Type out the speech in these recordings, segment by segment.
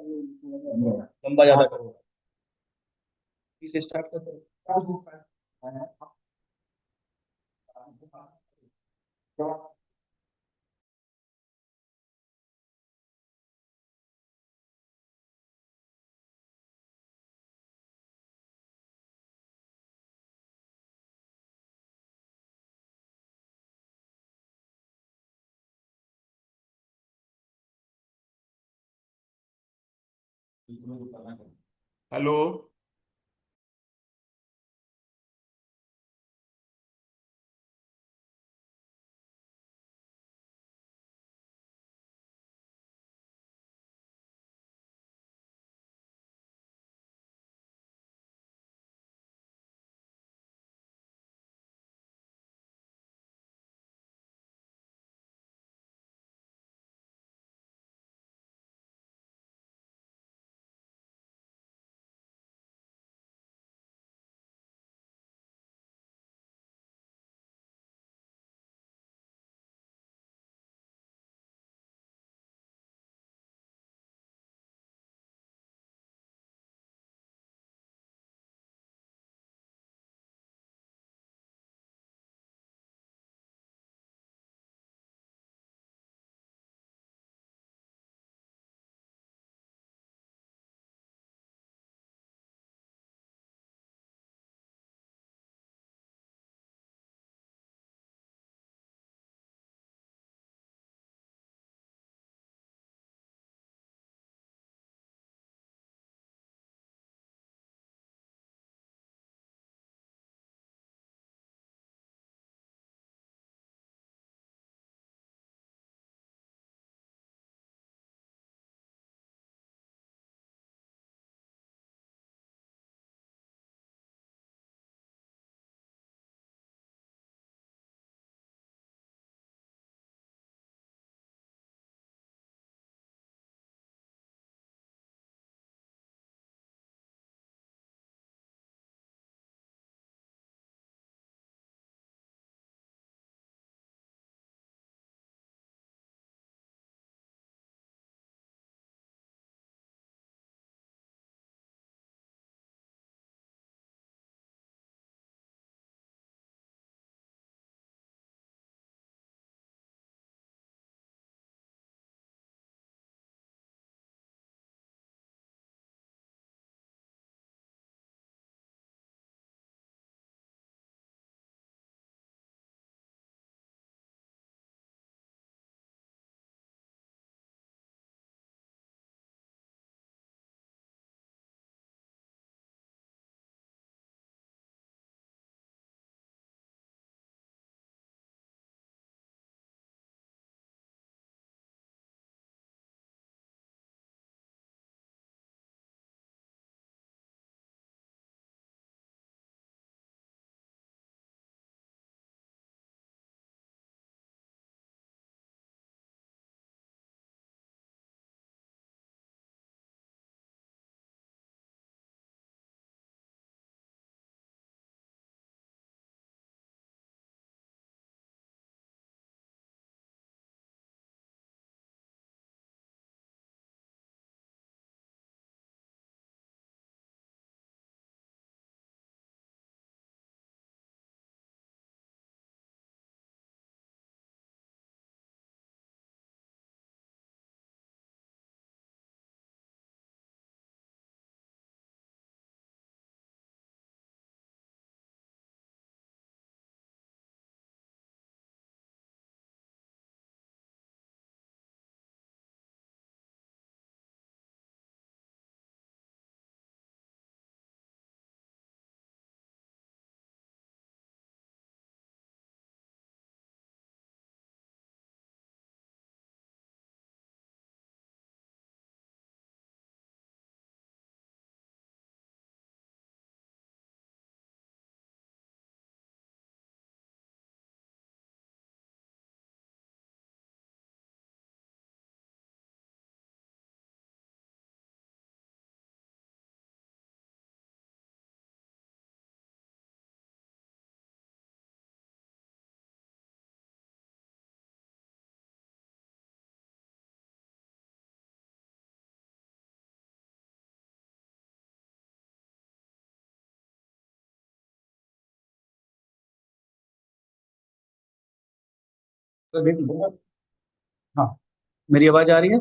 लंबा ज्यादा करो। इसे स्टार्ट कर दो। हेलो। तो देख लो। हाँ, मेरी आवाज आ रही है?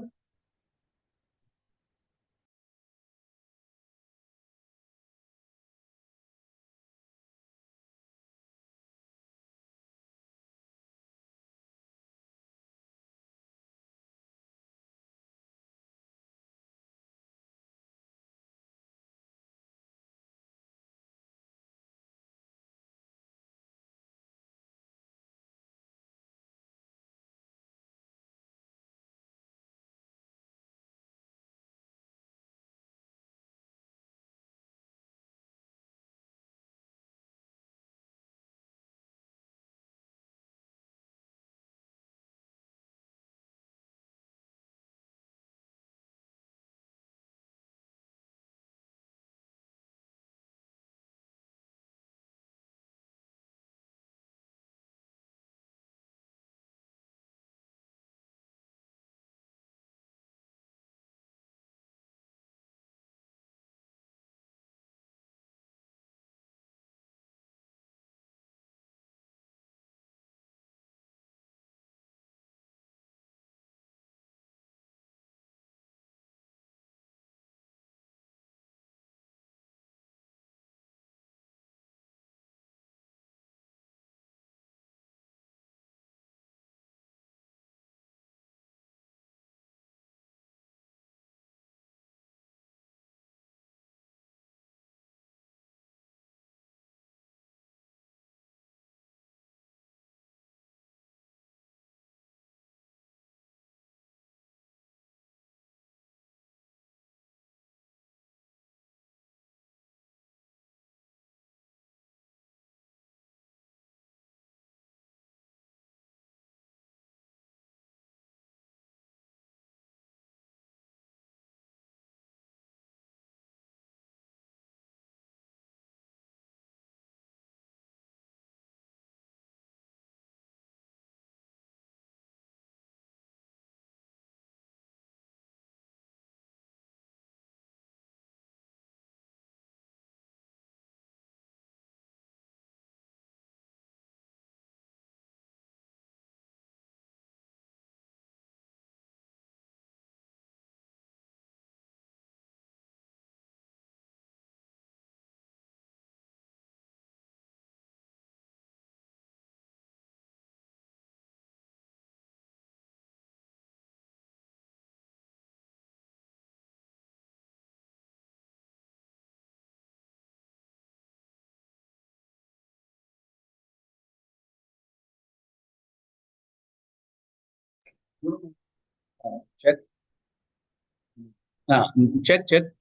चेक। हाँ, check check.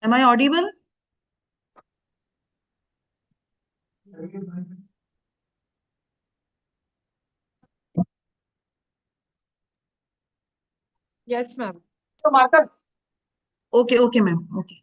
Am I audible? Yes, ma'am. Okay, okay, ma'am. Okay.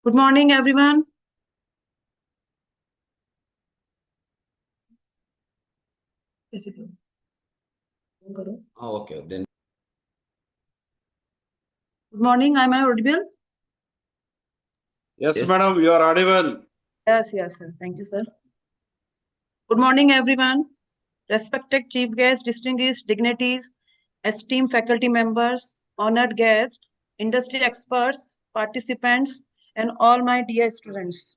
Good morning, everyone. Okay, then. Good morning. Am I audible? Yes, Yes. madam, you are audible. Yes, sir. Thank you, sir. Good morning, everyone. Respected chief guests, distinguished dignitaries, esteemed faculty members, honored guests, industry experts, participants, and all my dear students.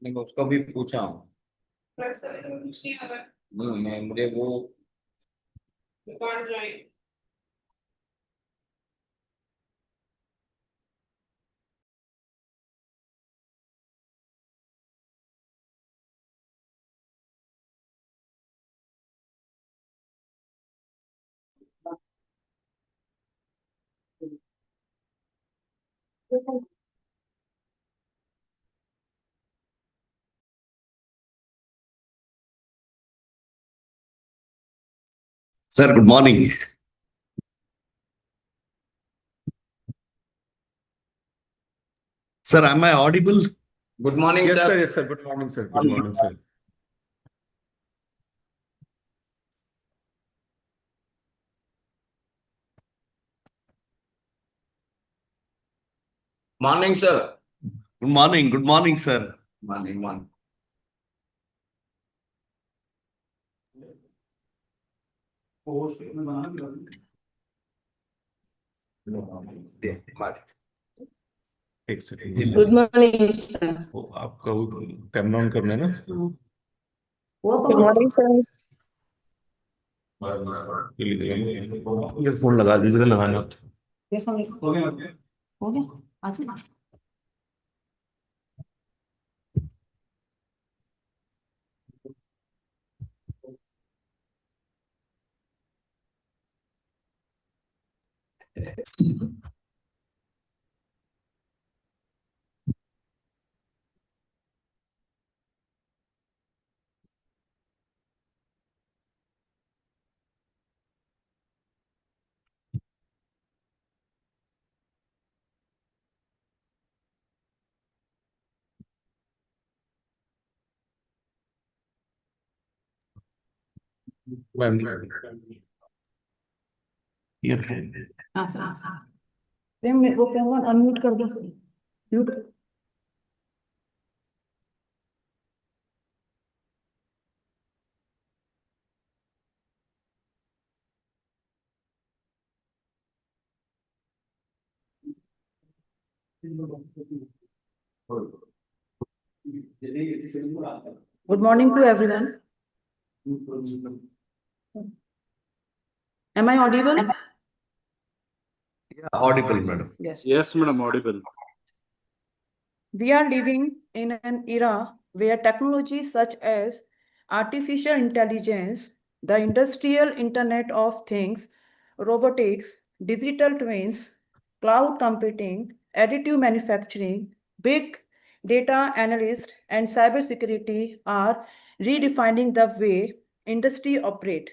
मैंने उसको भी पूछा हूँ। Press करेंगे कुछ नहीं आ रहा है। नहीं, मैं मुझे वो You can't join. Sir, good morning. Sir, am I audible? Good morning Yes, sir. Sir. Yes, sir. Good morning, sir. Good morning, sir. Morning sir. Good morning. Good morning, sir. Morning morning. एक second. Good morning sir. वो आपका वो camera on करना है ना? Good morning sir. ये phone लगा दीजिएगा, लगाना। हो गया आज ही वो कैमरा अनम्यूट कर दो mute Good morning to everyone. Am I audible? Yeah, audible, madam. Yes. Yes, madam, audible. We are living in an era where technology such as artificial intelligence, the industrial internet of things, robotics, digital twins, cloud computing, additive manufacturing, big data analyst, and cybersecurity are redefining the way industry operate.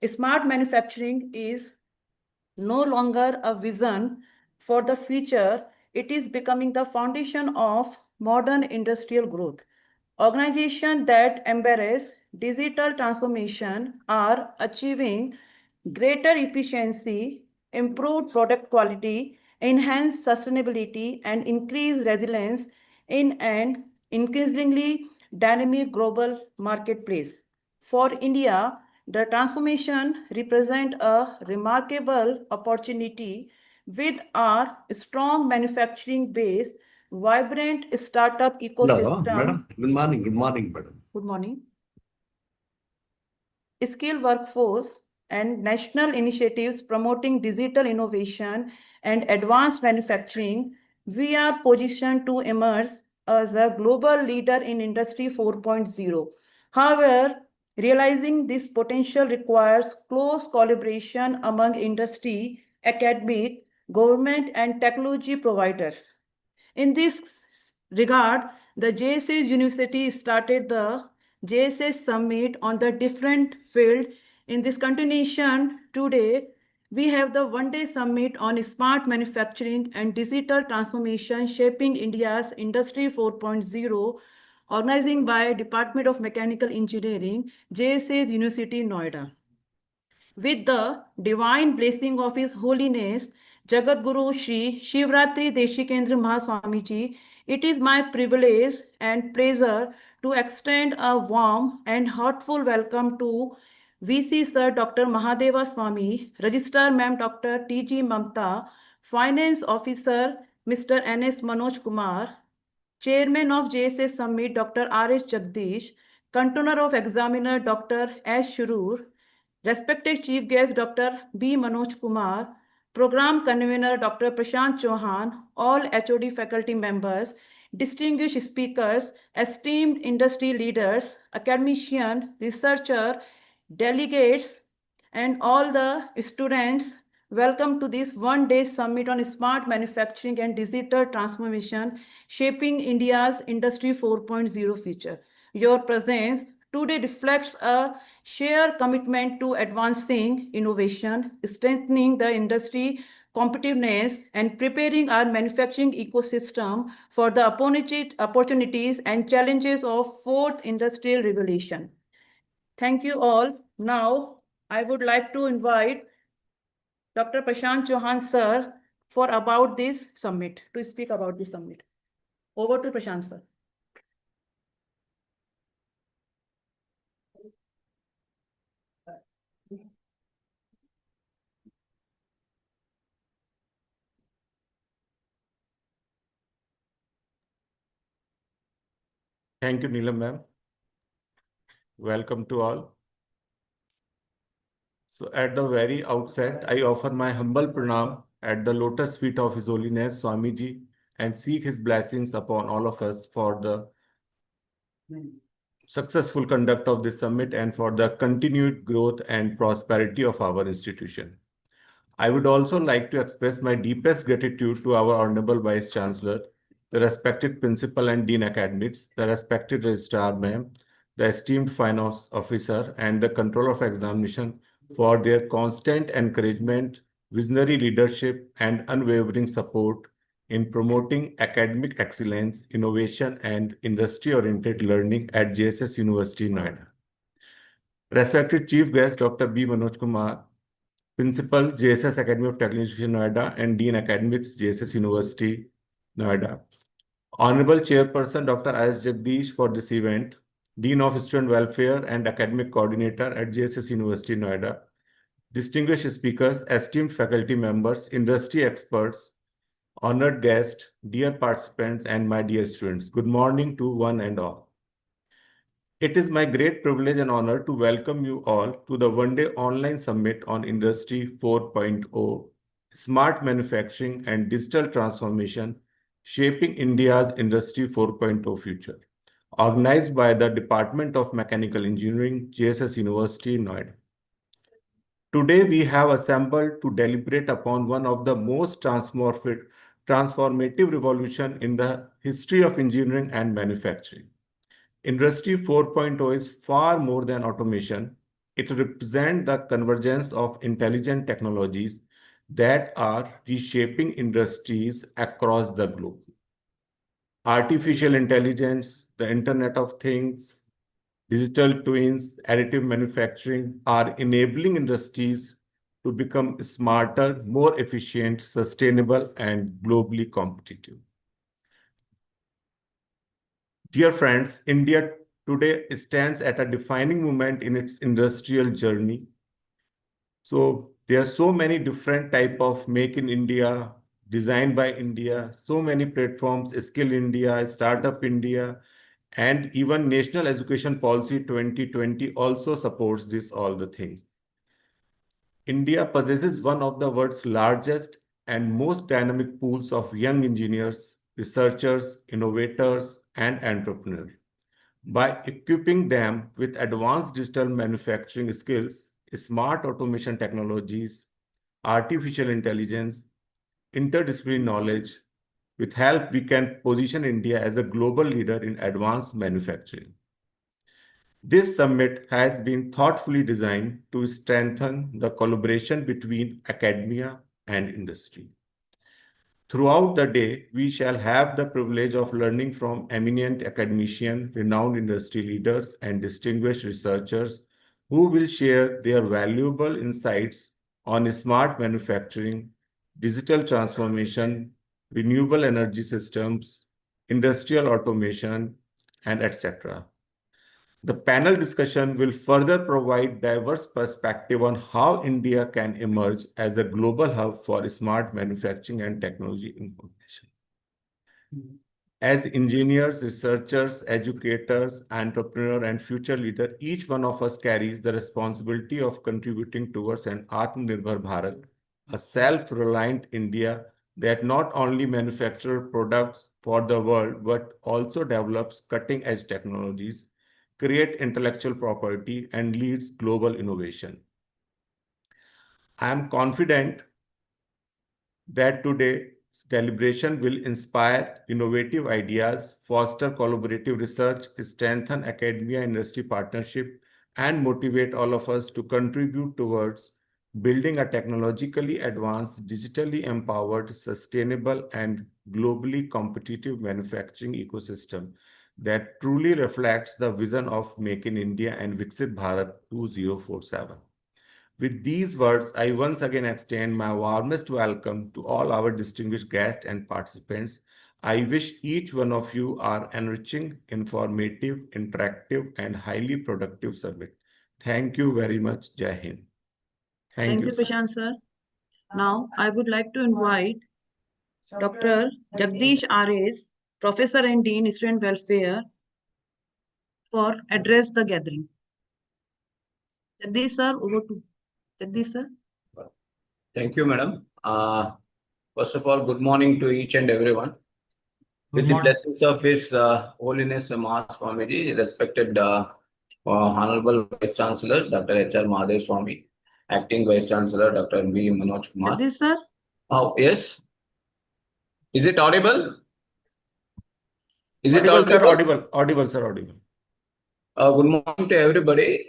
Smart manufacturing is no longer a vision for the future, it is becoming the foundation of modern industrial growth. Organizations that embrace digital transformation are achieving greater efficiency, improved product quality, enhanced sustainability, and increased resilience in an increasingly dynamic global marketplace. For India, the transformation represents a remarkable opportunity with our strong manufacturing base, vibrant startup Hello, ecosystem. madam. Good morning. Good morning, madam. Good morning. Skilled workforce and national initiatives promoting digital innovation and advanced manufacturing, we are positioned to emerge as a global leader in Industry 4.0. However, realizing this potential requires close collaboration among industry, academic, government, and technology providers. In this regard, the JSS University started the JSS Summit on the different field. In this continuation, today, we have the one-day summit on smart manufacturing and digital transformation shaping India's Industry 4.0, organizing by Department of Mechanical Engineering, JSS University, Noida. With the divine blessing of His Holiness Jagat Guru Shri Shivratri Deshikendra Mahaswami Ji, it is my privilege and pleasure to extend a warm and heartful welcome to VC Sir Dr. Mahadeva Swami, Registrar Ma'am Dr. T.G. Mamta, Finance Officer Mr. N.S. Manoj Kumar, Chairman of JSA Summit, Dr. R.S. Jagdish, Controller of Examiner, Dr. S. Shurur, respected Chief Guest, Dr. B. Manoj Kumar, Program Convener, Dr. Prashant Chauhan, all HOD faculty members, distinguished speakers, esteemed industry leaders, academicians, researchers, delegates, and all the students, welcome to this one-day summit on smart manufacturing and digital transformation, shaping India's Industry 4.0 future. Your presence today reflects a shared commitment to advancing innovation, strengthening the industry competitiveness, and preparing our manufacturing ecosystem for the opportunities and challenges of fourth industrial revolution. Thank you all. Now, I would like to invite Dr. Prashant Chauhan, sir, for about this summit, to speak about this summit. Over to Prashant, sir. Thank you, Neelam ma'am. Welcome to all. So at the very outset, I offer my humble pranam at the lotus feet of His Holiness Swamiji and seek his blessings upon all of us for the successful conduct of this summit and for the continued growth and prosperity of our institution. I would also like to express my deepest gratitude to our Honorable Vice Chancellor, the respected Principal and Dean Academics, the respected Registrar Ma'am, the esteemed Finance Officer, and the Controller of Examination for their constant encouragement, visionary leadership, and unwavering support in promoting academic excellence, innovation, and industry-oriented learning at JSS University, Noida. Respected Chief Guest, Dr. B. Manoj Kumar, Principal, JSS Academy of Technology, Noida, and Dean Academics, JSS University, Noida. Honorable Chairperson, Dr. R.S. Jagdish for this event, Dean of Student Welfare and Academic Coordinator at JSS University, Noida. Distinguished speakers, esteemed faculty members, industry experts, honored guests, dear participants, and my dear students. Good morning to one and all. It is my great privilege and honor to welcome you all to the one-day online summit on Industry 4.0, smart manufacturing and digital transformation, shaping India's Industry 4.0 future, organized by the Department of Mechanical Engineering, JSS University, Noida. Today, we have assembled to deliberate upon one of the most transformative revolution in the history of engineering and manufacturing. Industry 4.0 is far more than automation. It represents the convergence of intelligent technologies that are reshaping industries across the globe. Artificial intelligence, the Internet of Things, digital twins, additive manufacturing are enabling industries to become smarter, more efficient, sustainable, and globally competitive. Dear friends, India today stands at a defining moment in its industrial journey. So there are so many different types of Make in India, Designed by India, so many platforms, Skill India, Startup India, and even National Education Policy 2020 also supports all the things. India possesses one of the world's largest and most dynamic pools of young engineers, researchers, innovators, and entrepreneurs. By equipping them with advanced digital manufacturing skills, smart automation technologies, artificial intelligence, interdisciplinary knowledge, with help, we can position India as a global leader in advanced manufacturing. This summit has been thoughtfully designed to strengthen the collaboration between academia and industry. Throughout the day, we shall have the privilege of learning from eminent academicians, renowned industry leaders, and distinguished researchers who will share their valuable insights on smart manufacturing, digital transformation, renewable energy systems, industrial automation, and etc. The panel discussion will further provide diverse perspective on how India can emerge as a global hub for smart manufacturing and technology information. As engineers, researchers, educators, entrepreneurs, and future leaders, each one of us carries the responsibility of contributing towards an Atmanirbhar Bharat, a self-reliant India that not only manufactures products for the world, but also develops cutting-edge technologies, creates intellectual property, and leads global innovation. I am confident that today's deliberation will inspire innovative ideas, foster collaborative research, strengthen academia-industry partnership, and motivate all of us to contribute towards building a technologically advanced, digitally empowered, sustainable, and globally competitive manufacturing ecosystem that truly reflects the vision of Make in India and Viksit Bharat 2047. With these words, I once again extend my warmest welcome to all our distinguished guests and participants. I wish each one of you are enriching, informative, interactive, and highly productive summit. Thank you very much. Jai Hind. Thank you, Prashant sir. Now, I would like to invite Dr. Jagdish R.S., Professor and Dean, Student Welfare, for address the gathering. Jagdish sir, over to Jagdish sir. Thank you, madam. First of all, good morning to each and everyone. With the blessings of His Holiness Maha Swamiji, respected Honorable Vice Chancellor Dr. H.R. Mahadev Swami, Acting Vice Chancellor Dr. B. Manoj Kumar. Jagdish sir. Oh, yes. Is it audible? Is it Audible, sir, audible? audible, sir, audible. Good morning to everybody.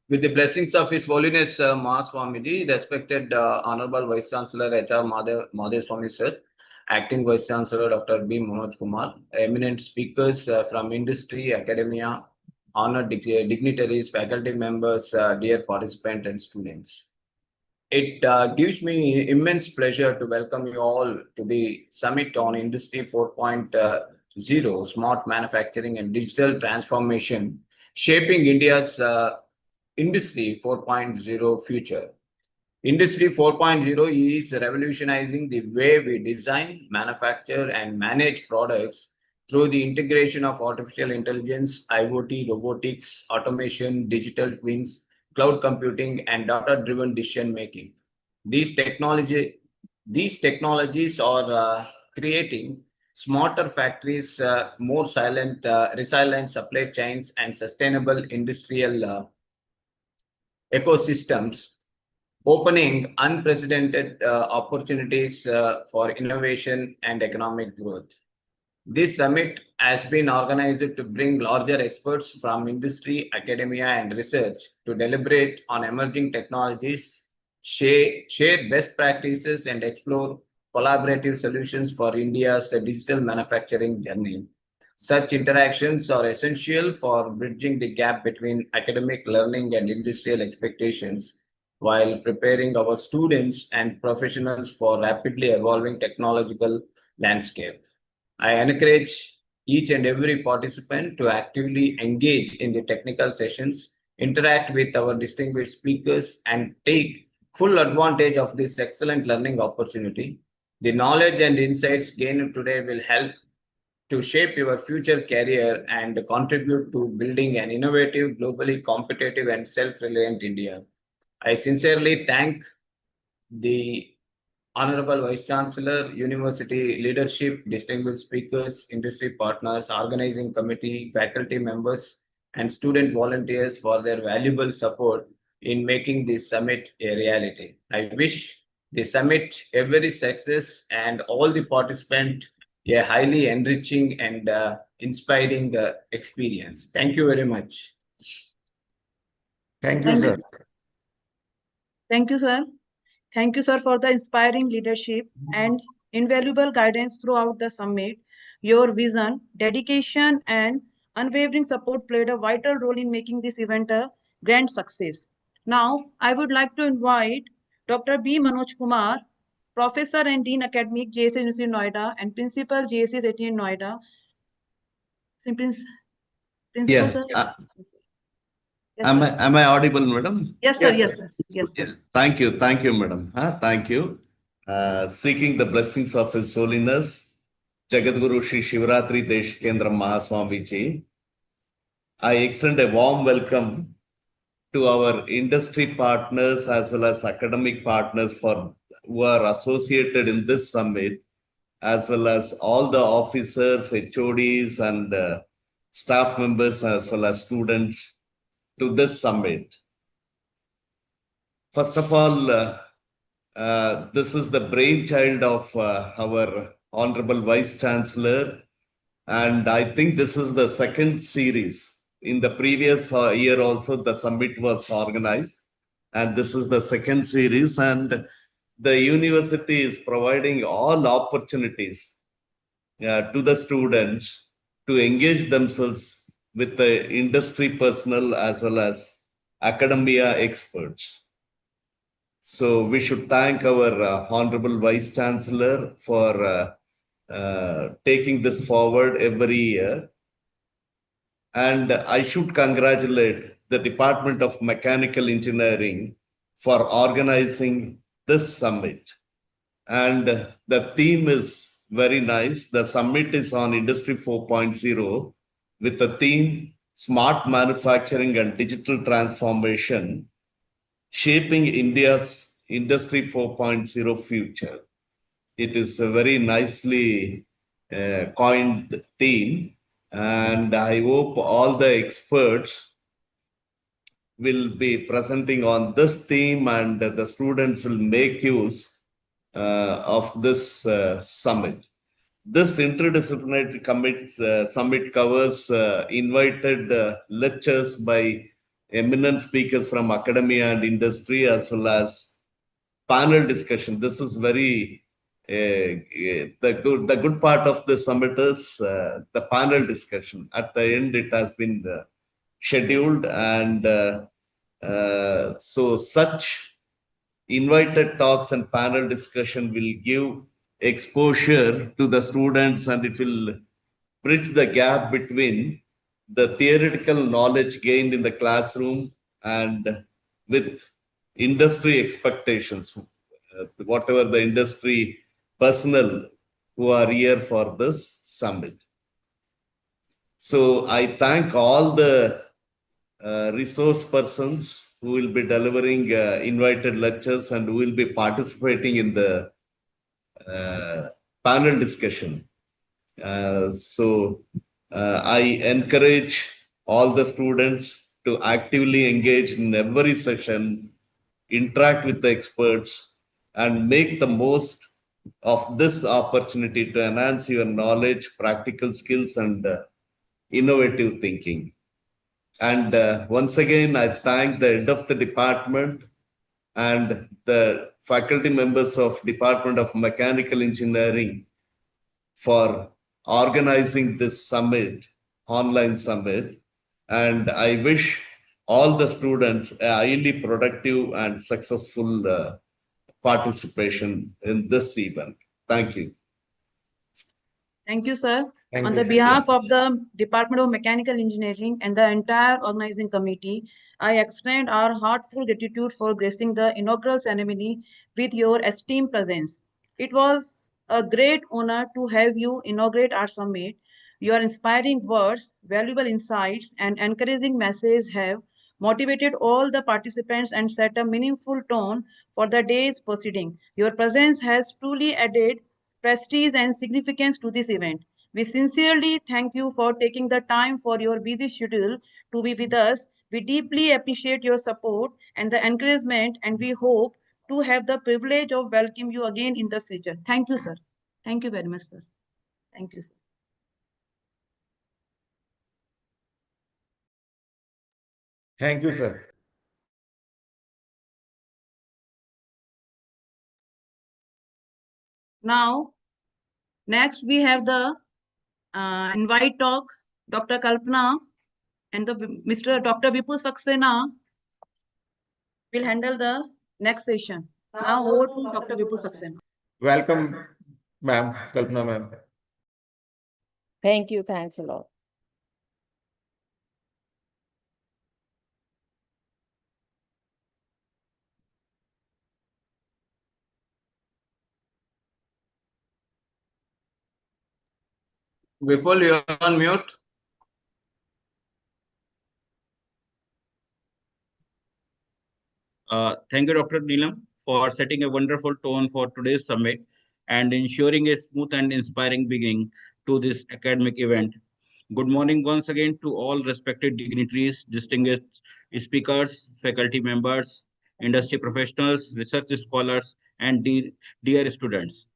With the blessings of His Holiness Maha Swamiji, respected Honorable Vice Chancellor H.R. Mahadev Swami Sir, Acting Vice Chancellor Dr. B. Manoj Kumar, eminent speakers from industry, academia, honored dignitaries, faculty members, dear participants and students. It gives me immense pleasure to welcome you all to the Summit on Industry 4.0, Smart Manufacturing and Digital Transformation, Shaping India's Industry 4.0 Future. Industry 4.0 is revolutionizing the way we design, manufacture, and manage products through the integration of artificial intelligence, IoT, robotics, automation, digital twins, cloud computing, and data-driven decision making. These technologies are creating smarter factories, more resilient supply chains, and sustainable industrial ecosystems, opening unprecedented opportunities for innovation and economic growth. This summit has been organized to bring larger experts from industry, academia, and research to deliberate on emerging technologies, share best practices, and explore collaborative solutions for India's digital manufacturing journey. Such interactions are essential for bridging the gap between academic learning and industrial expectations, while preparing our students and professionals for rapidly evolving technological landscape. I encourage each and every participant to actively engage in the technical sessions, interact with our distinguished speakers, and take full advantage of this excellent learning opportunity. The knowledge and insights gained today will help to shape your future career and contribute to building an innovative, globally competitive, and self-reliant India. I sincerely thank the Honorable Vice Chancellor, University leadership, distinguished speakers, industry partners, organizing committee, faculty members, and student volunteers for their valuable support in making this summit a reality. I wish the summit every success and all the participants a highly enriching and inspiring experience. Thank you very much. Thank you, sir. Thank you, sir. Thank you, sir, for the inspiring leadership and invaluable guidance throughout the summit. Your vision, dedication, and unwavering support played a vital role in making this event a grand success. Now, I would like to invite Dr. B. Manoj Kumar, Professor and Dean Academic, JSS University Noida, and Principal, JSS 18 Noida. Principal, Yeah. sir? Yes, Am sir. I audible, madam? Yes, sir. Yes, Yes, sir. sir. Yes, sir. Yeah. Thank you, madam. Thank you. Seeking the blessings of His Holiness, Jagadguru Shri Shivaratri Deshikendra Mahaswamiji. I extend a warm welcome to our industry partners as well as academic partners who are associated in this summit, as well as all the officers, HODs, and staff members, as well as students to this summit. First of all, this is the brainchild of our Honorable Vice Chancellor, and I think this is the second series. In the previous year also, the summit was organized, and this is the second series, and the university is providing all opportunities to the students to engage themselves with the industry personnel as well as academia experts. So we should thank our Honorable Vice Chancellor for taking this forward every year. And I should congratulate the Department of Mechanical Engineering for organizing this summit. And the theme is very nice. The summit is on Industry 4.0 with the theme Smart Manufacturing and Digital Transformation, Shaping India's Industry 4.0 Future. It is a very nicely coined theme, and I hope all the experts will be presenting on this theme and the students will make use of this summit. This interdisciplinary summit covers invited lectures by eminent speakers from academia and industry, as well as panel discussion. This is very the good part of the summit is the panel discussion. At the end, it has been scheduled, and so such invited talks and panel discussion will give exposure to the students, and it will bridge the gap between the theoretical knowledge gained in the classroom and with industry expectations, whatever the industry personnel who are here for this summit. So I thank all the resource persons who will be delivering invited lectures and who will be participating in the panel discussion. I encourage all the students to actively engage in every session, interact with the experts, and make the most of this opportunity to enhance your knowledge, practical skills, and innovative thinking. And once again, I thank the head of the department and the faculty members of Department of Mechanical Engineering for organizing this summit, online summit. And I wish all the students a highly productive and successful participation in this event. Thank you. Thank you, sir. Thank On you, the sir. behalf of the Department of Mechanical Engineering and the entire organizing committee, I extend our heartfelt gratitude for gracing the inaugural ceremony with your esteemed presence. It was a great honor to have you inaugurate our summit. Your inspiring words, valuable insights, and encouraging messages have motivated all the participants and set a meaningful tone for the day's proceeding. Your presence has truly added prestige and significance to this event. We sincerely thank you for taking the time for your busy schedule to be with us. We deeply appreciate your support and the encouragement, and we hope to have the privilege of welcoming you again in the future. Thank you, sir. Thank you very much, sir. Thank you, sir. Thank you, sir. Now, next we have the invite talk, Dr. Kalpana and Mr. Dr. Vipul Saxena will handle the next session. Now over to Dr. Vipul Saxena. Welcome, ma'am, Kalpana ma'am. Thank you. Thanks a lot. Vipul, you're on mute. Thank you, Dr. Neelam, for setting a wonderful tone for today's summit and ensuring a smooth and inspiring beginning to this academic event. Good morning once again to all respected dignitaries, distinguished speakers, faculty members, industry professionals, research scholars, and dear students.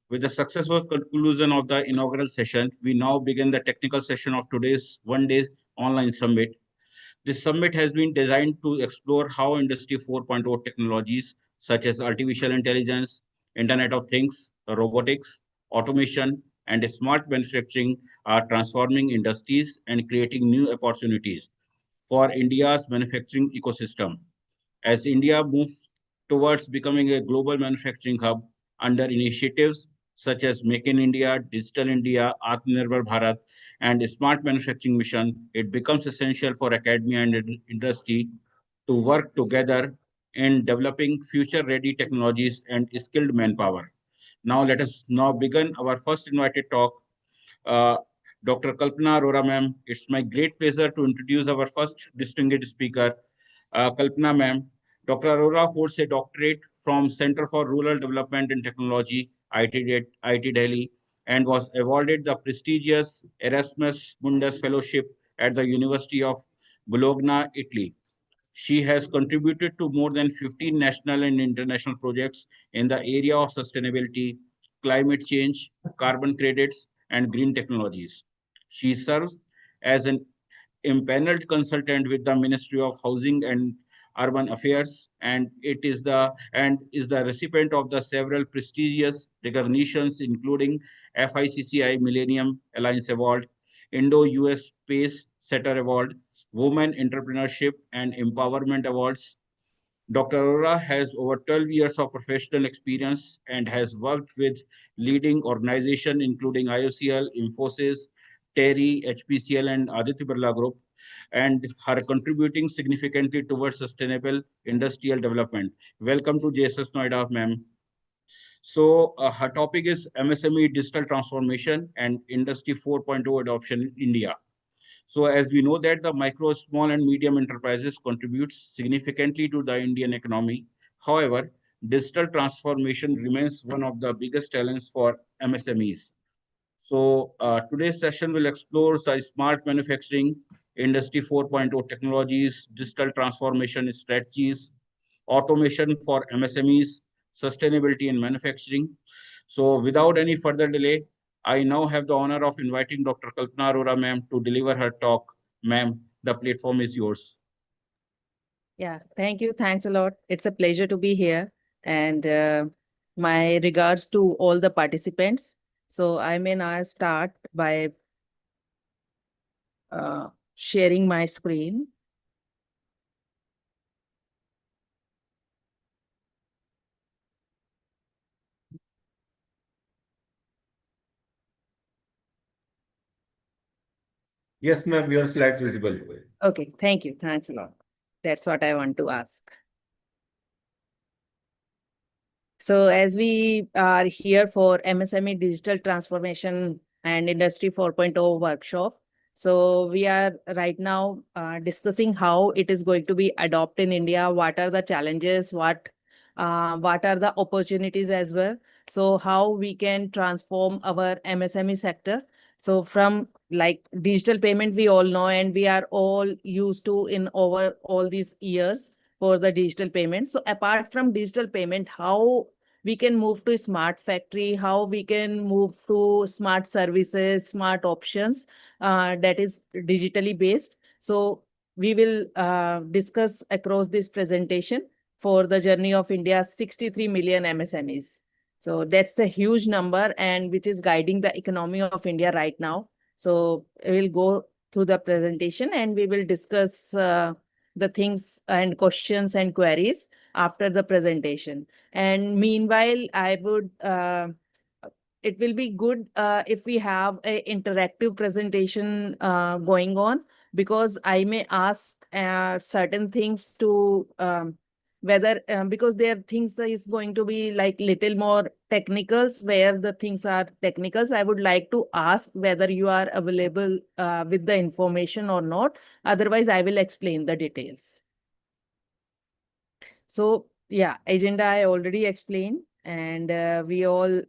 With the successful conclusion of the inaugural session, we now begin the technical session of today's one-day online summit. This summit has been designed to explore how Industry 4.0 technologies such as artificial intelligence, Internet of Things, robotics, automation, and smart manufacturing are transforming industries and creating new opportunities for India's manufacturing ecosystem. As India moves towards becoming a global manufacturing hub under initiatives such as Make in India, Digital India, Atmanirbhar Bharat, and Smart Manufacturing Mission, it becomes essential for academia and industry to work together in developing future-ready technologies and skilled manpower. Now, let us now begin our first invited talk. Uh, Dr. Kalpana Arora, ma'am, it's my great pleasure to introduce our first distinguished speaker, Kalpana, ma'am. Dr. Arora holds a doctorate from Center for Rural Development and Technology, IIT Delhi, and was awarded the prestigious Erasmus Mundus Fellowship at the University of Bologna, Italy. She has contributed to more than 15 national and international projects in the area of sustainability, climate change, carbon credits, and green technologies. She serves as an impaneled consultant with the Ministry of Housing and Urban Affairs, and is the recipient of the several prestigious recognitions, including FICCI Millennium Alliance Award, Indo-US Space Setter Award, Women Entrepreneurship and Empowerment Awards. Dr. Arora has over 12 years of professional experience and has worked with leading organizations including IOCL, Infosys, TERI, HPCL, and Aditya Birla Group, and are contributing significantly towards sustainable industrial development. Welcome to JSS Noida, ma'am. So her topic is MSME digital transformation and Industry 4.0 adoption in India. So as we know that the micro, small and medium enterprises contribute significantly to the Indian economy. However, digital transformation remains one of the biggest challenges for MSMEs. So today's session will explore the smart manufacturing, industry 4.0 technologies, digital transformation strategies, automation for MSMEs, sustainability in manufacturing. So without any further delay, I now have the honor of inviting Dr. Kalpana Arora, ma'am, to deliver her talk. Ma'am, the platform is yours. Yeah, thank you. Thanks a lot. It's a pleasure to be here. And my regards to all the participants. So I may now start by sharing my screen. Yes, ma'am, your slides visible. Okay, thank you. Thanks a lot. That's what I want to ask. So as we are here for MSME Digital Transformation and Industry 4.0 workshop, so we are right now discussing how it is going to be adopted in India, what are the challenges, what are the opportunities as well. So how we can transform our MSME sector. So from like digital payment, we all know, and we are all used to in over all these years for the digital payment. So apart from digital payment, how we can move to smart factory, how we can move to smart services, smart options that is digitally based. So we will discuss across this presentation for the journey of India's 63 million MSMEs. So that's a huge number and which is guiding the economy of India right now. So we'll go through the presentation and we will discuss the things and questions and queries after the presentation. And meanwhile, I would, it will be good if we have an interactive presentation going on, because I may ask certain things to whether because their things is going to be like little more technicals, where the things are technicals. I would like to ask whether you are available with the information or not. Otherwise, I will explain the details. So yeah, agenda I already explained, and we all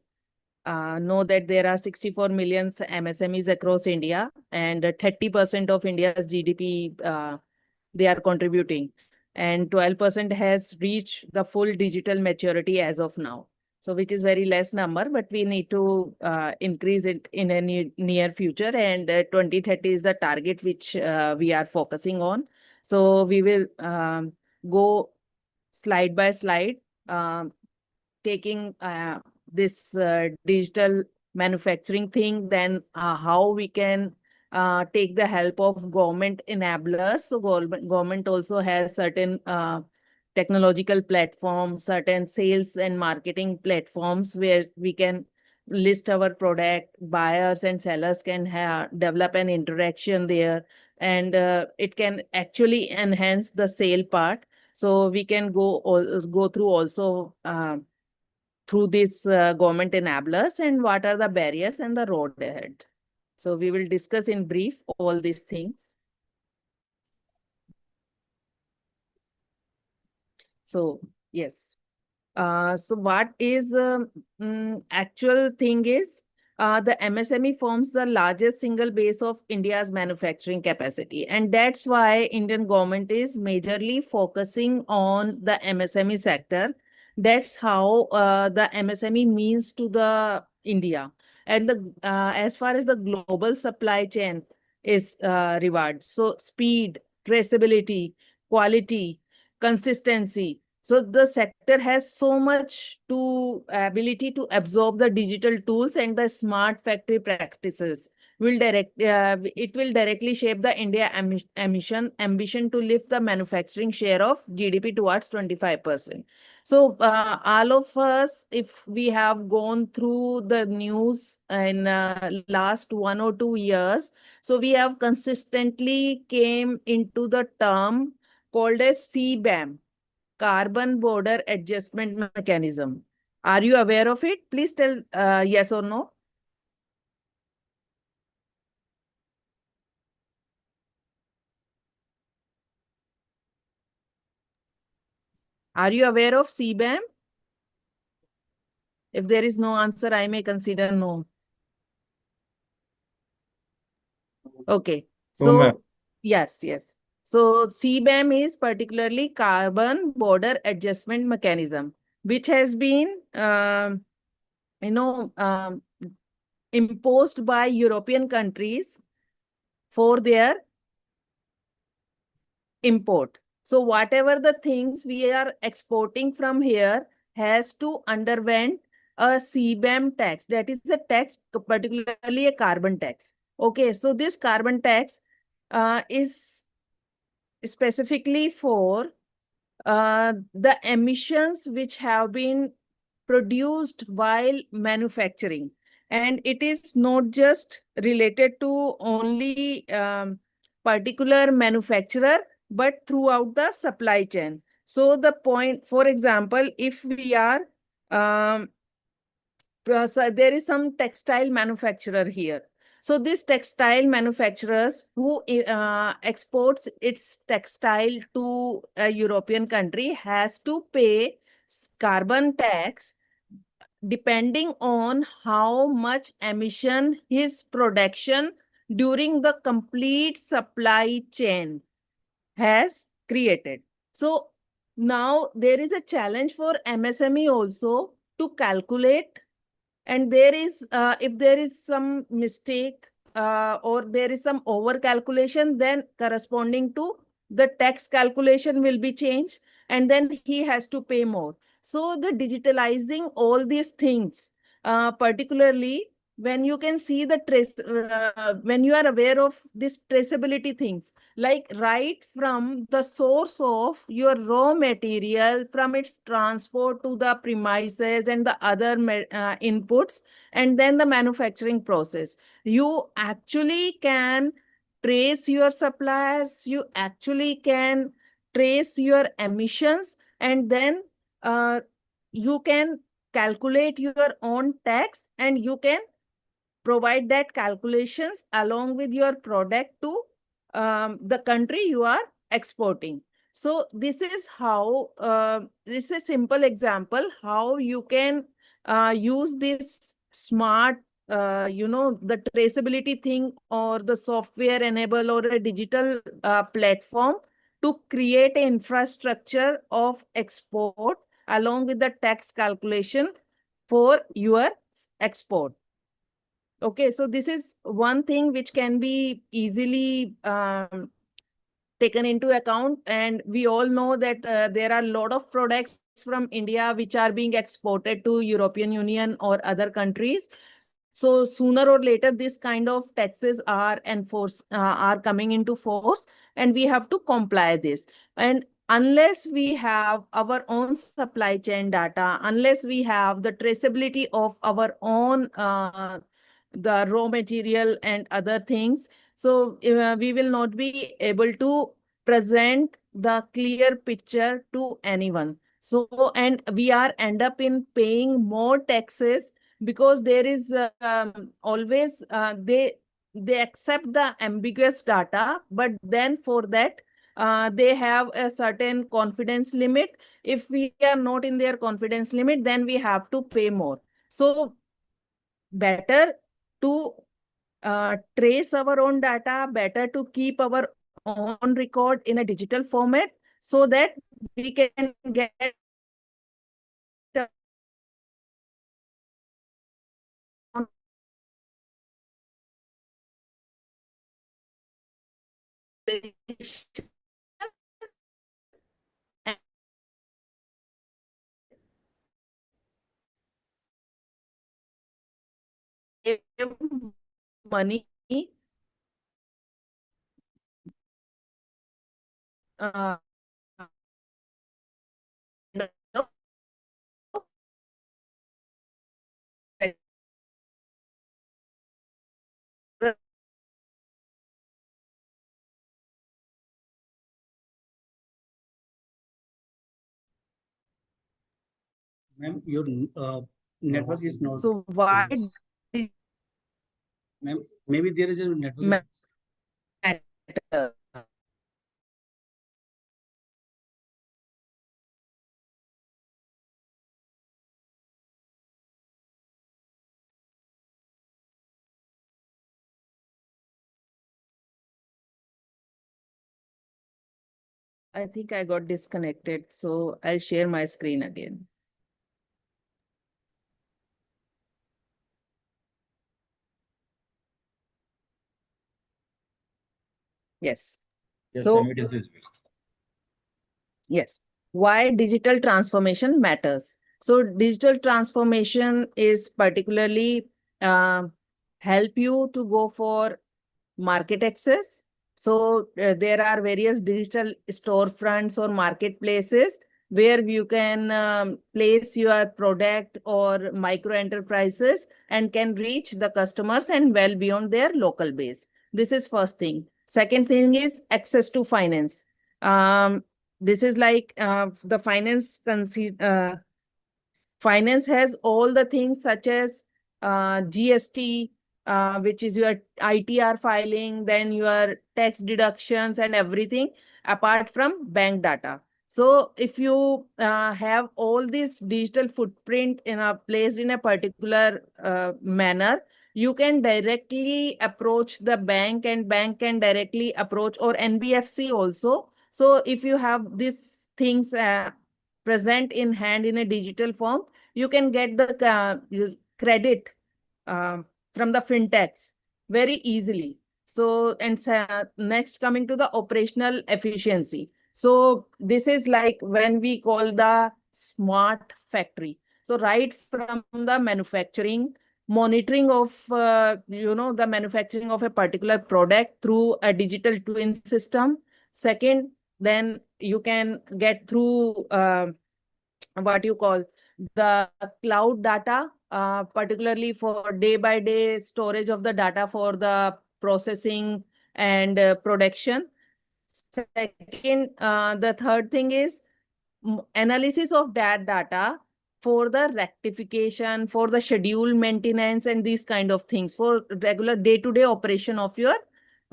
know that there are 64 million MSMEs across India, and 30% of India's GDP they are contributing, and 12% has reached the full digital maturity as of now. So which is very less number, but we need to increase it in a near future, and 2030 is the target which we are focusing on. So we will go slide by slide, taking this digital manufacturing thing, then how we can take the help of government enablers. So government also has certain technological platforms, certain sales and marketing platforms where we can list our product, buyers and sellers can develop an interaction there, and it can actually enhance the sale part. So we can go through also through these government enablers and what are the barriers and the road ahead. So we will discuss in brief all these things. So yes. So what is actual thing is the MSME forms the largest single base of India's manufacturing capacity. And that's why Indian government is majorly focusing on the MSME sector. That's how the MSME means to the India. And the as far as the global supply chain is regarded, so speed, traceability, quality, consistency. So the sector has so much to ability to absorb the digital tools and the smart factory practices. It will directly shape the India ambition to lift the manufacturing share of GDP towards 25%. So all of us, if we have gone through the news in last 1 or 2 years, so we have consistently came into the term called as CBAM, Carbon Border Adjustment Mechanism. Are you aware of it? Please tell yes or no. Are you aware of CBAM? If there is no answer, I may consider no. Okay. So, yes. So CBAM is particularly Carbon Border Adjustment Mechanism, which has been, imposed by European countries for their import. So whatever the things we are exporting from here has to underwent a CBAM tax. That is a tax, particularly a carbon tax. Okay, so this carbon tax is specifically for the emissions which have been produced while manufacturing. And it is not just related to only particular manufacturer, but throughout the supply chain. So the point, for example, if we are, so there is some textile manufacturer here. So this textile manufacturers who exports its textile to a European country has to pay carbon tax depending on how much emission his production during the complete supply chain has created. So now there is a challenge for MSME also to calculate, and there is if there is some mistake or there is some over calculation, then corresponding to the tax calculation will be changed, and then he has to pay more. So the digitalizing all these things, particularly when you can see the when you are aware of this traceability things, like right from the source of your raw material, from its transport to the premises and the other inputs, and then the manufacturing process, you actually can trace your suppliers, you actually can trace your emissions, and then you can calculate your own tax, and you can provide that calculations along with your product to the country you are exporting. So this is how, this is a simple example how you can use this smart, the traceability thing, or the software enable, or a digital platform to create an infrastructure of export along with the tax calculation for your export. Okay, so this is one thing which can be easily taken into account. And we all know that there are a lot of products from India which are being exported to European Union or other countries. So sooner or later, this kind of taxes are are coming into force, and we have to comply this. And unless we have our own supply chain data, unless we have the traceability of our own the raw material and other things, so we will not be able to present the clear picture to anyone. So, and we are end up in paying more taxes, because there is always they accept the ambiguous data, but then for that they have a certain confidence limit. If we are not in their confidence limit, then we have to pay more. So better to trace our own data, better to keep our own record in a digital format, so that we can get money uh, Ma'am, your network is not. so why Ma'am, maybe there is a network. matter? I think I got disconnected, so I'll share my screen again. Yes. Yes, So, ma'am, it is visible. yes, why digital transformation matters. So digital transformation is particularly help you to go for market access. So there are various digital storefronts or marketplaces where you can place your product or micro enterprises and can reach the customers and well beyond their local base. This is first thing. Second thing is access to finance. This is like the finance has all the things such as GST, which is your ITR filing, then your tax deductions and everything apart from bank data. So if you have all this digital footprint placed in a particular manner, you can directly approach the bank, and bank can directly approach, or NBFC also. So if you have these things present in hand in a digital form, you can get the credit from the fintechs very easily. So, and next, coming to the operational efficiency. So this is like when we call the smart factory. So right from the manufacturing, monitoring of the manufacturing of a particular product through a digital twin system. Second, then you can get through what you call the cloud data, particularly for day-by-day storage of the data for the processing and production. Second, the third thing is analysis of that data for the rectification, for the schedule maintenance, and these kind of things for regular day-to-day operation of your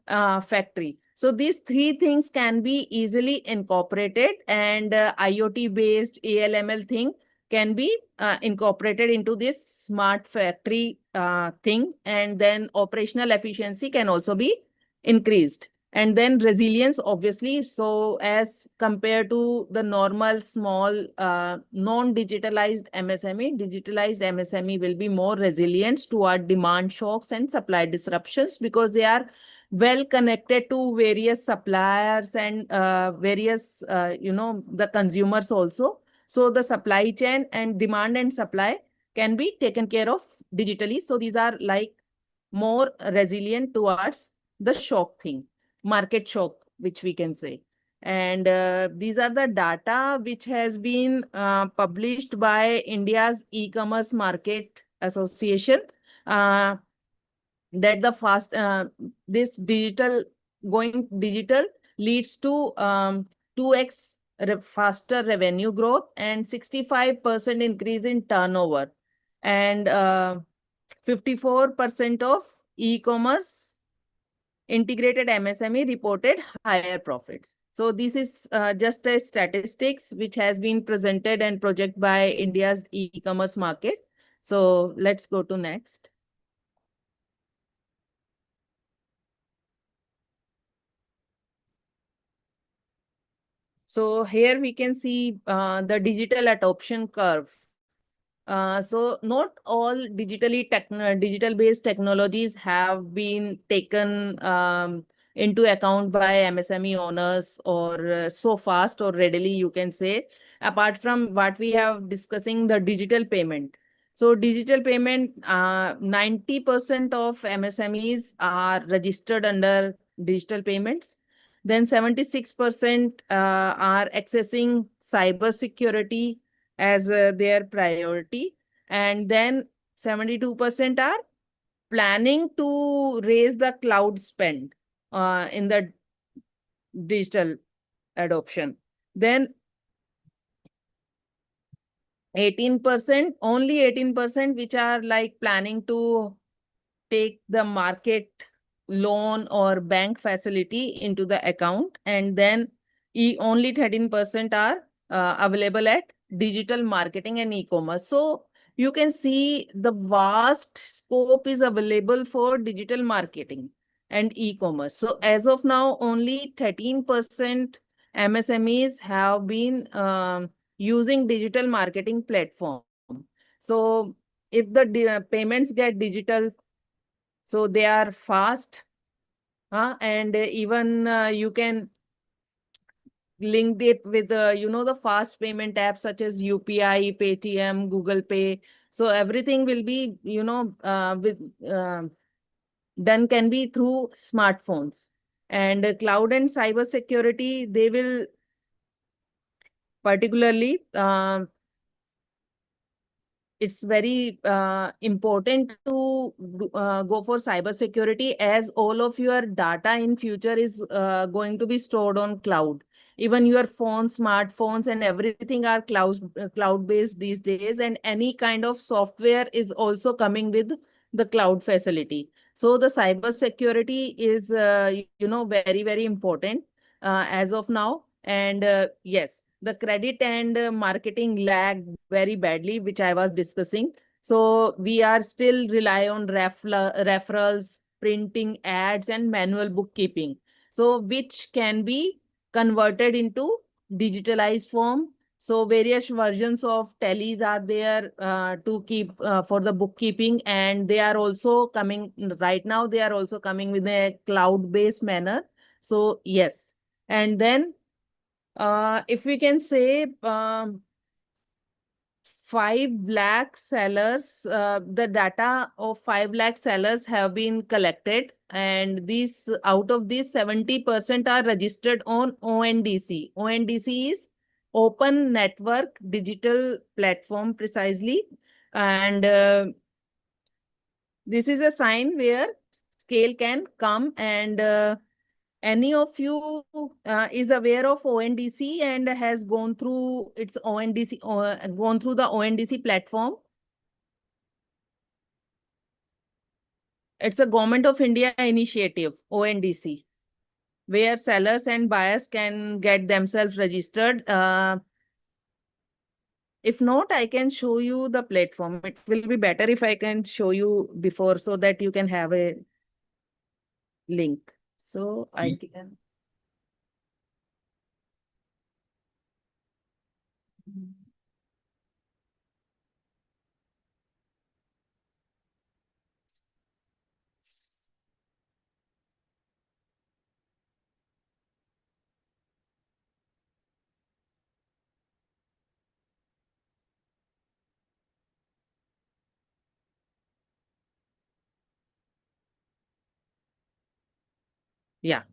factory. So these three things can be easily incorporated, and IoT-based ALML thing can be incorporated into this smart factory thing, and then operational efficiency can also be increased. And then resilience, obviously. So as compared to the normal small non-digitalized MSME, digitalized MSME will be more resilient toward demand shocks and supply disruptions because they are well connected to various suppliers and various, the consumers also. So the supply chain and demand and supply can be taken care of digitally. So these are like more resilient towards the shock thing, market shock, which we can say. And these are the data which has been published by India's E-commerce Market Association, that the fast this going digital leads to 2x faster revenue growth and 65% increase in turnover, and 54% of e-commerce integrated MSME reported higher profits. So this is just a statistics which has been presented and projected by India's e-commerce market. So let's go to next. So here we can see the digital adoption curve. So not all digital-based technologies have been taken into account by MSME owners or so fast or readily, you can say, apart from what we have discussing, the digital payment. So digital payment, 90% of MSMEs are registered under digital payments. Then 76% are accessing cybersecurity as their priority. And then 72% are planning to raise the cloud spend in the digital adoption. Then 18%, only 18% which are like planning to take the market loan or bank facility into the account, and then only 13% are available at digital marketing and e-commerce. So you can see the vast scope is available for digital marketing and e-commerce. So as of now, only 13% MSMEs have been using digital marketing platform. So if the payments get digital, so they are fast, and even you can link it with the fast payment apps such as UPI, Paytm, Google Pay. So everything will be done can be through smartphones. And cloud and cyber security, they will particularly it's very important to go for cybersecurity, as all of your data in future is going to be stored on cloud. Even your phones, smartphones, and everything are cloud-based these days, and any kind of software is also coming with the cloud facility. So the cybersecurity is, very, very important as of now. And yes, the credit and marketing lag very badly, which I was discussing. So we are still rely on referrals, printing ads, and manual bookkeeping. So which can be converted into digitalized form. So various versions of tallies are there to keep for the bookkeeping, and they are also coming right now. They are also coming with a cloud-based manner. So yes, and then if we can say 5 lakh sellers, the data of 5 lakh sellers have been collected, and these out of these 70% are registered on ONDC. ONDC is Open Network Digital Platform precisely, and this is a sign where scale can come, and Any of you is aware of ONDC and has gone through its ONDC, gone through the ONDC platform? It's a Government of India initiative, ONDC, where sellers and buyers can get themselves registered. If not, I can show you the platform. It will be better if I can show you before so that you can have a link. So I can. Yeah.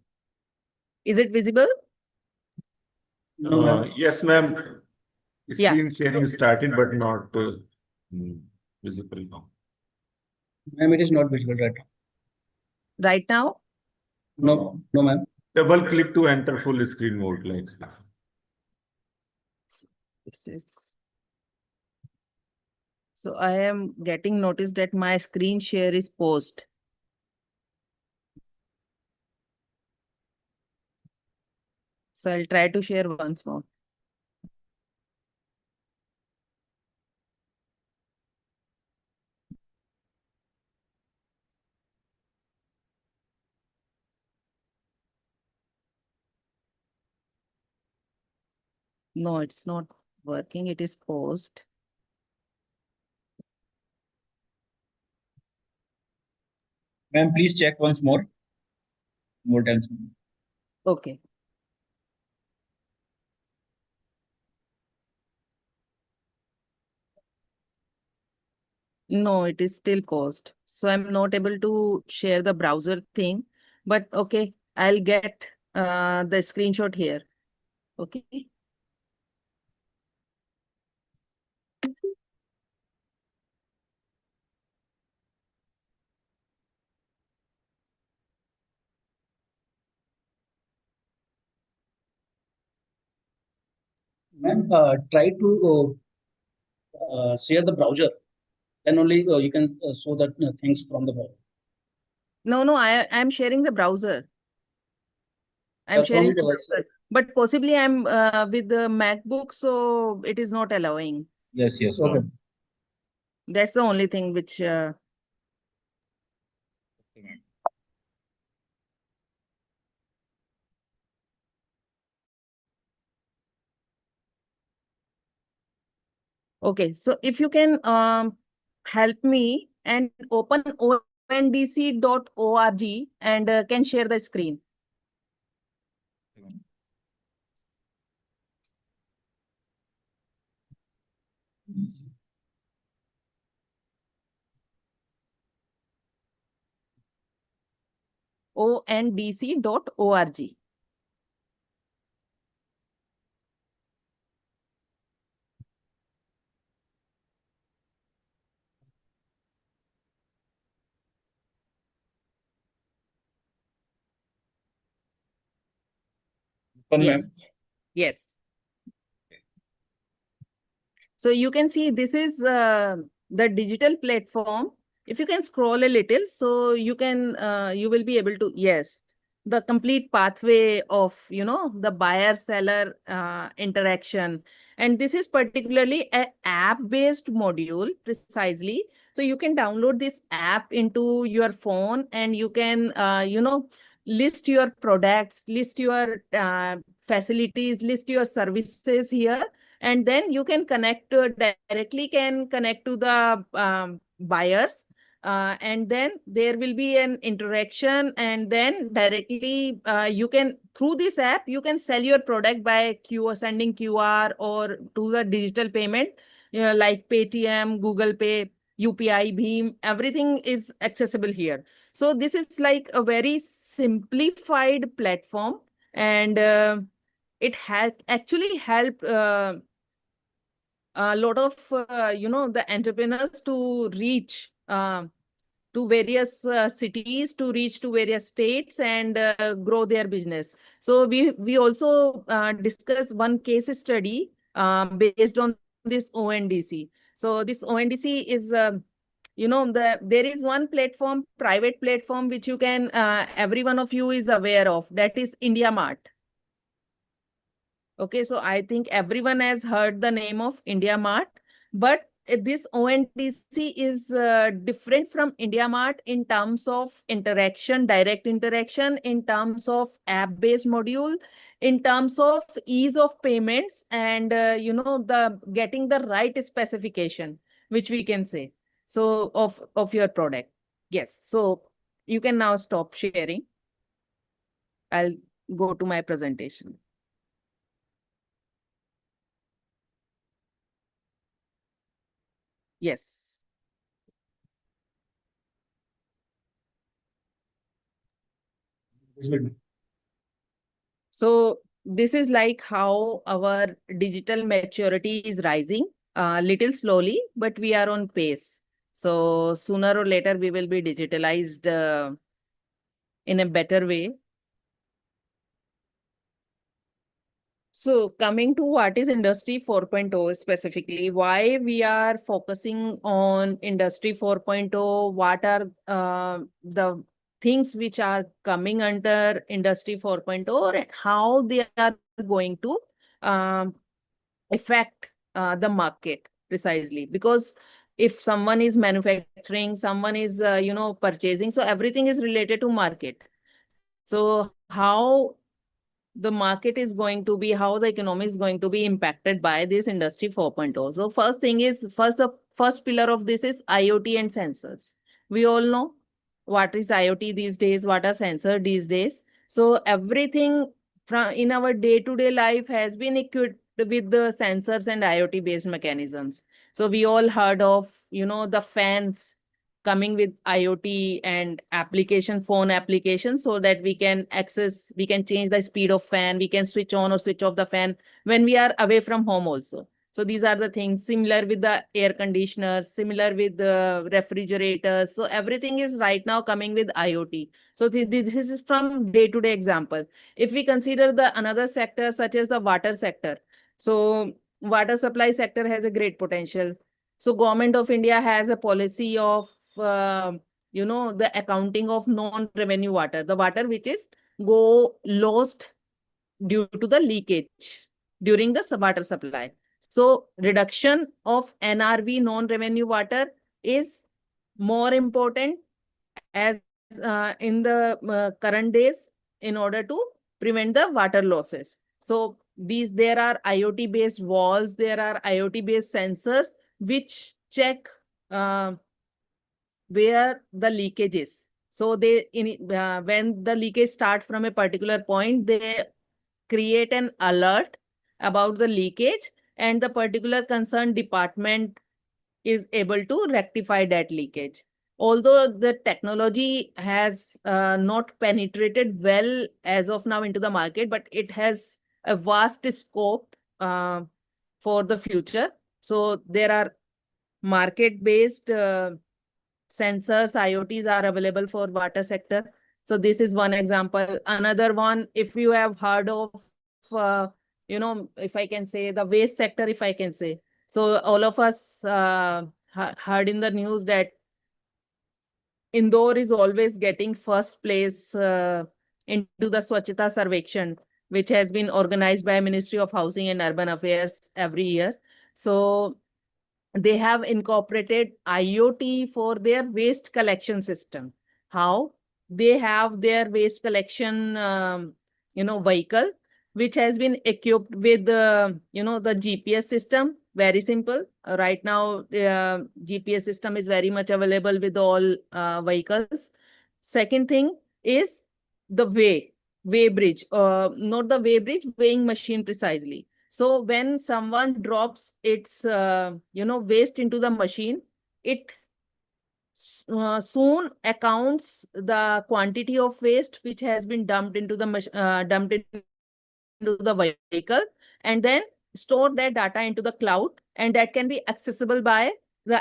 Is it visible? Yes, ma'am. Yeah. Screen sharing started, but not visible now. Ma'am, it is not visible right now. Right now? No, no, ma'am. Double click to enter full screen mode like this. This is. So I am getting notice that my screen share is paused. So I'll try to share once more. No, it's not working. It is paused. Ma'am, please check once more. More times. Okay. No, it is still paused. So I'm not able to share the browser thing, but okay, I'll get the screenshot here. Okay. Ma'am, try to share the browser. Then only you can show that things from the browser. No, I'm sharing the browser. I'm That's sharing only the the- browser. But possibly I'm with the MacBook, so it is not allowing. Yes, yes. Okay. That's the only thing which okay. So if you can help me and open ondc.org and can share the screen. ondc.org. Yes. Yes. So you can see this is the digital platform. If you can scroll a little, so you can you will be able to, yes, the complete pathway of, you know, the buyer seller interaction. And this is particularly a app-based module precisely. So you can download this app into your phone and you can, you know, list your products, list your facilities, list your services here, and then you can connect directly can connect to the buyers, and then there will be an interaction, and then directly you can, through this app, you can sell your product by sending QR or to the digital payment, you know, like Paytm, Google Pay, UPI, Bheem, everything is accessible here. So this is like a very simplified platform, and it has actually helped a lot of you know, the entrepreneurs to reach to various cities, to reach to various states and grow their business. So we also discussed one case study based on this ONDC. So this ONDC is there is one platform, private platform, which you can every one of you is aware of, that is IndiaMart. Okay, so I think everyone has heard the name of IndiaMart, but this ONDC is different from IndiaMart in terms of interaction, direct interaction, in terms of app-based module, in terms of ease of payments, and the getting the right specification, which we can say, so of your product. Yes, so you can now stop sharing. I'll go to my presentation. Yes. So this is like how our digital maturity is rising, little slowly, but we are on pace. So sooner or later, we will be digitalized in a better way. So coming to what is Industry 4.0 specifically, why we are focusing on Industry 4.0, what are the things which are coming under Industry 4.0 and how they are going to affect the market precisely. Because if someone is manufacturing, someone is purchasing, so everything is related to market. So how the market is going to be, how the economy is going to be impacted by this Industry 4.0. So first thing is, the first pillar of this is IoT and sensors. We all know what is IoT these days, what are sensors these days. So everything from in our day-to-day life has been equipped with the sensors and IoT based mechanisms. So we all heard of, the fans coming with IoT and phone application, so that we can change the speed of fan, we can switch on or switch off the fan when we are away from home also. So these are the things similar with the air conditioners, similar with the refrigerators. So everything is right now coming with IoT. So this is from day-to-day example. If we consider the another sector such as the water sector, so water supply sector has a great potential. So Government of India has a policy of the accounting of non-revenue water, the water which is go lost due to the leakage during the water supply. So reduction of NRV, non-revenue water, is more important as in the current days in order to prevent the water losses. So there are IoT based walls, there are IoT based sensors which check where the leakage is. So when the leakage starts from a particular point, they create an alert about the leakage, and the particular concerned department is able to rectify that leakage. Although the technology has not penetrated well as of now into the market, but it has a vast scope for the future. So there are market-based sensors, IoTs are available for water sector. So this is one example. Another one, if you have heard of, if I can say the waste sector, if I can say. So all of us heard in the news that Indore is always getting first place into the Swachhata Sarvekshan, which has been organized by Ministry of Housing and Urban Affairs every year. So they have incorporated IoT for their waste collection system. How? They have their waste collection, vehicle, which has been equipped with the GPS system. Very simple. Right now, GPS system is very much available with all vehicles. Second thing is the weigh bridge, not the weigh bridge, weighing machine precisely. So when someone drops its, waste into the machine, it soon accounts the quantity of waste which has been dumped into the vehicle, and then store that data into the cloud, and that can be accessible by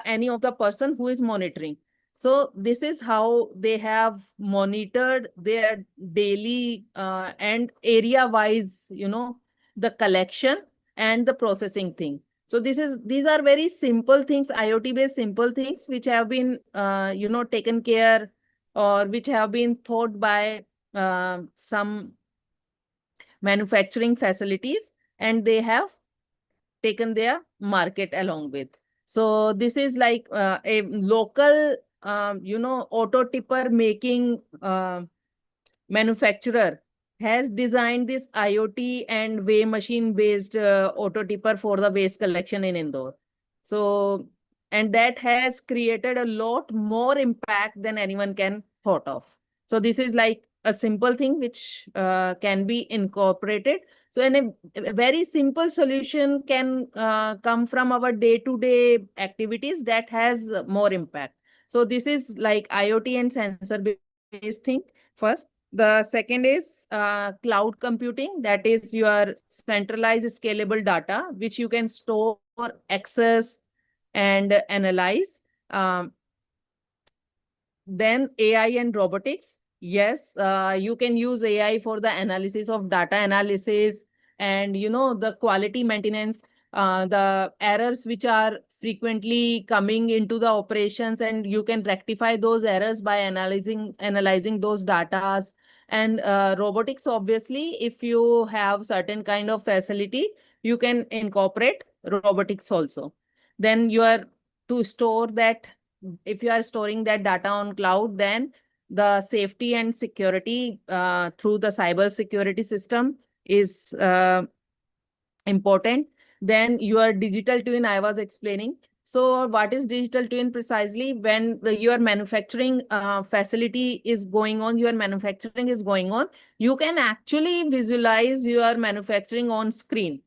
any of the person who is monitoring. So this is how they have monitored their daily and area-wise, the collection and the processing thing. So these are very simple things, IoT-based simple things, which have been, taken care or which have been thought by some manufacturing facilities, and they have taken their market along with. So this is like a local, auto tipper making manufacturer has designed this IoT and weigh machine based auto tipper for the waste collection in Indore. So, and that has created a lot more impact than anyone can thought of. So this is like a simple thing which can be incorporated. So a very simple solution can come from our day-to-day activities that has more impact. So this is like IoT and sensor-based thing first. The second is cloud computing. That is your centralized scalable data, which you can store, access, and analyze. Then AI and robotics. Yes, you can use AI for the analysis of data analysis and, the quality maintenance, the errors which are frequently coming into the operations, and you can rectify those errors by analyzing those data. And robotics, obviously, if you have certain kind of facility, you can incorporate robotics also. Then you are to store that. If you are storing that data on cloud, then the safety and security through the cyber security system is important. Then your digital twin, I was explaining. So what is digital twin precisely? When your manufacturing facility is going on, your manufacturing is going on, you can actually visualize your manufacturing on screen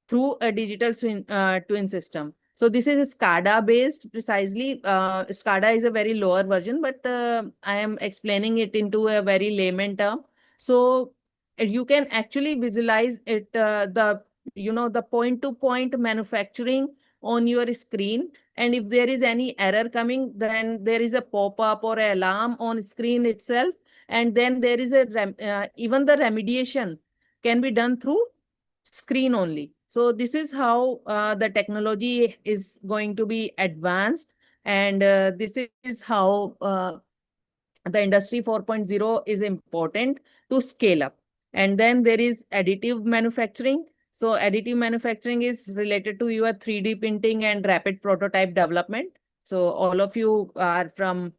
through a digital twin system. So this is SCADA based precisely. SCADA is a very lower version, but I am explaining it into a very layman term. So you can actually visualize it, the point-to-point manufacturing on your screen. And if there is any error coming, then there is a pop-up or an alarm on screen itself. And then there is even the remediation can be done through screen only. So this is how the technology is going to be advanced. And this is how the industry 4.0 is important to scale up. And then there is additive manufacturing. So additive manufacturing is related to your 3D printing and rapid prototype development. So all of you are from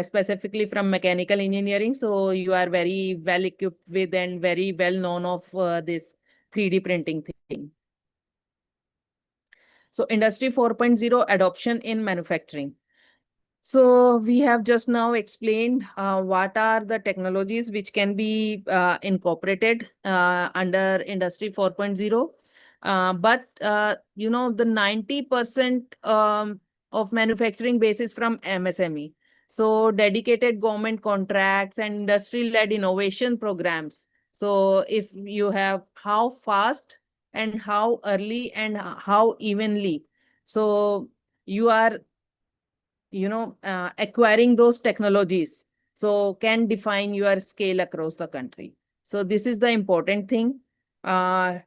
specifically from mechanical engineering. So you are very well equipped with and very well known of this 3D printing thing. So industry 4.0 adoption in manufacturing. So we have just now explained what are the technologies which can be incorporated under industry 4.0. But the 90% of manufacturing basis from MSME. So dedicated government contracts and industry-led innovation programs. So if you have how fast and how early and how evenly, so you are acquiring those technologies, so can define your scale across the country. So this is the important thing. But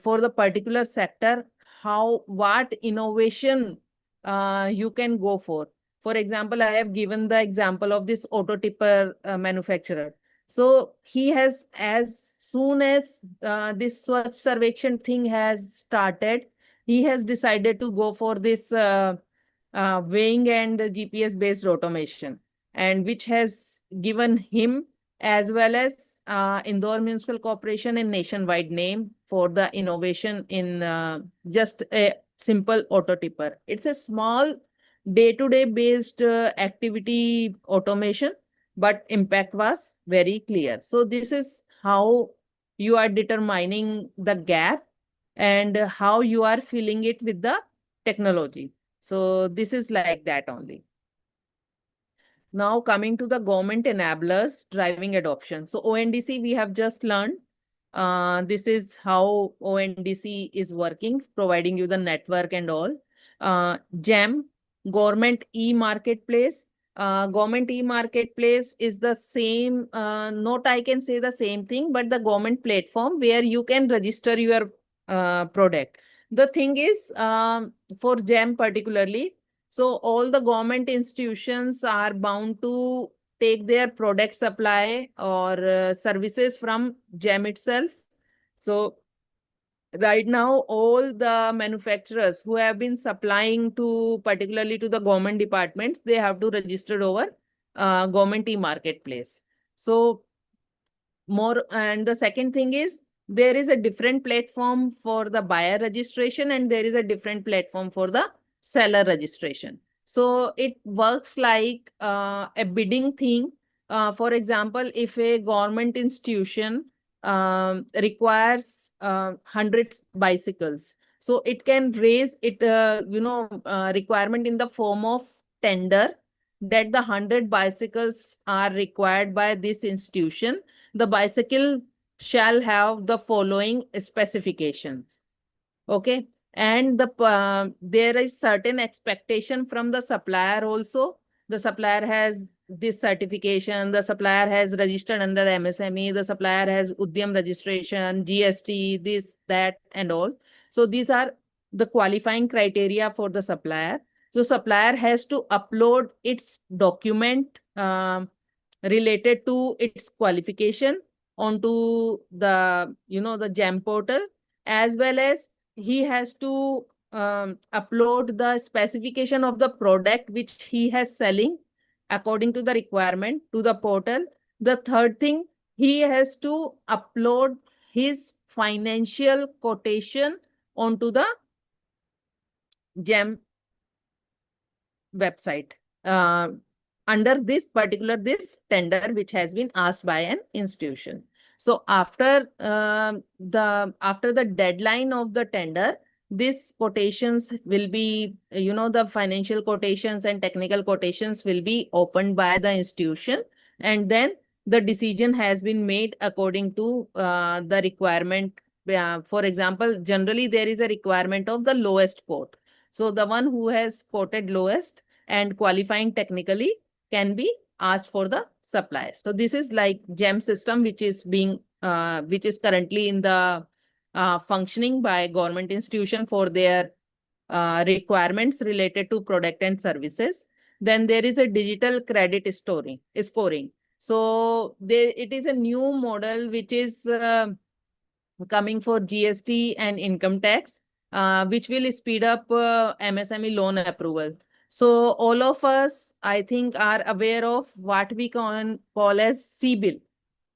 for the particular sector, what innovation you can go for. For example, I have given the example of this auto tipper manufacturer. So he has, as soon as this Swachh Sarvekshan thing has started, he has decided to go for this weighing and GPS based automation, and which has given him as well as Indore Municipal Corporation a nationwide name for the innovation in just a simple auto tipper. It's a small day-to-day based activity automation, but impact was very clear. So this is how you are determining the gap and how you are filling it with the technology. So this is like that only. Now coming to the government enablers driving adoption. So ONDC we have just learned. This is how ONDC is working, providing you the network and all. GEM, Government E-Marketplace. government e-marketplace is the same, not I can say the same thing, but the government platform where you can register your product. The thing is, for GEM particularly, so all the government institutions are bound to take their product supply or services from GEM itself. So right now, all the manufacturers who have been supplying to, particularly to the government departments, they have to register over government e-marketplace. So more, and the second thing is, there is a different platform for the buyer registration and there is a different platform for the seller registration. So it works like a bidding thing. For example, if a government institution requires 100 bicycles, so it can raise it, requirement in the form of tender that the 100 bicycles are required by this institution. The bicycle shall have the following specifications. Okay. And there is certain expectation from the supplier also. The supplier has this certification, the supplier has registered under MSME, the supplier has Udyam registration, GST, this, that, and all. So these are the qualifying criteria for the supplier. So supplier has to upload its document related to its qualification onto the, the GEM portal, as well as he has to upload the specification of the product which he has selling according to the requirement to the portal. The third thing, he has to upload his financial quotation onto the GEM website under this tender which has been asked by an institution. So after the deadline of the tender, these quotations will be, the financial quotations and technical quotations will be opened by the institution, and then the decision has been made according to the requirement. For example, generally there is a requirement of the lowest quote. So the one who has quoted lowest and qualifying technically can be asked for the supply. So this is like GEM system, which is currently in the functioning by government institution for their requirements related to product and services. Then there is a digital credit scoring. So it is a new model which is coming for GST and income tax, which will speed up MSME loan approval. So all of us, I think, are aware of what we can call as CBIL.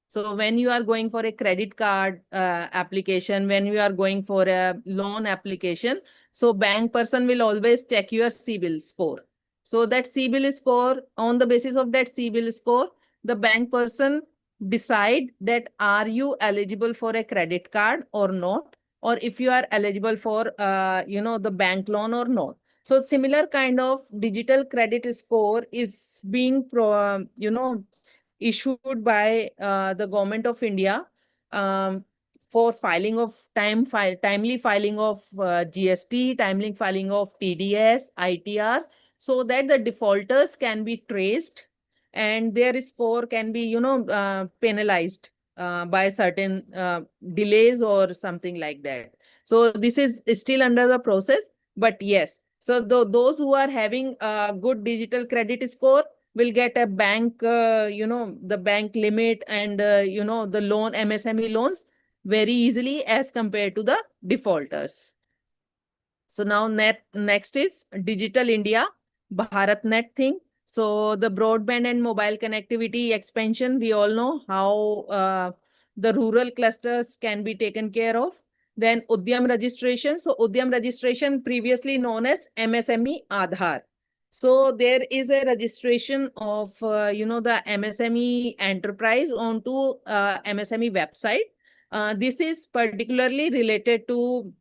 So when you are going for a credit card application, when you are going for a loan application, so bank person will always check your CBIL score. So that CBIL score, on the basis of that CBIL score, the bank person decide that are you eligible for a credit card or not, or if you are eligible for the bank loan or not. So similar kind of digital credit score is being issued by the government of India for filing of timely filing of GST, timely filing of TDS, ITRs, so that the defaulters can be traced and their score can be, penalized by certain delays or something like that. So this is still under the process, but yes. So those who are having a good digital credit score will get a bank, the bank limit and, the loan, MSME loans very easily as compared to the defaulters. So now next is Digital India, BharatNet thing. So the broadband and mobile connectivity expansion, we all know how the rural clusters can be taken care of. Then Udyam registration. So Udyam registration, previously known as MSME Aadhaar. So there is a registration of, the MSME enterprise onto MSME website. This is particularly related to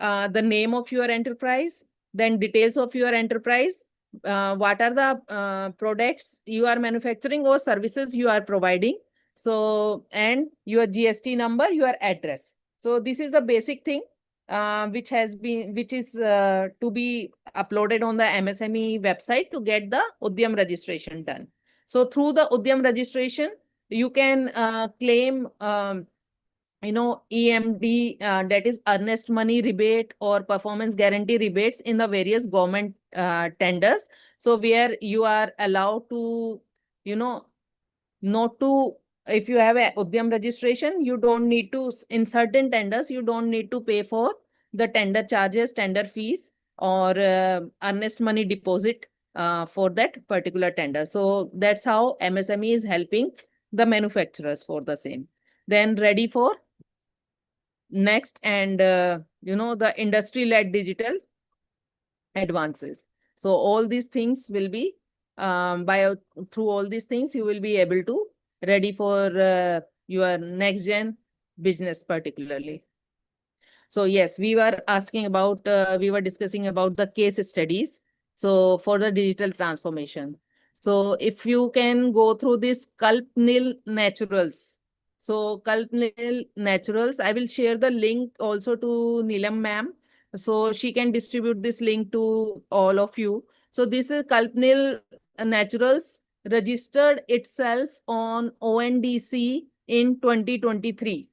the name of your enterprise, then details of your enterprise, what are the products you are manufacturing or services you are providing. So, and your GST number, your address. So this is the basic thing. which is to be uploaded on the MSME website to get the Udyam registration done. So through the Udyam registration, you can claim EMD, that is earnest money rebate or performance guarantee rebates in the various government tenders. So where you are allowed to, not to, if you have a Udyam registration, you don't need to, in certain tenders, you don't need to pay for the tender charges, tender fees, or earnest money deposit for that particular tender. So that's how MSME is helping the manufacturers for the same. Then ready for next, and the industry-led digital advances. So all these things will be through all these things you will be able to ready for your next gen business particularly. So yes, we were discussing about the case studies. So for the digital transformation. So if you can go through this Kalpnil Naturals. So Kalpnil Naturals, I will share the link also to Neelam ma'am. So she can distribute this link to all of you. So this is Kalpnil Naturals registered itself on ONDC in 2023.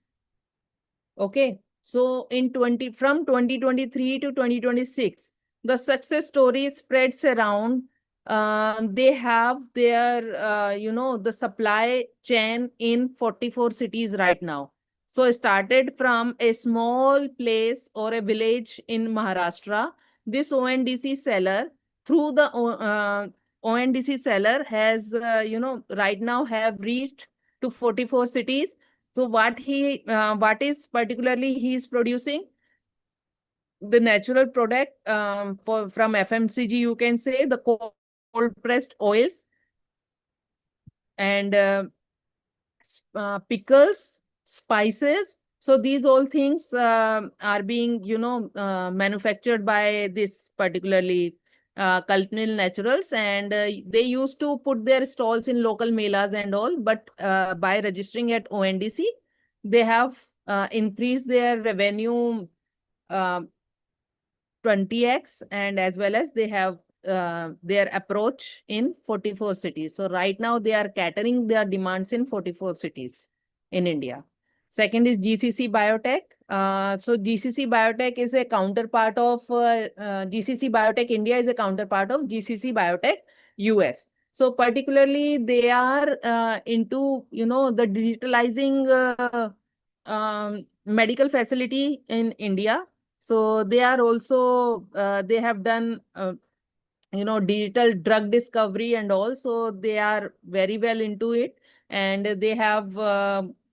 Okay. So from 2023 to 2026, the success story spreads around. They have their, the supply chain in 44 cities right now. So it started from a small place or a village in Maharashtra. This ONDC seller, through the ONDC seller has, right now have reached to 44 cities. So what is particularly he is producing? The natural product from FMCG, you can say the cold pressed oils and pickles, spices. So these all things are being, manufactured by this particularly Kalpnil Naturals, and they used to put their stalls in local melas and all, but by registering at ONDC, they have increased their revenue 20x, and as well as they have their approach in 44 cities. So right now they are catering their demands in 44 cities in India. Second is GCC Biotech. So GCC Biotech is a counterpart of GCC Biotech India is a counterpart of GCC Biotech US. So particularly they are into, the digitalizing medical facility in India. So they are also, they have done, digital drug discovery and all. So they are very well into it. And they have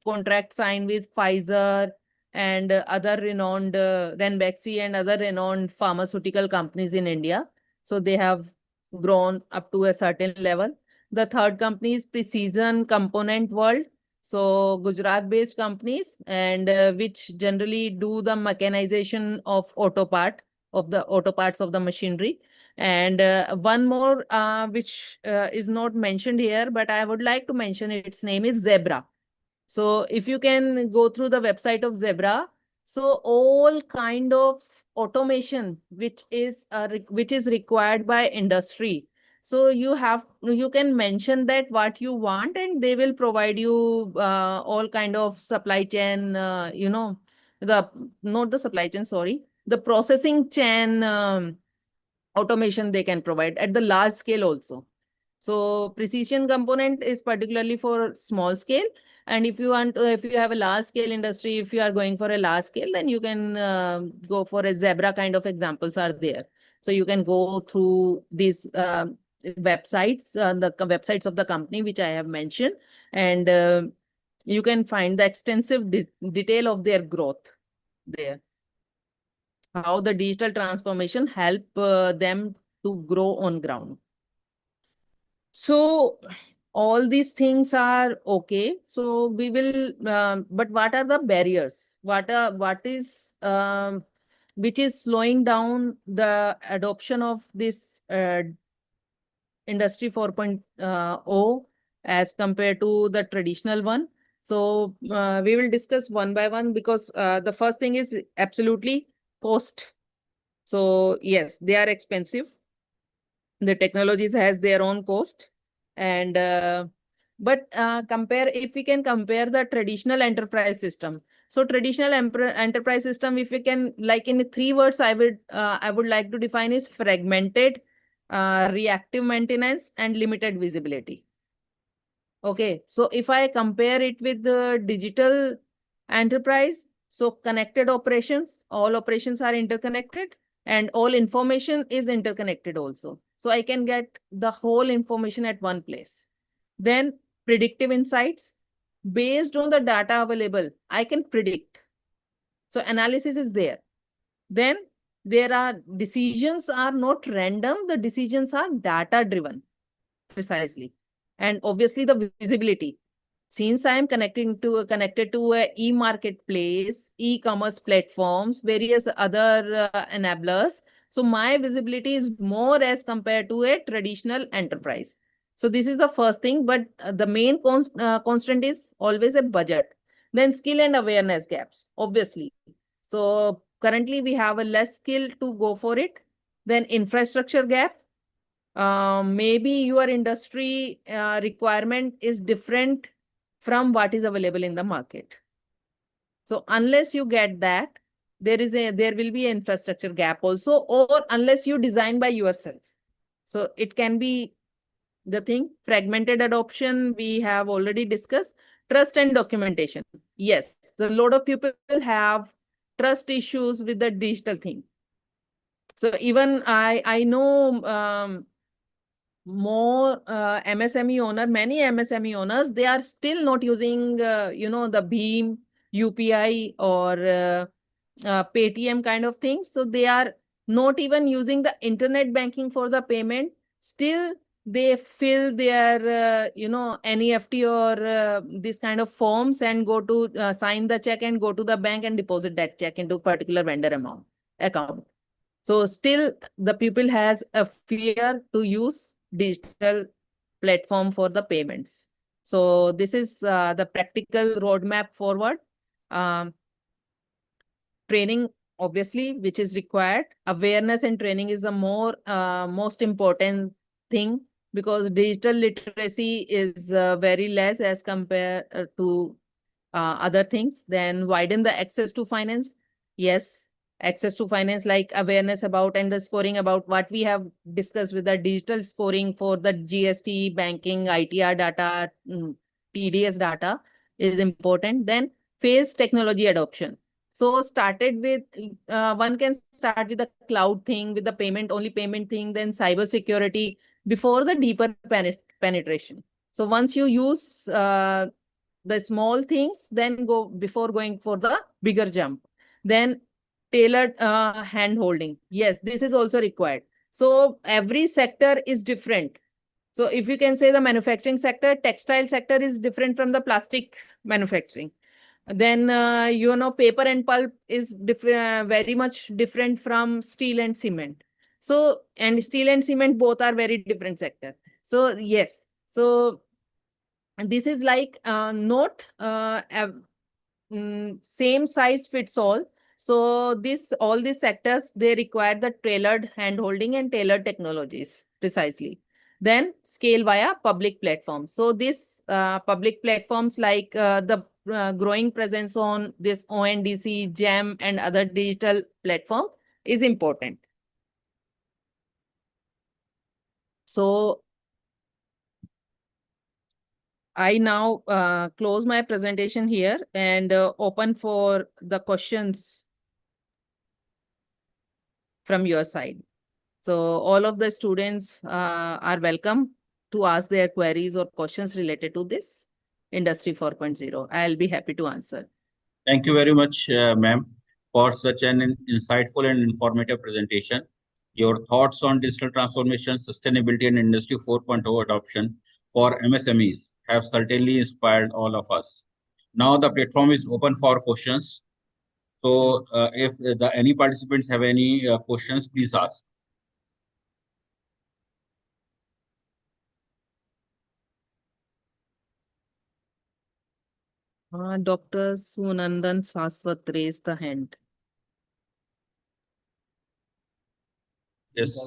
contract signed with Pfizer and other renowned Ranbaxy and other renowned pharmaceutical companies in India. So they have grown up to a certain level. The third company is Precision Component World. So Gujarat-based companies, and which generally do the mechanization of auto parts of the machinery. And one more which is not mentioned here, but I would like to mention its name is Zebra. So if you can go through the website of Zebra, so all kind of automation which is required by industry. So you can mention that what you want, and they will provide you all kind of supply chain, not the supply chain, sorry, the processing chain automation they can provide at the large scale also. So Precision Component is particularly for small scale. And if you have a large scale industry, if you are going for a large scale, then you can go for a Zebra kind of examples are there. So you can go through these websites, the websites of the company, which I have mentioned, and you can find the extensive detail of their growth there. How the digital transformation help them to grow on ground. So all these things are okay. So we will, but what are the barriers? Which is slowing down the adoption of this Industry 4.0 as compared to the traditional one? So we will discuss one by one, because the first thing is absolutely cost. So yes, they are expensive. The technologies has their own cost, and but compare if we can compare the traditional enterprise system. So traditional enterprise system, if we can, like in 3 words, I would like to define is fragmented, reactive maintenance, and limited visibility. Okay, so if I compare it with the digital enterprise, so connected operations, all operations are interconnected and all information is interconnected also. So I can get the whole information at one place. Then predictive insights, based on the data available, I can predict. So analysis is there. Then there are decisions are not random, the decisions are data driven, precisely. And obviously the visibility. Since I am connected to a e-marketplace, e-commerce platforms, various other enablers, so my visibility is more as compared to a traditional enterprise. So this is the first thing, but the main constant is always a budget. Then skill and awareness gaps, obviously. So currently we have a less skill to go for it. Then infrastructure gap. Maybe your industry requirement is different from what is available in the market. So unless you get that, there will be an infrastructure gap also, or unless you design by yourself. So it can be the thing. Fragmented adoption, we have already discussed. Trust and documentation. Yes, the lot of people have trust issues with the digital thing. So even I know more MSME owner, many MSME owners, they are still not using, the Bheem, UPI or Paytm kind of things. So they are not even using the internet banking for the payment. Still, they fill their, NEFT or this kind of forms and go to sign the check and go to the bank and deposit that check into particular vendor account. So still the people has a fear to use digital platform for the payments. So this is the practical roadmap forward. Training, obviously, which is required. Awareness and training is the most important thing, because digital literacy is very less as compared to other things. Then widen the access to finance. Yes, access to finance, like awareness about and the scoring about what we have discussed with the digital scoring for the GST, banking, ITR data, TDS data is important. Then phase technology adoption. So started with, one can start with the cloud thing, with the only payment thing, then cyber security before the deeper penetration. So once you use the small things, then go before going for the bigger jump. Then tailored hand holding. Yes, this is also required. So every sector is different. So if you can say the manufacturing sector, textile sector is different from the plastic manufacturing. Then, paper and pulp is very much different from steel and cement. So, and steel and cement both are very different sector. So, yes. So, this is like not same size fits all. So all these sectors, they require the tailored hand holding and tailored technologies, precisely. Then scale via public platforms. So this public platforms like the growing presence on this ONDC, GEM and other digital platform is important. So I now close my presentation here and open for the questions from your side. So all of the students are welcome to ask their queries or questions related to this Industry 4.0. I'll be happy to answer. Thank you very much, ma'am, for such an insightful and informative presentation. Your thoughts on digital transformation, sustainability, and Industry 4.0 adoption for MSMEs have certainly inspired all of us. Now the platform is open for questions. So if any participants have any questions, please ask. Dr. Sunandan Saswat raised the hand. Yes.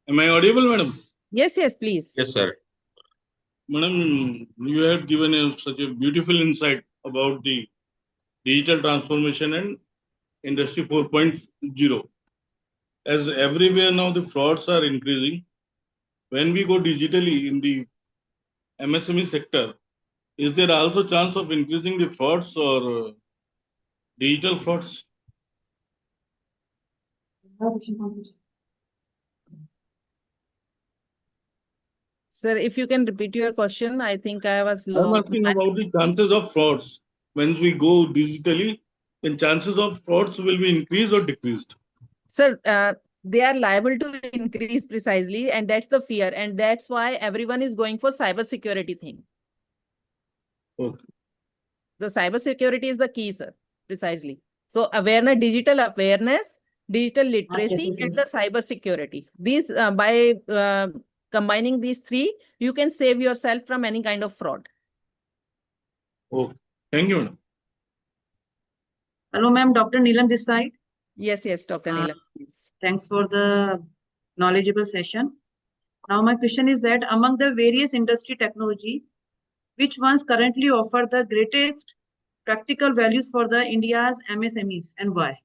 Am I audible, madam? Yes, yes, please. Yes, sir. Madam, you have given such a beautiful insight about the digital transformation and Industry 4.0. As everywhere now the frauds are increasing, when we go digitally in the MSME sector, is there also chance of increasing the frauds or digital frauds? Sir, if you can repeat your question, I think I was I'm low. asking about the chances of frauds. Once we go digitally, then chances of frauds will be increased or decreased? Sir, they are liable to increase precisely, and that's the fear, and that's why everyone is going for cybersecurity thing. Okay. The cybersecurity is the key, sir, precisely. So awareness, digital awareness, digital literacy, and the cybersecurity. These by combining these three, you can save yourself from any kind of fraud. Okay. Thank you, madam. Hello, ma'am. Dr. Neelam this side. Yes, yes, Dr. Neelam, please. Thanks for the knowledgeable session. Now, my question is that among the various industry technology, which ones currently offer the greatest practical values for the India's MSMEs and why?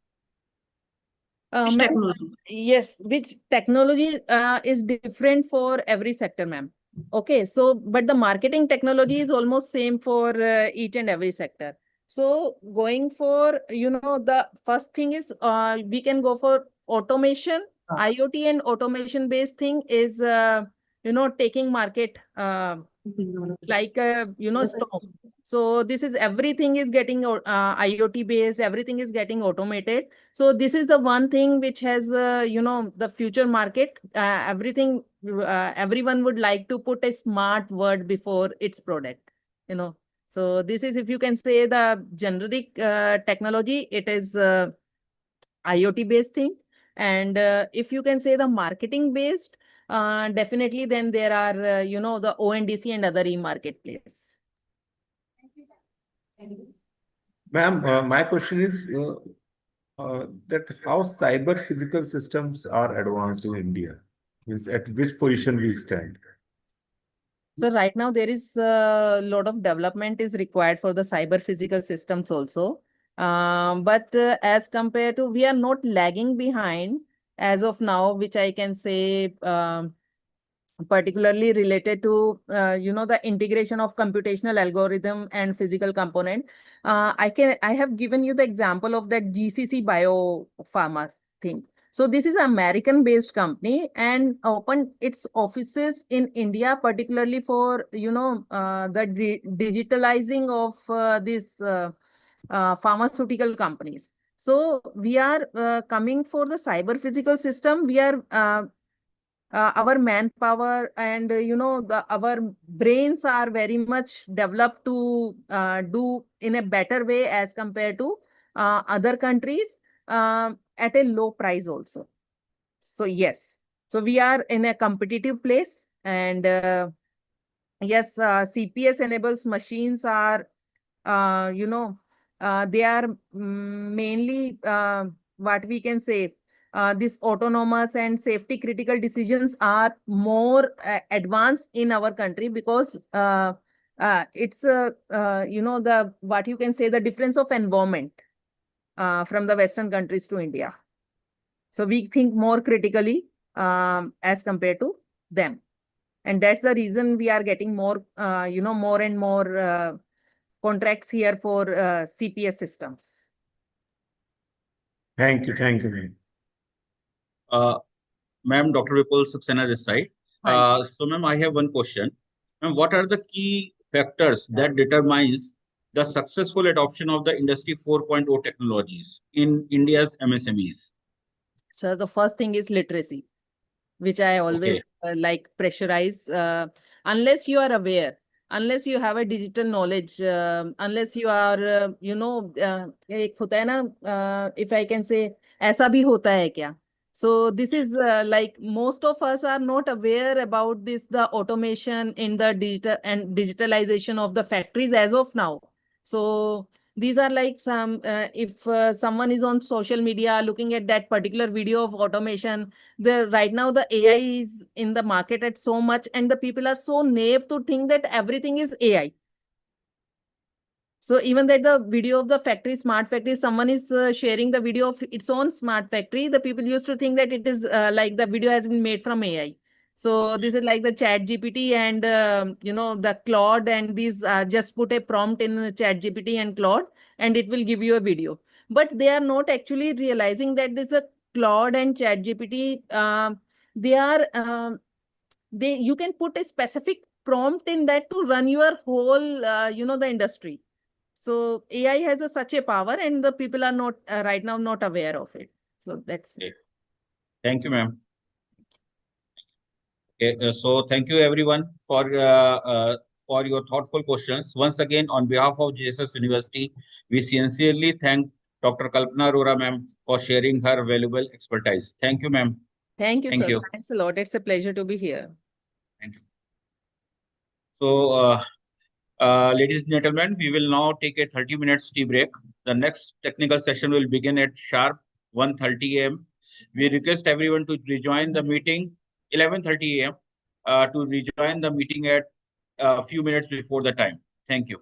Which Ma'am, technology? yes, which technology is different for every sector, ma'am. Okay, so but the marketing technology is almost same for each and every sector. So going for, the first thing is we can go for automation, IoT and automation based thing is, taking market like, stock. So this is everything is getting IoT based, everything is getting automated. So this is the one thing which has, the future market, everything, everyone would like to put a smart word before its product, So this is, if you can say the generic technology, it is IoT based thing. And if you can say the marketing based, definitely then there are, the ONDC and other e-marketplace. Ma'am, my question is that how cyber physical systems are advanced in India? Means at which position we stand? So right now there is a lot of development is required for the cyber physical systems also. But as compared to, we are not lagging behind as of now, which I can say, particularly related to, the integration of computational algorithm and physical component. I have given you the example of that GCC Biopharma thing. So this is an American-based company and opened its offices in India, particularly for, the digitalizing of these pharmaceutical companies. So we are coming for the cyber physical system. We are our manpower and, our brains are very much developed to do in a better way as compared to other countries at a low price also. So yes, so we are in a competitive place, and yes, CPS enables machines are, they are mainly what we can say, this autonomous and safety critical decisions are more advanced in our country because it's the what you can say, the difference of environment from the Western countries to India. So we think more critically as compared to them. And that's the reason we are getting more, more and more contracts here for CPS systems. Thank you, ma'am. Ma'am, Dr. Vipul Saxena this side. So, ma'am, I have one question. Ma'am, what are the key factors that determines the successful adoption of the Industry 4.0 technologies in India's MSMEs? So the first thing is literacy, which I always like pressurize. Unless you are aware, unless you have a digital knowledge, unless you are, एक होता है ना, if I can say, ऐसा भी होता है क्या? So this is like most of us are not aware about this, the automation in the digital and digitalization of the factories as of now. So these are like some, if someone is on social media looking at that particular video of automation, right now the AI is in the market at so much, and the people are so naive to think that everything is AI. So even that the video of the factory, smart factory, someone is sharing the video of its own smart factory, the people used to think that it is like the video has been made from AI. So this is like the Chat GPT and the Claude, and these just put a prompt in Chat GPT and Claude, and it will give you a video. But they are not actually realizing that this is a Claude and Chat GPT. They are you can put a specific prompt in that to run your whole the industry. So AI has such a power, and the people are not right now not aware of it. So that's Okay. Thank you, ma'am. Okay, so thank you everyone for your thoughtful questions. Once again, on behalf of JSS University, we sincerely thank Dr. Kalpana Arora, ma'am, for sharing her valuable expertise. Thank you, ma'am. Thank you, Thank sir. you. Thanks a lot. It's a pleasure to be here. Thank you. So, ladies and gentlemen, we will now take a 30 minutes tea break. The next technical session will begin at sharp 1:30 a.m. We request everyone to rejoin the meeting 11:30 a.m. To rejoin the meeting at a few minutes before the time. Thank you.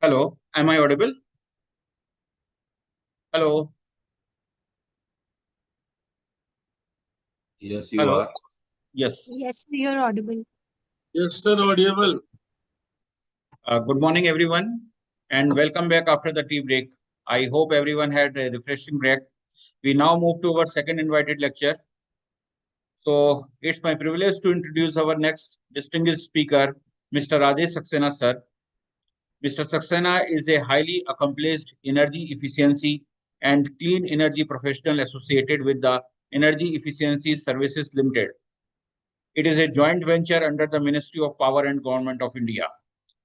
Hello, am I audible? Hello, Yes, you hello. are. Yes. Yes, you're audible. Yes, sir, audible. Good morning, everyone, and welcome back after the tea break. I hope everyone had a refreshing break. We now move to our second invited lecture. So it's my privilege to introduce our next distinguished speaker, Mr. Rajesh Saxena, sir. Mr. Saxena is a highly accomplished energy efficiency and clean energy professional associated with the Energy Efficiency Services Limited. It is a joint venture under the Ministry of Power and Government of India.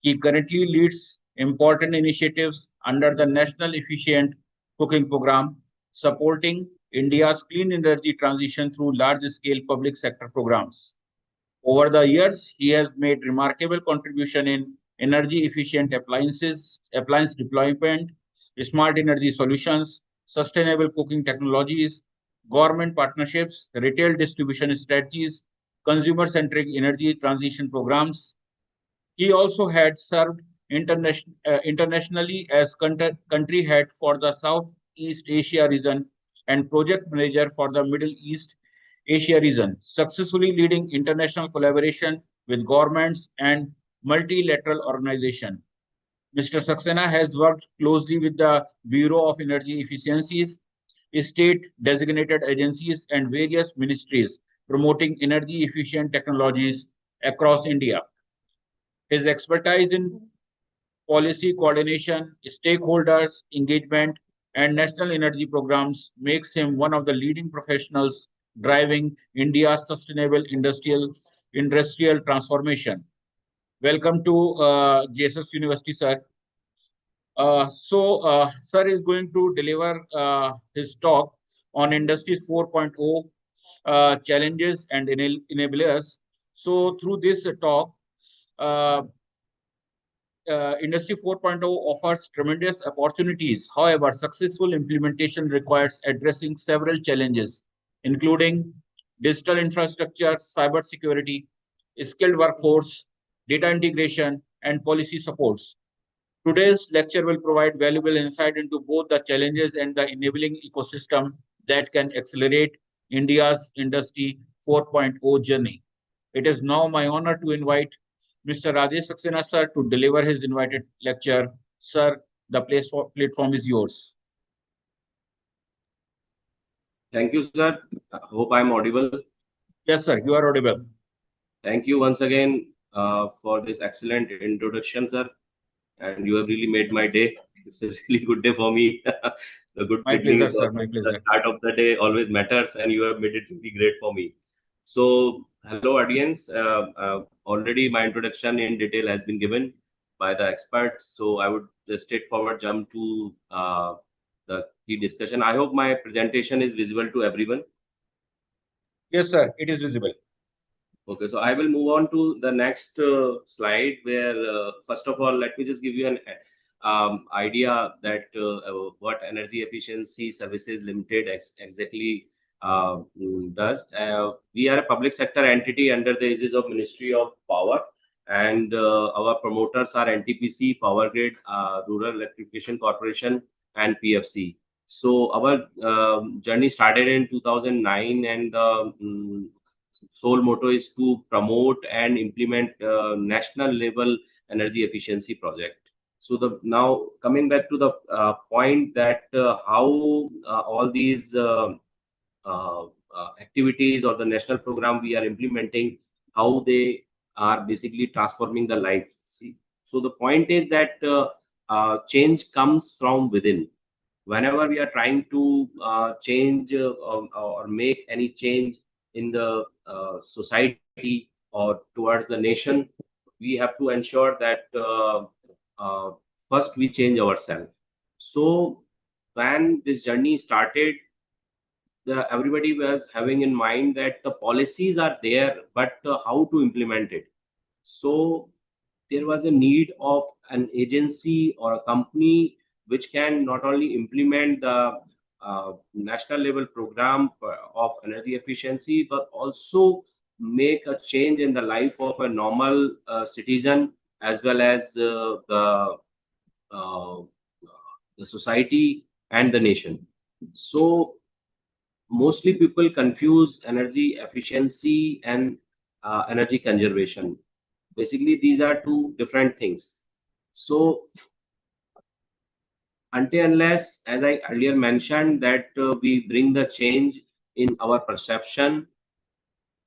He currently leads important initiatives under the National Efficient Cooking Program, supporting India's clean energy transition through large-scale public sector programs. Over the years, he has made remarkable contribution in energy efficient appliance deployment, smart energy solutions, sustainable cooking technologies, government partnerships, retail distribution strategies, consumer-centric energy transition programs. He also had served internationally as country head for the Southeast Asia region and project manager for the Middle East Asia region, successfully leading international collaboration with governments and multilateral organizations. Mr. Saxena has worked closely with the Bureau of Energy Efficiencies, state designated agencies, and various ministries promoting energy efficient technologies across India. His expertise in policy coordination, stakeholders engagement, and national energy programs makes him one of the leading professionals driving India's sustainable industrial transformation. Welcome to JSS University, sir. Sir is going to deliver his talk on Industry 4.0 challenges and enablers. So, through this talk, uh, Industry 4.0 offers tremendous opportunities. However, successful implementation requires addressing several challenges, including digital infrastructure, cybersecurity, skilled workforce, data integration, and policy supports. Today's lecture will provide valuable insight into both the challenges and the enabling ecosystem that can accelerate India's Industry 4.0 journey. It is now my honor to invite Mr. Rajesh Saxena, sir, to deliver his invited lecture. Sir, the platform is yours. Thank you, sir. I hope I'm audible. Yes, sir, you are audible. Thank you once again for this excellent introduction, sir. And you have really made my day. It's a really good day for me. The good My beginning pleasure, is sir. always My pleasure. the start of the day always matters, and you have made it really great for me. So, hello, audience. Already my introduction in detail has been given by the experts. So, I would just straightforward jump to the key discussion. I hope my presentation is visible to everyone. Yes, sir, it is visible. Okay, so I will move on to the next slide where, first of all, let me just give you an idea that what Energy Efficiency Services Limited exactly does. We are a public sector entity under the aegis of Ministry of Power, and our promoters are NTPC, Power Grid, Rural Electrification Corporation, and PFC. So our journey started in 2009, and sole motto is to promote and implement national level energy efficiency project. So the now coming back to the point that how all these activities or the national program we are implementing, how they are basically transforming the life. See, so the point is that change comes from within. Whenever we are trying to change or make any change in the society or towards the nation, we have to ensure that first we change ourselves. So when this journey started, everybody was having in mind that the policies are there, but how to implement it. So there was a need of an agency or a company which can not only implement the national level program of energy efficiency, but also make a change in the life of a normal citizen, as well as the the society and the nation. So mostly people confuse energy efficiency and energy conservation. Basically, these are two different things. So until unless, as I earlier mentioned, that we bring the change in our perception,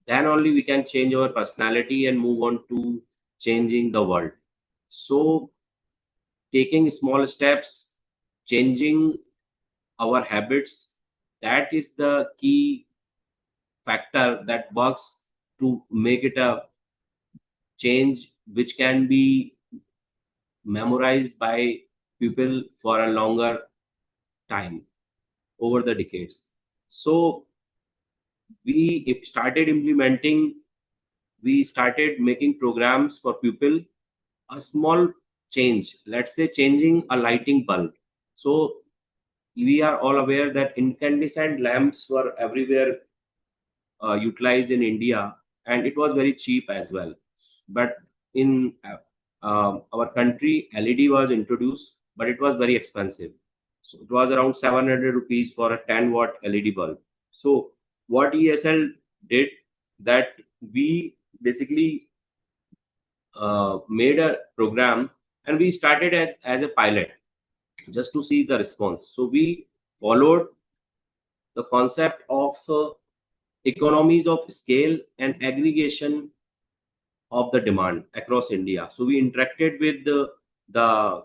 then only we can change our personality and move on to changing the world. So taking small steps, changing our habits, that is the key factor that works to make it a change which can be memorized by people for a longer time over the decades. So we started making programs for people. A small change, let's say changing a lighting bulb. So we are all aware that incandescent lamps were everywhere utilized in India, and it was very cheap as well. But in our country, LED was introduced, but it was very expensive. So it was around 700 rupees for a 10-watt LED bulb. So what ESL did, that we basically made a program, and we started as a pilot just to see the response. So we followed the concept of economies of scale and aggregation of the demand across India. So we interacted with the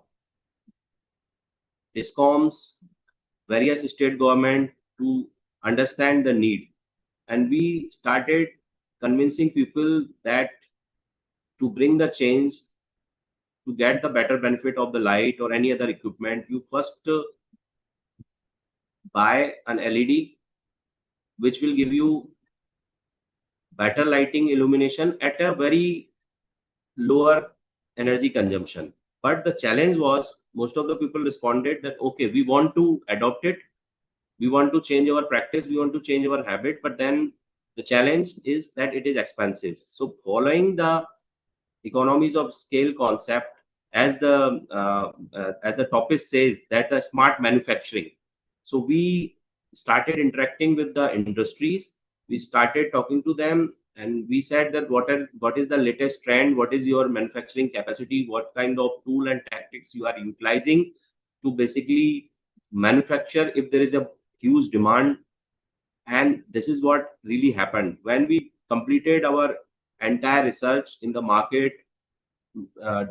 DISCOMs, various state government, to understand the need. And we started convincing people that to bring the change, to get the better benefit of the light or any other equipment, you first buy an LED, which will give you better lighting illumination at a very lower energy consumption. But the challenge was, most of the people responded that, okay, we want to adopt it, we want to change our practice, we want to change our habit, but then the challenge is that it is expensive. So following the economies of scale concept, as the topic says, that the smart manufacturing. So we started interacting with the industries, we started talking to them, and we said that what is the latest trend, what is your manufacturing capacity, what kind of tool and tactics you are utilizing to basically manufacture if there is a huge demand. And this is what really happened. When we completed our entire research in the market,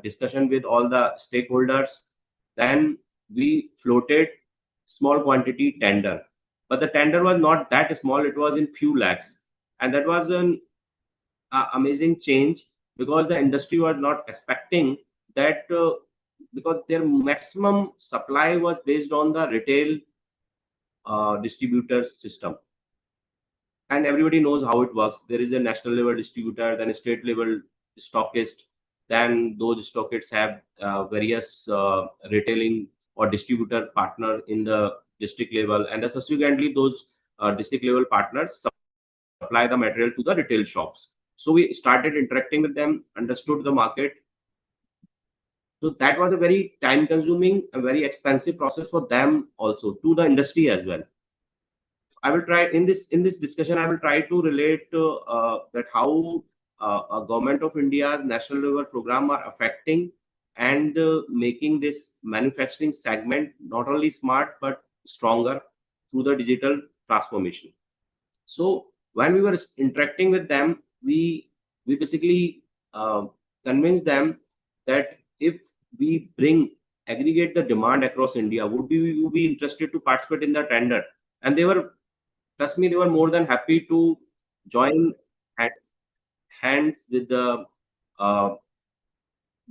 discussion with all the stakeholders, then we floated small quantity tender. But the tender was not that small, it was in few lakhs. And that was an amazing change, because the industry was not expecting that, because their maximum supply was based on the retail distributor system. And everybody knows how it works. There is a national level distributor, then a state level stockist, then those stockists have various retailing or distributor partner in the district level, and subsequently those district level partners supply the material to the retail shops. So we started interacting with them, understood the market. So that was a very time consuming and very expensive process for them, also to the industry as well. I will try in this discussion, I will try to relate that how a government of India's national level program are affecting and making this manufacturing segment not only smart but stronger through the digital transformation. So when we were interacting with them, we basically convinced them that if we aggregate the demand across India, would you be interested to participate in the tender? And they were, trust me, they were more than happy to join hands with the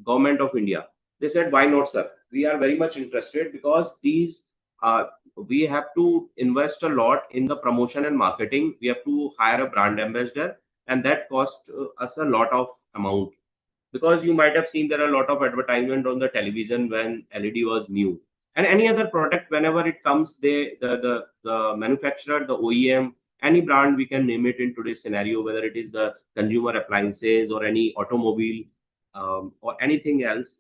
government of India. They said, why not, sir? We are very much interested, because these we have to invest a lot in the promotion and marketing. We have to hire a brand ambassador, and that cost us a lot of amount. Because you might have seen there are a lot of advertisement on the television when LED was new. And any other product, whenever it comes, the manufacturer, the OEM, any brand, we can name it in today's scenario, whether it is the consumer appliances or any automobile or anything else,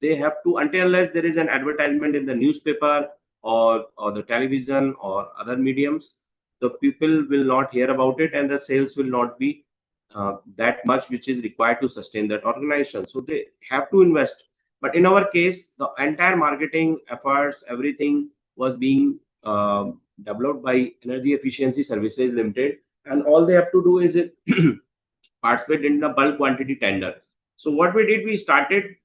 they have to, until unless there is an advertisement in the newspaper or the television or other mediums, the people will not hear about it, and the sales will not be that much which is required to sustain that organization. So they have to invest. But in our case, the entire marketing efforts, everything was being developed by Energy Efficiency Services Limited, and all they have to do is participate in the bulk quantity tender. So what we did, we started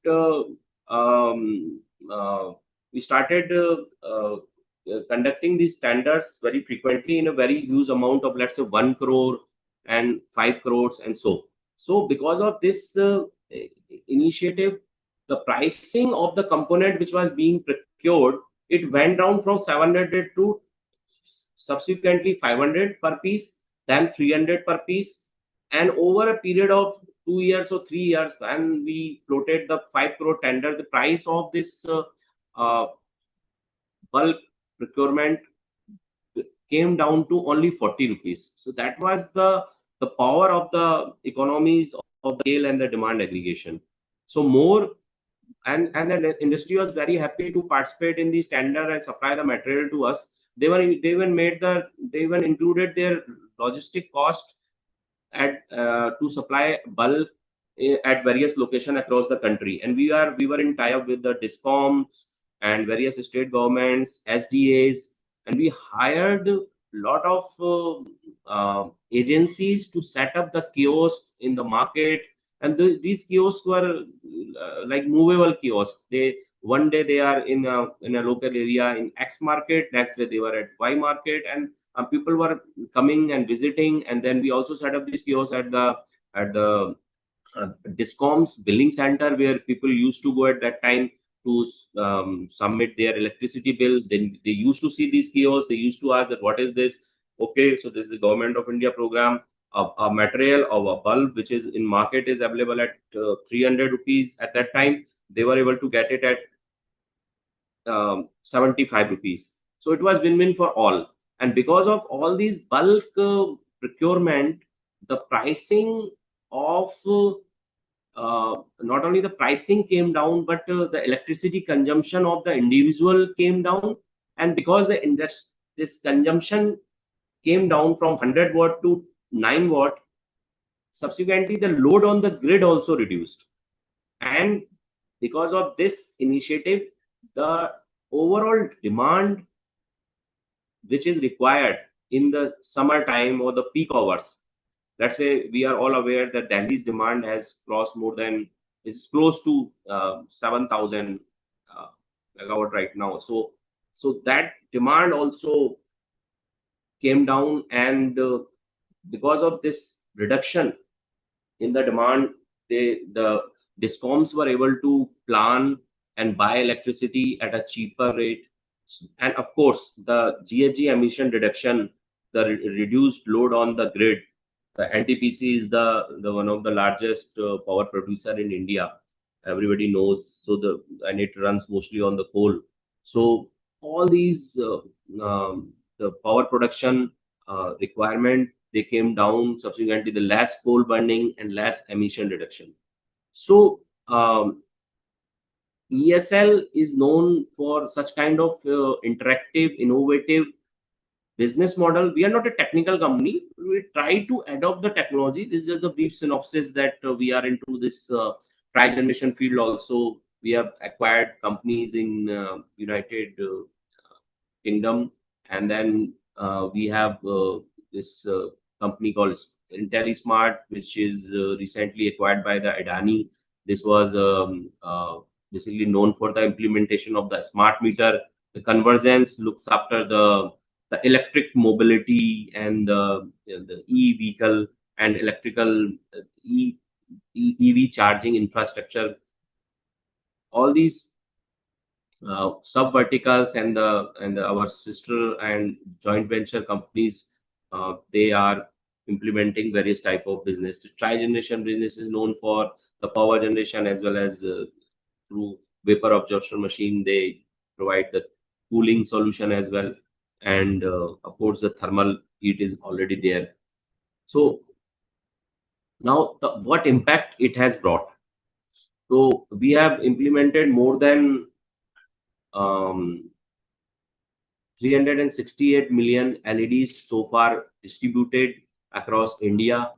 conducting these tenders very frequently in a very huge amount of, let's say, 1 crore and 5 crores and so. So because of this initiative, the pricing of the component which was being procured, it went down from 700 to subsequently 500 per piece, then 300 per piece. And over a period of 2 years or 3 years, when we floated the 5 crore tender, the price of this bulk procurement came down to only 40 rupees. So that was the power of the economies of the scale and the demand aggregation. So more, and the industry was very happy to participate in this tender and supply the material to us. They even included their logistic cost at to supply bulk at various locations across the country. And we were in tie-up with the DISCOMs and various state governments, SDAs, and we hired a lot of agencies to set up the kiosks in the market. And these kiosks were like movable kiosks. One day they are in a local area in X market, next day they were at Y market, and people were coming and visiting. And then we also set up these kiosks at the DISCOMs billing center, where people used to go at that time to submit their electricity bill. Then they used to see these kiosks. They used to ask that, what is this? Okay, so this is the Government of India program. A material of a bulb which is in market is available at 300 rupees at that time. They were able to get it at 75 rupees. So it was win-win for all. And because of all these bulk procurement, the pricing of not only the pricing came down, but the electricity consumption of the individual came down. And because this consumption came down from 100 watt to 9 watt, subsequently the load on the grid also reduced. And because of this initiative, the overall demand which is required in the summertime or the peak hours, let's say, we are all aware that Delhi's demand has crossed is close to 7,000 megawatt right now. So that demand also came down, and because of this reduction in the demand, the DISCOMs were able to plan and buy electricity at a cheaper rate. And of course, the GHG emission reduction, the reduced load on the grid. The NTPC is the one of the largest power producer in India. Everybody knows. And it runs mostly on the coal. So all these the power production requirement, they came down. Subsequently, the less coal burning and less emission reduction. So ESL is known for such kind of interactive, innovative business model. We are not a technical company. We try to adopt the technology. This is just the brief synopsis that we are into this tri-generation field also. We have acquired companies in United Kingdom, and then we have this company called IntelliSmart, which is recently acquired by the Adani. This was basically known for the implementation of the smart meter. The Convergence looks after the electric mobility and the e-vehicle and electrical EV charging infrastructure. All these sub-verticals and our sister and joint venture companies, they are implementing various type of business. The tri-generation business is known for the power generation, as well as through vapor absorption machine. They provide the cooling solution as well. And of course, the thermal heat is already there. So now what impact it has brought? So we have implemented more than 368 million LEDs so far distributed across India.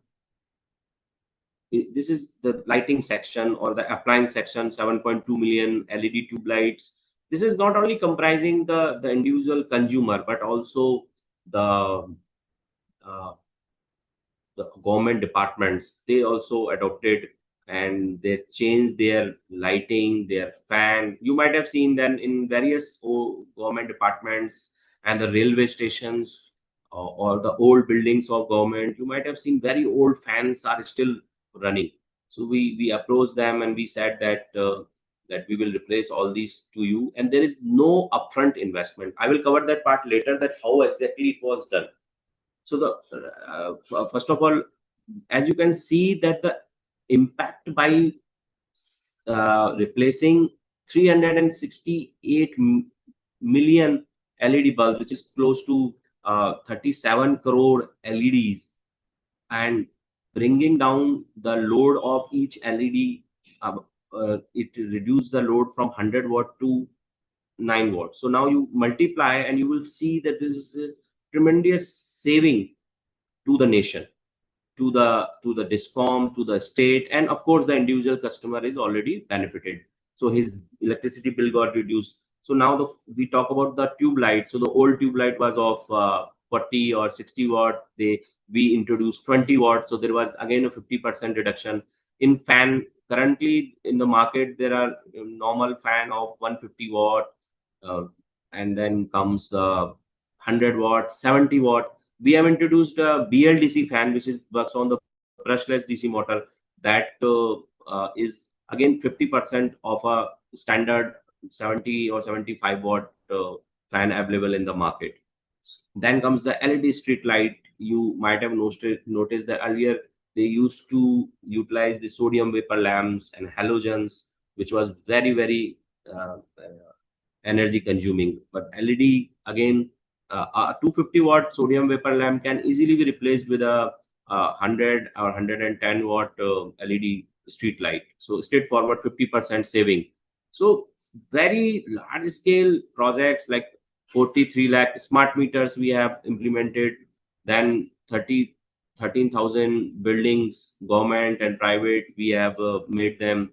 This is the lighting section or the appliance section, 7.2 million LED tube lights. This is not only comprising the individual consumer, but also the government departments. They also adopted and they changed their lighting, their fan. You might have seen them in various government departments and the railway stations or the old buildings of government. You might have seen very old fans are still running. So we approached them and we said that that we will replace all these to you, and there is no upfront investment. I will cover that part later, that how exactly it was done. So the first of all, as you can see, that the impact by replacing 368 million LED bulbs, which is close to 37 crore LEDs, and bringing down the load of each LED, it reduced the load from 100 watt to 9 watts. So now you multiply and you will see that this is a tremendous saving to the nation, to the DISCOM, to the state, and of course the individual customer is already benefited. So his electricity bill got reduced. So now we talk about the tube light. So the old tube light was of 40 or 60 watt. We introduced 20 watts. So there was again a 50% reduction in fan. Currently in the market, there are normal fan of 150 watt, and then comes the 100 watt, 70 watt. We have introduced a BLDC fan, which works on the brushless DC motor. That is again 50% of a standard 70 or 75 watt fan available in the market. Then comes the LED street light. You might have noticed that earlier they used to utilize the sodium vapor lamps and halogens, which was very, very energy consuming. But LED, again, a 250 watt sodium vapor lamp can easily be replaced with a 100 or 110 watt LED street light. So straightforward 50% saving. So very large scale projects like 43 lakh smart meters we have implemented, then 13,000 buildings, government and private, we have made them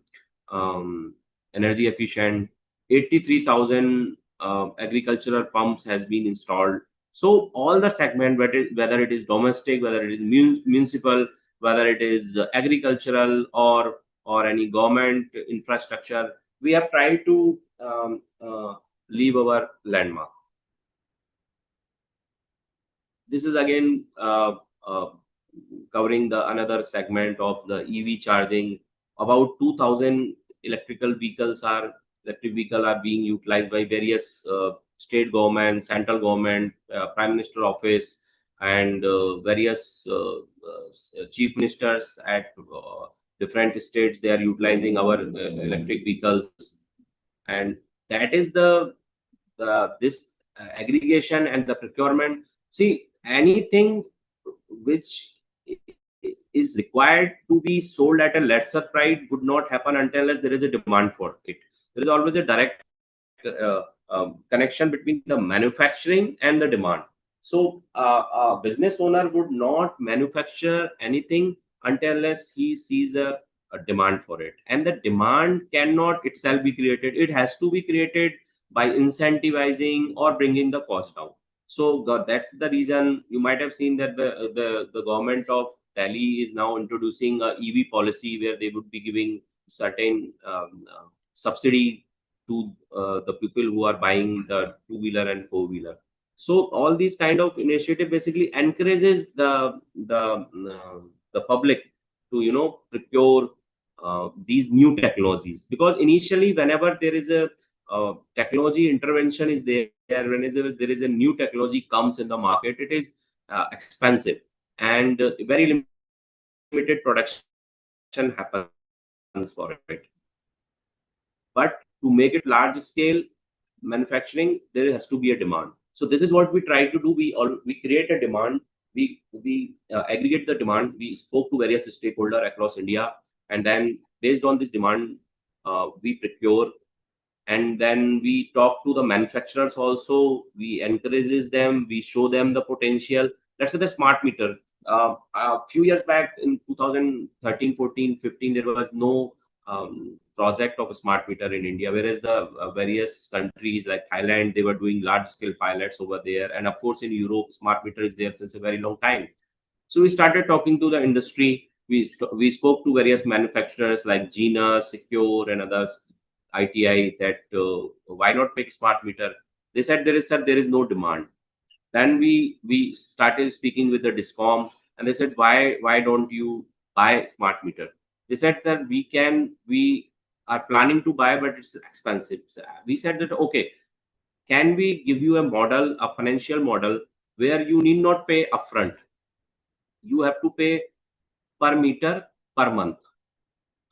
energy efficient. 83,000 agricultural pumps has been installed. So all the segment, whether it is domestic, whether it is municipal, whether it is agricultural or any government infrastructure, we have tried to leave our landmark. This is again covering another segment of the EV charging. About 2,000 electric vehicles are being utilized by various state government, central government, Prime Minister office, and various chief ministers at different states. They are utilizing our electric vehicles, and that is this aggregation and the procurement. See, anything which is required to be sold at a lesser price would not happen until there is a demand for it. There is always a direct connection between the manufacturing and the demand. So a business owner would not manufacture anything until he sees a demand for it, and the demand cannot itself be created. It has to be created by incentivizing or bringing the cost down. So that's the reason you might have seen that the government of Delhi is now introducing a EV policy where they would be giving certain subsidy to the people who are buying the two-wheeler and four-wheeler. So all these kind of initiative basically encourages the public to procure these new technologies, because initially whenever there is a technology intervention is there, whenever there is a new technology comes in the market, it is expensive and very limited production happens for it. But to make it large scale manufacturing, there has to be a demand. So this is what we try to do. We create a demand. We aggregate the demand. We spoke to various stakeholders across India, and then based on this demand, we procure. And then we talk to the manufacturers also, we encourages them, we show them the potential. Let's say the smart meter. A few years back in 2013, 14, 15, there was no project of a smart meter in India, whereas the various countries like Thailand, they were doing large scale pilots over there. And of course, in Europe, smart meter is there since a very long time. So we started talking to the industry. We spoke to various manufacturers like Gina, Secure, and others, ITI, that why not make smart meter? They said there is no demand. Then we started speaking with the Discom, and they said why don't you buy smart meter? They said that we are planning to buy, but it's expensive. So we said that okay, can we give you a model, a financial model, where you need not pay upfront? You have to pay per meter per month.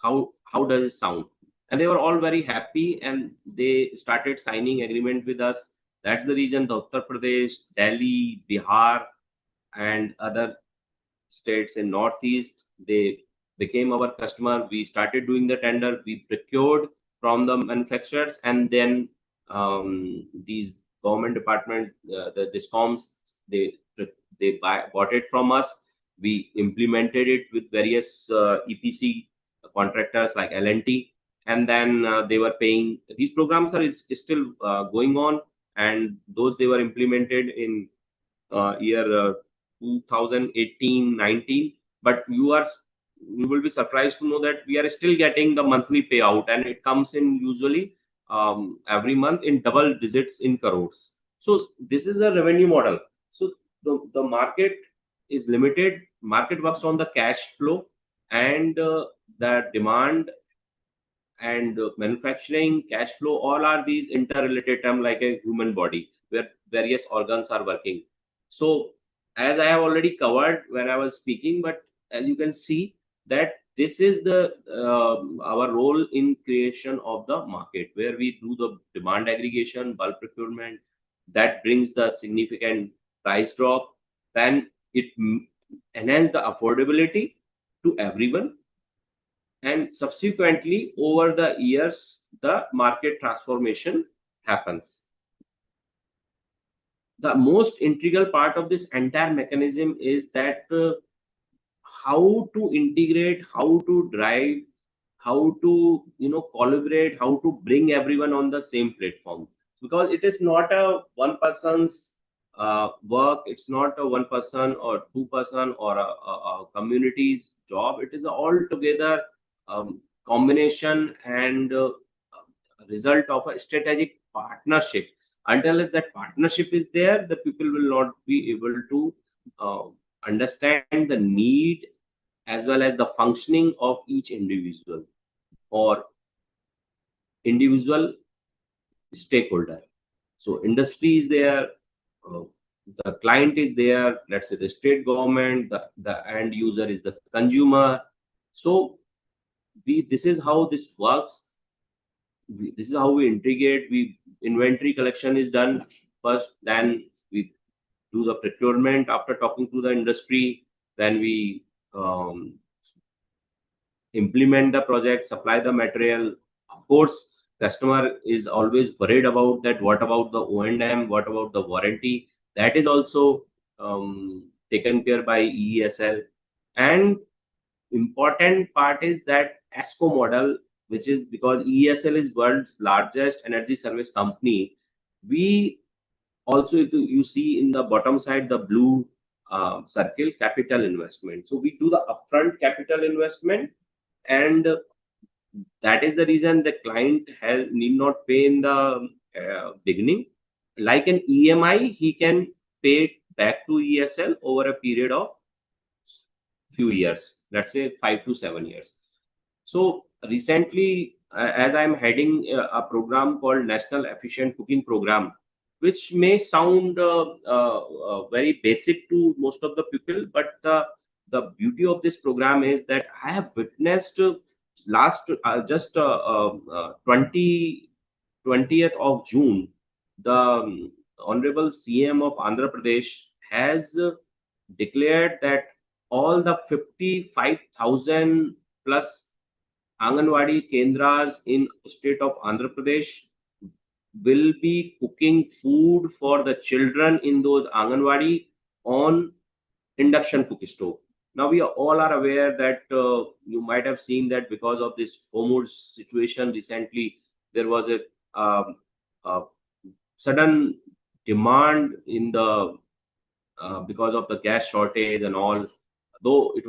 How does it sound? And they were all very happy, and they started signing agreement with us. That's the reason the Uttar Pradesh, Delhi, Bihar, and other states in Northeast, they became our customer. We started doing the tender. We procured from the manufacturers, and then these government departments, the Discoms, they bought it from us. We implemented it with various EPC contractors like L&T, and then they were paying. These programs are is still going on, and those they were implemented in year 2018-19. But you will be surprised to know that we are still getting the monthly payout, and it comes in usually every month in double digits in crores. So this is a revenue model. So the market is limited. Market works on the cash flow, and the demand and manufacturing, cash flow, all are these interrelated terms like a human body where various organs are working. So as I have already covered when I was speaking, but as you can see that this is the our role in creation of the market, where we do the demand aggregation, bulk procurement, that brings the significant price drop. Then it enhance the affordability to everyone, and subsequently over the years the market transformation happens. The most integral part of this entire mechanism is that how to integrate, how to drive, how to collaborate, how to bring everyone on the same platform, because it is not a one person's work. It's not a one person or two person or a community's job. It is all together combination and result of a strategic partnership. Until as that partnership is there, the people will not be able to understand the need as well as the functioning of each individual or individual stakeholder. So industry is there, the client is there, let's say the state government, the end user is the consumer. So this is how this works. This is how we integrate. Inventory collection is done first, then we do the procurement after talking to the industry, then we implement the project, supply the material. Of course, customer is always worried about that. What about the O&M? What about the warranty? That is also taken care by EESL. And important part is that ESCO model, which is because EESL is world's largest energy service company. We also, you see in the bottom side, the blue circle, capital investment. So we do the upfront capital investment, and that is the reason the client need not pay in the beginning. Like an EMI, he can pay it back to EESL over a period of few years, let's say 5 to 7 years. So recently, as I'm heading a program called National Efficient Cooking Program, which may sound very basic to most of the people, but the beauty of this program is that I have witnessed last 20th of June, the Honorable CM of Andhra Pradesh has declared that all the 55,000 plus Anganwadi Kendras in state of Andhra Pradesh will be cooking food for the children in those Anganwadi on induction cook stove. Now we all are aware that you might have seen that because of this Hormuz situation recently, there was a sudden demand in the because of the gas shortage and all. Though it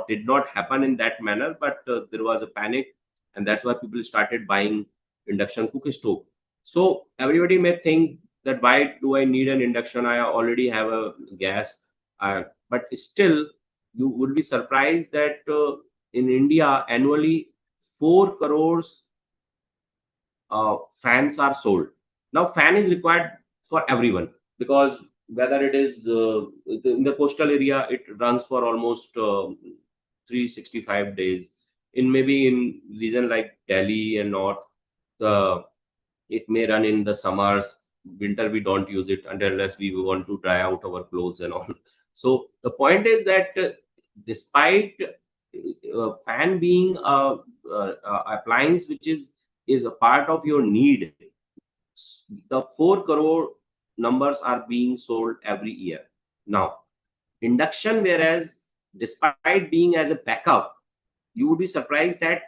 did not happen in that manner, but there was a panic, and that's why people started buying induction cook stove. So everybody may think that why do I need an induction? I already have a gas. But still, you would be surprised that in India annually 4 crores fans are sold. Now, fan is required for everyone because whether it is in the coastal area, it runs for almost 365 days. In maybe in region like Delhi and North, it may run in the summers. Winter we don't use it unless we want to dry out our clothes and all. So the point is that despite fan being a appliance which is a part of your need, the 4 crore numbers are being sold every year. Now, induction, whereas despite being as a backup, you would be surprised that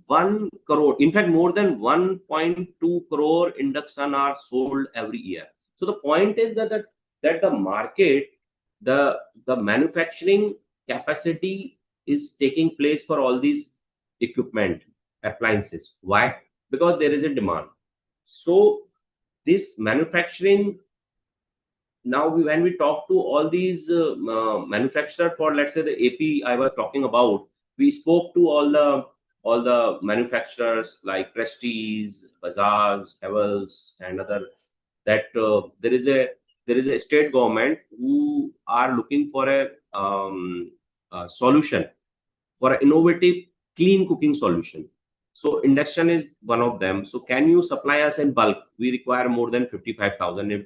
1 crore, in fact, more than 1.2 crore induction are sold every year. So the point is that the market, the manufacturing capacity is taking place for all these equipment, appliances. Why? Because there is a demand. So this manufacturing, now when we talk to all these manufacturers for, let's say, the AP I was talking about, we spoke to all the manufacturers like Prestige, Bajaj, Havells, and other, that there is a state government who are looking for a solution for an innovative clean cooking solution. So induction is one of them. So can you supply us in bulk? We require more than 55,000. If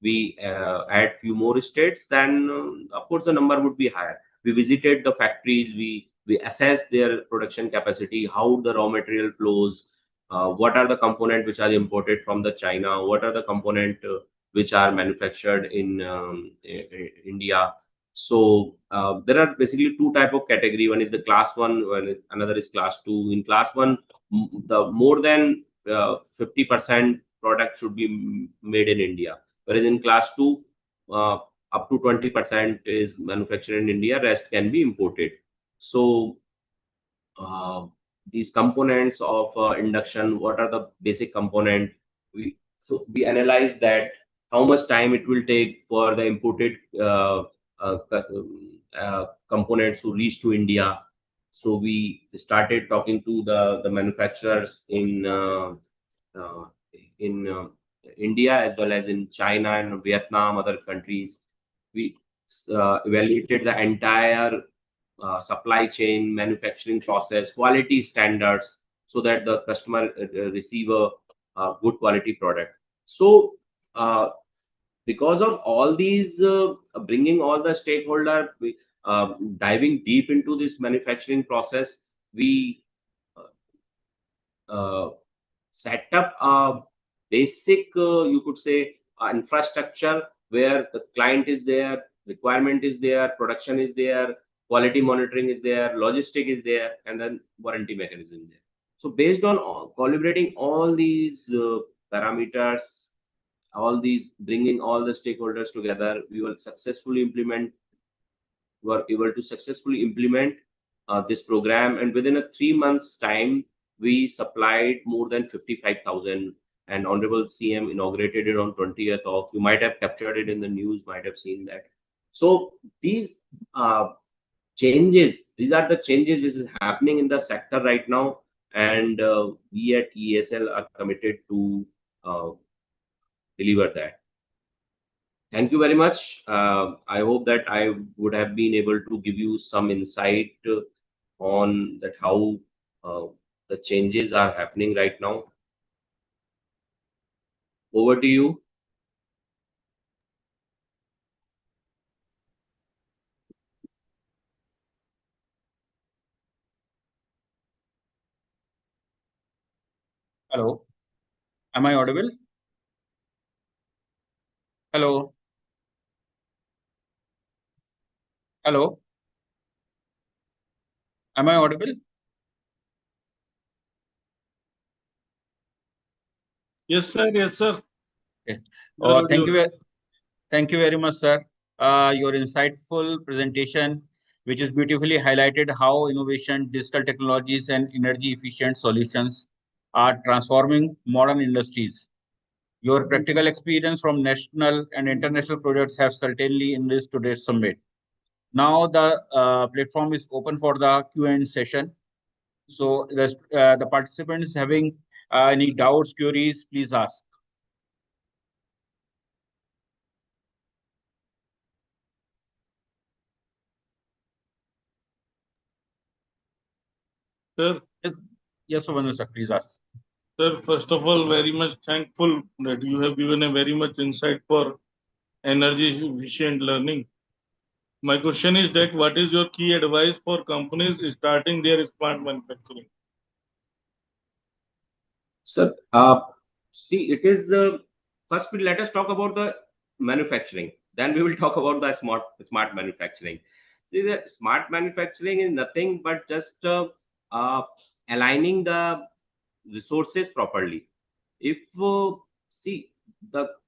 we add few more states, then of course the number would be higher. We visited the factories, we assessed their production capacity, how the raw material flows, what are the components which are imported from the China, what are the components which are manufactured in India. So there are basically two type of category. One is the class 1, another is class 2. In class 1, the more than 50% product should be made in India, whereas in class 2, up to 20% is manufactured in India, rest can be imported. So these components of induction, what are the basic component? So we analyze that how much time it will take for the imported components to reach to India. So we started talking to the manufacturers in India as well as in China and Vietnam, other countries. We evaluated the entire supply chain, manufacturing process, quality standards, so that the customer receive a good quality product. So because of all these, bringing all the stakeholder, diving deep into this manufacturing process, we set up a basic, you could say, infrastructure where the client is there, requirement is there, production is there, quality monitoring is there, logistic is there, and then warranty mechanism there. So based on collaborating all these parameters, all these, bringing all the stakeholders together, we were able to successfully implement this program, and within a 3 months time, we supplied more than 55,000, and Honorable CM inaugurated it on 20th of, you might have captured it in the news, might have seen that. So these changes, these are the changes which is happening in the sector right now, and we at ESL are committed to deliver that. Thank you very much. I hope that I would have been able to give you some insight on that, how the changes are happening right now. Over to you. Am I audible? Hello? Hello? Am I audible? Yes, sir. Yes, sir. Okay. You are Thank you. audible. Thank you very much, sir. Your insightful presentation, which is beautifully highlighted how innovation, digital technologies, and energy efficient solutions are transforming modern industries. Your practical experience from national and international projects have certainly enriched today's summit. Now the platform is open for the Q&A session. So the participants having any doubts, queries, please ask. Sir, Yes, Subhanush sir, please ask. sir, first of all, very much thankful that you have given a very much insight for energy efficient learning. My question is that what is your key advice for companies starting their smart manufacturing? Sir, see, it is first. Let us talk about the manufacturing. Then we will talk about the smart manufacturing. See, the smart manufacturing is nothing but just aligning the resources properly. If see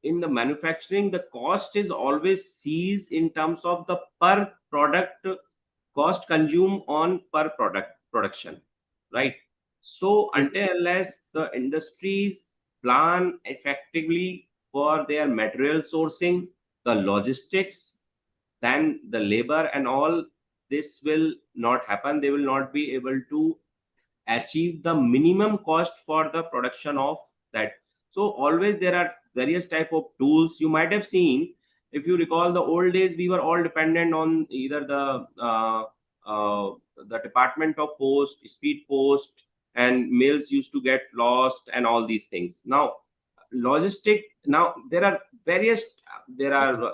in the manufacturing, the cost is always seized in terms of the per product cost consumed on per product production, right? So until unless the industries plan effectively for their material sourcing, the logistics, then the labor and all, this will not happen. They will not be able to achieve the minimum cost for the production of that. So always there are various type of tools. You might have seen, if you recall the old days, we were all dependent on either the department of post, speed post, and mails used to get lost and all these things. Now logistic, now there are various, there are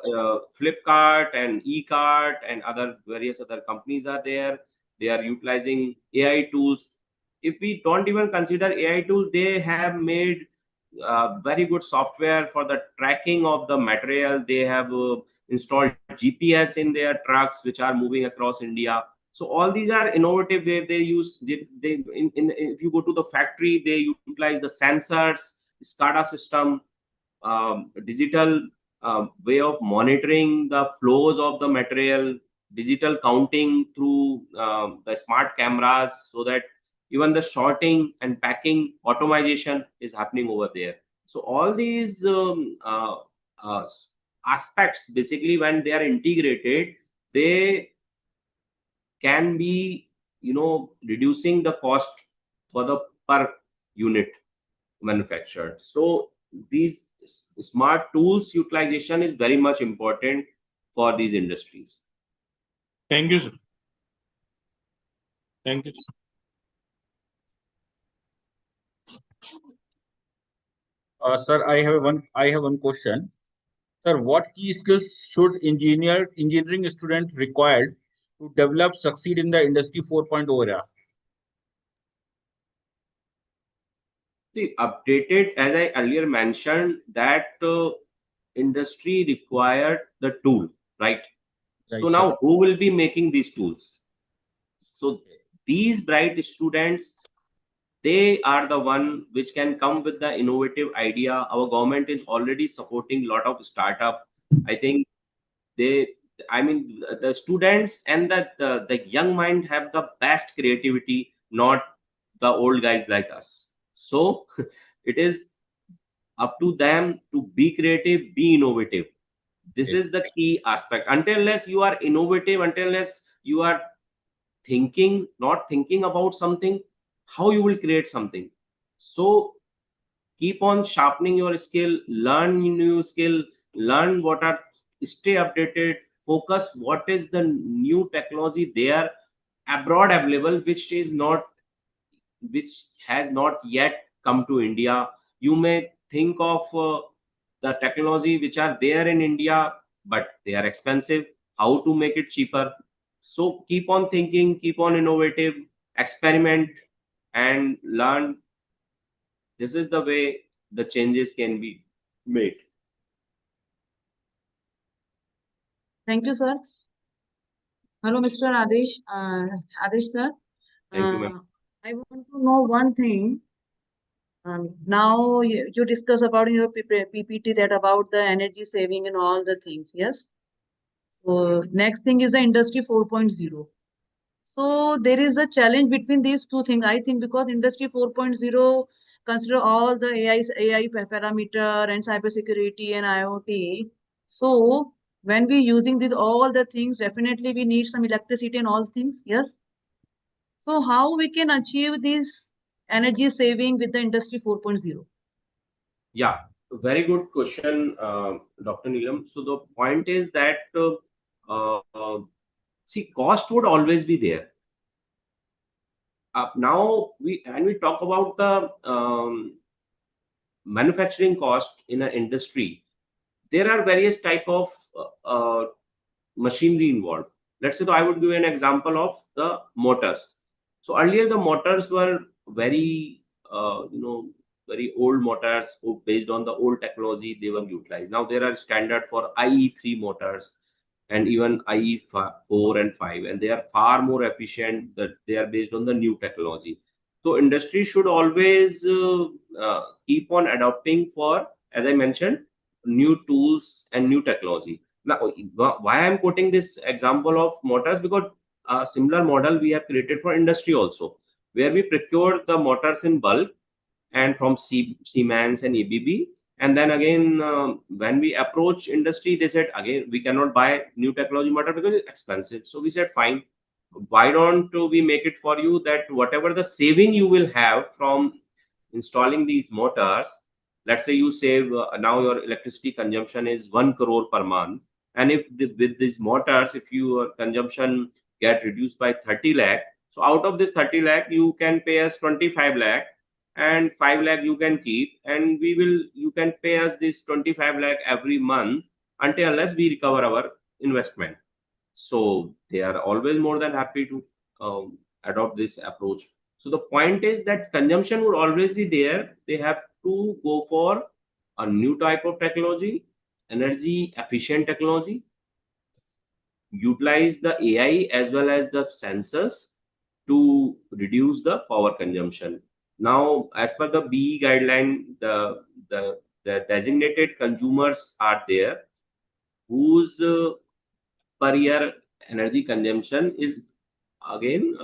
Flipkart and eCart and other various other companies are there. They are utilizing AI tools. If we don't even consider AI tools, they have made very good software for the tracking of the material. They have installed GPS in their trucks which are moving across India. So all these are innovative. They use if you go to the factory, they utilize the sensors, SCADA system, digital way of monitoring the flows of the material, digital counting through the smart cameras, so that even the sorting and packing automation is happening over there. So all these aspects, basically, when they are integrated, they can be, reducing the cost for the per unit manufactured. So these smart tools utilization is very much important for these industries. Thank you, sir. Thank you. Sir, I have one question. Sir, what key skills should engineering student required to develop, succeed in the industry 4.0 era? See, updated, as I earlier mentioned, that industry required the tool, right? Right, So sir. now who will be making these tools? So these bright students, they are the one which can come with the innovative idea. Our government is already supporting a lot of startup. I think the students and the young mind have the best creativity, not the old guys like us. So it is up to them to be creative, be innovative. This is the key aspect. Until unless you are innovative, until unless you are not thinking about something, how you will create something? So keep on sharpening your skill, learn new skill, learn what are, stay updated, focus what is the new technology there abroad available, which has not yet come to India. You may think of the technology which are there in India, but they are expensive. How to make it cheaper? So keep on thinking, keep on innovative, experiment and learn. This is the way the changes can be made. Thank you, sir. Hello, Mr. Adesh. Adesh, sir. Thank you, ma'am. I want to know one thing. Now you discuss about in your PPT that about the energy saving and all the things, yes? So next thing is the industry 4.0. So there is a challenge between these two things, I think, because industry 4.0 consider all the AI parameter and cybersecurity and IoT. So when we using these all the things, definitely we need some electricity and all things, yes? So how we can achieve this energy saving with the industry 4.0? Yeah, very good question, Dr. Neelam. So the point is that see, cost would always be there. Now we talk about the manufacturing cost in an industry. There are various type of machinery involved. Let's say, I would give an example of the motors. So earlier the motors were very very old motors based on the old technology they were utilized. Now there are standard for IE3 motors and even IE4 and 5, and they are far more efficient. That they are based on the new technology. So industry should always keep on adopting for, as I mentioned, new tools and new technology. Now, why I'm quoting this example of motors, because a similar model we have created for industry also, where we procure the motors in bulk and from Siemens and ABB. And then again, when we approach industry, they said, again, we cannot buy new technology motor because it's expensive. So we said, fine, why don't we make it for you that whatever the saving you will have from installing these motors, let's say you save, now your electricity consumption is 1 crore per month. And if with these motors, if your consumption get reduced by 30 lakh, so out of this 30 lakh, you can pay us 25 lakh. And 5 lakh you can keep, and you can pay us this 25 lakh every month until unless we recover our investment. So they are always more than happy to adopt this approach. So the point is that consumption would always be there. They have to go for a new type of technology, energy efficient technology, utilize the AI as well as the sensors to reduce the power consumption. Now, as per the BE guideline, the designated consumers are there whose per year energy consumption is again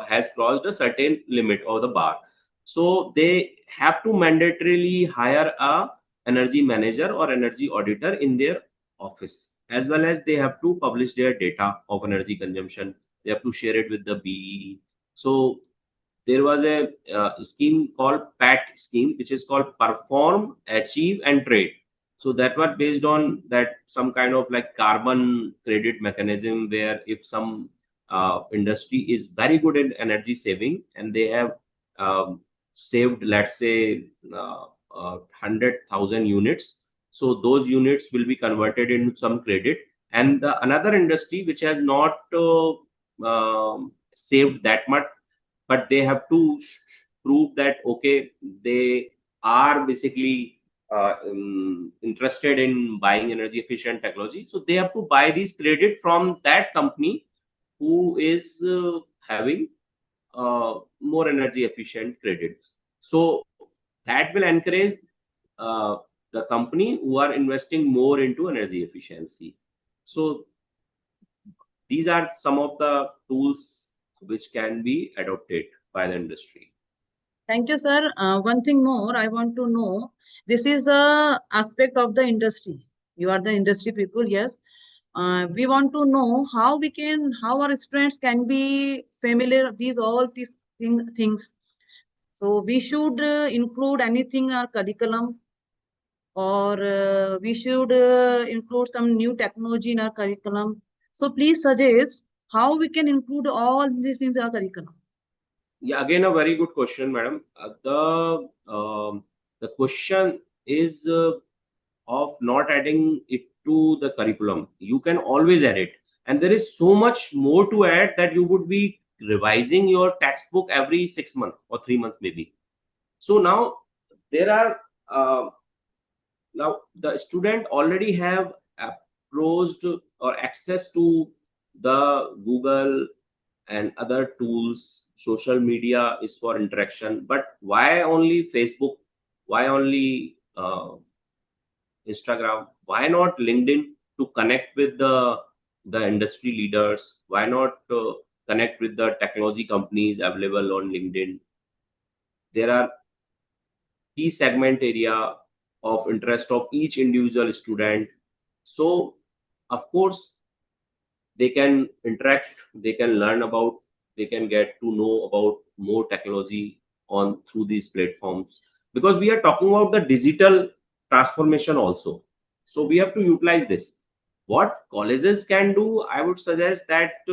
has crossed a certain limit of the bar. So they have to mandatorily hire a energy manager or energy auditor in their office, as well as they have to publish their data of energy consumption. They have to share it with the BE. So there was a scheme called PAT scheme, which is called Perform, Achieve and Trade. So that was based on that some kind of like carbon credit mechanism, where if some industry is very good in energy saving and they have saved, let's say, 100,000 units, so those units will be converted into some credit. And another industry which has not saved that much, but they have to prove that, okay, they are basically interested in buying energy efficient technology. So they have to buy this credit from that company who is having more energy efficient credits. So that will encourage the company who are investing more into energy efficiency. So these are some of the tools which can be adopted by the industry. Thank you, sir. One thing more I want to know. This is the aspect of the industry. You are the industry people, yes. We want to know how our students can be familiar with all these things. So we should include anything in our curriculum, or we should include some new technology in our curriculum. So please suggest how we can include all these things in our curriculum. Yeah, again, a very good question, madam. The question is of not adding it to the curriculum. You can always add it, and there is so much more to add that you would be revising your textbook every 6 months or 3 months maybe. So now there are now the student already have approached or access to the Google and other tools. Social media is for interaction, but why only Facebook? Why only Instagram? Why not LinkedIn to connect with the industry leaders? Why not connect with the technology companies available on LinkedIn? There are key segment area of interest of each individual student. So, of course, they can interact, they can learn about, they can get to know about more technology on through these platforms, because we are talking about the digital transformation also. So we have to utilize this. What colleges can do, I would suggest that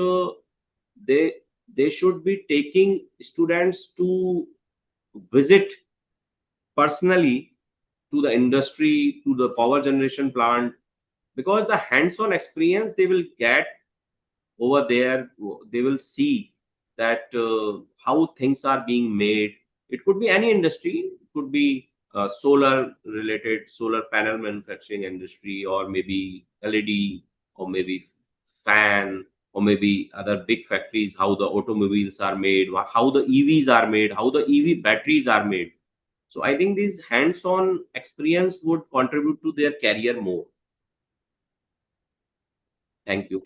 they should be taking students to visit personally to the industry, to the power generation plant, because the hands-on experience they will get over there, they will see that how things are being made. It could be any industry, it could be solar related, solar panel manufacturing industry, or maybe LED, or maybe fan, or maybe other big factories, how the automobiles are made, how the EVs are made, how the EV batteries are made. So I think this hands-on experience would contribute to their career more. Thank you.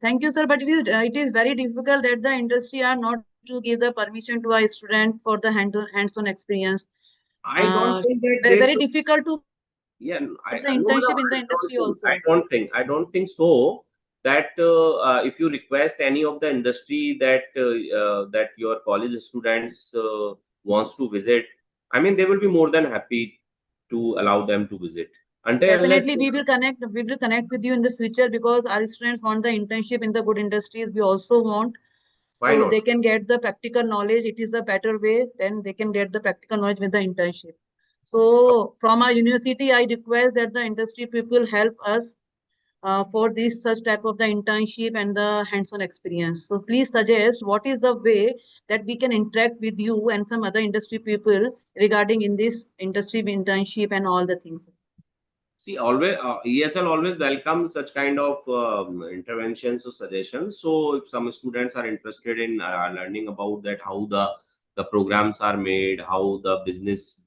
Thank you, sir. But it is very difficult that the industry are not to give the permission to a student for the hands-on experience. I don't think that very difficult to the internship in the industry also. I don't think so. That if you request any of the industry that that your college students wants to visit, I mean, they will be more than happy to allow them to visit. Definitely, we will connect with you in the future, because our students want the internship in the good industries. We also want. Why not? They can get the practical knowledge. It is a better way. Then they can get the practical knowledge with the internship. So from our university, I request that the industry people help us for this such type of the internship and the hands-on experience. So please suggest what is the way that we can interact with you and some other industry people regarding in this industry internship and all the things. See, always ESL always welcomes such kind of interventions or suggestions. So if some students are interested in learning about that, how the programs are made, how the business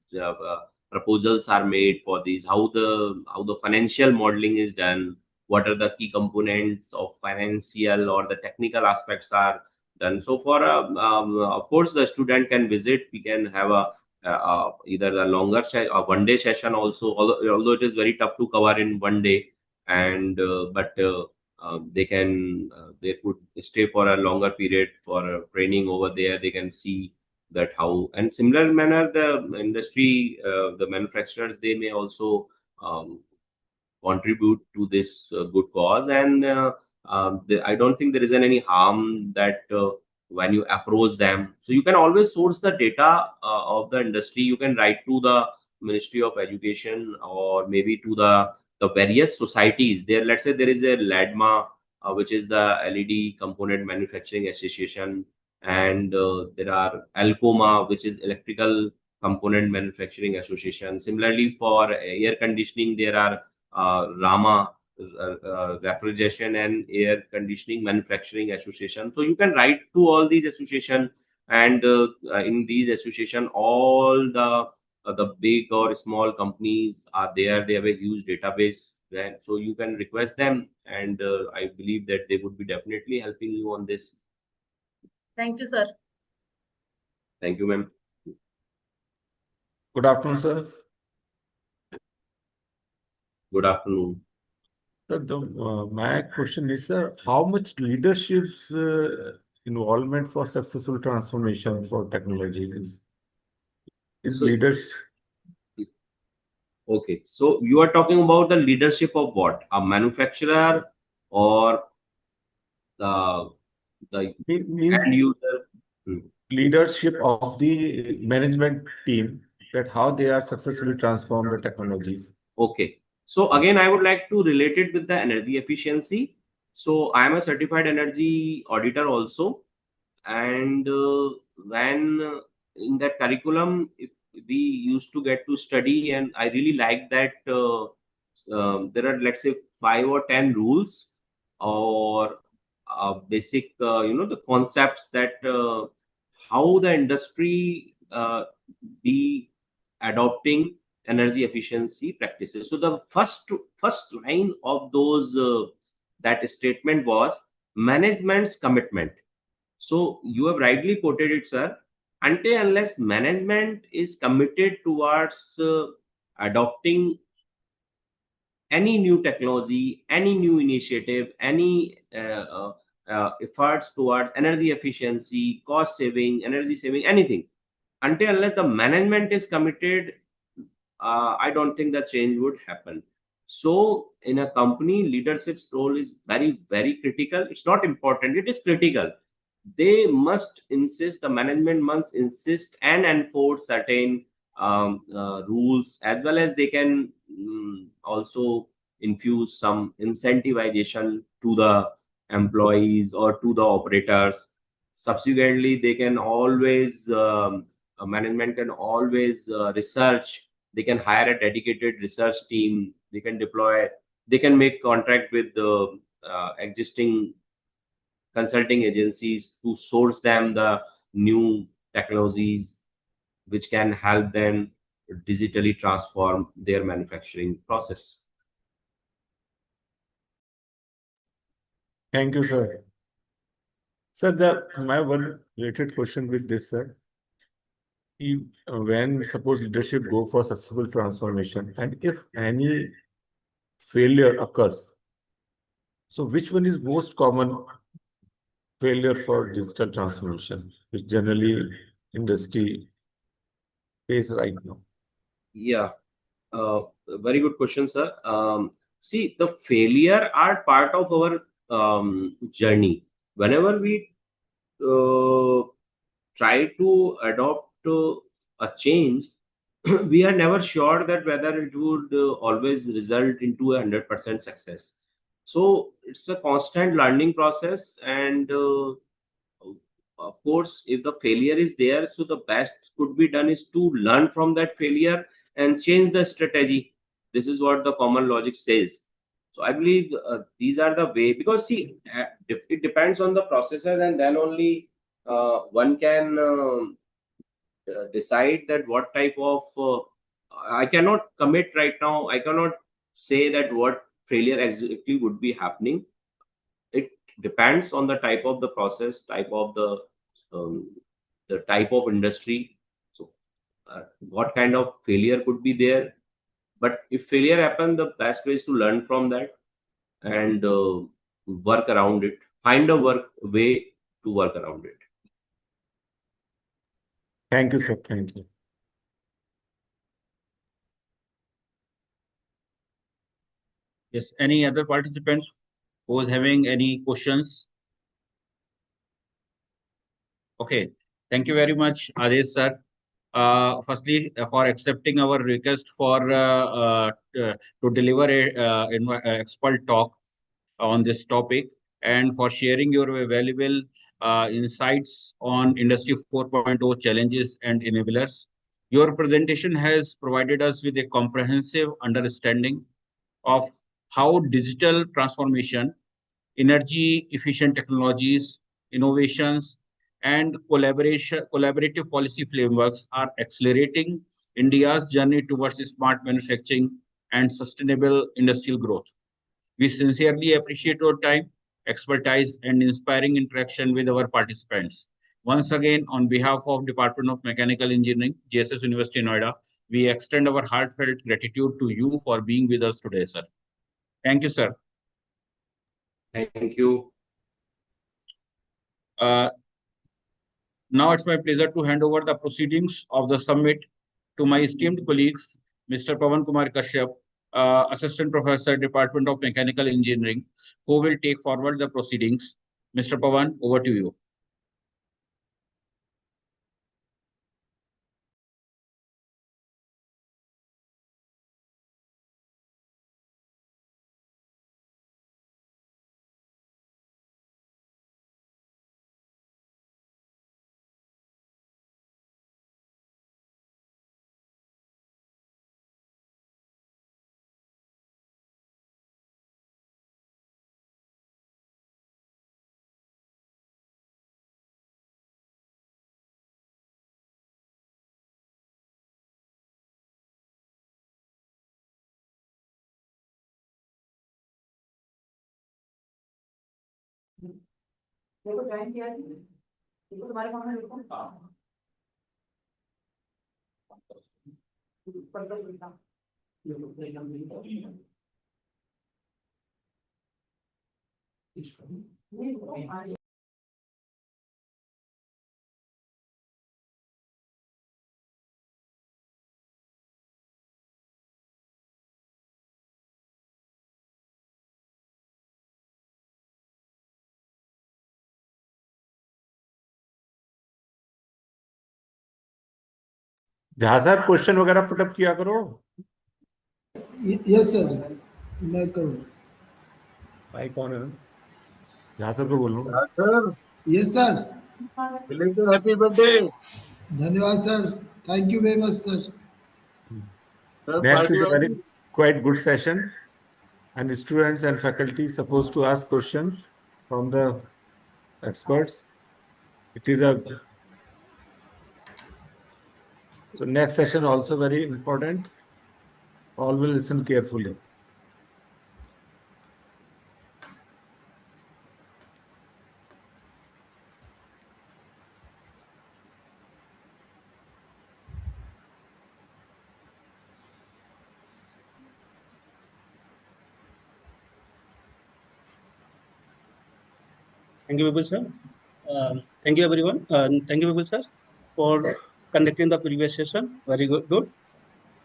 proposals are made for these, how the financial modeling is done, what are the key components of financial or the technical aspects are done. So for of course the student can visit. We can have a either the longer one day session also, although it is very tough to cover in one day, and but they could stay for a longer period for training over there. They can see that how, and similar manner the industry, the manufacturers, they may also contribute to this good cause. And I don't think there is any harm that when you approach them. So you can always source the data of the industry. You can write to the Ministry of Education, or maybe to the various societies there. Let's say there is a LADMA, which is the LED Component Manufacturing Association, and there are ALCOMA, which is Electrical Component Manufacturing Association. Similarly, for air conditioning, there are RAMA, Refrigeration and Air Conditioning Manufacturing Association. So you can write to all these associations, and in these association, all the big or small companies are there. They have a huge database, and so you can request them, and I believe that they would be definitely helping you on this. Thank you, sir. Thank you, ma'am. Good afternoon, sir. Good afternoon. My question is, sir, how much leadership involvement for successful transformation for technology is leadership? Okay, so you are talking about the leadership of what? A manufacturer or the end user? Leadership of the management team, that how they are successfully transform the technologies. Okay. So again, I would like to relate it with the energy efficiency. So I am a certified energy auditor also. And when in that curriculum, if we used to get to study, and I really like that there are, let's say, 5 or 10 rules or basic, the concepts that how the industry be adopting energy efficiency practices. So the first line of those that statement was management's commitment. So you have rightly quoted it, sir. Until unless management is committed towards adopting any new technology, any new initiative, any efforts towards energy efficiency, cost saving, energy saving, anything, until unless the management is committed, I don't think the change would happen. So in a company, leadership's role is very, very critical. It's not important, it is critical. They must insist, the management must insist and enforce certain rules, as well as they can also infuse some incentivization to the employees or to the operators. Subsequently, they can always management can always research. They can hire a dedicated research team. They can deploy. They can make contract with the existing consulting agencies to source them the new technologies which can help them digitally transform their manufacturing process. Thank you, sir. Sir, my one related question with this, sir. When suppose leadership go for successful transformation, and if any failure occurs, so which one is most common failure for digital transformation, which generally industry face right now? Yeah, very good question, sir. See, the failure are part of our journey. Whenever we try to adopt a change, we are never sure that whether it would always result into 100% success. So it's a constant learning process, and of course, if the failure is there, so the best could be done is to learn from that failure and change the strategy. This is what the common logic says. So I believe these are the way, because see, it depends on the processor, and then only one can decide that what type of I cannot commit right now. I cannot say that what failure exactly would be happening. It depends on the type of the process, type of the type of industry. So what kind of failure could be there? But if failure happens, the best way is to learn from that and work around it. Find a way to work around it. Thank you, sir. Thank you. Yes, any other participants who is having any questions? Okay, thank you very much, Adesh sir. Firstly, for accepting our request for to deliver a expert talk on this topic, and for sharing your valuable insights on Industry 4.0 challenges and enablers. Your presentation has provided us with a comprehensive understanding of how digital transformation, energy efficient technologies, innovations, and collaborative policy frameworks are accelerating India's journey towards smart manufacturing and sustainable industrial growth. We sincerely appreciate your time, expertise, and inspiring interaction with our participants. Once again, on behalf of Department of Mechanical Engineering, JSS University Noida, we extend our heartfelt gratitude to you for being with us today, sir. Thank you, sir. Thank you. Now it's my pleasure to hand over the proceedings of the summit to my esteemed colleagues, Mr. Pawan Kumar Kashyap, Assistant Professor, Department of Mechanical Engineering, who will take forward the proceedings. Mr. Pawan, over to you. देखो join किया है देखो तुम्हारे काम में देखो जहाँ sir question वगैरह पुटअप किया करो। यस सर, मैं करूँ। भाई कौन है? जहाँ सर को बोलो। Sir, yes sir, belated happy birthday. धन्यवाद sir, thank you very much sir. Sir, Next is party a very hours. quite good session, and students and faculty supposed to ask questions from the experts. It is a so next session also very important. All will listen carefully. Thank you, Vipul sir. Thank you, everyone. Thank you, Vipul sir, for conducting the previous session. Very good.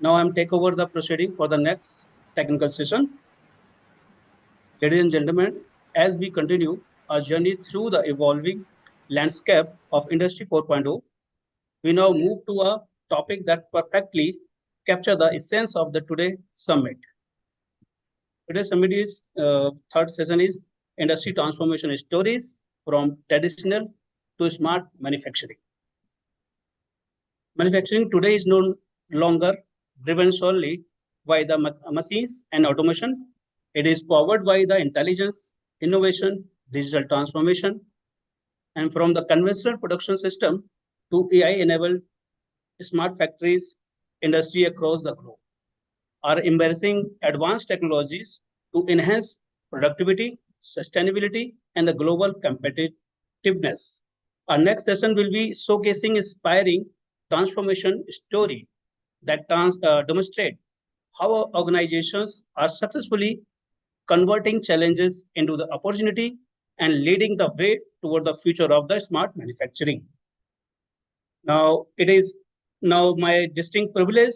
Now I'm take over the proceeding for the next technical session. Ladies and gentlemen, as we continue our journey through the evolving landscape of Industry 4.0, we now move to a topic that perfectly captures the essence of the today summit. Today's summit is third session is industry transformation stories from traditional to smart manufacturing. Manufacturing today is no longer driven solely by the machines and automation. It is powered by the intelligence, innovation, digital transformation, and from the conventional production system to AI-enabled smart factories, industry across the globe are embracing advanced technologies to enhance productivity, sustainability, and the global competitiveness. Our next session will be showcasing inspiring transformation story that demonstrate how organizations are successfully converting challenges into the opportunity and leading the way toward the future of the smart manufacturing. Now, it is now my distinct privilege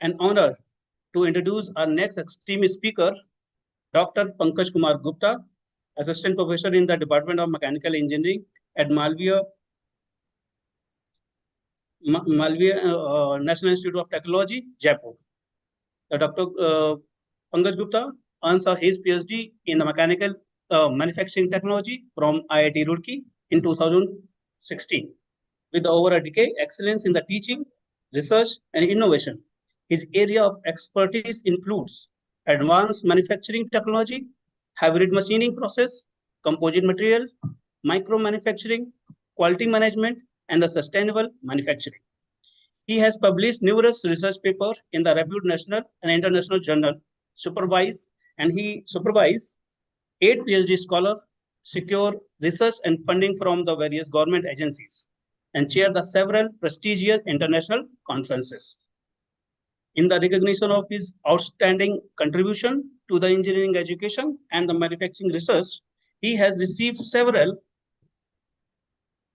and honor to introduce our next esteemed speaker, Dr. Pankaj Kumar Gupta, Assistant Professor in the Department of Mechanical Engineering at Malviya National Institute of Technology, Jaipur. Dr. Pankaj Gupta earns his PhD in the Mechanical Manufacturing Technology from IIT Roorkee in 2016. With over a decade excellence in the teaching, research, and innovation, his area of expertise includes advanced manufacturing technology, hybrid machining process, composite material, micro manufacturing, quality management, and the sustainable manufacturing. He has published numerous research papers in the reputed national and international journal, he supervised 8 PhD scholars, secure research and funding from the various government agencies, and chair the several prestigious international conferences. In the recognition of his outstanding contribution to the engineering education and the manufacturing research, he has received several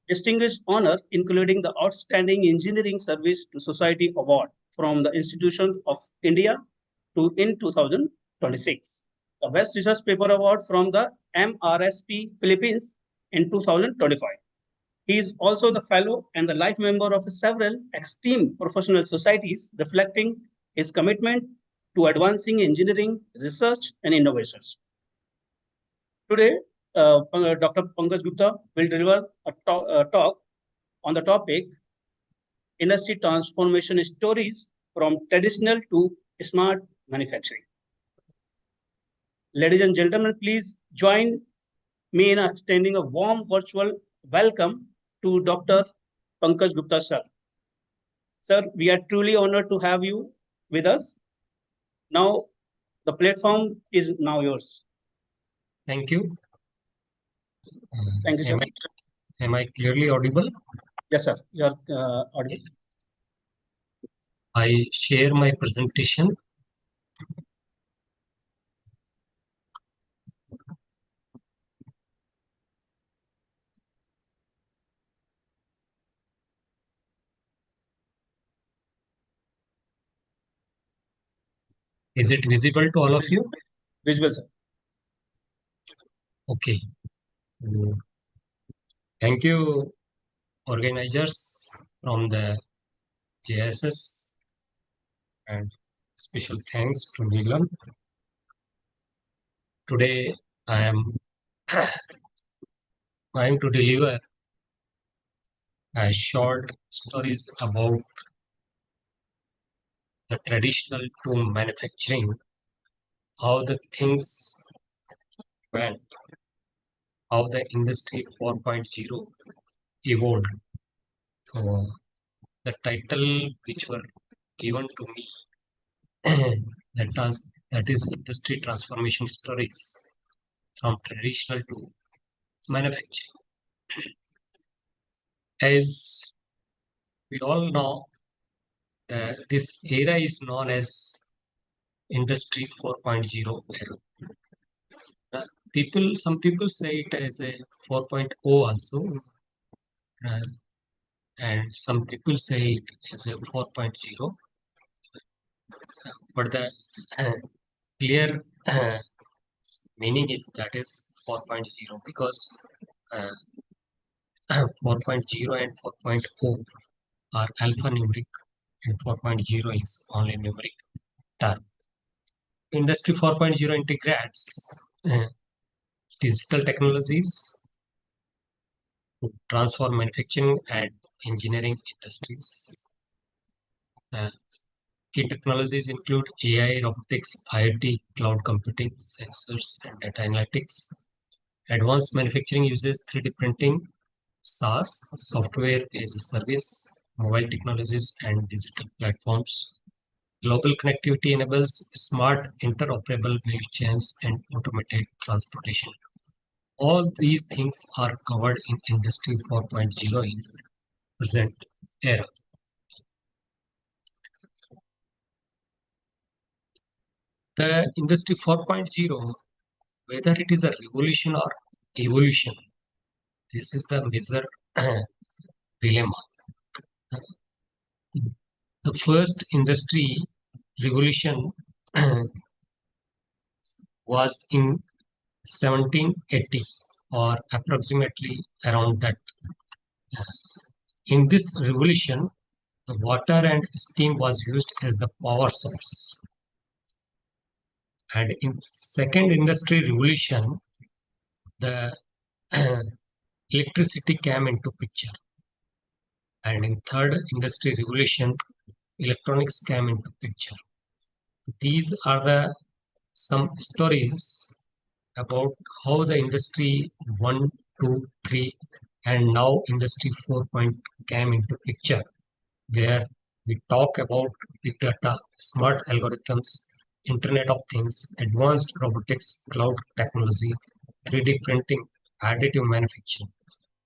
distinguished honors, including the Outstanding Engineering Service to Society Award from the Institution of India in 2026, the Best Research Paper Award from the MRSP Philippines in 2025. He is also the fellow and the life member of several esteemed professional societies, reflecting his commitment to advancing engineering, research, and innovations. Today, Dr. Pankaj Gupta will deliver a talk on the topic Industry Transformation Stories from Traditional to Smart Manufacturing. Ladies and gentlemen, please join me in extending a warm virtual welcome to Dr. Pankaj Gupta sir. Sir, we are truly honored to have you with us. Now, the platform is now yours. Thank you. Thank you, sir. Am I clearly audible? Yes, sir. You are audible. I share my presentation. Is it visible to all of you? Visual, sir. Okay. Thank you, organizers from the JSS, and special thanks to Neelam. Today I am going to deliver a short stories about the traditional tomb manufacturing, how the things went, how the industry 4.0 evolved. So the title which were given to me that is industry transformation stories from traditional to manufacturing. As we all know, this era is known as industry 4.0 era. Some people say it as a 4.0 also, and some people say it as a 4.0. But the clear meaning is that is 4.0 because 4.0 and 4.0 are alphanumeric and 4.0 is only numeric term. Industry 4.0 integrates digital technologies to transform manufacturing and engineering industries. Key technologies include AI, robotics, IoT, cloud computing, sensors, and data analytics. Advanced manufacturing uses 3D printing, SaaS, software as a service, mobile technologies, and digital platforms. Global connectivity enables smart, interoperable value chains and automated transportation. All these things are covered in Industry 4.0 in present era. The Industry 4.0, whether it is a revolution or evolution, this is the major dilemma. The first industry revolution was in 1780 or approximately around that. In this revolution, the water and steam was used as the power source. And in second industry revolution, the electricity came into picture. And in third industry revolution, electronics came into picture. These are some stories about how the industry 1, 2, 3, and now industry 4 came into picture, where we talk about big data, smart algorithms, Internet of Things, advanced robotics, cloud technology, 3D printing, additive manufacturing.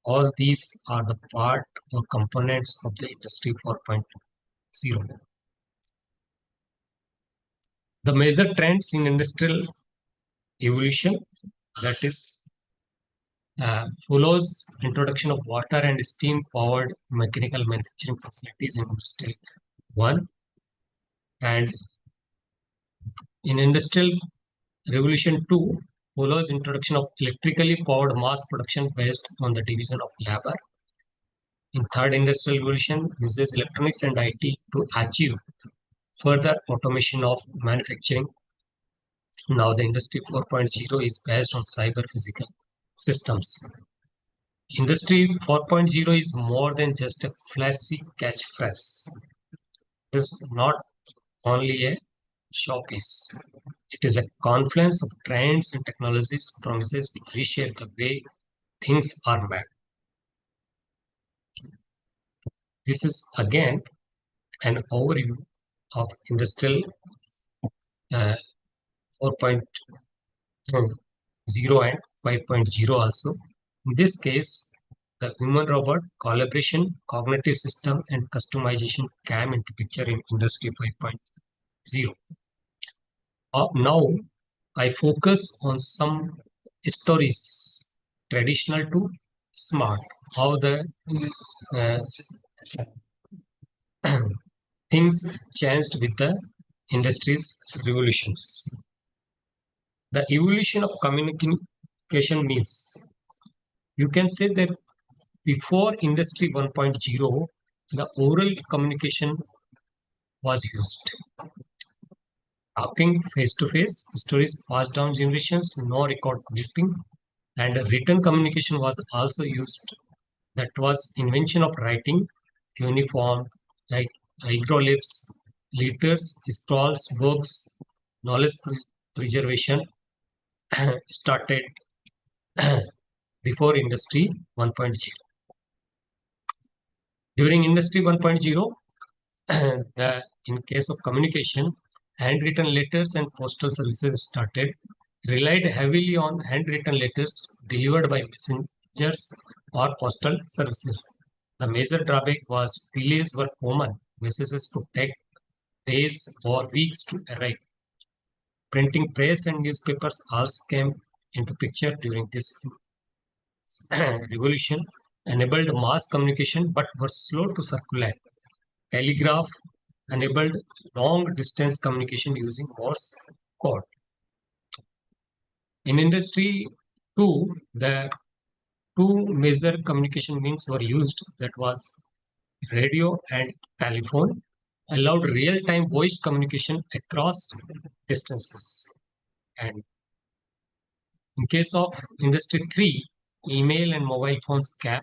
All these are the part or components of the Industry 4.0. The major trends in industrial evolution, that is, follows introduction of water and steam powered mechanical manufacturing facilities in Industry 1, and in Industrial Revolution 2 follows introduction of electrically powered mass production based on the division of labor. In third industrial revolution uses electronics and IT to achieve further automation of manufacturing. Now the Industry 4.0 is based on cyber physical systems. Industry 4.0 is more than just a flashy catchphrase. It is not only a showcase. It is a confluence of trends and technologies promises to reshape the way things are made. This is again an overview of Industrial 4.0 and 5.0 also. In this case, the human-robot collaboration, cognitive system, and customization came into picture in Industry 5.0. Now, I focus on some stories, traditional to smart, how the things changed with the industry's revolutions. The evolution of communication means you can say that before Industry 1.0, the oral communication was used. Talking face to face, stories passed down generations, no record keeping, and written communication was also used. That was invention of writing, cuneiform, like hieroglyphs, letters, scrolls, books, knowledge preservation started before Industry 1.0. During Industry 1.0, in case of communication, handwritten letters and postal services started, relied heavily on handwritten letters delivered by messengers or postal services. The major drawback was delays were common. Messages could take days or weeks to arrive. Printing press and newspapers also came into picture during this revolution, enabled mass communication but were slow to circulate. Telegraph enabled long distance communication using Morse code. In Industry 2, the two major communication means were used, that was radio and telephone, allowed real-time voice communication across distances. And in case of Industry 3, email and mobile phones came,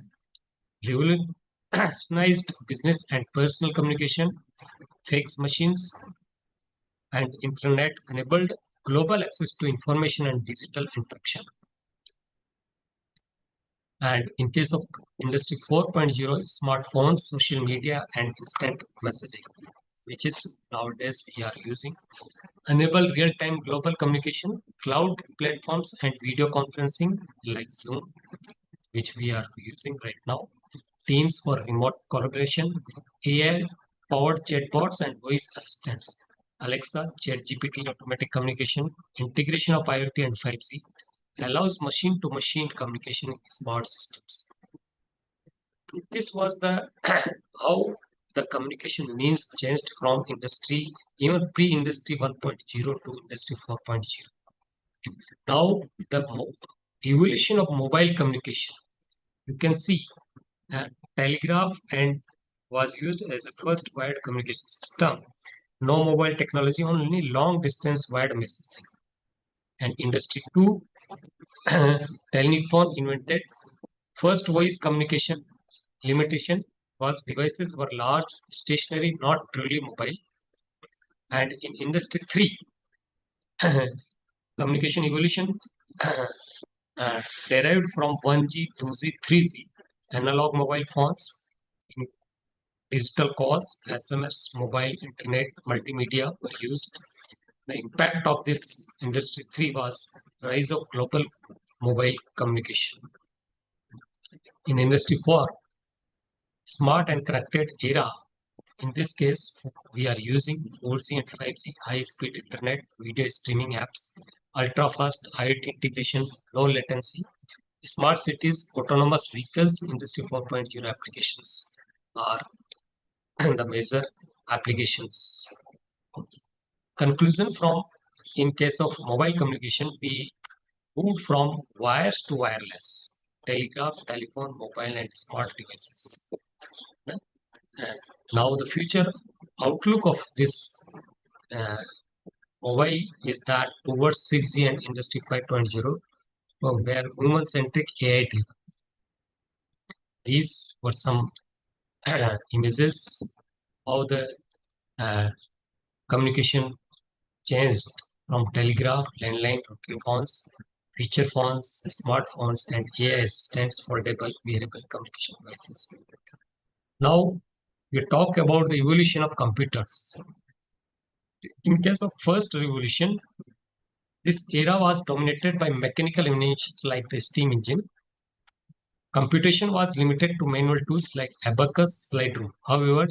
revolutionized business and personal communication, fax machines, and internet enabled global access to information and digital interaction. And in case of Industry 4.0, smartphones, social media, and instant messaging, which is nowadays we are using, enable real-time global communication, cloud platforms, and video conferencing like Zoom, which we are using right now, Teams for remote collaboration, AI-powered chatbots and voice assistants, Alexa, ChatGPT, automatic communication, integration of IoT and 5G, allows machine-to-machine communication in smart systems. This was the how the communication means changed from industry, even pre-industry 1.0 to industry 4.0. Now the evolution of mobile communication. You can see telegraph and was used as a first wired communication system. No mobile technology, only long distance wired messaging. And Industry 2, telephone invented. First voice communication limitation was devices were large, stationary, not truly mobile. And in Industry 3, communication evolution derived from 1G, 2G, 3G, analog mobile phones, digital calls, SMS, mobile, internet, multimedia were used. The impact of this Industry 3 was rise of global mobile communication. In Industry 4, smart and connected era. In this case, we are using 4G and 5G, high-speed internet, video streaming apps, ultra-fast IoT integration, low latency, smart cities, autonomous vehicles, Industry 4.0 applications are the major applications. Conclusion from, in case of mobile communication, we moved from wires to wireless, telegraph, telephone, mobile, and smart devices. And now the future outlook of this mobile is that towards 6G and Industry 5.0, where human-centric AI driven. These were some images how the communication changed from telegraph, landline, rotary phones, feature phones, smartphones, and AI assistants, foldable, wearable communication devices. Now, we talk about the evolution of computers. In case of first revolution, this era was dominated by mechanical inventions like the steam engine, Computation was limited to manual tools like abacus, slide rule. However,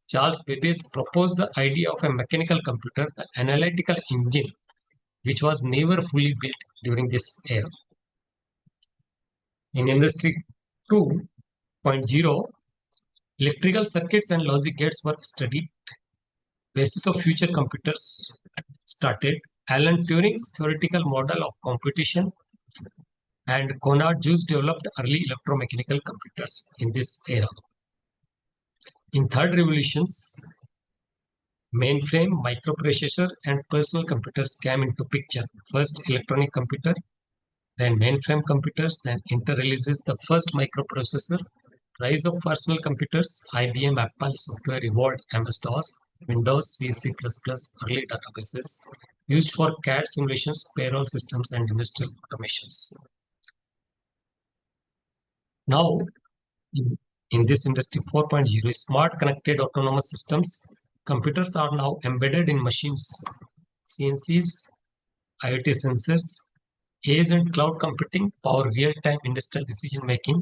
Charles Babbage proposed the idea of a mechanical computer, the analytical engine, which was never fully built during this era. In Industry 2.0, electrical circuits and logic gates were studied. Basis of future computers started. Alan Turing's theoretical model of computation and Konrad Zuse developed early electromechanical computers in this era. In third revolutions, mainframe, microprocessor, and personal computers came into picture. First electronic computer, then mainframe computers, then Intel releases the first microprocessor, rise of personal computers, IBM, Apple, software evolved, MS-DOS, Windows, C, C++, early databases, used for CAD simulations, payroll systems, and industrial automations. Now, in this Industry 4.0, smart connected autonomous systems, computers are now embedded in machines, CNCs, IoT sensors, edge and cloud computing, power real-time industrial decision-making,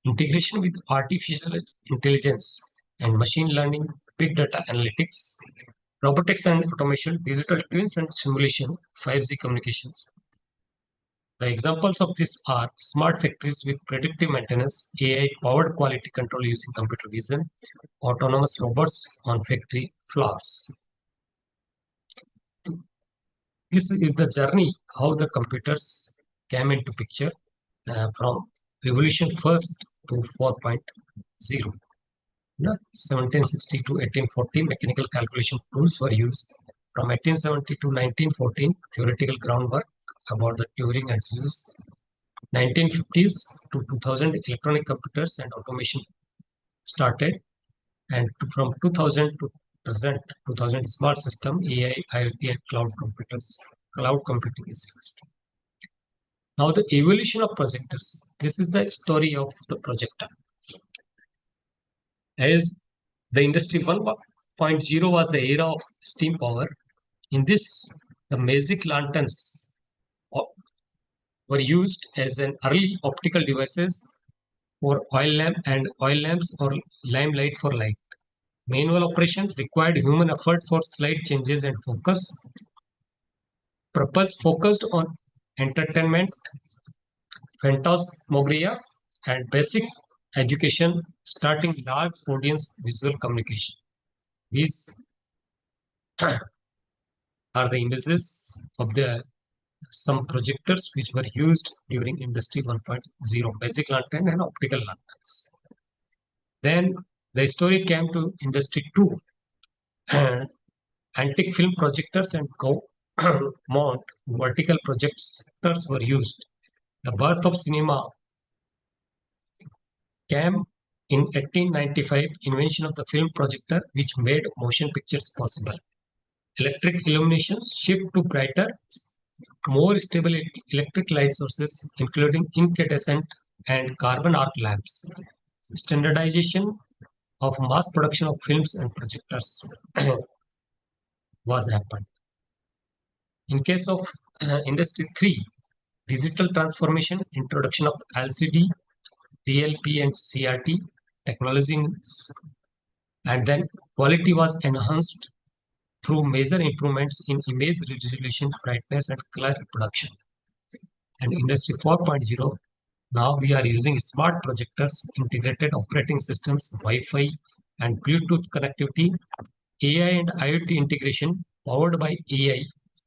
integration with artificial intelligence and machine learning, big data analytics, robotics and automation, digital twins and simulation, 5G communications. The examples of this are smart factories with predictive maintenance, AI-powered quality control using computer vision, autonomous robots on factory floors. This is the journey how the computers came into picture from revolution first to 4.0. 1760 to 1840, mechanical calculation tools were used. From 1870 to 1914, theoretical groundwork about the Turing and Zuse. 1950s to 2000, electronic computers and automation started. And from 2000 to present, 2000 smart system, AI, IoT, and cloud computing is used. Now the evolution of projectors. This is the story of the projector. As the Industry 1.0 was the era of steam power, in this, the magic lanterns were used as an early optical devices for oil lamps or limelight for light. Manual operation required human effort for slide changes and focus. Purpose focused on entertainment, phantasmagoria, and basic education, starting large audience visual communication. These are the images of some projectors which were used during Industry 1.0, basic lantern and optical lanterns. Then the story came to Industry 2. Antique film projectors and mount vertical projectors were used. The birth of cinema came in 1895, invention of the film projector which made motion pictures possible. Electric illuminations shift to brighter, more stable electric light sources, including incandescent and carbon arc lamps. Standardization of mass production of films and projectors was happened. In case of Industry 3, digital transformation, introduction of LCD, DLP and CRT technologies, and then quality was enhanced through major improvements in image resolution, brightness, and color reproduction. And Industry 4.0, now we are using smart projectors, integrated operating systems, Wi-Fi and Bluetooth connectivity, AI and IoT integration powered by AI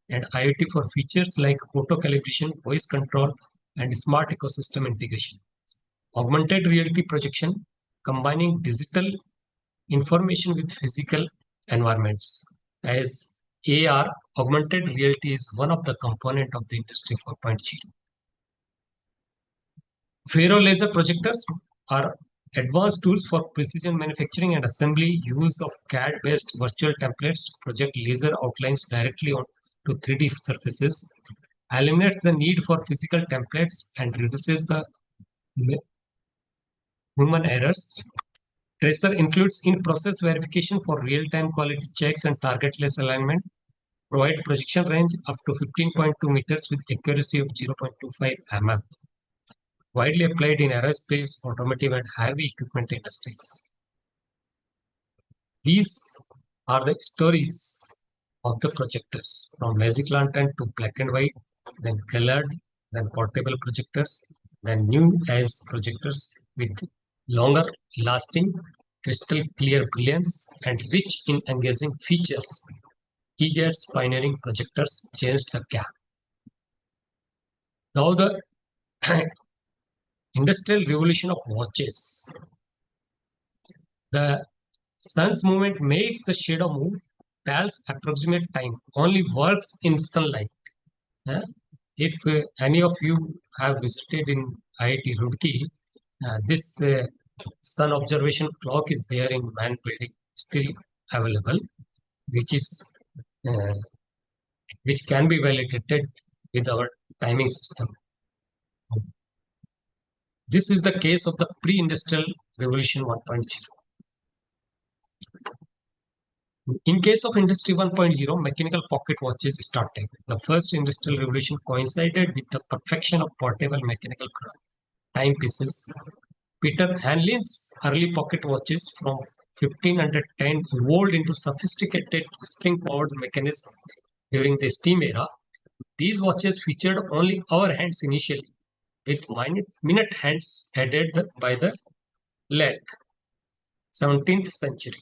and IoT for features like auto calibration, voice control, and smart ecosystem integration. Augmented reality projection, combining digital information with physical environments. As AR, augmented reality is one of the components of the Industry 4.0. Ferro laser projectors are advanced tools for precision manufacturing and assembly, use of CAD-based virtual templates to project laser outlines directly onto 3D surfaces, eliminates the need for physical templates and reduces the human errors. Tracer includes in-process verification for real-time quality checks and targetless alignment, provide projection range up to 15.2 meters with accuracy of 0.25 mm. widely applied in aerospace, automotive, and heavy equipment industries. These are the stories of the projectors, from magic lantern to black and white, then colored, then portable projectors, then new as projectors with longer lasting, crystal clear brilliance, and rich in engaging features. eGate's pioneering projectors changed the game. Now the industrial revolution of watches. The sun's movement makes the shadow move, tells approximate time, only works in sunlight. If any of you have visited in IIT Roorkee, this sun observation clock is there in Man building, still available, which is which can be validated with our timing system. This is the case of the pre-industrial revolution 1.0. In case of Industry 1.0, mechanical pocket watches started. The first industrial revolution coincided with the perfection of portable mechanical timepieces. Peter Hanlin's early pocket watches from 1510 evolved into sophisticated spring-powered mechanism during the steam era. These watches featured only hour hands initially, with minute hands added by the late 17th century.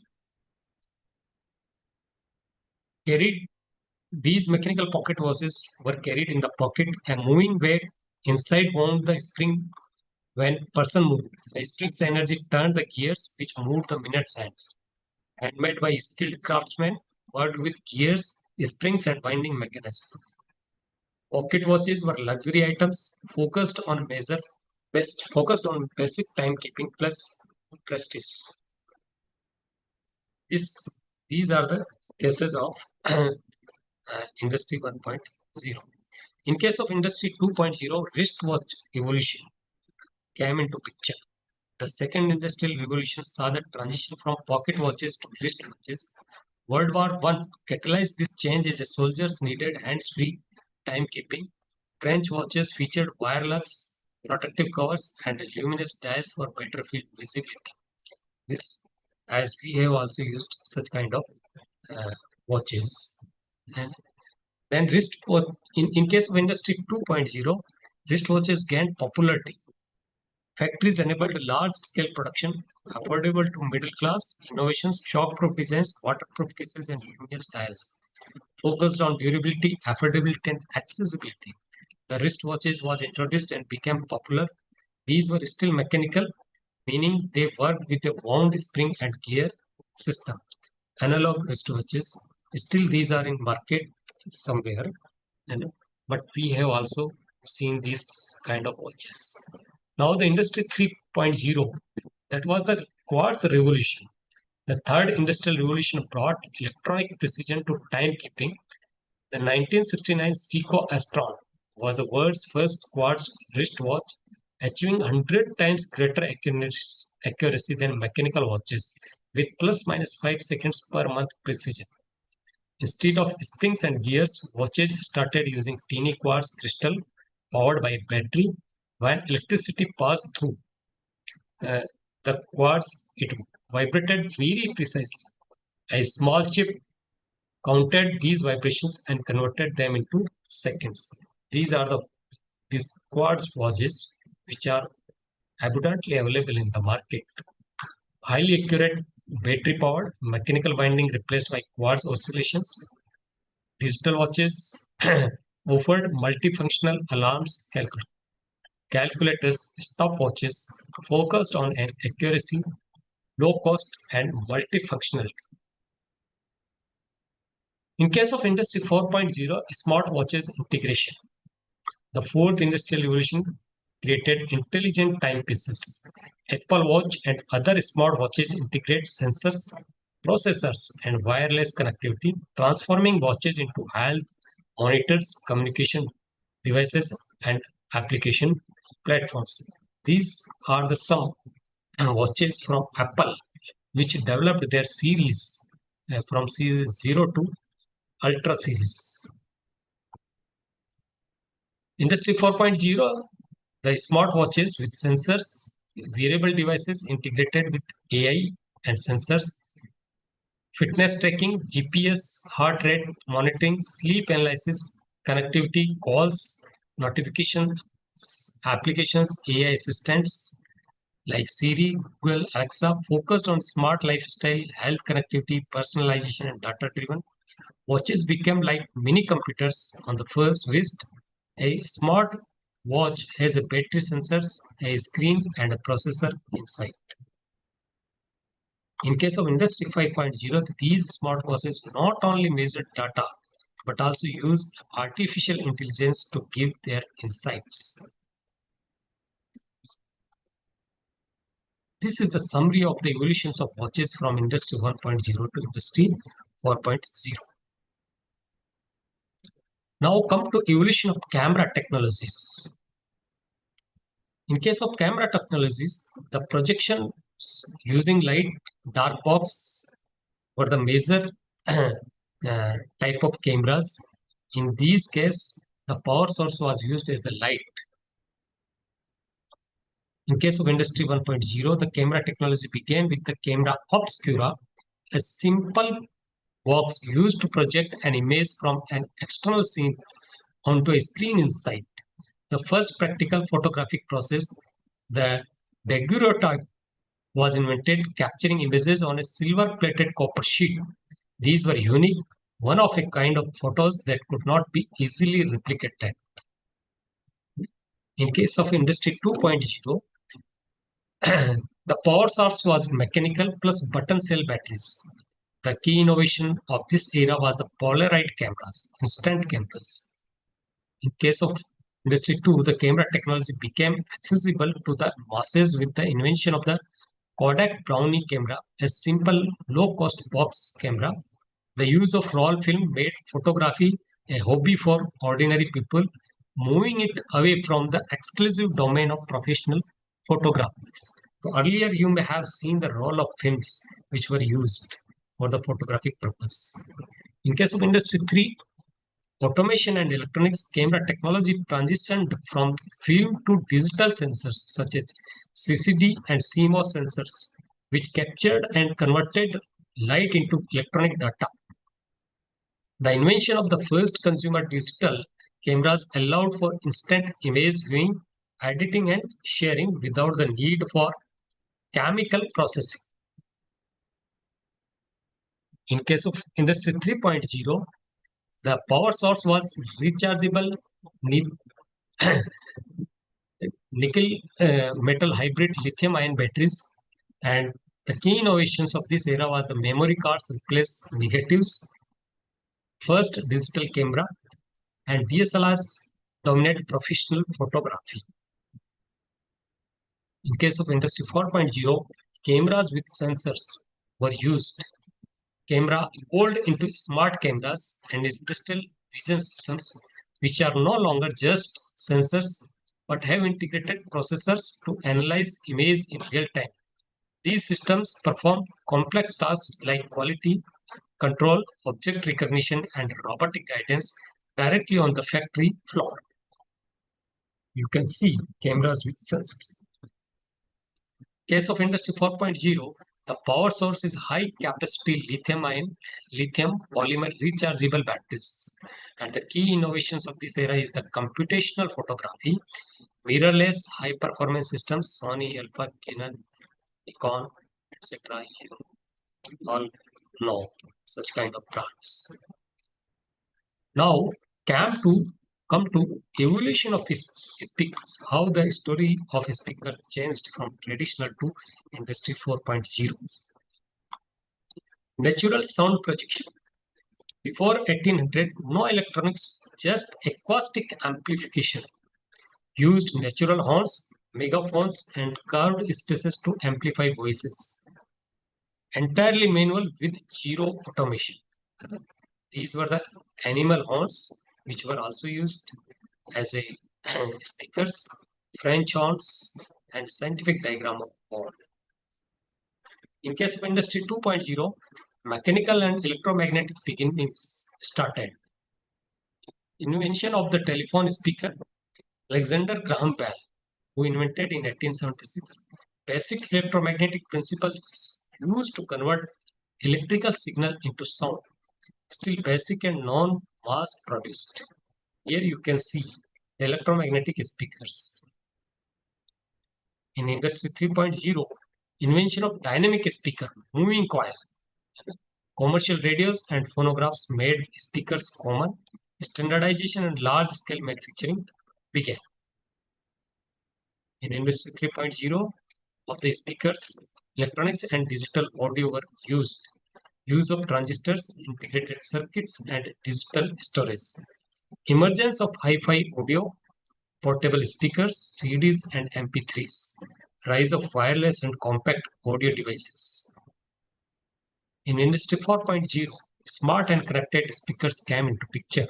These mechanical pocket watches were carried in the pocket, and moving weight inside wound the spring when person moved. The spring's energy turned the gears which moved the minutes hands. Handmade by skilled craftsmen, worked with gears, springs, and winding mechanisms. Pocket watches were luxury items focused on basic timekeeping plus prestige. These are the cases of Industry 1.0. In case of Industry 2.0, wristwatch evolution came into picture. The second industrial revolution saw the transition from pocket watches to wristwatches. World War I catalyzed this change as the soldiers needed hands-free timekeeping. Trench watches featured wireless protective covers and luminous dials for better field visibility. This, as we have also used such kind of watches. And then wristwatch. In case of Industry 2.0, wristwatches gained popularity. Factories enabled large-scale production, affordable to middle class, innovations, shock-proof designs, waterproof cases, and luminous dials. Focused on durability, affordability, and accessibility, the wristwatches was introduced and became popular. These were still mechanical, meaning they worked with a wound spring and gear system. Analog wristwatches, still these are in market somewhere, but we have also seen these kind of watches. Now the Industry 3.0, that was the quartz revolution. The third industrial revolution brought electronic precision to timekeeping. The 1969 Seiko Astron was the world's first quartz wristwatch, achieving 100 times greater accuracy than mechanical watches, with ±5 seconds per month precision. Instead of springs and gears, watches started using teeny quartz crystal powered by a battery. When electricity passed through the quartz, it vibrated very precisely. A small chip counted these vibrations and converted them into seconds. These quartz watches which are abundantly available in the market. Highly accurate, battery powered, mechanical winding replaced by quartz oscillations. Digital watches offered multifunctional alarms, calculators, stopwatches focused on accuracy, low cost, and multifunctionality. In case of Industry 4.0, smartwatches integration. The fourth industrial revolution created intelligent timepieces. Apple Watch and other smartwatches integrate sensors, processors, and wireless connectivity, transforming watches into health monitors, communication devices, and application platforms. These are the some watches from Apple, which developed their series from series 0 to Ultra series. Industry 4.0, the smartwatches with sensors, wearable devices integrated with AI and sensors, fitness tracking, GPS, heart rate monitoring, sleep analysis, connectivity, calls, notifications, applications, AI assistants like Siri, Google, Alexa, focused on smart lifestyle, health connectivity, personalization, and data-driven. Watches became like mini computers on the first wrist. A smart watch has a battery sensors, a screen, and a processor inside. In case of Industry 5.0, these smartwatches not only measure data, but also use artificial intelligence to give their insights. This is the summary of the evolutions of watches from Industry 1.0 to Industry 4.0. Now come to evolution of camera technologies. In case of camera technologies, the projection using light, dark box were the major type of cameras. In these case, the power source was used as the light. In case of Industry 1.0, the camera technology began with the camera obscura, a simple box used to project an image from an external scene onto a screen inside. The first practical photographic process, the daguerreotype, was invented, capturing images on a silver-plated copper sheet. These were unique, one of a kind of photos that could not be easily replicated. In case of Industry 2.0, the power source was mechanical plus button cell batteries. The key innovation of this era was the Polaroid cameras, instant cameras. In case of Industry 2, the camera technology became accessible to the masses with the invention of the Kodak Brownie camera, a simple low-cost box camera. The use of roll film made photography a hobby for ordinary people, moving it away from the exclusive domain of professional photographers. So earlier, you may have seen the roll of films which were used for the photographic purpose. In case of Industry 3, automation and electronics camera technology transitioned from film to digital sensors such as CCD and CMOS sensors, which captured and converted light into electronic data. The invention of the first consumer digital cameras allowed for instant image viewing, editing, and sharing without the need for chemical processing. In case of Industry 3.0, the power source was rechargeable nickel metal hybrid lithium ion batteries, and the key innovations of this era was the memory cards replaced negatives, first digital camera, and DSLRs dominated professional photography. In case of Industry 4.0, cameras with sensors were used. Camera evolved into smart cameras and industrial vision systems, which are no longer just sensors, but have integrated processors to analyze image in real time. These systems perform complex tasks like quality control, object recognition, and robotic guidance directly on the factory floor. You can see cameras with sensors. Case of Industry 4.0, the power source is high capacity lithium polymer rechargeable batteries. And the key innovations of this era is the computational photography, mirrorless high performance systems, Sony, Alpha, Canon, Nikon, etc. You all know such kind of brands. Now, come to evolution of speakers, how the story of a speaker changed from traditional to Industry 4.0. Natural sound projection. Before 1800, no electronics, just acoustic amplification. Used natural horns, megaphones, and curved spaces to amplify voices. Entirely manual with zero automation. These were the animal horns, which were also used as a speakers, French horns, and scientific diagram of horn. In case of Industry 2.0, mechanical and electromagnetic beginnings started. Invention of the telephone speaker, Alexander Graham Bell who invented in 1876 basic electromagnetic principles used to convert electrical signal into sound, still basic and non-mass produced. Here you can see the electromagnetic speakers. In Industry 3.0, invention of dynamic speaker, moving coil, commercial radios and phonographs made speakers common. Standardization and large-scale manufacturing began. In Industry 3.0 of the speakers, electronics and digital audio were used. Use of transistors, integrated circuits, and digital storage. Emergence of hi-fi audio, portable speakers, CDs, and MP3s. Rise of wireless and compact audio devices. In Industry 4.0, smart and connected speakers came into picture.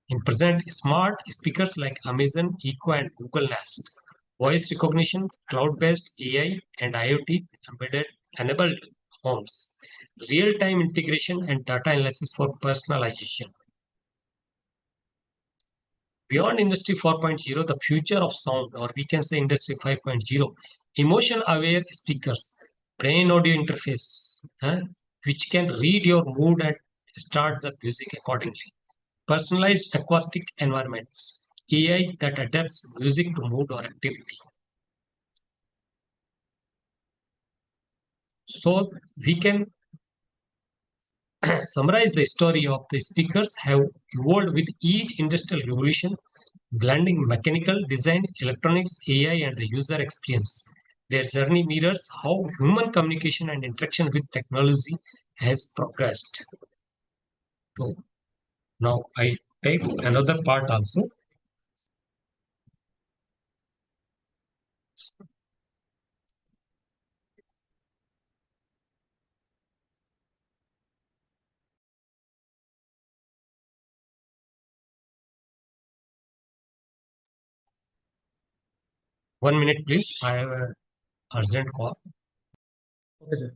In present, smart speakers like Amazon Echo and Google Nest, voice recognition, cloud-based AI and IoT embedded enabled homes, real-time integration and data analysis for personalization. Beyond Industry 4.0, the future of sound, or we can say Industry 5.0, emotion-aware speakers, brain audio interface, which can read your mood and start the music accordingly. Personalized acoustic environments, AI that adapts music to mood or activity. So we can summarize the story of the speakers have evolved with each industrial revolution, blending mechanical design, electronics, AI, and the user experience. Their journey mirrors how human communication and interaction with technology has progressed. So now I take another part also. One minute, please. I have an urgent call. Okay, sir.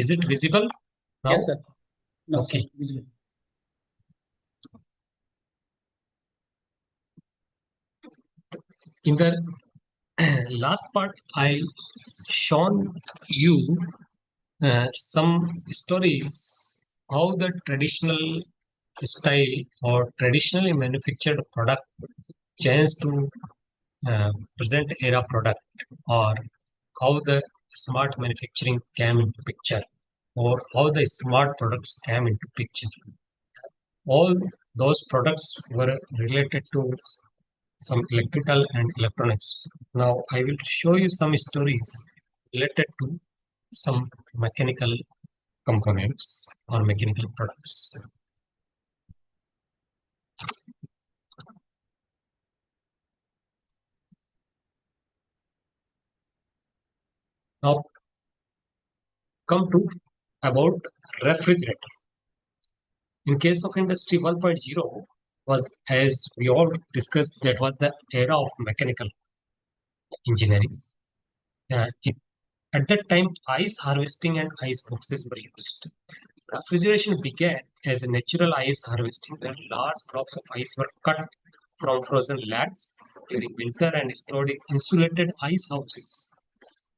Is it visible now? Yes, sir. No, Okay. sir. Visible. In the last part, I shown you some stories how the traditional style or traditionally manufactured product changed to present era product, or how the smart manufacturing came into picture, or how the smart products came into picture. All those products were related to some electrical and electronics. Now I will show you some stories related to some mechanical components or mechanical products. Now come to about refrigerator. In case of industry 1.0 was, as we all discussed, that was the era of mechanical engineering. At that time, ice harvesting and ice boxes were used. Refrigeration began as a natural ice harvesting, where large blocks of ice were cut from frozen lakes during winter and stored in insulated ice houses.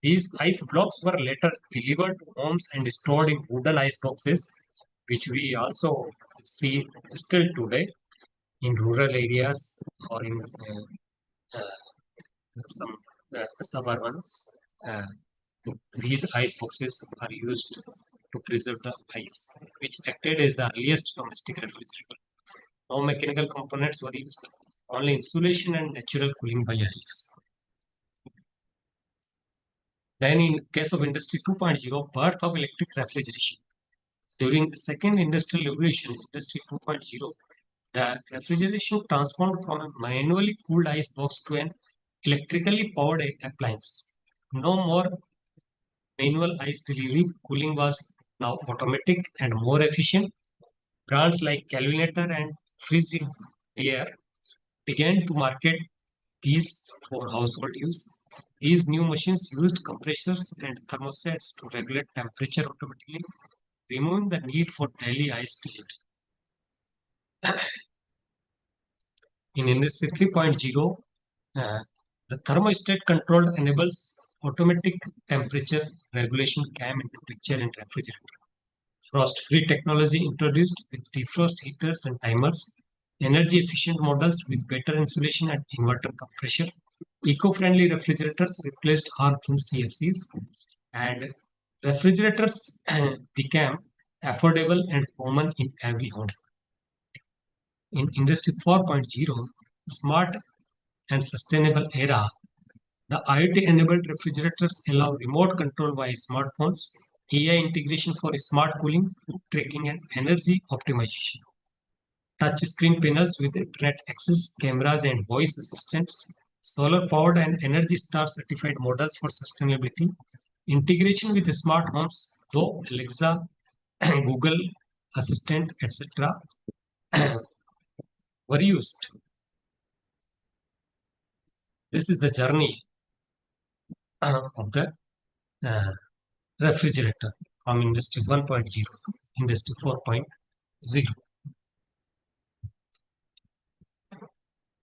These ice blocks were later delivered to homes and stored in wooden ice boxes, which we also see still today in rural areas or in some suburbans. These ice boxes are used to preserve the ice, which acted as the earliest domestic refrigerator. No mechanical components were used, only insulation and natural cooling by ice. Then in case of Industry 2.0, birth of electric refrigeration. During the second industrial revolution, Industry 2.0, the refrigeration transformed from a manually cooled ice box to an electrically powered appliance. No more manual ice delivery, cooling was now automatic and more efficient. Brands like Calvinator and Frigidaire began to market these for household use. These new machines used compressors and thermostats to regulate temperature automatically, removing the need for daily ice delivery. In Industry 3.0, the thermostat control enables automatic temperature regulation came into picture in refrigerator. Frost-free technology introduced with defrost heaters and timers, energy-efficient models with better insulation and inverter compression. Eco-friendly refrigerators replaced harmful CFCs, and refrigerators became affordable and common in every home. In Industry 4.0, smart and sustainable era, the IoT-enabled refrigerators allow remote control via smartphones, AI integration for smart cooling, food tracking, and energy optimization. Touchscreen panels with internet access, cameras, and voice assistants, solar-powered and Energy Star certified models for sustainability, integration with smart homes, though Alexa, Google Assistant, etc. were used. This is the journey of the refrigerator from Industry 1.0 to Industry 4.0.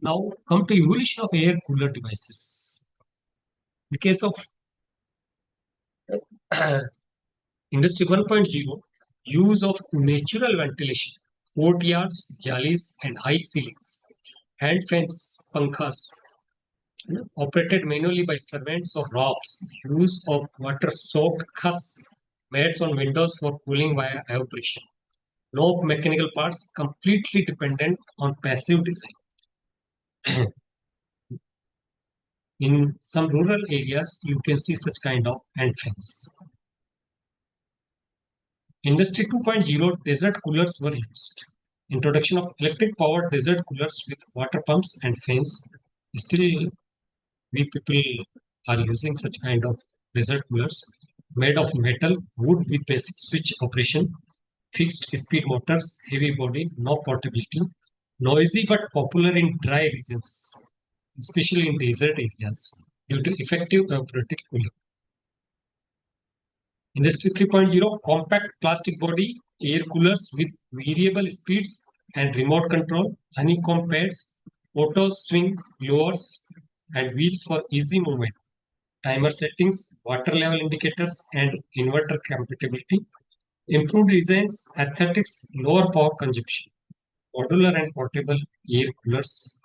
Now come to evolution of air cooler devices. In the case of Industry 1.0, use of natural ventilation, courtyards, jallis, and high ceilings, hand fans, pankhas, operated manually by servants or robs, use of water-soaked khas, mats on windows for cooling via evaporation. No mechanical parts, completely dependent on passive design. In some rural areas, you can see such kind of hand fans. Industry 2.0 desert coolers were used. Introduction of electric powered desert coolers with water pumps and fans. Still, we people are using such kind of desert coolers made of metal, wood with basic switch operation, fixed speed motors, heavy body, no portability, noisy but popular in dry regions, especially in desert areas, due to effective evaporative cooling. Industry 3.0, compact plastic body, air coolers with variable speeds and remote control, honeycomb pads, auto swing lowers, and wheels for easy movement, timer settings, water level indicators, and inverter compatibility, improved designs, aesthetics, lower power consumption. Modular and portable air coolers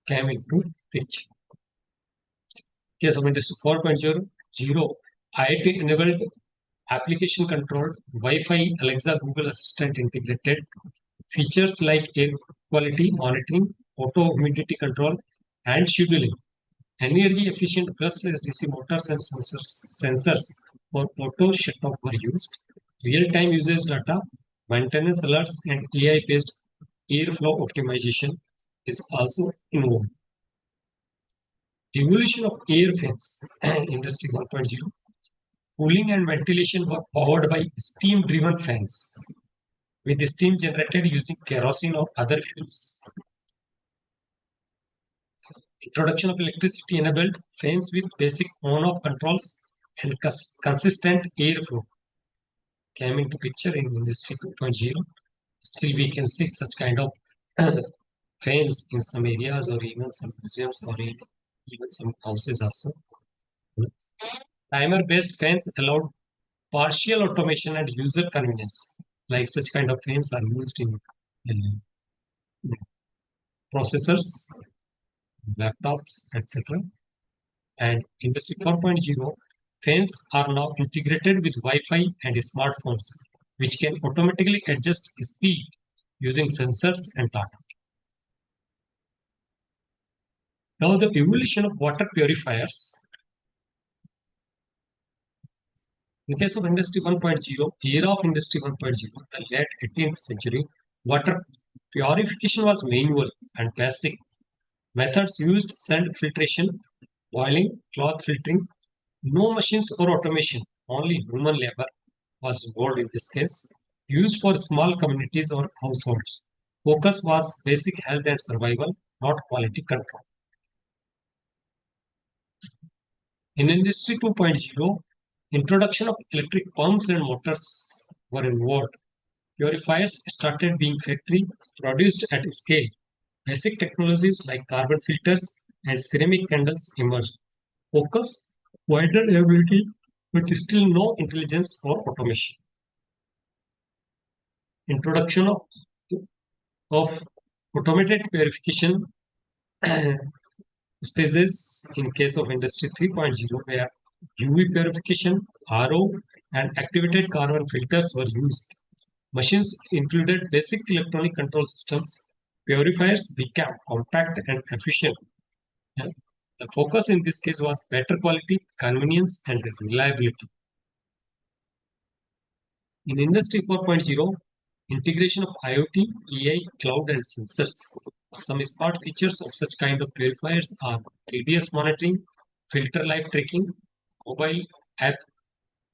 came into picture. Case of Industry 4.0, IoT enabled, application controlled, Wi-Fi, Alexa, Google Assistant integrated, features like air quality monitoring, auto humidity control, and scheduling, energy efficient brushless DC motors and sensors for auto shut-off were used, real-time usage data, maintenance alerts, and AI-based airflow optimization is also involved. Evolution of air fans, Industry 1.0. Cooling and ventilation were powered by steam-driven fans, with steam generated using kerosene or other fuels. Introduction of electricity-enabled fans with basic on-off controls and consistent airflow came into picture in Industry 2.0. Still, we can see such kind of fans in some areas or even some museums or even some houses also. Timer-based fans allowed partial automation and user convenience. Like such kind of fans are used in processors, laptops, etc. And Industry 4.0 fans are now integrated with Wi-Fi and smartphones, which can automatically adjust speed using sensors and data. Now the evolution of water purifiers. In case of Industry 1.0, era of Industry 1.0, the late 18th century, water purification was manual and basic. Methods used sand filtration, boiling, cloth filtering. No machines or automation, only human labor was involved in this case, used for small communities or households. Focus was basic health and survival, not quality control. In Industry 2.0, introduction of electric pumps and motors were involved. Purifiers started being factory produced at scale. Basic technologies like carbon filters and ceramic candles emerged. Focus, wider availability, but still no intelligence or automation. Introduction of automated purification stages in case of Industry 3.0, where UV purification, RO, and activated carbon filters were used. Machines included basic electronic control systems. Purifiers became compact and efficient. The focus in this case was better quality, convenience, and reliability. In Industry 4.0, integration of IoT, AI, cloud, and sensors. Some smart features of such kind of purifiers are TDS monitoring, filter life tracking, mobile app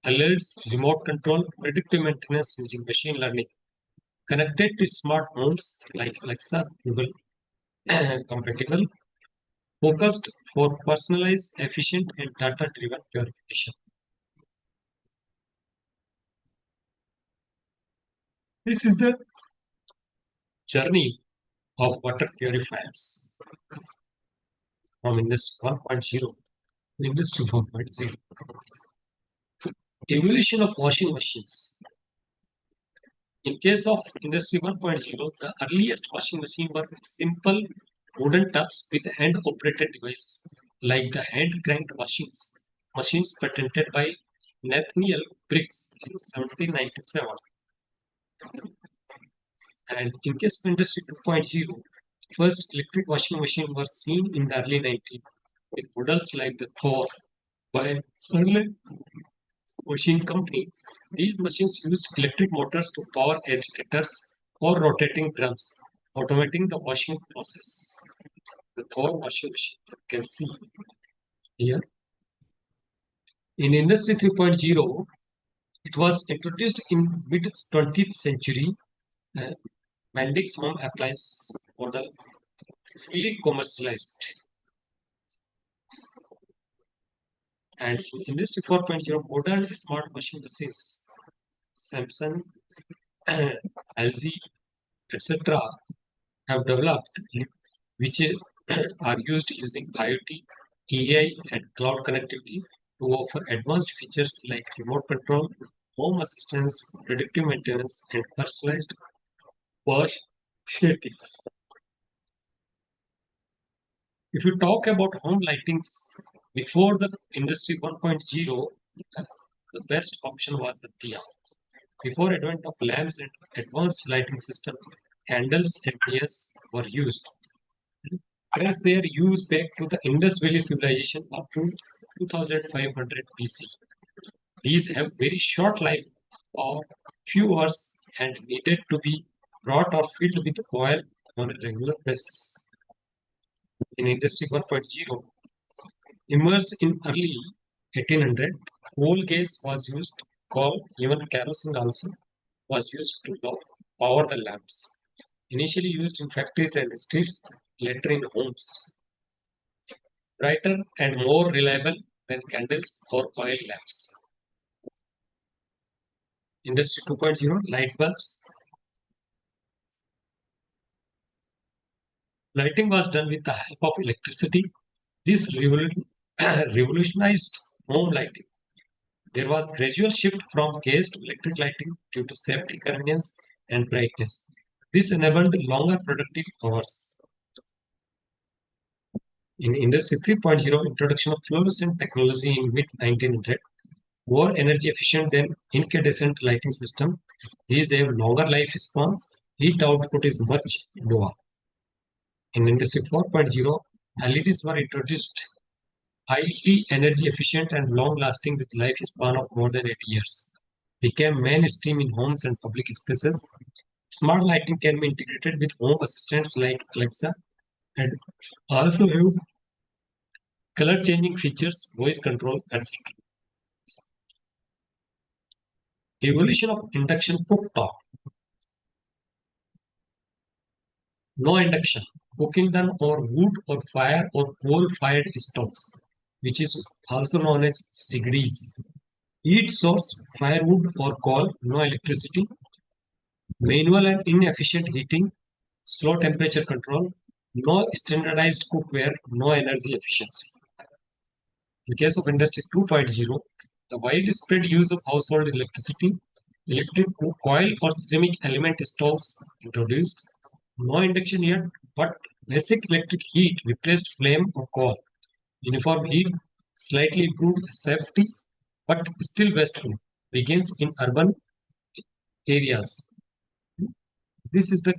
alerts, remote control, predictive maintenance using machine learning. Connected to smart homes like Alexa, Google compatible. Focused for personalized, efficient, and data-driven purification. This is the journey of water purifiers from Industry 1.0 to Industry 4.0. Evolution of washing machines. In case of Industry 1.0, the earliest washing machine were simple wooden tubs with hand-operated device, like the hand-cranked machines patented by Nathaniel Briggs in 1797. And in case of Industry 2.0, first electric washing machine was seen in the early 90s with models like the Thor by Hurley Washing Company. These machines used electric motors to power agitators or rotating drums, automating the washing process. The Thor washing machine, you can see here. In Industry 3.0, it was introduced in mid-20th century. Mendix home appliance model fully commercialized. And in Industry 4.0, modern smart washing machines, Samsung, LG, etc., have developed, which are used using IoT, AI, and cloud connectivity to offer advanced features like remote control, home assistance, predictive maintenance, and personalized wash settings. If you talk about home lightings, before the Industry 1.0, the best option was the diya. Before advent of lamps and advanced lighting systems, candles and diyas were used. Trace their use back to the Indus Valley civilization up to 2500 BC. These have very short life of few hours and needed to be brought or filled with oil on a regular basis. In Industry 1.0, emerged in early 1800, coal gas was used, coal, even kerosene also, was used to power the lamps. Initially used in factories and streets, later in homes. Brighter and more reliable than candles or oil lamps. Industry 2.0, light bulbs. Lighting was done with the help of electricity. This revolutionized home lighting. There was gradual shift from gas to electric lighting due to safety, convenience, and brightness. This enabled longer productive hours. In Industry 3.0, introduction of fluorescent technology in mid-1900, more energy efficient than incandescent lighting system. These have longer lifespan. Heat output is much lower. In Industry 4.0, LEDs were introduced, highly energy efficient and long-lasting with lifespan of more than 8 years. Became mainstream in homes and public spaces. Smart lighting can be integrated with home assistants like Alexa and also have color changing features, voice control, etc. Evolution of induction cooktop. No induction. Cooking done over wood or fire or coal-fired stoves, which is also known as sigdis. Heat source, firewood or coal, no electricity. Manual and inefficient heating, slow temperature control, no standardized cookware, no energy efficiency. In case of Industry 2.0, the widespread use of household electricity, electric coil or ceramic element stoves introduced. No induction yet, but basic electric heat replaced flame or coal. Uniform heat, slightly improved safety, but still wasteful. Begins in urban areas. This is the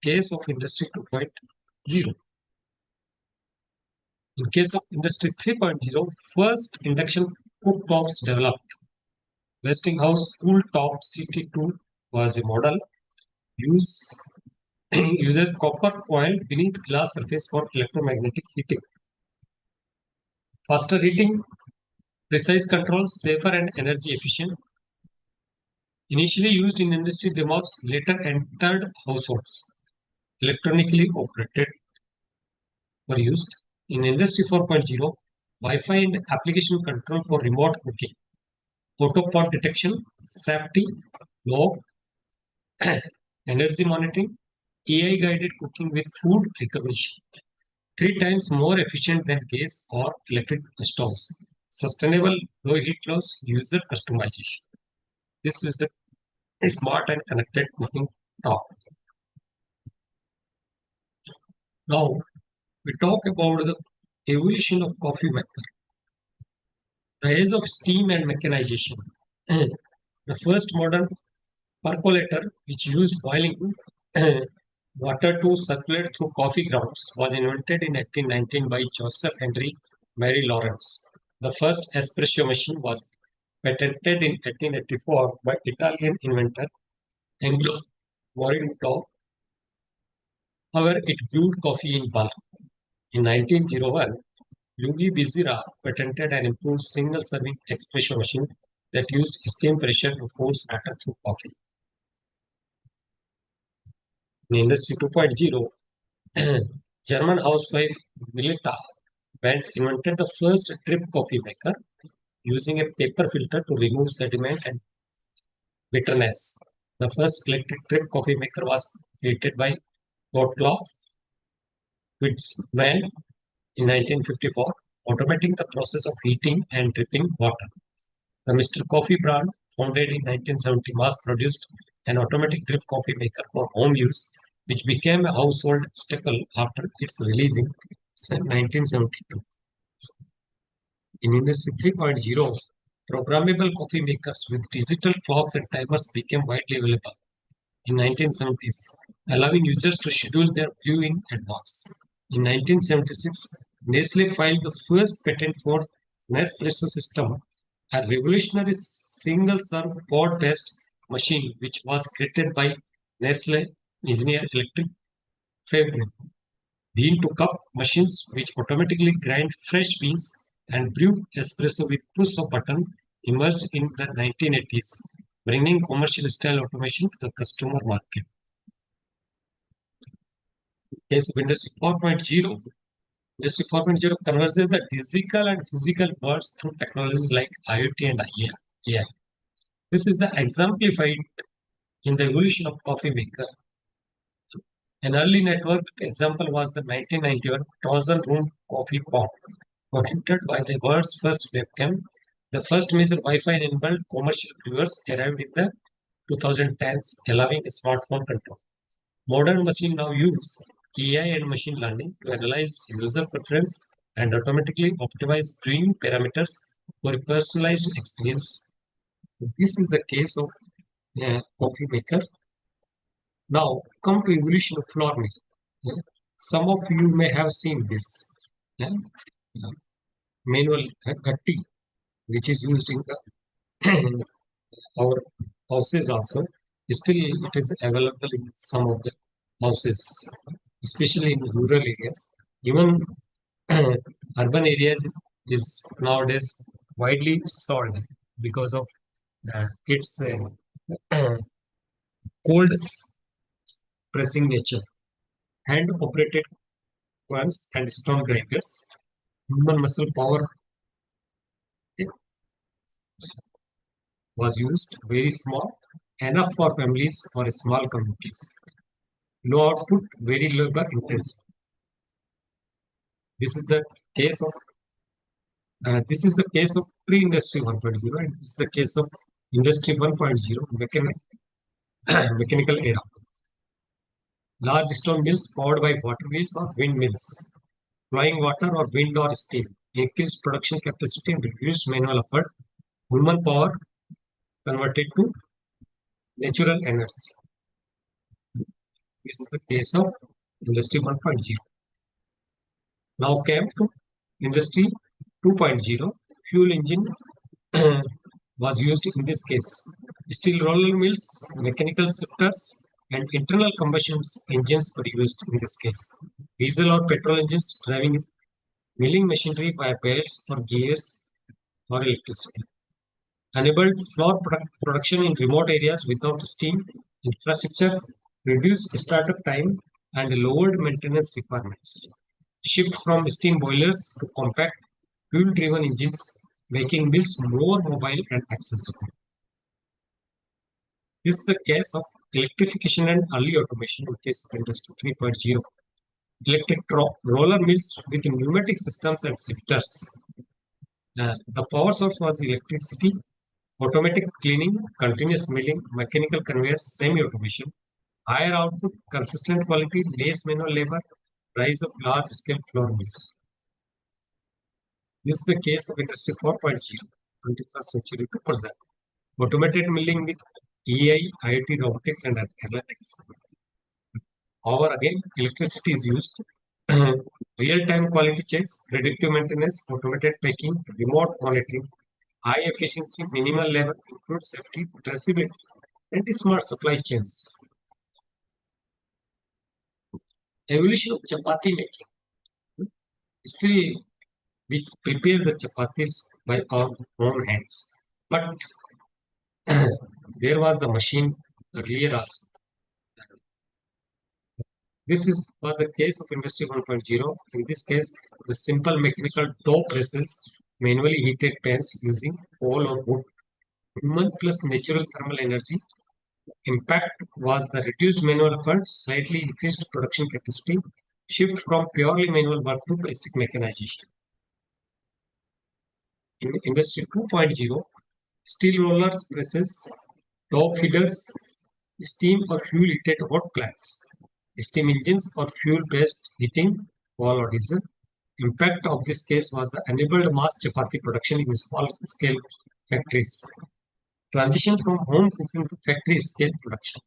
case of Industry 2.0. In case of Industry 3.0, first induction cooktops developed. Westinghouse Cooltop CT2 was a model. Uses copper coil beneath glass surface for electromagnetic heating. Faster heating, precise control, safer and energy efficient. Initially used in industry demos, later entered households. Electronically operated were used. In Industry 4.0, Wi-Fi and application control for remote cooking. Auto pot detection, safety, log, energy monitoring, AI-guided cooking with food recognition. 3 times more efficient than gas or electric stoves. Sustainable low heat loss, user customization. This is the smart and connected cooking top. Now, we talk about the evolution of coffee maker. The age of steam and mechanization. The first modern percolator, which used boiling water to circulate through coffee grounds, was invented in 1819 by Joseph Henry Mary Lawrence. The first espresso machine was patented in 1884 by Italian inventor Angelo Morinto. However, it brewed coffee in bulk. In 1901, Luigi Bizzarri patented an improved single-serving espresso machine that used steam pressure to force water through coffee. In Industry 2.0, German housewife Milita Benz invented the first drip coffee maker. using a paper filter to remove sediment and bitterness. The first electric drip coffee maker was created by Gottlob Witzmann in 1954, automating the process of heating and dripping water. The Mr. Coffee brand, founded in 1970, mass-produced an automatic drip coffee maker for home use, which became a household staple after its release in 1972. In Industry 3.0, programmable coffee makers with digital clocks and timers became widely available in 1970s, allowing users to schedule their brew in advance. In 1976, Nestle filed the first patent for Nespresso system, a revolutionary single-serve pod-based machine which was created by Nestle engineer Electric Fabric. Bean-to-cup machines which automatically grind fresh beans and brew espresso with push of button emerged in the 1980s, bringing commercial-style automation to the customer market. Case of Industry 4.0. Industry 4.0 converges the physical and physical worlds through technologies like IoT and AI. This is exemplified in the evolution of coffee maker. An early networked example was the 1991 Trojan Room coffee pot, patented by the world's first webcam. The first major Wi-Fi enabled commercial brewers arrived in the 2010s, allowing a smartphone control. Modern machines now use AI and machine learning to analyze user preference and automatically optimize brewing parameters for a personalized experience. This is the case of coffee maker. Now come to evolution of flour mill. Some of you may have seen this manual gatti, which is used in the our houses also. Still, it is available in some of the houses, especially in rural areas. Even urban areas is nowadays widely sold because of its cold pressing nature. Hand operated ones and stone grinders. Human muscle power was used, very small, enough for families or small communities. Low output, very labor intensive. This is the case of pre-industry 1.0, and this is the case of industry 1.0 mechanical era. Large stone mills powered by water wheels or windmills, flowing water or wind or steam, increased production capacity and reduced manual effort. Human power converted to natural energy. This is the case of industry 1.0. Now came to industry 2.0. Fuel engine was used in this case. Steel roller mills, mechanical shifters, and internal combustion engines were used in this case. Diesel or petrol engines driving milling machinery via belts or gears or electricity. Enabled flour production in remote areas without steam infrastructure, reduced startup time, and lowered maintenance requirements. Shift from steam boilers to compact fuel-driven engines, making mills more mobile and accessible. This is the case of electrification and early automation in case of Industry 3.0. Electric roller mills with pneumatic systems and shifters. The power source was electricity, automatic cleaning, continuous milling, mechanical conveyors, semi-automation, higher output, consistent quality, less manual labor, rise of large-scale flour mills. This is the case of Industry 4.0, 21st century to present. Automated milling with AI, IoT, robotics, and analytics. However, again, electricity is used. Real-time quality checks, predictive maintenance, automated packing, remote monitoring, high efficiency, minimal labor, improved safety, traceability, and smart supply chains. Evolution of chapati making. Still, we prepare the chapatis by our own hands. But there was the machine earlier also. This was the case of Industry 1.0. In this case, the simple mechanical dough presses manually heated pans using coal or wood. Human plus natural thermal energy. Impact was the reduced manual effort, slightly increased production capacity, shift from purely manual work to basic mechanization. In Industry 2.0, steel rollers, presses, top feeders, steam or fuel heated hot plants, steam engines or fuel-based heating, coal or diesel. Impact of this case was the enabled mass chapati production in small-scale factories. Transition from home cooking to factory-scale production.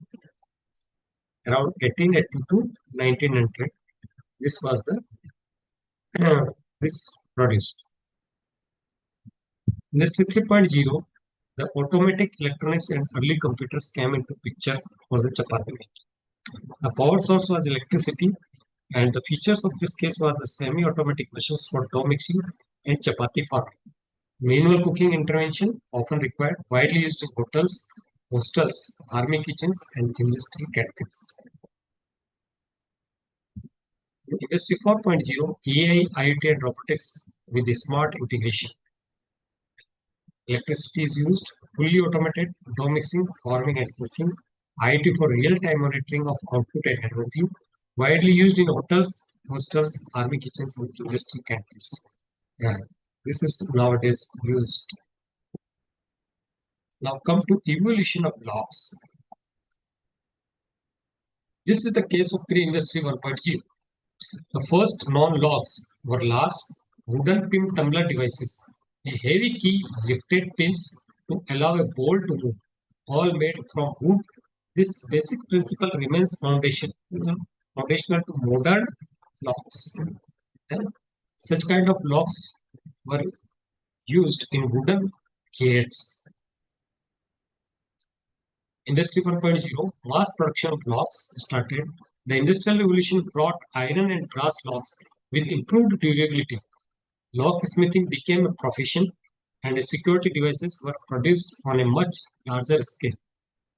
Around 1880 to 1900, this was the this produced. Industry 3.0, the automatic electronics and early computers came into picture for the chapati making. The power source was electricity, and the features of this case was the semi-automatic machines for dough mixing and chapati farming. Manual cooking intervention often required, widely used in hotels, hostels, army kitchens, and industrial canteens. Industry 4.0, AI, IoT, and robotics with a smart integration. Electricity is used, fully automated, dough mixing, farming, and cooking. IoT for real-time monitoring of output and energy, widely used in hotels, hostels, army kitchens, and industrial canteens. This is nowadays used. Now come to evolution of locks. This is the case of pre-industry 1.0. The first non-locks were large wooden pin tumbler devices, a heavy key lifted pins to allow a bowl to move, all made from wood. This basic principle remains foundational to modern locks. And such kind of locks were used in wooden gates. Industry 1.0, mass production of locks started. The Industrial Revolution brought iron and brass locks with improved durability. Locksmithing became a profession, and security devices were produced on a much larger scale.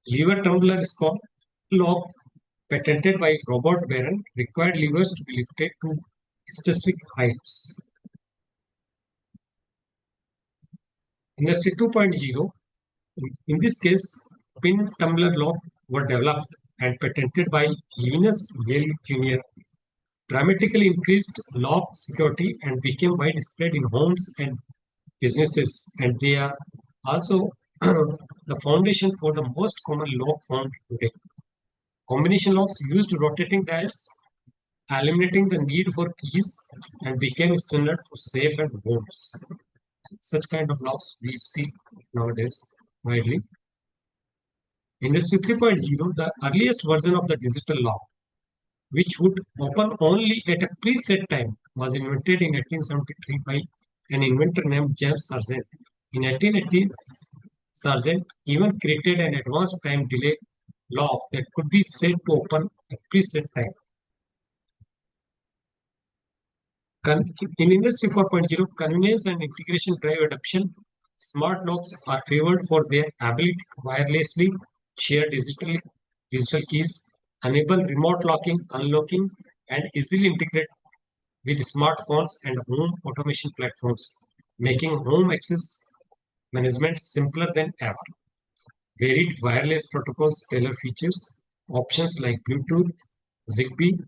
Lever tumbler lock, patented by Robert Barron, required levers to be lifted to specific heights. Industry 2.0, in this case, pin tumbler lock were developed and patented by Linus Yale Jr. Dramatically increased lock security and became widespread in homes and businesses, and they are also the foundation for the most common lock found today. Combination locks used rotating dials, eliminating the need for keys, and became standard for safe and homes. Such kind of locks we see nowadays widely. Industry 3.0, the earliest version of the digital lock, which would open only at a preset time, was invented in 1873 by an inventor named James Sargent. In 1880, Sargent even created an advanced time delay lock that could be set to open at preset time. In Industry 4.0, convenience and integration drive adoption. Smart locks are favored for their ability to wirelessly share digital keys, enable remote locking, unlocking, and easily integrate with smartphones and home automation platforms, making home access management simpler than ever. Varied wireless protocols tailor features, options like Bluetooth, Zigbee,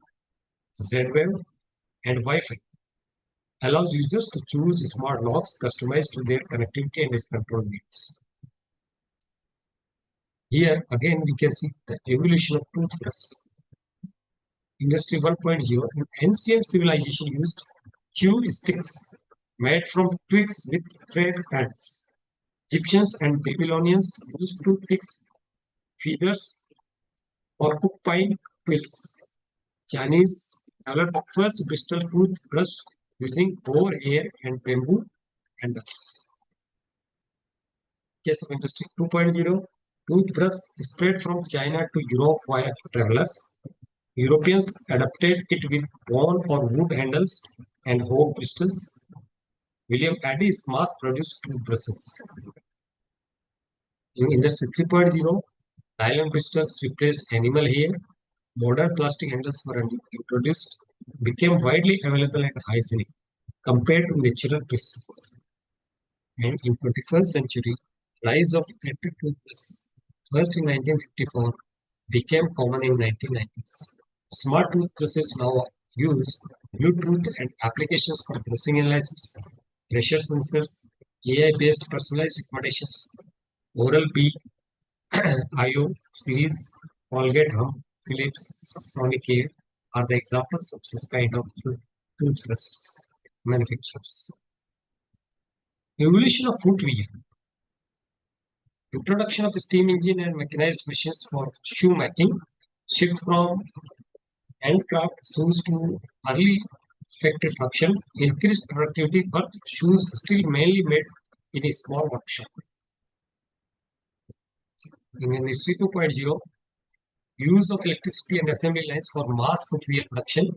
Z-Wave, and Wi-Fi allows users to choose smart locks customized to their connectivity and control needs. Here again we can see the evolution of toothbrush. Industry 1.0, an ancient civilization used chew sticks made from twigs with thread ends. Egyptians and Babylonians used toothpicks, feathers, or porcupine quills. Chinese developed the first Bristol toothbrush using boar hair and bamboo handles. Case of Industry 2.0, toothbrush spread from China to Europe via travelers. Europeans adapted it with bone or wood handles and oak bristles. William Addy's mass-produced toothbrushes. In Industry 3.0, nylon bristles replaced animal hair. Modern plastic handles were introduced, became widely available and hygienic compared to natural bristles. And in 21st century, rise of electric toothbrushes, first in 1954, became common in 1990s. Smart toothbrushes now use Bluetooth and applications for brushing analysis, pressure sensors, AI-based personalized recommendations, Oral-B, IO series, Colgate Hum, Philips, Sonicare are the examples of this kind of toothbrush manufacturers. Evolution of footwear. Introduction of steam engine and mechanized machines for shoemaking, shift from handcraft shoes to early factory production, increased productivity, but shoes still mainly made in a small workshop. In Industry 2.0, use of electricity and assembly lines for mass footwear production,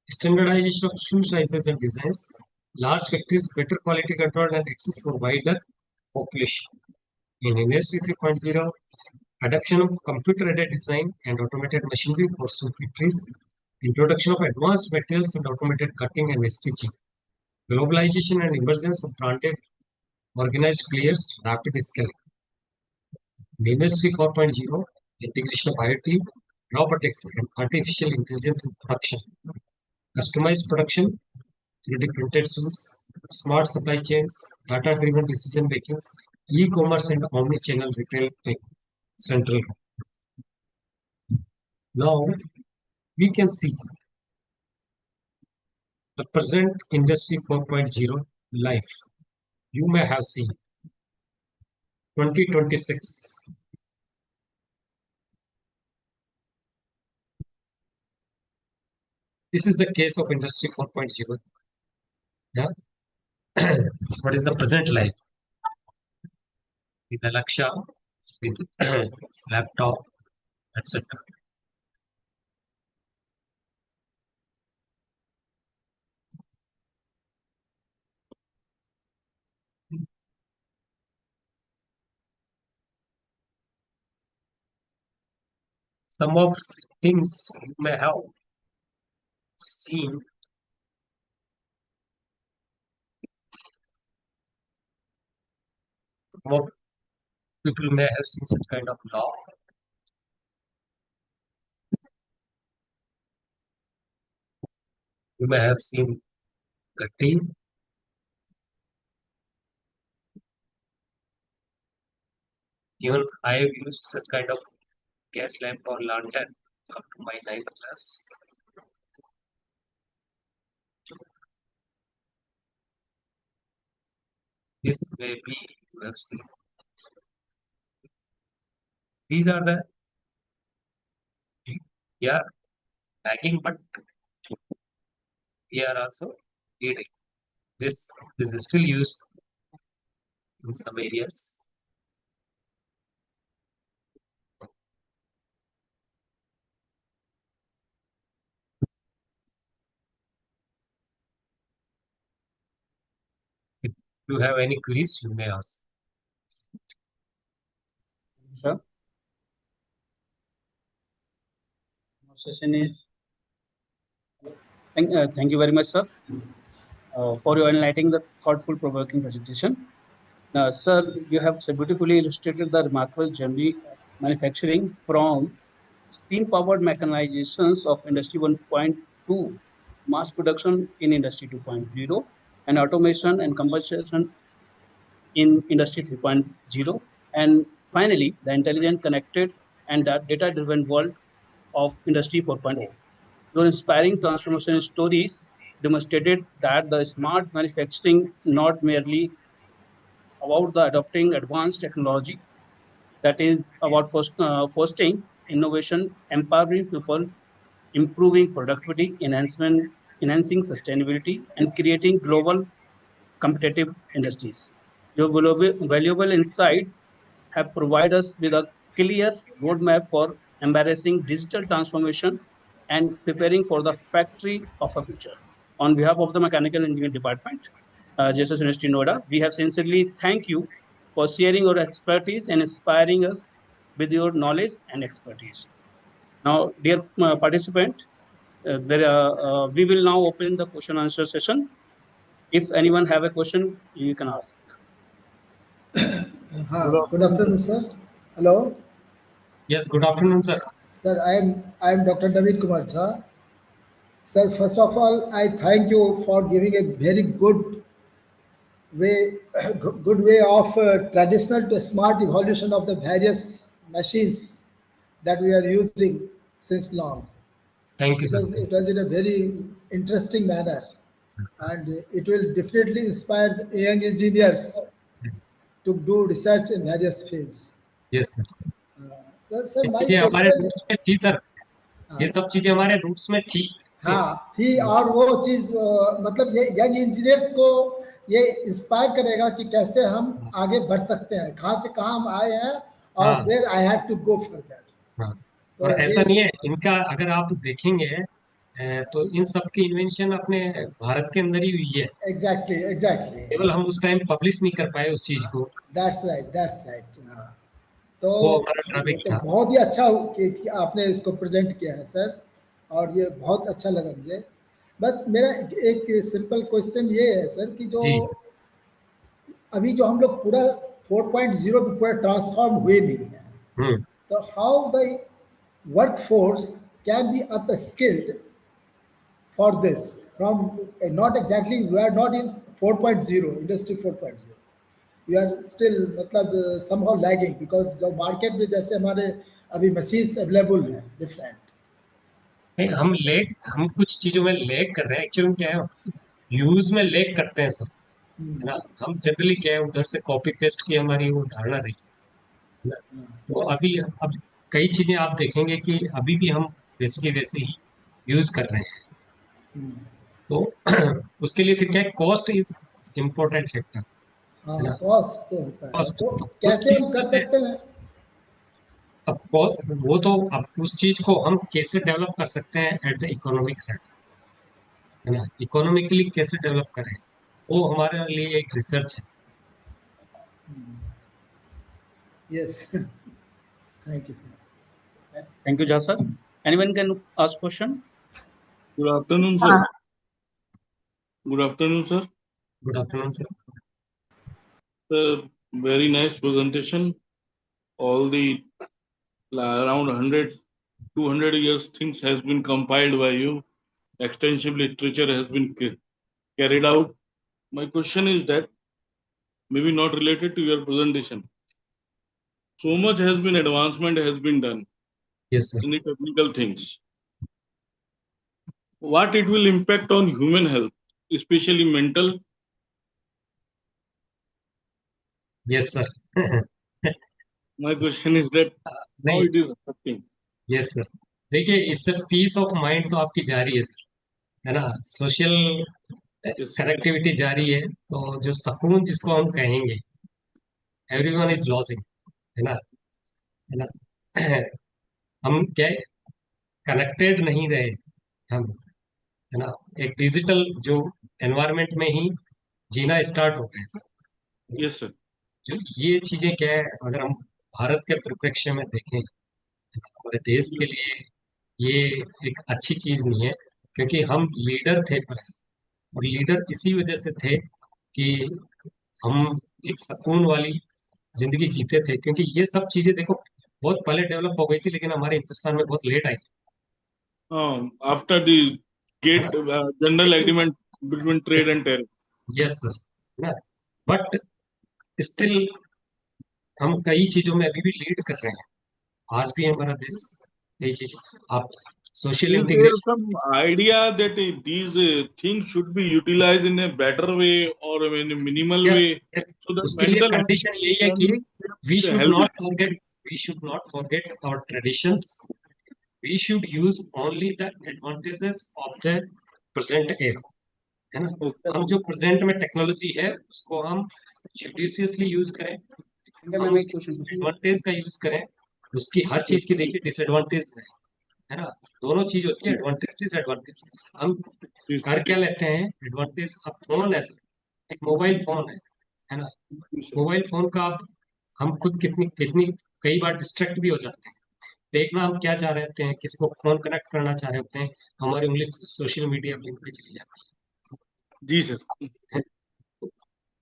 standardization of shoe sizes and designs, large factories, better quality control and access for wider population. In Industry 3.0, adoption of computer-aided design and automated machinery for shoe factories, introduction of advanced materials and automated cutting and stitching, globalization and emergence of branded organized players, rapid scaling. In Industry 4.0, integration of IoT, robotics, and artificial intelligence in production, customized production, 3D printed shoes, smart supply chains, data-driven decision makings, e-commerce and omni-channel retail central. Now we can see the present Industry 4.0 life. You may have seen 2026. This is the case of Industry 4.0. Yeah. What is the present life? With Alexa, with laptop, etc. Some of things you may have seen. More people may have seen such kind of law. You may have seen Gatti. Even I have used such kind of gas lamp or lantern up to my 9th class. This may be you have seen. These are the bagging, but we are also reading. This is still used in some areas. If you have any queries, you may ask. Sir. Session is. Thank you very much, sir, for your enlightening the thoughtful, provoking presentation. Now, sir, you have so beautifully illustrated the remarkable journey of manufacturing from steam-powered mechanizations of Industry 1.2, mass production in Industry 2.0, and automation and combustion in Industry 3.0, and finally, the intelligent, connected, and data-driven world of Industry 4.0. Your inspiring transformation stories demonstrated that the smart manufacturing not merely about the adopting advanced technology, that is about fostering innovation, empowering people, improving productivity, enhancing sustainability, and creating global competitive industries. Your valuable insight have provided us with a clear roadmap for embarrassing digital transformation and preparing for the factory of a future. On behalf of the Mechanical Engineering Department, JSS University Noida, we have sincerely thank you for sharing your expertise and inspiring us with your knowledge and expertise. Now, dear participant, we will now open the question answer session. If anyone have a question, you can ask. Good afternoon, sir. Hello. Yes, good afternoon, sir. Sir, I am Dr. Naveen Kumar Jha. Sir, first of all, I thank you for giving a very good way, good way of traditional to smart evolution of the various machines that we are using since long. Thank you, sir. It was in a very interesting manner, and it will definitely inspire the young engineers to do research in various fields. Yes, sir. Sir, my ये हमारे question, roots में थी sir, ये सब चीजें हमारे roots में थी। हाँ थी, और वो चीज मतलब ये यंग इंजीनियर्स को ये इंस्पायर करेगा कि कैसे हम आगे बढ़ सकते हैं, कहाँ से कहाँ हम आए हैं और हाँ। Where I have to go for that. हाँ। तो और ऐसा ये नहीं है, इनका अगर आप देखेंगे तो इन सब की इन्वेंशन अपने भारत के अंदर ही हुई है। एग्जैक्टली केवल हम उस टाइम पब्लिश नहीं कर पाए उस चीज को। That's right. हाँ, तो वो हमारा ये ट्रैफिक तो था। बहुत ही अच्छा कि आपने इसको प्रेजेंट किया है सर, और ये बहुत अच्छा लगा मुझे। बट मेरा एक सिंपल क्वेश्चन ये है सर कि जो जी। अभी जो हम लोग पूरा 4.0 पे पूरा ट्रांसफॉर्म हुए नहीं है, तो how the workforce can be upskilled for this from not exactly we are not in 4.0 industry 4.0, we are still मतलब somehow lagging because जो मार्केट में जैसे हमारे अभी मशीन्स अवेलेबल हैं डिफरेंट। नहीं, हम कुछ चीजों में लेग कर रहे हैं। एक्चुअली क्या है, यूज में लेग करते हैं सर, है ना। हम जनरली क्या है, उधर से कॉपी पेस्ट की हमारी वो धारणा रही है ना। तो अभी अब कई चीजें आप देखेंगे कि अभी भी हम वैसे ही यूज कर रहे हैं। तो उसके लिए फिर क्या है, कॉस्ट इज इम्पोर्टेंट फैक्टर, है ना। कॉस्ट तो होता है, कॉस्ट तो उस कैसे चीज हम कर में सकते हैं? अब वो तो अब उस चीज को हम कैसे डेवलप कर सकते हैं एट द इकोनॉमिक लेवल, है ना। इकोनॉमिकली कैसे डेवलप करें, वो हमारे लिए एक रिसर्च है। Yes. Thank you, sir. Thank you, Jha sir. Anyone can ask question? Good afternoon, sir. Good afternoon, sir. Good afternoon, sir. Sir, very nice presentation. All the around 100, 200 years things has been compiled by you. Extensive literature has been carried out. My question is that maybe not related to your presentation. So much has been advancement has been done. Yes, sir. In the technical things. What it will impact on human health, especially mental? Yes, sir. My question is that how it is affecting? Yes, sir. देखिए, इससे piece of mind तो आपकी जारी है sir, है ना। Social connectivity जारी है, तो जो सुकून जिसको हम कहेंगे, एवरीवन इज लॉसिंग, है ना, है ना। हम क्या कनेक्टेड नहीं रहे हम, है ना। एक डिजिटल जो एनवायरनमेंट में ही जीना स्टार्ट हो गए सर। Yes sir. जो ये चीजें क्या है, अगर हम भारत के परिप्रेक्ष्य में देखें, हमारे देश के लिए ये एक अच्छी चीज नहीं है, क्योंकि हम लीडर थे पहले, और लीडर इसी वजह से थे कि हम एक सुकून वाली जिंदगी जीते थे, क्योंकि ये सब चीजें देखो बहुत पहले डेवलप हो गई थी, लेकिन हमारे हिंदुस्तान में बहुत लेट आई। After the general agreement between trade and tariff. Yes sir, but still हम कई चीजों में अभी भी लीड कर रहे हैं। आज भी हमारा देश कई चीज, आप social Is there integration, some idea that these things should be utilized in a better way or in a minimal way, so that उसके लिए mental health कंडीशन यही है can कि be we should healthy? not forget our traditions. We should use only the advantages of the present era, है ना। हम जो present में टेक्नोलॉजी है उसको हम जुडिशियसली यूज करें, हम एडवांटेज का यूज करें। उसकी हर चीज की देखिए डिसएडवांटेज है ना। दोनों चीज होती है, एडवांटेज डिसएडवांटेज। हम कर क्या लेते हैं, एडवांटेज। अब फोन है, एक मोबाइल फोन है ना। मोबाइल फोन का हम खुद कितनी कई बार डिस्ट्रैक्ट भी हो जाते हैं। देखना हम क्या चाह रहे होते हैं, किसी को फोन कनेक्ट करना चाह रहे होते हैं, हमारी उंगली सोशल मीडिया लिंक पे चली जाती है। जी सर।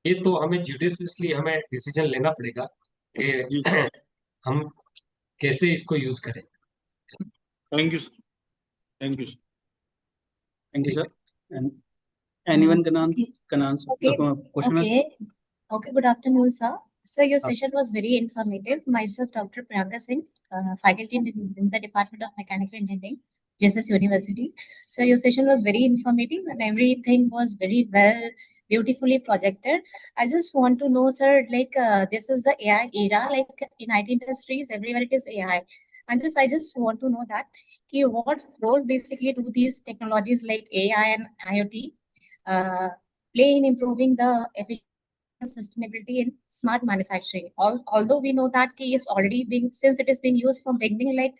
ये तो हमें जुडिशियसली हमें डिसीजन लेना पड़ेगा कि हम कैसे इसको यूज करें. Thank you, sir. Thank you, sir. Thank you, sir. And anyone can Okay. answer Okay. the question. Okay, good afternoon, sir. So your session was very informative. Myself, Dr. Priyanka Singh, faculty in the Department of Mechanical Engineering, JSS University. So your session was very informative and everything was very well, beautifully projected. I just want to know, sir, like this is the AI era, like in IT industries, everywhere it is AI. And I just want to know that what role basically do these technologies like AI and IoT play in improving the efficiency sustainability in smart manufacturing. Although we know that key is already being, since it is being used from beginning, like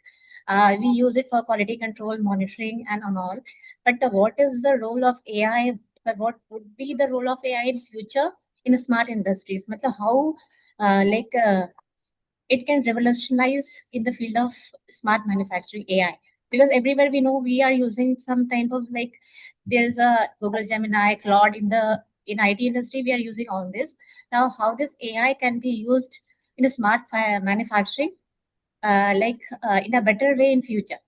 we use it for quality control, monitoring, and on all. But what is the role of AI? What would be the role of AI in future in smart industries? Matlab how it can revolutionize in the field of smart manufacturing AI. Because everywhere we know we are using some type of like there's a Google Gemini, Claude in IT industry, we are using all this. Now, how this AI can be used in a smart manufacturing, in a better way in future?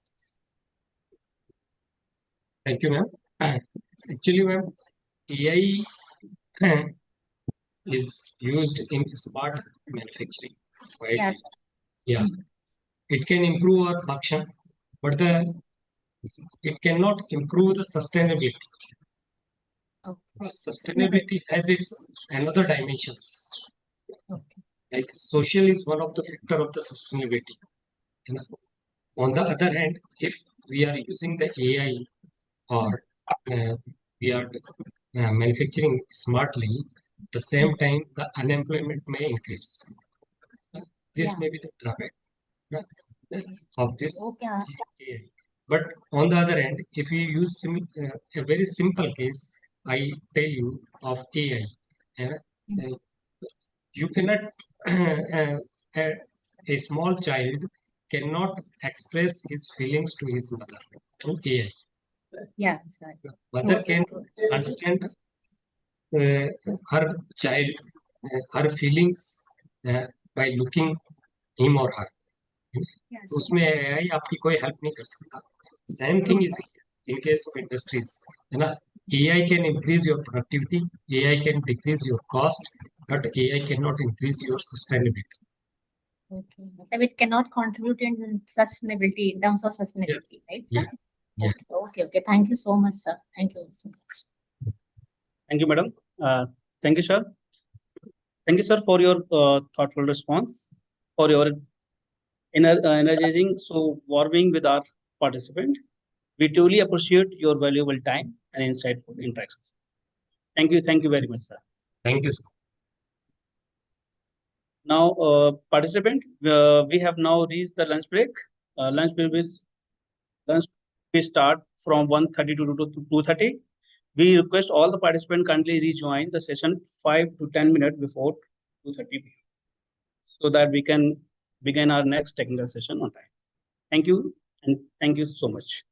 Thank you, ma'am. Actually, ma'am, AI is used in smart manufacturing. Right? Yes. Yeah. It can improve our production, but it cannot improve the sustainability. Sustainability has its another dimensions. Like social is one of the factor of the sustainability. You know. On the other hand, if we are using the AI or we are manufacturing smartly, at the same time the unemployment may increase. This may be the drawback of this AI. But on the other hand, if you use a very simple case, I tell you of AI. You cannot, a small child cannot express his feelings to his mother through AI. Yes. Mother can understand her child, her feelings by looking him or her. तो उसमें AI आपकी कोई help नहीं कर सकता. Same thing is in case of industries, है ना? AI can increase your productivity, AI can decrease your cost, but AI cannot increase your sustainability. Okay. So it cannot contribute in sustainability in terms of sustainability, right, sir? Yeah. Okay. Thank you so much, sir. Thank you so much. Thank you, madam. Thank you, sir. Thank you, sir, for your thoughtful response, for your energizing, so warming with our participant. We truly appreciate your valuable time and insightful interactions. Thank you very much, sir. Thank you, sir. Now, participant, we have now reached the lunch break. Lunch will start from 1:30 to 2:30. We request all the participants kindly rejoin the session 5 to 10 minutes before 2:30 p.m. so that we can begin our next technical session on time. Thank you, and thank you so much.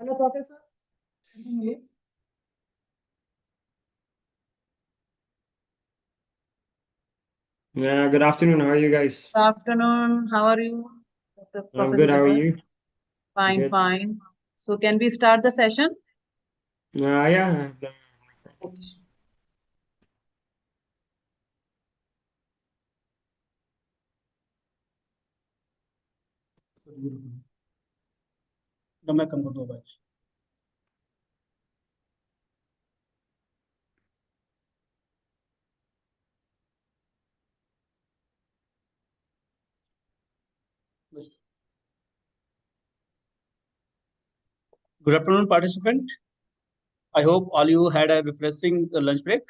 Hello, Professor. Good Yeah, good afternoon. How are you guys? afternoon. How are you? I'm good. How are you? Fine, Good. fine. So can we start the session? Yeah. Okay. मैं कम कर दो भाई Good afternoon, participant. I hope all you had a refreshing lunch break.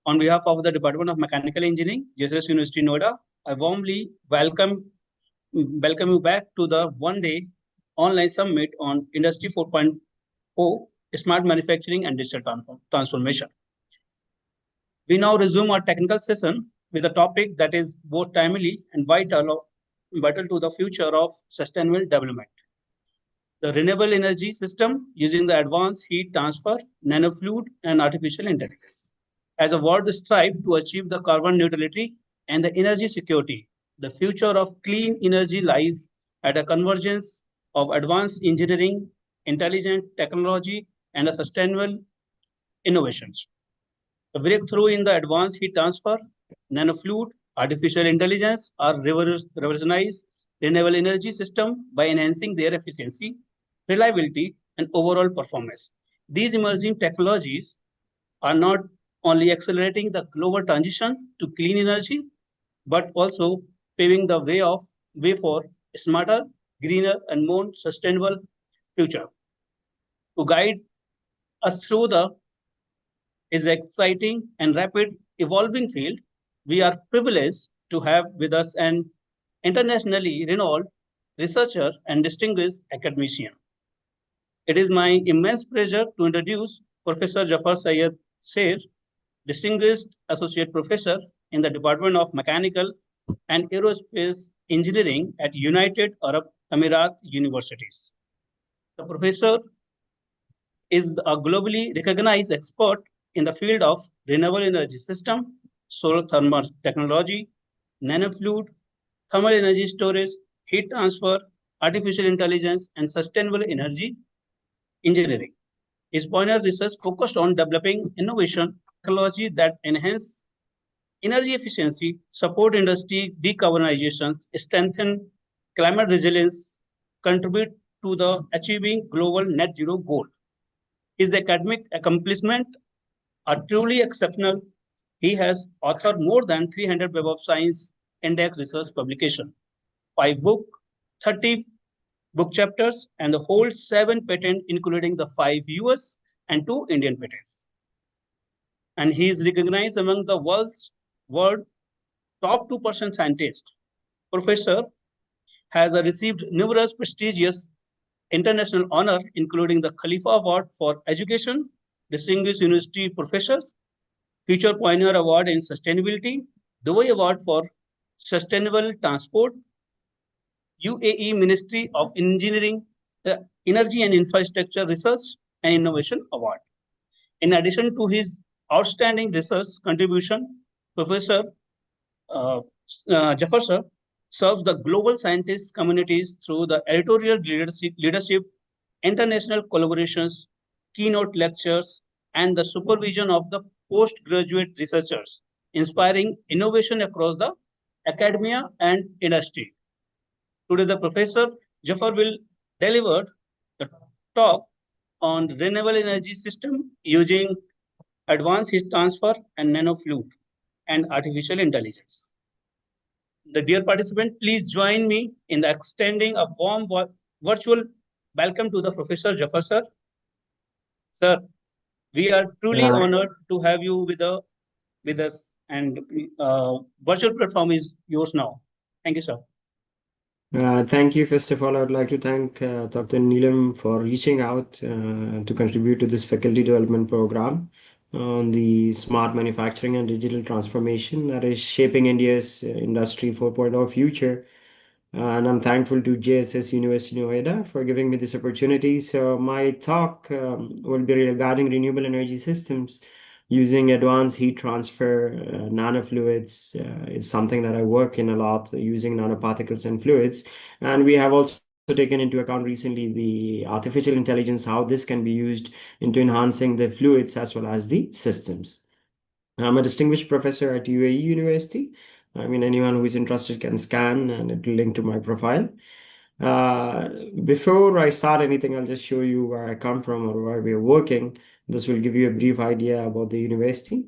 On behalf of the Department of Mechanical Engineering, JSS University Noida, I warmly welcome you back to the one-day online summit on Industry 4.0, Smart Manufacturing and Digital Transformation. We now resume our technical session with a topic that is both timely and vital to the future of sustainable development. The renewable energy system using the advanced heat transfer, nanofluid, and artificial intelligence. As the world strives to achieve the carbon neutrality and the energy security, the future of clean energy lies at a convergence of advanced engineering, intelligent technology, and a sustainable innovations. The breakthrough in the advanced heat transfer, nanofluid, artificial intelligence are revolutionize renewable energy system by enhancing their efficiency, reliability, and overall performance. These emerging technologies are not only accelerating the global transition to clean energy, but also paving the way for a smarter, greener, and more sustainable future. To guide us through the is exciting and rapid evolving field, we are privileged to have with us an internationally renowned researcher and distinguished academician. It is my immense pleasure to introduce Professor Jafar Syed Sher, Distinguished Associate Professor in the Department of Mechanical and Aerospace Engineering at United Arab Emirates Universities. The professor is a globally recognized expert in the field of renewable energy system, solar thermal technology, nanofluid, thermal energy storage, heat transfer, artificial intelligence, and sustainable energy engineering. His pioneer research focused on developing innovation technology that enhance energy efficiency, support industry decarbonization, strengthen climate resilience, contribute to the achieving global net zero goal. His academic accomplishments are truly exceptional. He has authored more than 300 Web of Science Index research publications, 5 books, 30 book chapters, and holds 7 patents, including the 5 US and 2 Indian patents. And he is recognized among the world top 2% scientists. Professor has received numerous prestigious international honor, including the Khalifa Award for Education, Distinguished University Professors, Future Pioneer Award in Sustainability, Dubai Award for Sustainable Transport, UAE Ministry of Engineering, Energy and Infrastructure Research and Innovation Award. In addition to his outstanding research contribution, Professor Jafar Sir serves the global scientist communities through the editorial leadership, international collaborations, keynote lectures, and the supervision of the postgraduate researchers, inspiring innovation across the academia and industry. Today, the Professor Jafar will deliver the talk on renewable energy system using advanced heat transfer and nanofluid and artificial intelligence. The dear participant, please join me in the extending a warm virtual welcome to the Professor Jafar Sir. Sir, we are truly honored to have you with us, and virtual platform is yours now. Thank you, sir. Thank you. First of all, I would like to thank Dr. Neelam for reaching out to contribute to this faculty development program on the smart manufacturing and digital transformation that is shaping India's Industry 4.0 future. And I'm thankful to JSS University Noida for giving me this opportunity. So my talk will be regarding renewable energy systems using advanced heat transfer. Nanofluids is something that I work in a lot, using nanoparticles and fluids. And we have also taken into account recently the artificial intelligence, how this can be used into enhancing the fluids as well as the systems. I'm a distinguished professor at UAE University. I mean, anyone who is interested can scan and it will link to my profile. Before I start anything, I'll just show you where I come from or where we're working. This will give you a brief idea about the university.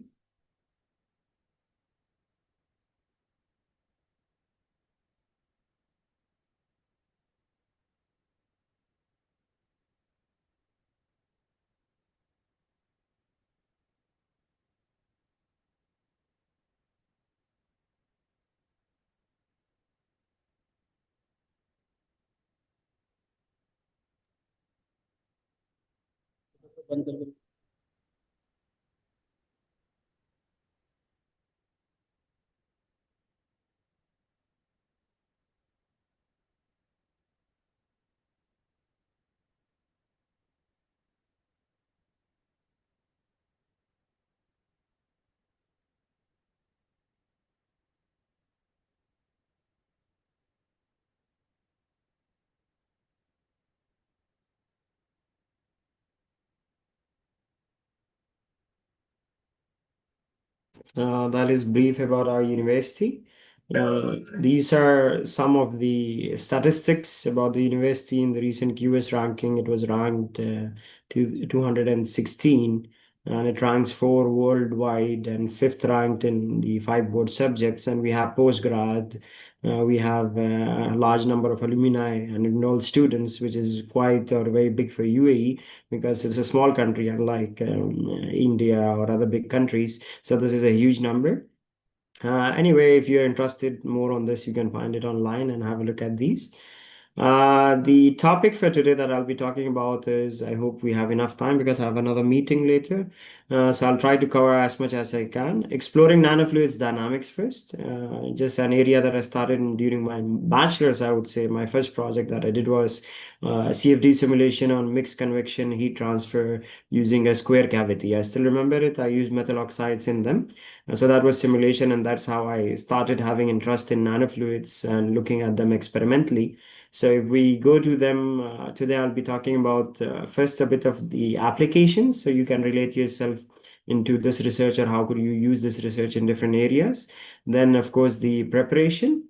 That is brief about our university. These are some of the statistics about the university in the recent QS ranking. It was ranked to 216, and it ranks 4 worldwide and 5th ranked in the 5 board subjects. And we have postgrad, we have a large number of alumni and enrolled students, which is quite or very big for UAE because it's a small country, unlike India or other big countries. So this is a huge number. Anyway, if you're interested more on this, you can find it online and have a look at these. The topic for today that I'll be talking about is, I hope we have enough time because I have another meeting later. So I'll try to cover as much as I can. Exploring nanofluids dynamics first, just an area that I started during my bachelor's, I would say. My first project that I did was a CFD simulation on mixed convection heat transfer using a square cavity. I still remember it. I used metal oxides in them. So that was simulation, and that's how I started having interest in nanofluids and looking at them experimentally. So if we go to them, today I'll be talking about first a bit of the applications, so you can relate yourself into this research or how could you use this research in different areas. Then, of course, the preparation,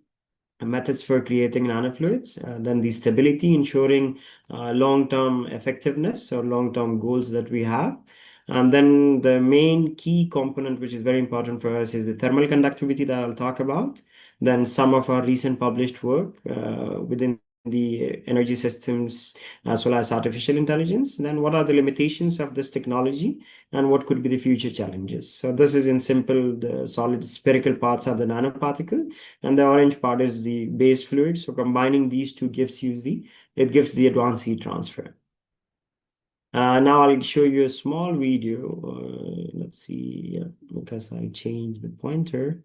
methods for creating nanofluids, then the stability, ensuring long-term effectiveness or long-term goals that we have. And then the main key component, which is very important for us, is the thermal conductivity that I'll talk about. Then some of our recent published work within the energy systems as well as artificial intelligence. Then what are the limitations of this technology and what could be the future challenges? So this is in simple, the solid spherical parts are the nanoparticle and the orange part is the base fluid. So combining these two gives the advanced heat transfer. Now I'll show you a small video. Let's see, because I changed the pointer.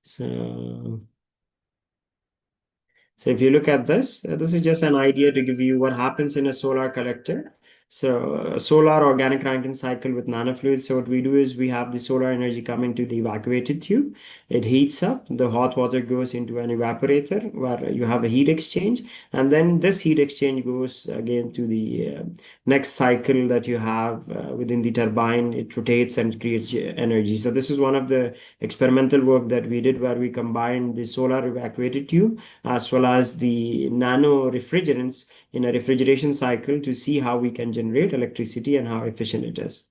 So if you look at this, this is just an idea to give you what happens in a solar collector. So a solar organic Rankine cycle with nanofluids. So what we do is we have the solar energy coming to the evacuated tube. It heats up, the hot water goes into an evaporator where you have a heat exchange. And then this heat exchange goes again to the next cycle that you have within the turbine. It rotates and creates energy. So this is one of the experimental work that we did where we combined the solar evacuated tube as well as the nano refrigerants in a refrigeration cycle to see how we can generate electricity and how efficient it is.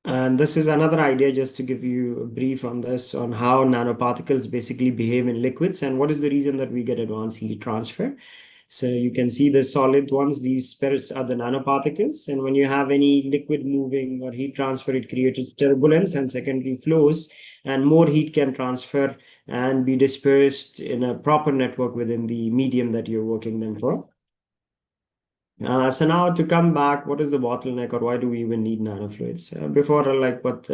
And this is another idea just to give you a brief on this, on how nanoparticles basically behave in liquids and what is the reason that we get advanced heat transfer. So you can see the solid ones, these spirits are the nanoparticles. And when you have any liquid moving or heat transfer, it creates turbulence and secondary flows, and more heat can transfer and be dispersed in a proper network within the medium that you're working them for. So now to come back, what is the bottleneck or why do we even need nanofluids? Before, like what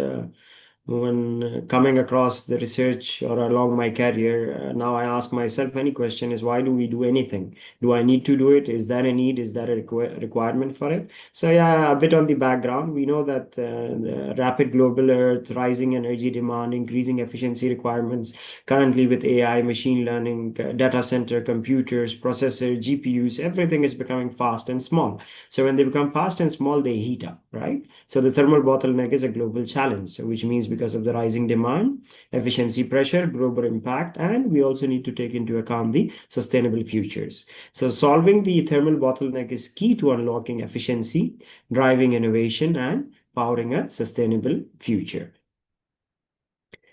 when coming across the research or along my career, now I ask myself any question is why do we do anything? Do I need to do it? Is there a need? Is there a requirement for it? So yeah, a bit on the background. We know that the rapid global earth, rising energy demand, increasing efficiency requirements currently with AI, machine learning, data center, computers, processor, GPUs, everything is becoming fast and small. So when they become fast and small, they heat up, right? So the thermal bottleneck is a global challenge, so which means because of the rising demand, efficiency pressure, global impact, and we also need to take into account the sustainable futures. So solving the thermal bottleneck is key to unlocking efficiency, driving innovation, and powering a sustainable future.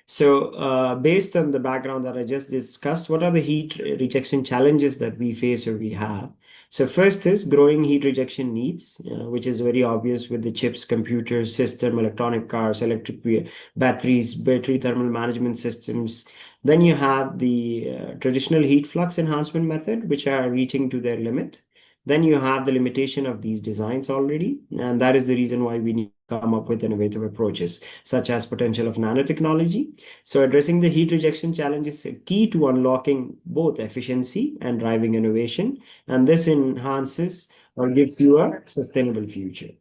So based on the background that I just discussed, what are the heat rejection challenges that we face or we have? So first is growing heat rejection needs, which is very obvious with the chips, computer system, electronic cars, electric batteries, battery thermal management systems. Then you have the traditional heat flux enhancement method, which are reaching to their limit. Then you have the limitation of these designs already, and that is the reason why we need to come up with innovative approaches, such as potential of nanotechnology. So addressing the heat rejection challenge is key to unlocking both efficiency and driving innovation, and this enhances or gives you a sustainable future.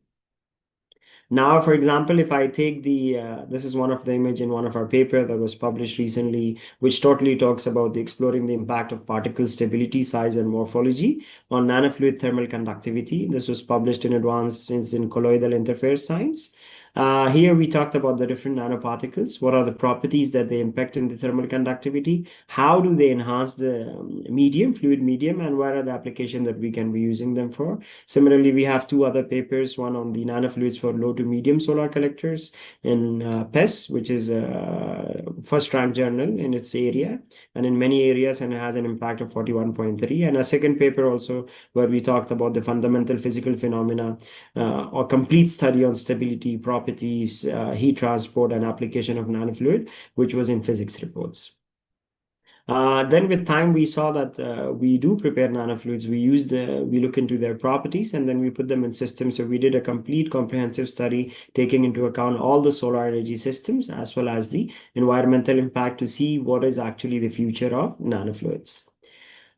Now, for example, if I take this is one of the image in one of our paper that was published recently, which totally talks about exploring the impact of particle stability, size, and morphology on nanofluid thermal conductivity. This was published in Advances in Colloidal Interface Science. Here we talked about the different nanoparticles. What are the properties that they impact in the thermal conductivity? How do they enhance the fluid medium, and what are the applications that we can be using them for? Similarly, we have two other papers, one on the nanofluids for low to medium solar collectors in PES, which is a first rank journal in its area and in many areas, and it has an impact of 41.3. And a second paper also where we talked about the fundamental physical phenomena or complete study on stability, properties, heat transport, and application of nanofluid, which was in physics reports. Then with time, we saw that we do prepare nanofluids. We look into their properties and then we put them in systems. So we did a complete comprehensive study taking into account all the solar energy systems as well as the environmental impact to see what is actually the future of nanofluids.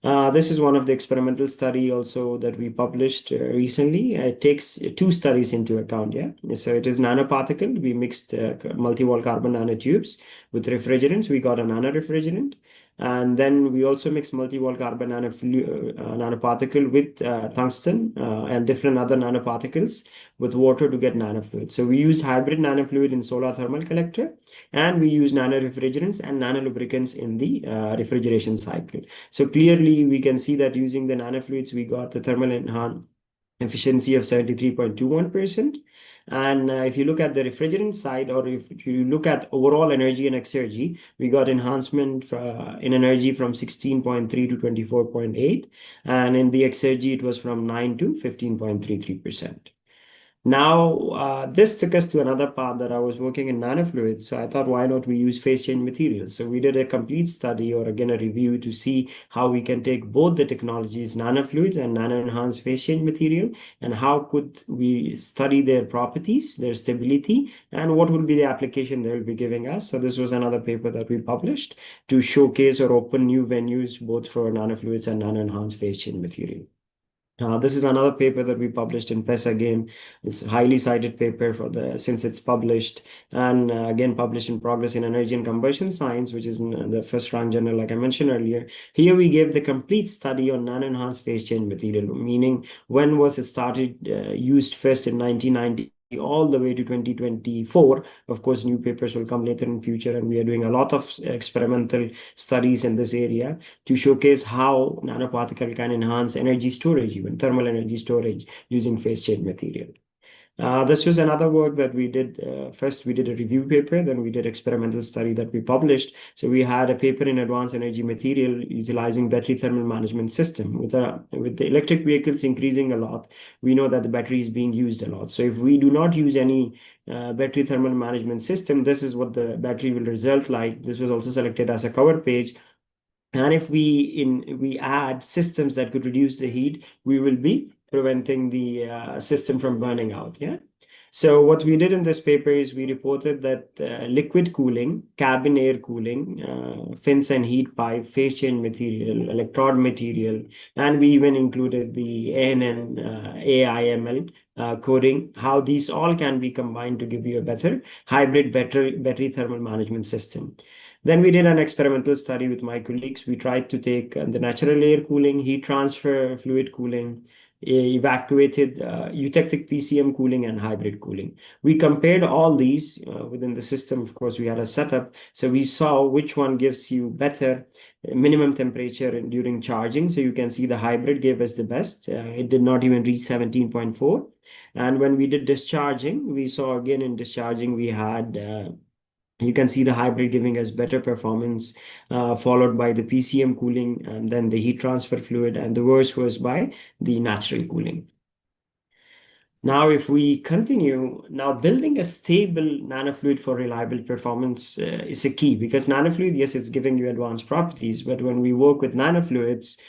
This is one of the experimental study also that we published recently. It takes two studies into account. Yeah, so it is nanoparticle. We mixed multi-wall carbon nanotubes with refrigerants. We got a nano refrigerant. And then we also mix multi-wall carbon nanoparticle with tungsten and different other nanoparticles with water to get nanofluid. So we use hybrid nanofluid in solar thermal collector, and we use nano refrigerants and nano lubricants in the refrigeration cycle. So clearly we can see that using the nanofluids, we got the thermal efficiency of 73.21%. And if you look at the refrigerant side, or if you look at overall energy and exergy, we got enhancement in energy from 16.3 to 24.8. And in the exergy, it was from 9 to 15.33%. Now, this took us to another part that I was working in nanofluids. So I thought, why not we use phase change materials? So we did a complete study, or again, a review to see how we can take both the technologies, nanofluids and nano-enhanced phase change material, and how could we study their properties, their stability, and what will be the application they will be giving us. So this was another paper that we published to showcase or open new venues, both for nanofluids and nano-enhanced phase change material. This is another paper that we published in PES again. It's a highly cited paper since it's published, and again published in Progress in Energy and Combustion Science, which is in the first rank journal, like I mentioned earlier. Here we gave the complete study on nano-enhanced phase change material, meaning when was it started, used first in 1990. All the way to 2024. Of course, new papers will come later in future, and we are doing a lot of experimental studies in this area to showcase how nanoparticle can enhance energy storage, even thermal energy storage, using phase change material. This was another work that we did. First, we did a review paper, then we did experimental study that we published. So we had a paper in Advanced Energy Material utilizing battery thermal management system. With the electric vehicles increasing a lot, we know that the battery is being used a lot. So if we do not use any battery thermal management system, this is what the battery will result like. This was also selected as a cover page. And if we add systems that could reduce the heat, we will be preventing the system from burning out. Yeah. So what we did in this paper is we reported that liquid cooling, cabin air cooling, fins and heat pipe, phase change material, electrode material, and we even included the ANN, AIML coding, how these all can be combined to give you a better hybrid battery thermal management system. Then we did an experimental study with my colleagues. We tried to take the natural air cooling, heat transfer, fluid cooling, evacuated eutectic PCM cooling and hybrid cooling. We compared all these within the system. Of course, we had a setup. So we saw which one gives you better minimum temperature during charging. So you can see the hybrid gave us the best. It did not even reach 17.4. And when we did discharging, we saw again in discharging, we had you can see the hybrid giving us better performance, followed by the PCM cooling and then the heat transfer fluid, and the worst was by the natural cooling. Now, if we continue, now building a stable nanofluid for reliable performance is a key, because nanofluid, yes, it's giving you advanced properties, but when we work with nanofluids,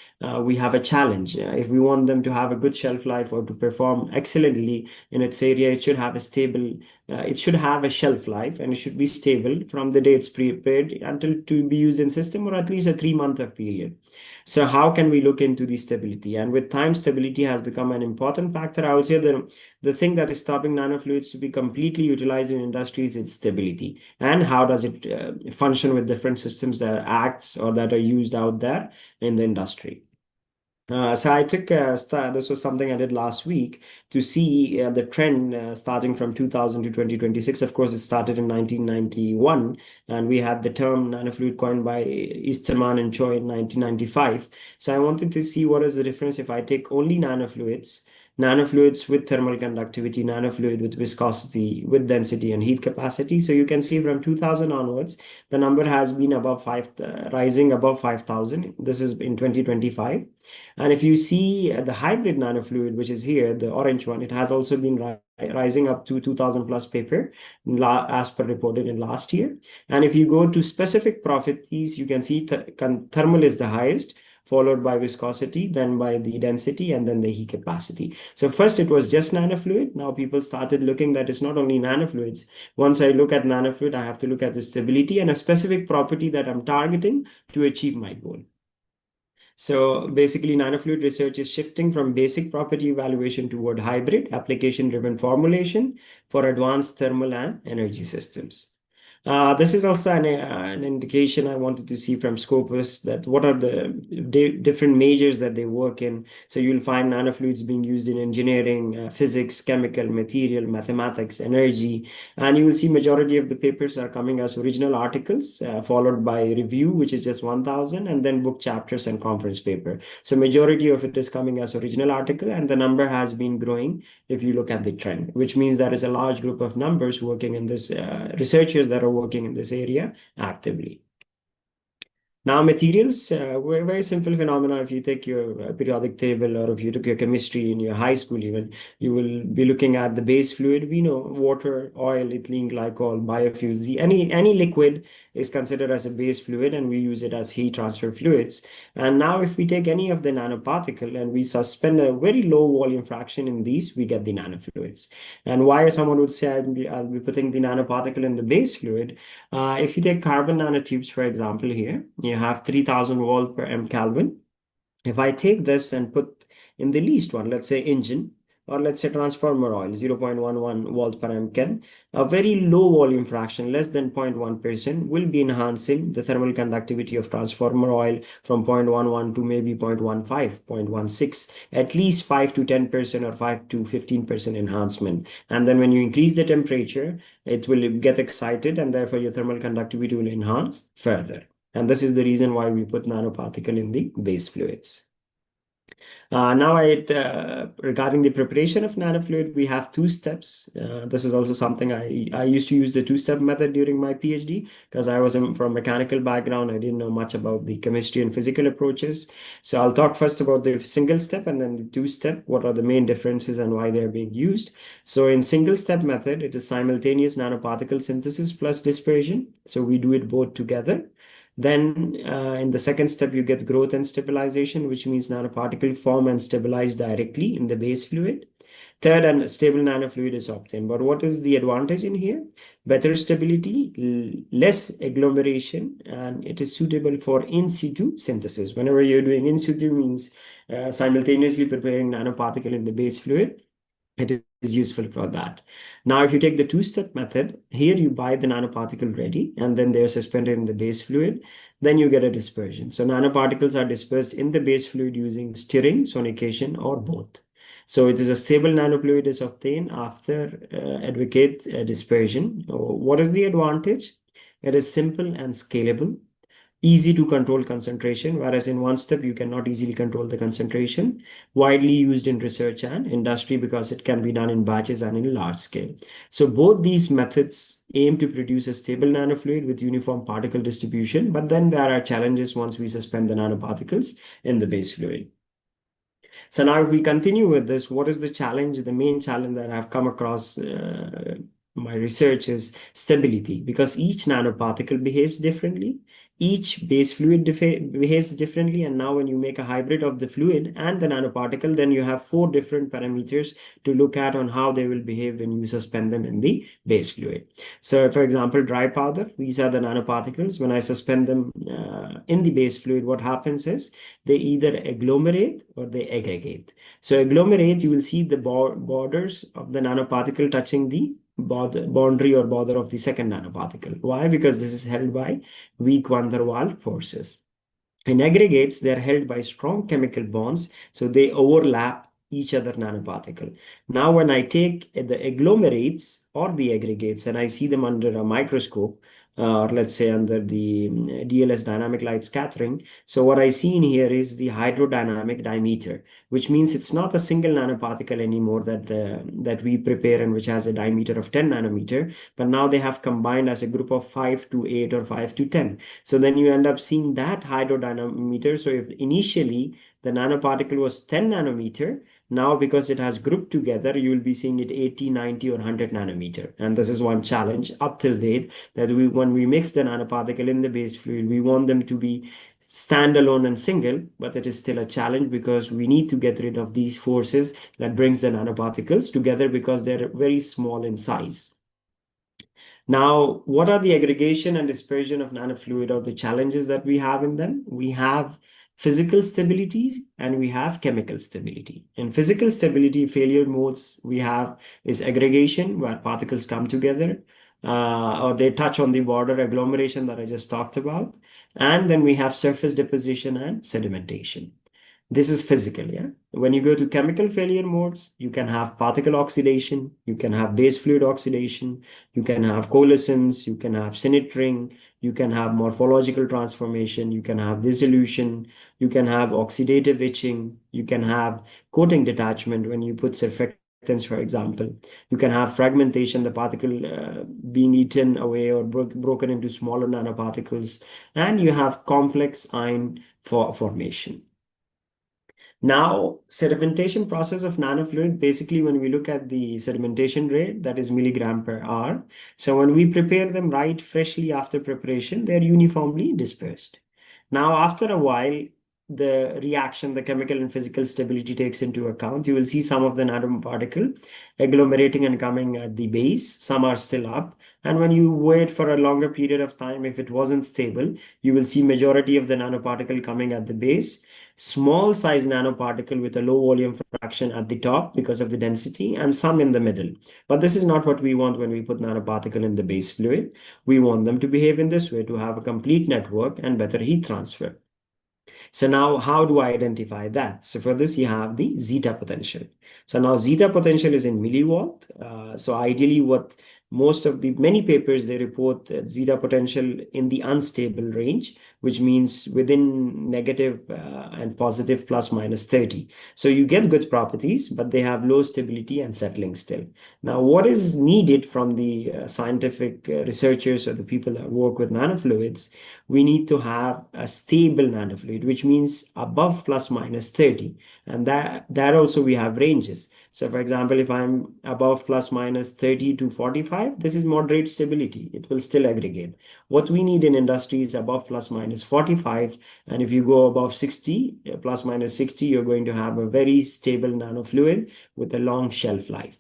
we have a challenge. If we want them to have a good shelf life or to perform excellently in its area, it should have a stable, it should have a shelf life, and it should be stable from the day it's prepared until to be used in system, or at least a 3-month period. So how can we look into the stability? And with time, stability has become an important factor. I would say the thing that is stopping nanofluids to be completely utilized in industries is stability. And how does it function with different systems that acts or that are used out there in the industry? So I took this was something I did last week to see the trend starting from 2000 to 2026. Of course, it started in 1991, and we had the term nanofluid coined by Easterman and Choi in 1995. So I wanted to see what is the difference if I take only nanofluids with thermal conductivity, nanofluid with viscosity, with density and heat capacity. So you can see from 2000 onwards, the number has been above rising above 5,000. This is in 2025. And if you see the hybrid nanofluid, which is here, the orange one, it has also been rising up to 2,000 plus paper as per reported in last year. And if you go to specific properties, you can see thermal is the highest, followed by viscosity, then by the density, and then the heat capacity. So first it was just nanofluid. Now people started looking that it's not only nanofluids. Once I look at nanofluid, I have to look at the stability and a specific property that I'm targeting to achieve my goal. So basically, nanofluid research is shifting from basic property evaluation toward hybrid application-driven formulation for advanced thermal and energy systems. This is also an indication I wanted to see from Scopus, that what are the different majors that they work in. So you'll find nanofluids being used in engineering, physics, chemical, material, mathematics, energy, and you will see majority of the papers are coming as original articles, followed by review, which is just 1,000, and then book chapters and conference paper. So majority of it is coming as original article, and the number has been growing if you look at the trend, which means there is a large group of numbers working in this, researchers that are working in this area actively. Now, materials, very simple phenomena. If you take your periodic table, or if you took your chemistry in your high school even, you will be looking at the base fluid. We know water, oil, ethylene glycol, biofuels. Any liquid is considered as a base fluid, and we use it as heat transfer fluids. And now if we take any of the nanoparticle and we suspend a very low volume fraction in these, we get the nanofluids. And why someone would say I'll be putting the nanoparticle in the base fluid? If you take carbon nanotubes, for example, here, you have 3,000 volt per M Kelvin. If I take this and put in the least one, let's say engine, or let's say transformer oil, 0.11 volt per M Kel, a very low volume fraction, less than 0.1%, will be enhancing the thermal conductivity of transformer oil from 0.11 to maybe 0.15, 0.16, at least 5 to 10% or 5 to 15% enhancement. And then when you increase the temperature, it will get excited, and therefore your thermal conductivity will enhance further. And this is the reason why we put nanoparticle in the base fluids. Now, regarding the preparation of nanofluid, we have 2 steps. This is also something I used to use the 2-step method during my PhD, because I was from mechanical background. I didn't know much about the chemistry and physical approaches. So I'll talk first about the single step and then the 2-step, what are the main differences and why they're being used. So in single step method, it is simultaneous nanoparticle synthesis plus dispersion. So we do it both together. Then in the second step, you get growth and stabilization, which means nanoparticle form and stabilize directly in the base fluid. Third, and stable nanofluid is obtained. But what is the advantage in here? Better stability, less agglomeration, and it is suitable for in situ synthesis. Whenever you're doing in situ means simultaneously preparing nanoparticle in the base fluid, it is useful for that. Now, if you take the two-step method, here you buy the nanoparticle ready, and then they're suspended in the base fluid. Then you get a dispersion. So nanoparticles are dispersed in the base fluid using stirring, sonication, or both. So it is a stable nanofluid is obtained after advocate dispersion. What is the advantage? It is simple and scalable, easy to control concentration, whereas in one step you cannot easily control the concentration, widely used in research and industry because it can be done in batches and in large scale. So both these methods aim to produce a stable nanofluid with uniform particle distribution, but then there are challenges once we suspend the nanoparticles in the base fluid. So now if we continue with this, what is the challenge? The main challenge that I've come across my research is stability, because each nanoparticle behaves differently. Each base fluid behaves differently. And now when you make a hybrid of the fluid and the nanoparticle, then you have 4 different parameters to look at on how they will behave when you suspend them in the base fluid. So for example, dry powder, these are the nanoparticles. When I suspend them in the base fluid, what happens is they either agglomerate or they aggregate. So agglomerate, you will see the borders of the nanoparticle touching the boundary or border of the second nanoparticle. Why? Because this is held by weak van der Waals forces. In aggregates, they are held by strong chemical bonds, so they overlap each other nanoparticle. Now, when I take the agglomerates or the aggregates and I see them under a microscope, or let's say under the DLS dynamic light scattering. So what I see in here is the hydrodynamic diameter, which means it's not a single nanoparticle anymore that we prepare and which has a diameter of 10 nanometer, but now they have combined as a group of 5 to 8 or 5 to 10. So then you end up seeing that hydrodynamic. So if initially the nanoparticle was 10 nanometer, now because it has grouped together, you will be seeing it 80, 90 or 100 nanometer. And this is one challenge up till date, that when we mix the nanoparticle in the base fluid, we want them to be standalone and single, but it is still a challenge because we need to get rid of these forces that brings the nanoparticles together because they're very small in size. Now, what are the aggregation and dispersion of nanofluid or the challenges that we have in them? We have physical stability and we have chemical stability. In physical stability failure modes, we have is aggregation where particles come together or they touch on the border, agglomeration that I just talked about. And then we have surface deposition and sedimentation. This is physical, yeah. When you go to chemical failure modes, you can have particle oxidation, you can have base fluid oxidation, you can have coalescence, you can have sintering, you can have morphological transformation, you can have dissolution, you can have oxidative etching, you can have coating detachment when you put surfactants, for example. You can have fragmentation, the particle being eaten away or broken into smaller nanoparticles, and you have complex ion formation. Now, sedimentation process of nanofluid, basically when we look at the sedimentation rate, that is milligram per hour. So when we prepare them right freshly after preparation, they're uniformly dispersed. Now, after a while, the reaction, the chemical and physical stability takes into account. You will see some of the nanoparticle agglomerating and coming at the base. Some are still up. And when you wait for a longer period of time, if it wasn't stable, you will see majority of the nanoparticle coming at the base. Small size nanoparticle with a low volume fraction at the top because of the density and some in the middle. But this is not what we want when we put nanoparticle in the base fluid. We want them to behave in this way to have a complete network and better heat transfer. So now how do I identify that? So for this, you have the zeta potential. So now zeta potential is in milliwatt. So ideally what most of the many papers, they report zeta potential in the unstable range, which means within negative and positive plus minus 30. So you get good properties, but they have low stability and settling still. Now, what is needed from the scientific researchers or the people that work with nanofluids? We need to have a stable nanofluid, which means above plus minus 30. And that also we have ranges. So for example, if I'm above plus minus 30 to 45, this is moderate stability. It will still aggregate. What we need in industry is above plus minus 45. And if you go above 60, plus minus 60, you're going to have a very stable nanofluid with a long shelf life.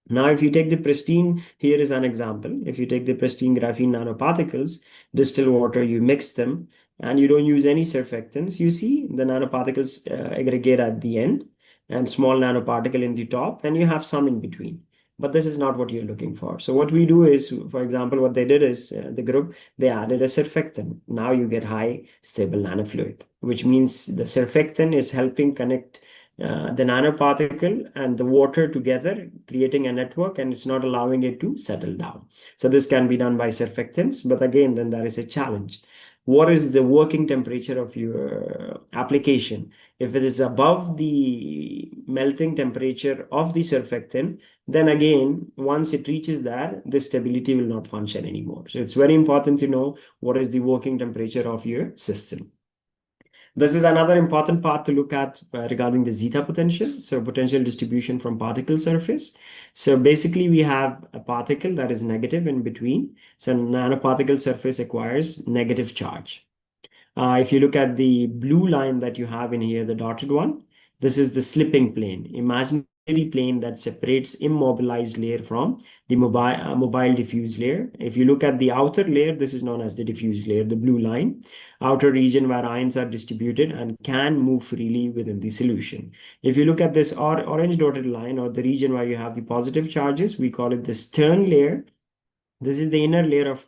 Now, if you take the pristine, here is an example. If you take the pristine graphene nanoparticles, distill water, you mix them, and you don't use any surfactants, you see the nanoparticles aggregate at the end and small nanoparticle in the top, and you have some in between. But this is not what you're looking for. So what we do is, for example, what they did is the group, they added a surfactant. Now you get high stable nanofluid, which means the surfactant is helping connect the nanoparticle and the water together, creating a network, and it's not allowing it to settle down. So this can be done by surfactants, but again, then there is a challenge. What is the working temperature of your application? If it is above the melting temperature of the surfactant, then again, once it reaches that, the stability will not function anymore. So it's very important to know what is the working temperature of your system. This is another important part to look at regarding the zeta potential. So potential distribution from particle surface. So basically we have a particle that is negative in between. So nanoparticle surface acquires negative charge. If you look at the blue line that you have in here, the dotted one, this is the slipping plane. Imaginary plane that separates immobilized layer from the mobile diffuse layer. If you look at the outer layer, this is known as the diffuse layer, the blue line, outer region where ions are distributed and can move freely within the solution. If you look at this orange dotted line, or the region where you have the positive charges, we call it the stern layer. This is the inner layer of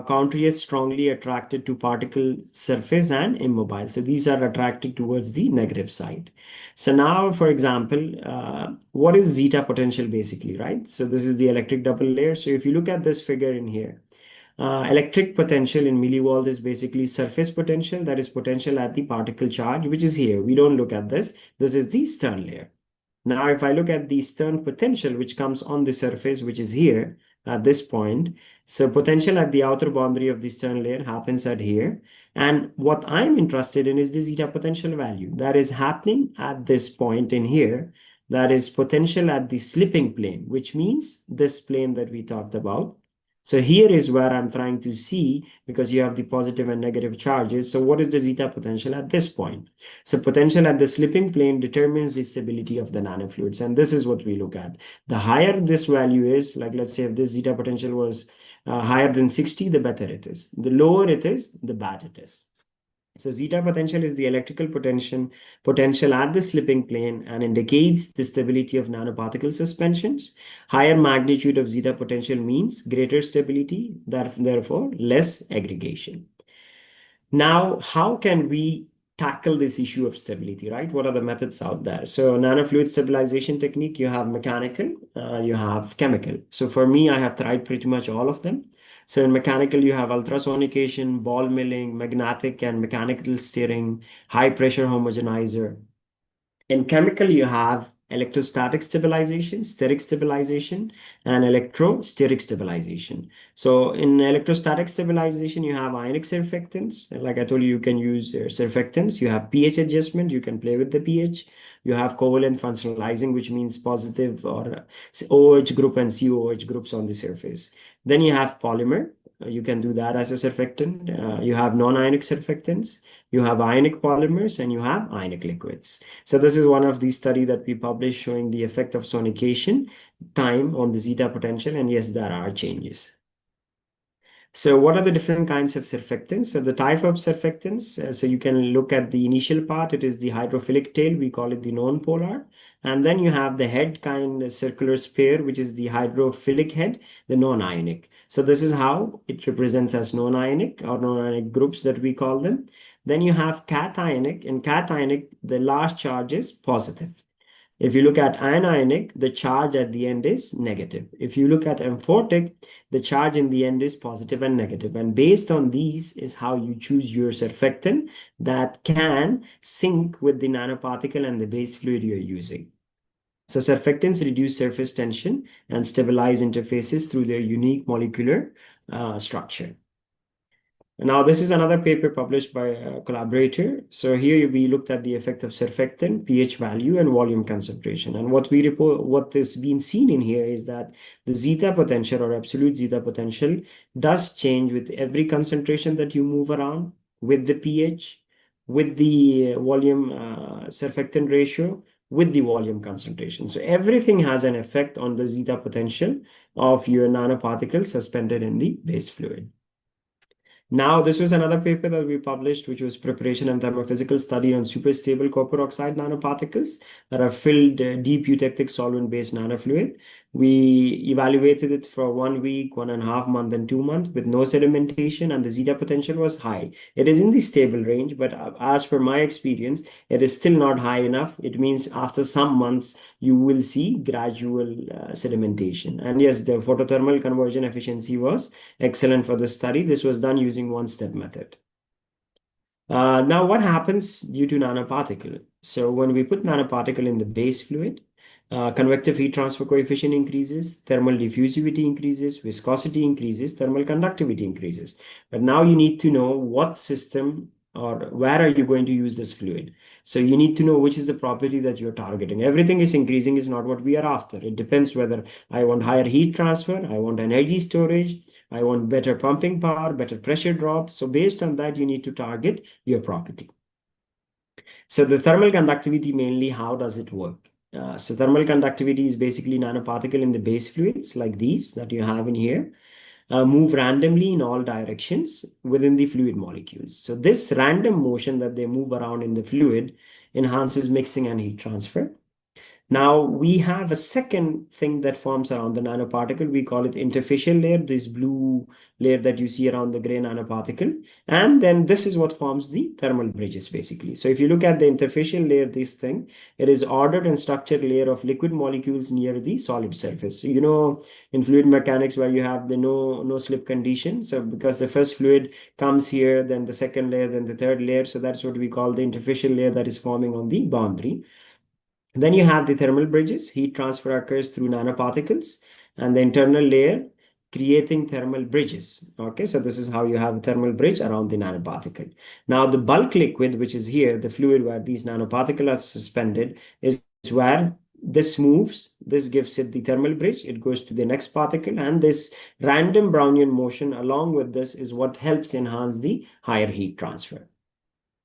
contrary strongly attracted to particle surface and immobile. So these are attracted towards the negative side. So now, for example, what is zeta potential basically, right? So this is the electric double layer. So if you look at this figure in here, electric potential in millivolt is basically surface potential, that is potential at the particle charge, which is here. We don't look at this. This is the stern layer. Now, if I look at the stern potential, which comes on the surface, which is here at this point, so potential at the outer boundary of the stern layer happens at here. And what I'm interested in is the zeta potential value that is happening at this point in here. That is potential at the slipping plane, which means this plane that we talked about. So here is where I'm trying to see, because you have the positive and negative charges. So what is the zeta potential at this point? So potential at the slipping plane determines the stability of the nanofluids. And this is what we look at. The higher this value is, like let's say if this zeta potential was higher than 60, the better it is. The lower it is, the bad it is. So zeta potential is the electrical potential at the slipping plane and indicates the stability of nanoparticle suspensions. Higher magnitude of zeta potential means greater stability, therefore less aggregation. Now, how can we tackle this issue of stability, right? What are the methods out there? So nanofluid stabilization technique, you have mechanical, you have chemical. So for me, I have tried pretty much all of them. So in mechanical, you have ultrasonication, ball milling, magnetic and mechanical stirring, high pressure homogenizer. In chemical, you have electrostatic stabilization, steric stabilization, and electrosteric stabilization. So in electrostatic stabilization, you have ionic surfactants. Like I told you, you can use surfactants. You have pH adjustment. You can play with the pH. You have covalent functionalizing, which means positive or OH group and COOH groups on the surface. Then you have polymer. You can do that as a surfactant. You have non-ionic surfactants. You have ionic polymers, and you have ionic liquids. So this is one of the study that we published showing the effect of sonication time on the zeta potential. And yes, there are changes. So what are the different kinds of surfactants? So the type of surfactants, so you can look at the initial part. It is the hydrophilic tail. We call it the non-polar. And then you have the head kind circular sphere, which is the hydrophilic head, the non-ionic. So this is how it represents as non-ionic or non-ionic groups that we call them. Then you have cationic. In cationic, the last charge is positive. If you look at anionic, the charge at the end is negative. If you look at amphoric, the charge in the end is positive and negative. And based on these is how you choose your surfactant that can sync with the nanoparticle and the base fluid you're using. So surfactants reduce surface tension and stabilize interfaces through their unique molecular structure. Now, this is another paper published by a collaborator. So here we looked at the effect of surfactant, pH value, and volume concentration. And what is being seen in here is that the zeta potential or absolute zeta potential does change with every concentration that you move around, with the pH, with the volume surfactant ratio, with the volume concentration. So everything has an effect on the zeta potential of your nanoparticles suspended in the base fluid. Now, this was another paper that we published, which was preparation and thermophysical study on superstable copper oxide nanoparticles that are filled deep eutectic solvent-based nanofluid. We evaluated it for 1 week, 1.5 months, and 2 months with no sedimentation, and the zeta potential was high. It is in the stable range, but as per my experience, it is still not high enough. It means after some months, you will see gradual sedimentation. And yes, the photothermal conversion efficiency was excellent for this study. This was done using one-step method. Now, what happens due to nanoparticle? So when we put nanoparticle in the base fluid, convective heat transfer coefficient increases, thermal diffusivity increases, viscosity increases, thermal conductivity increases. But now you need to know what system or where are you going to use this fluid. So you need to know which is the property that you're targeting. Everything is increasing is not what we are after. It depends whether I want higher heat transfer, I want energy storage, I want better pumping power, better pressure drop. So based on that, you need to target your property. So the thermal conductivity mainly, how does it work? So thermal conductivity is basically nanoparticle in the base fluids like these that you have in here. Move randomly in all directions within the fluid molecules. So this random motion that they move around in the fluid enhances mixing and heat transfer. Now we have a second thing that forms around the nanoparticle. We call it interfacial layer, this blue layer that you see around the gray nanoparticle. And then this is what forms the thermal bridges basically. So if you look at the interfacial layer, this thing, it is ordered and structured layer of liquid molecules near the solid surface. So, you know, in fluid mechanics where you have the no slip condition. So because the first fluid comes here, then the second layer, then the third layer. So that's what we call the interfacial layer that is forming on the boundary. Then you have the thermal bridges. Heat transfer occurs through nanoparticles and the internal layer creating thermal bridges. Okay, so this is how you have a thermal bridge around the nanoparticle. Now the bulk liquid, which is here, the fluid where these nanoparticles are suspended, is where this moves. This gives it the thermal bridge. It goes to the next particle, and this random Brownian motion along with this is what helps enhance the higher heat transfer.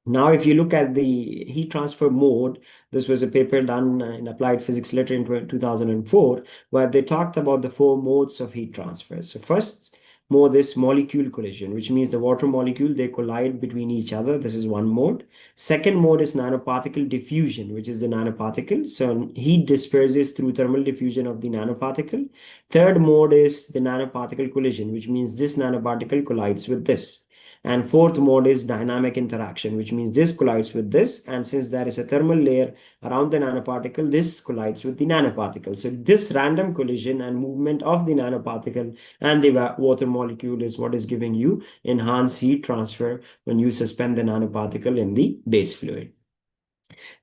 Now, if you look at the heat transfer mode, this was a paper done in Applied Physics Literature in 2004, where they talked about the 4 modes of heat transfer. So first mode is molecule collision, which means the water molecule, they collide between each other. This is one mode. Second mode is nanoparticle diffusion, which is the nanoparticle. So heat disperses through thermal diffusion of the nanoparticle. Third mode is the nanoparticle collision, which means this nanoparticle collides with this. And fourth mode is dynamic interaction, which means this collides with this. And since there is a thermal layer around the nanoparticle, this collides with the nanoparticle. So this random collision and movement of the nanoparticle and the water molecule is what is giving you enhanced heat transfer when you suspend the nanoparticle in the base fluid.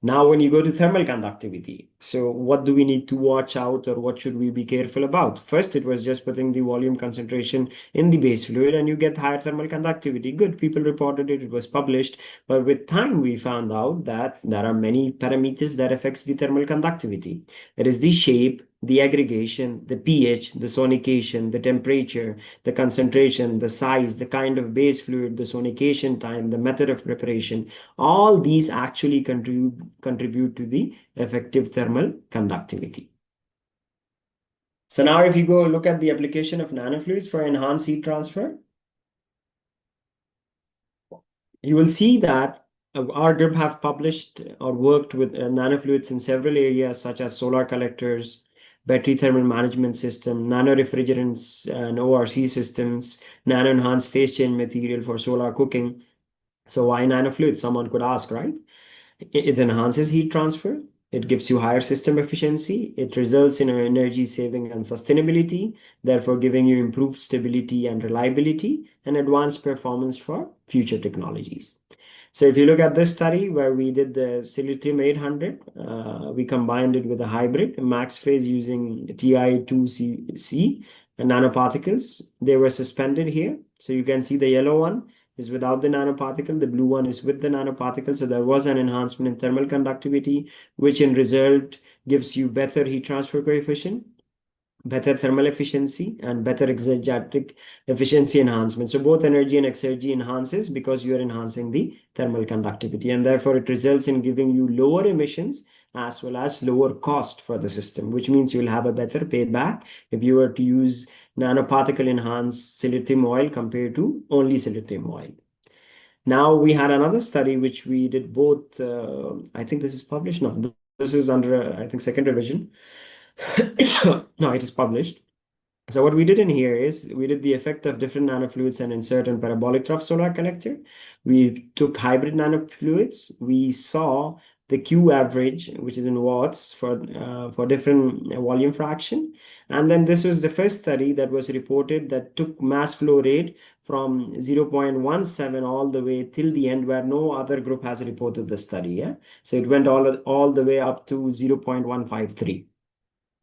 Now, when you go to thermal conductivity, so what do we need to watch out or what should we be careful about? First, it was just putting the volume concentration in the base fluid and you get higher thermal conductivity. Good, people reported it, it was published. But with time, we found out that there are many parameters that affects the thermal conductivity. There is the shape, the aggregation, the pH, the sonication, the temperature, the concentration, the size, the kind of base fluid, the sonication time, the method of preparation. All these actually contribute to the effective thermal conductivity. So now if you go look at the application of nanofluids for enhanced heat transfer, you will see that our group have published or worked with nanofluids in several areas such as solar collectors, battery thermal management system, nano refrigerants and ORC systems, nano enhanced phase change material for solar cooking. So why nanofluids? Someone could ask, right? It enhances heat transfer. It gives you higher system efficiency. It results in energy saving and sustainability, therefore giving you improved stability and reliability and advanced performance for future technologies. So if you look at this study where we did the Silithium 800, we combined it with a hybrid max phase using Ti2C and nanoparticles. They were suspended here. So you can see the yellow one. is without the nanoparticle. The blue one is with the nanoparticle. So there was an enhancement in thermal conductivity, which in result gives you better heat transfer coefficient, better thermal efficiency, and better exergetic efficiency enhancement. So both energy and exergy enhances because you are enhancing the thermal conductivity, and therefore it results in giving you lower emissions as well as lower cost for the system, which means you will have a better payback if you were to use nanoparticle enhanced silicium oil compared to only silicium oil. Now we had another study which we did both. I think this is published now. This is under, I think, second revision. No, it is published. So what we did in here is we did the effect of different nanofluids and insert in parabolic trough solar collector. We took hybrid nanofluids. We saw the Q average, which is in watts for different volume fraction. And then this was the first study that was reported that took mass flow rate from 0.17 all the way till the end, where no other group has reported the study. Yeah, so it went all the way up to 0.153.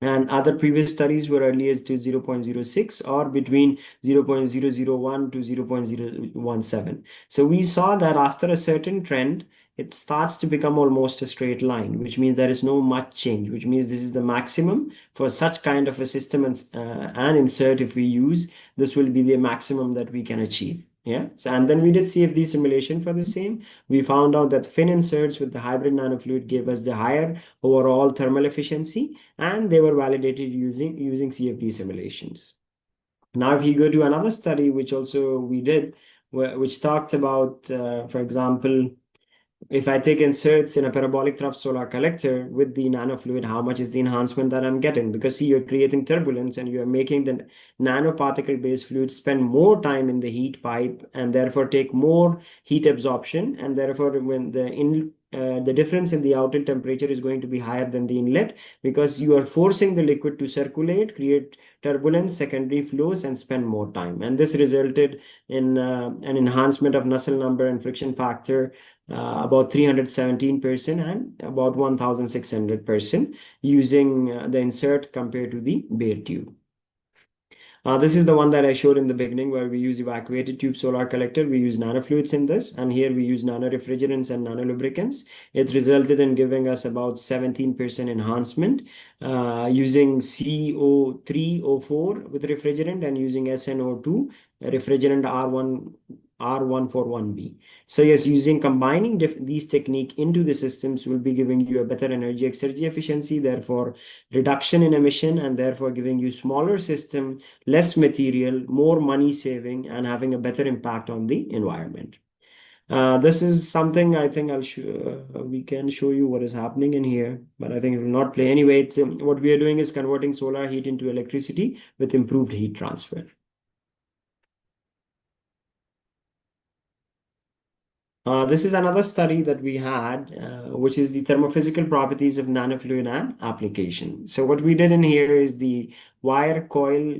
And other previous studies were earlier to 0.06 or between 0.001 to 0.017. So we saw that after a certain trend, it starts to become almost a straight line, which means there is no much change, which means this is the maximum for such kind of a system, and insert if we use, this will be the maximum that we can achieve. Yeah. So, and then we did CFD simulation for the same. We found out that fin inserts with the hybrid nanofluid gave us the higher overall thermal efficiency, and they were validated using CFD simulations. Now, if you go to another study, which also we did, which talked about, for example, if I take inserts in a parabolic trough solar collector with the nanofluid, how much is the enhancement that I'm getting? Because see, you're creating turbulence and you're making the nanoparticle-based fluid spend more time in the heat pipe and therefore take more heat absorption. And therefore, when the difference in the outlet temperature is going to be higher than the inlet, because you are forcing the liquid to circulate, create turbulence, secondary flows, and spend more time. And this resulted in an enhancement of Nusselt number and friction factor about 317% and about 1,600% using the insert compared to the bare tube. This is the one that I showed in the beginning where we use evacuated tube solar collector. We use nanofluids in this, and here we use nanorefrigerants and nanolubricants. It resulted in giving us about 17% enhancement using CO3O4 with refrigerant and using SNO2 refrigerant R141B. So yes, combining these techniques into the systems will be giving you a better energy exergy efficiency, therefore reduction in emission, and therefore giving you smaller system, less material, more money saving, and having a better impact on the environment. This is something I think we can show you what is happening in here, but I think it will not play anyway. What we are doing is converting solar heat into electricity with improved heat transfer. This is another study that we had, which is the thermophysical properties of nanofluid and application. So what we did in here is the wire coil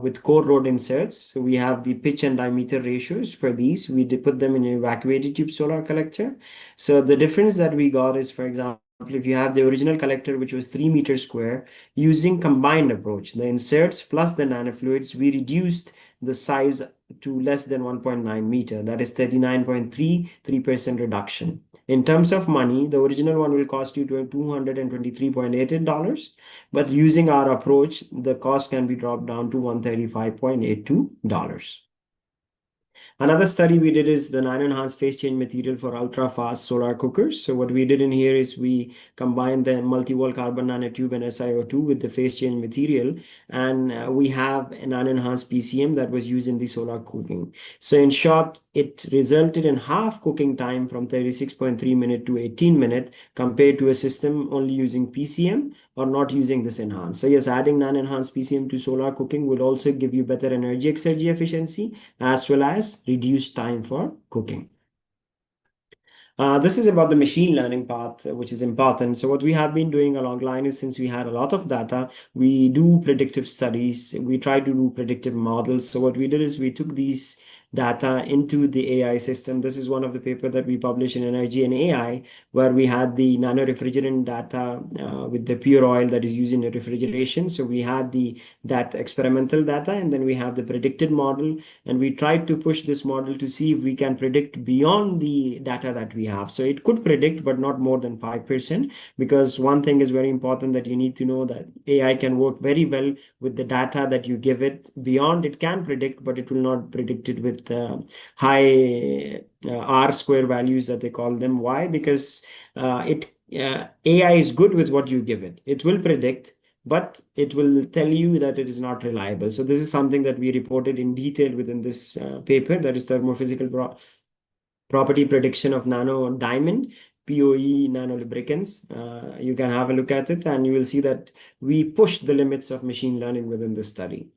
with core rod inserts. So we have the pitch and diameter ratios for these. We did put them in an evacuated tube solar collector. So the difference that we got is, for example, if you have the original collector, which was 3 meters square, using combined approach, the inserts plus the nanofluids, we reduced the size to less than 1.9 meter. That is 39.33% reduction. In terms of money, the original one will cost you $223.88, but using our approach, the cost can be dropped down to $135.82. Another study we did is the nano-enhanced phase change material for ultra-fast solar cookers. So what we did in here is we combined the multi-wall carbon nanotube and SiO2 with the phase change material, and we have a nano-enhanced PCM that was used in the solar cooking. So in short, it resulted in half cooking time from 36.3 minutes to 18 minutes compared to a system only using PCM or not using this enhanced. So yes, adding nano-enhanced PCM to solar cooking will also give you better energy exergy efficiency as well as reduced time for cooking. This is about the machine learning part, which is important. So what we have been doing along line is, since we had a lot of data, we do predictive studies. We try to do predictive models. So what we did is we took these data into the AI system. This is one of the paper that we published in Energy and AI, where we had the nano refrigerant data with the pure oil that is used in refrigeration. So we had that experimental data, and then we have the predicted model, and we tried to push this model to see if we can predict beyond the data that we have. So it could predict, but not more than 5%, because one thing is very important that you need to know that AI can work very well with the data that you give it. Beyond, it can predict, but it will not predict it with high R square values that they call them. Why? Because AI is good with what you give it. It will predict, but it will tell you that it is not reliable. So this is something that we reported in detail within this paper, that is thermophysical property prediction of nano diamond, POE nanolubricants. You can have a look at it, and you will see that we pushed the limits of machine learning within this study.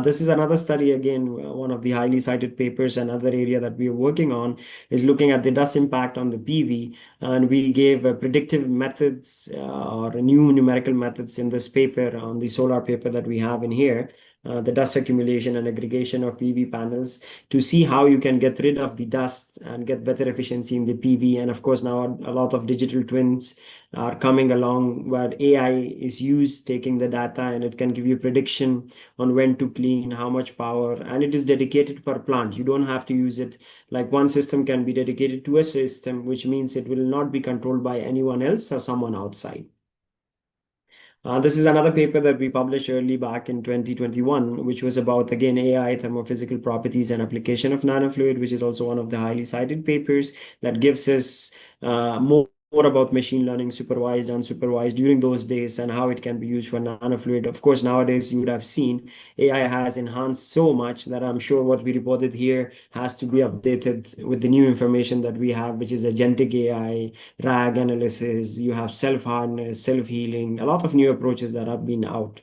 This is another study, again, one of the highly cited papers. Another area that we are working on is looking at the dust impact on the PV, and we gave predictive methods or new numerical methods in this paper, on the solar paper that we have in here. The dust accumulation and aggregation of PV panels, to see how you can get rid of the dust and get better efficiency in the PV. And of course, now a lot of digital twins are coming along, where AI is used, taking the data, and it can give you prediction on when to clean, how much power, and it is dedicated per plant. You don't have to use it. Like, one system can be dedicated to a system, which means it will not be controlled by anyone else or someone outside. This is another paper that we published early back in 2021, which was about, again, AI, thermophysical properties and application of nanofluid, which is also one of the highly cited papers that gives us more about machine learning, supervised, unsupervised, during those days, and how it can be used for nanofluid. Of course, nowadays you would have seen AI has enhanced so much that I'm sure what we reported here has to be updated with the new information that we have, which is agentic AI, RAG analysis. You have self-harness, self-healing, a lot of new approaches that have been out.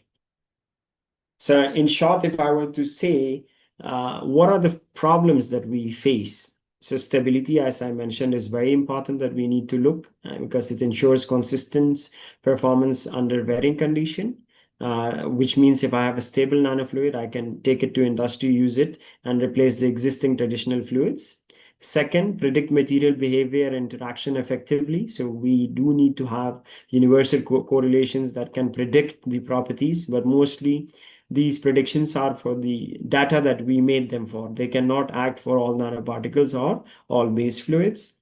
So in short, if I were to say, what are the problems that we face? So stability, as I mentioned, is very important that we need to look, because it ensures consistent performance under varying condition, which means if I have a stable nanofluid, I can take it to industry, use it, and replace the existing traditional fluids. Second, predict material behavior and interaction effectively. So we do need to have universal correlations that can predict the properties, but mostly these predictions are for the data that we made them for. They cannot act for all nanoparticles or all base fluids.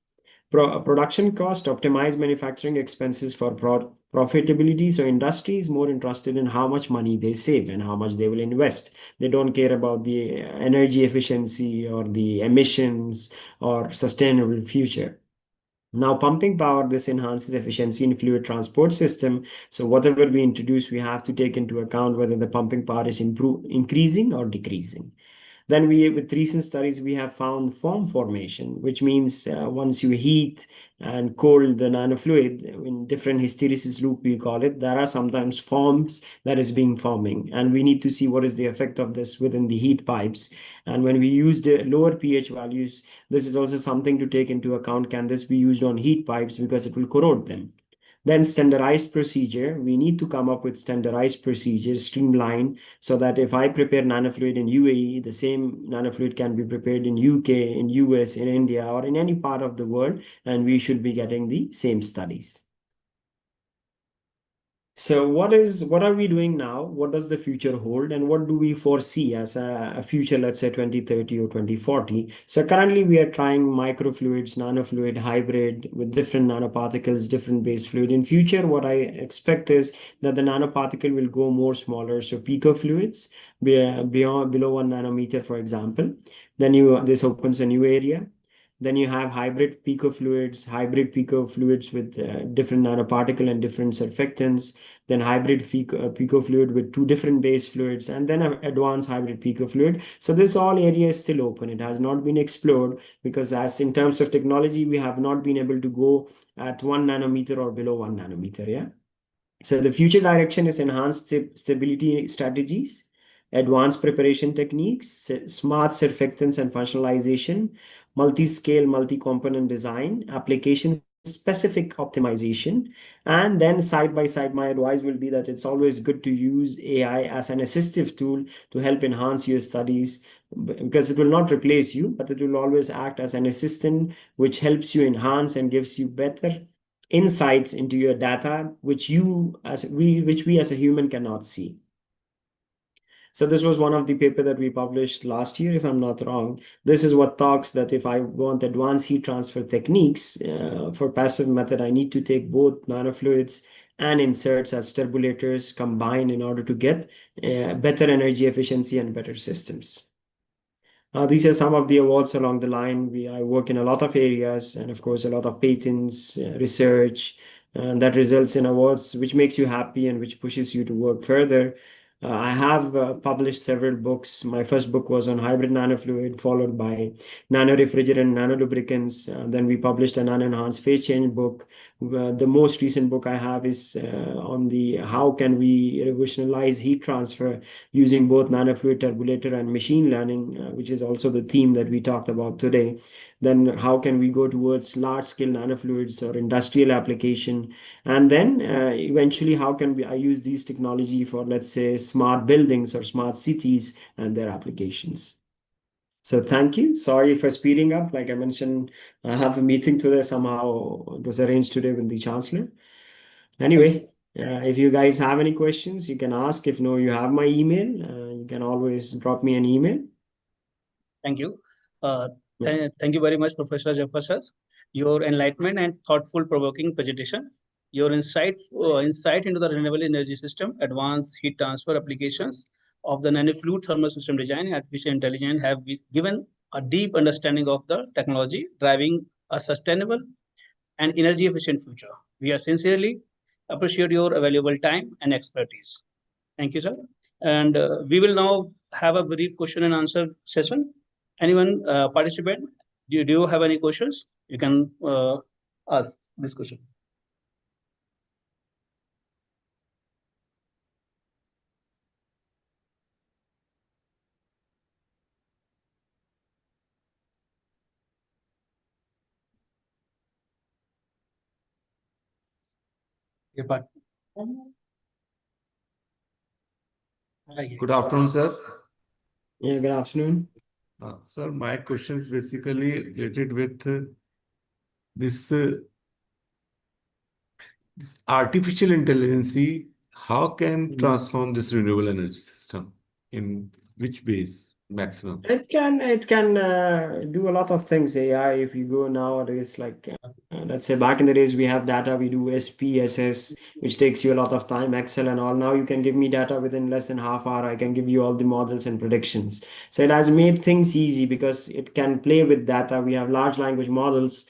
Production cost, optimize manufacturing expenses for profitability. So industry is more interested in how much money they save and how much they will invest. They don't care about the energy efficiency or the emissions or sustainable future. Now, pumping power, this enhances efficiency in fluid transport system. So whatever we introduce, we have to take into account whether the pumping power is increasing or decreasing. Then with recent studies, we have found foam formation, which means once you heat and cold the nanofluid, in different hysteresis loop, we call it, there are sometimes foams that is being forming. And we need to see what is the effect of this within the heat pipes. And when we use the lower pH values, this is also something to take into account. Can this be used on heat pipes, because it will corrode them? Then standardized procedure, we need to come up with standardized procedures, streamline, so that if I prepare nanofluid in UAE, the same nanofluid can be prepared in UK, in US, in India, or in any part of the world, and we should be getting the same studies. So what are we doing now? What does the future hold, and what do we foresee as a future, let's say 2030 or 2040? So currently we are trying microfluids, nanofluid, hybrid with different nanoparticles, different base fluid. In future, what I expect is that the nanoparticle will go more smaller. So picofluids below 1 nanometer, for example. Then this opens a new area. Then you have hybrid picofluids with different nanoparticle and different surfactants. Then hybrid picofluid with 2 different base fluids, and then an advanced hybrid picofluid. So this all area is still open. It has not been explored, because as in terms of technology, we have not been able to go at 1 nanometer or below 1 nanometer. Yeah. So the future direction is enhanced stability strategies, advanced preparation techniques, smart surfactants and functionalization, multi-scale, multi-component design, applications specific optimization. And then side by side, my advice will be that it's always good to use AI as an assistive tool to help enhance your studies, because it will not replace you, but it will always act as an assistant which helps you enhance and gives you better insights into your data, which we as a human cannot see. So this was one of the paper that we published last year, if I'm not wrong. This is what talks that if I want advanced heat transfer techniques for passive method, I need to take both nanofluids and inserts as turbulators combined in order to get better energy efficiency and better systems. These are some of the awards along the line. I work in a lot of areas, and of course, a lot of patents, research, and that results in awards, which makes you happy and which pushes you to work further. I have published several books. My first book was on hybrid nanofluid, followed by nanorefrigerant, nanolubricants. Then we published a nano-enhanced phase change book. The most recent book I have is on the how can we revolutionize heat transfer using both nanofluid turbulator and machine learning, which is also the theme that we talked about today. Then how can we go towards large-scale nanofluids or industrial application? And then eventually, how can I use these technology for, let's say, smart buildings or smart cities and their applications? So thank you. Sorry for speeding up. Like I mentioned, I have a meeting today. Somehow it was arranged today with the Chancellor. Anyway, if you guys have any questions, you can ask. If no, you have my email. You can always drop me an email. Thank you. Thank you very much, Professor Jafar sir. Your enlightenment and thoughtful, provoking presentation. Your insight into the renewable energy system, advanced heat transfer applications of the nanofluid thermal system design and artificial intelligence have given a deep understanding of the technology driving a sustainable and energy efficient future. We are sincerely appreciate your valuable time and expertise. Thank you, sir. And we will now have a brief question and answer session. Anyone participant, do you have any questions? You can ask this question. Good afternoon, sir. Yeah, good afternoon. Sir, my question is basically related with this artificial intelligence. How can transform this renewable energy system? In which ways maximum? It can do a lot of things. AI, if you go nowadays, like let's say back in the days, we have data, we do SPSS, which takes you a lot of time, Excel and all. Now you can give me data within less than half hour. I can give you all the models and predictions. So it has made things easy because it can play with data. We have large language models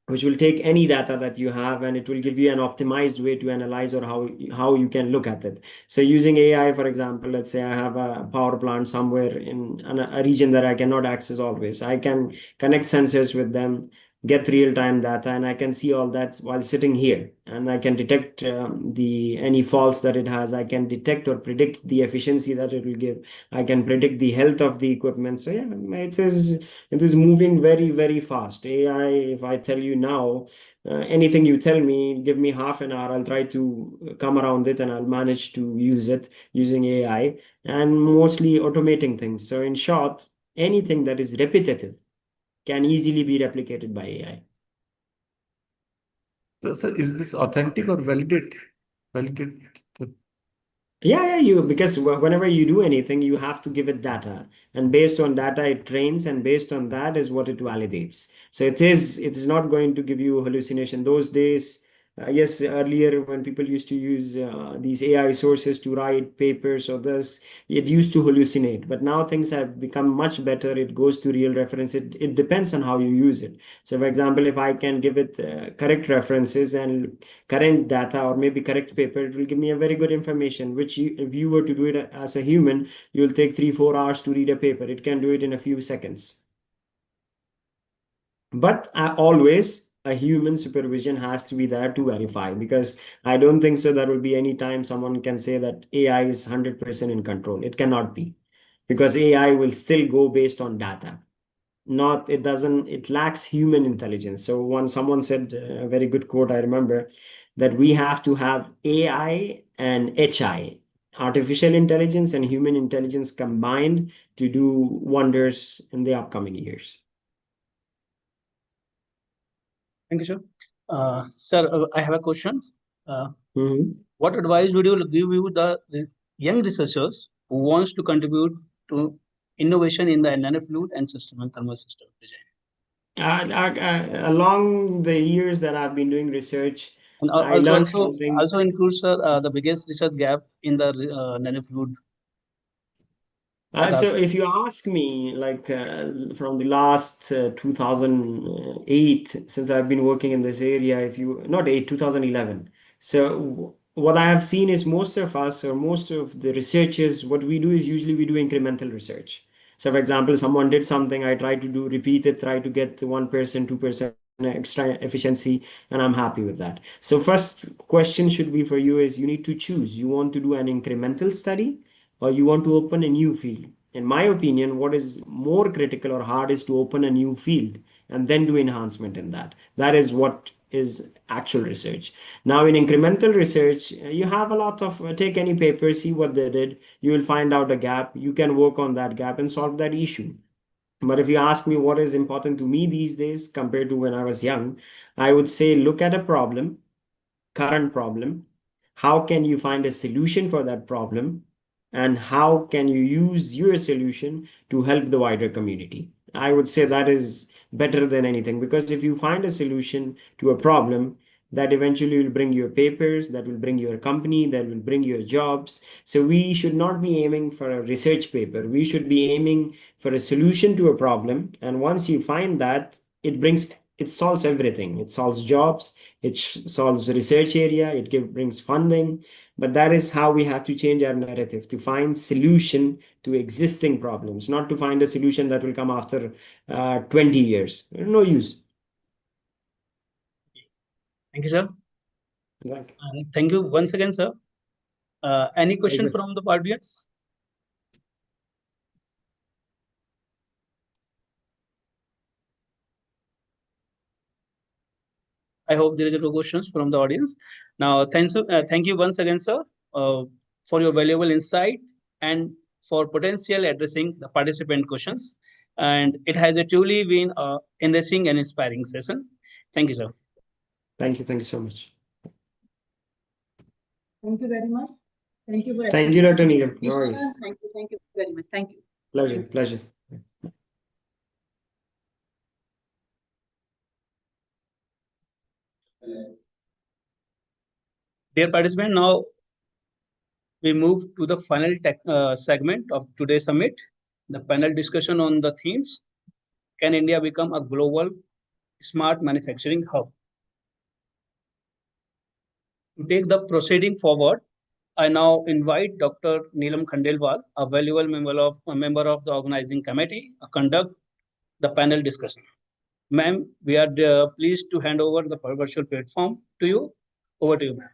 which will take any data that you have and it will give you an optimized way to analyze or how you can look at it. So using AI, for example, let's say I have a power plant somewhere in a region that I cannot access always. I can connect sensors with them, get real-time data, and I can see all that while sitting here. And I can detect any faults that it has. I can detect or predict the efficiency that it will give. I can predict the health of the equipment. So yeah, it is moving very, very fast. AI, if I tell you now, anything you tell me, give me half an hour, I'll try to come around it and I'll manage to use it using AI and mostly automating things. So in short, anything that is repetitive can easily be replicated by AI. So, sir, is this authentic or validate? Yeah, because whenever you do anything, you have to give it data, and based on data, it trains, and based on that is what it validates. So it is not going to give you hallucination. Those days, yes, earlier when people used to use these AI sources to write papers or this, it used to hallucinate. But now things have become much better. It goes to real reference. It depends on how you use it. So for example, if I can give it correct references and current data or maybe correct paper, it will give me a very good information, which if you were to do it as a human, you'll take 3-4 hours to read a paper. It can do it in a few seconds. But always a human supervision has to be there to verify, because I don't think so there will be any time someone can say that AI is 100% in control. It cannot be, because AI will still go based on data. it lacks human intelligence. So someone said a very good quote, I remember, that we have to have AI and HI, artificial intelligence and human intelligence combined to do wonders in the upcoming years. Thank you, sir. Sir, I have a question. Mhm. What advice would you give you the young researchers who wants to contribute to innovation in the nanofluid and system and thermal system design? Along the years that I've been doing research, And I learned something. also includes the biggest research gap in the nanofluid. So if you ask me, like from the last 2008, since I've been working in this area, not 2011. So what I have seen is most of us or most of the researchers, what we do is usually we do incremental research. So for example, someone did something, I try to repeat it, try to get 1%, 2% extra efficiency, and I'm happy with that. So first question should be for you is you need to choose. You want to do an incremental study or you want to open a new field. In my opinion, what is more critical or hard is to open a new field and then do enhancement in that. That is what is actual research. Now, in incremental research, you have a lot of take any paper, see what they did. You will find out a gap. You can work on that gap and solve that issue. But if you ask me what is important to me these days compared to when I was young, I would say look at a problem, current problem. How can you find a solution for that problem? And how can you use your solution to help the wider community? I would say that is better than anything, because if you find a solution to a problem, that eventually will bring your papers, that will bring your company, that will bring your jobs. So we should not be aiming for a research paper. We should be aiming for a solution to a problem. And once you find that, it solves everything. It solves jobs, it solves research area, brings funding. But that is how we have to change our narrative, to find solution to existing problems, not to find a solution that will come after 20 years. No use. Thank you, sir. Right. Thank you once again, sir. Any question Pleasure. from the audience? I hope there is no questions from the audience. Now, thank you once again, sir, for your valuable insight and for potential addressing the participant questions. And it has truly been an enriching and inspiring session. Thank you, sir. Thank you. Thank you so much. Thank you very much. Thank you. Thank you, Dr. Neelam. No worries. Thank you very much. Thank you. Pleasure. Pleasure. Dear participant, now we move to the final segment of today's summit, the panel discussion on the themes. Can India become a global smart manufacturing hub? To take the proceeding forward, I now invite Dr. Neelam Khandelwal, a valuable member of the organizing committee, to conduct the panel discussion. Ma'am, we are pleased to hand over the virtual platform to you. Over to you, ma'am.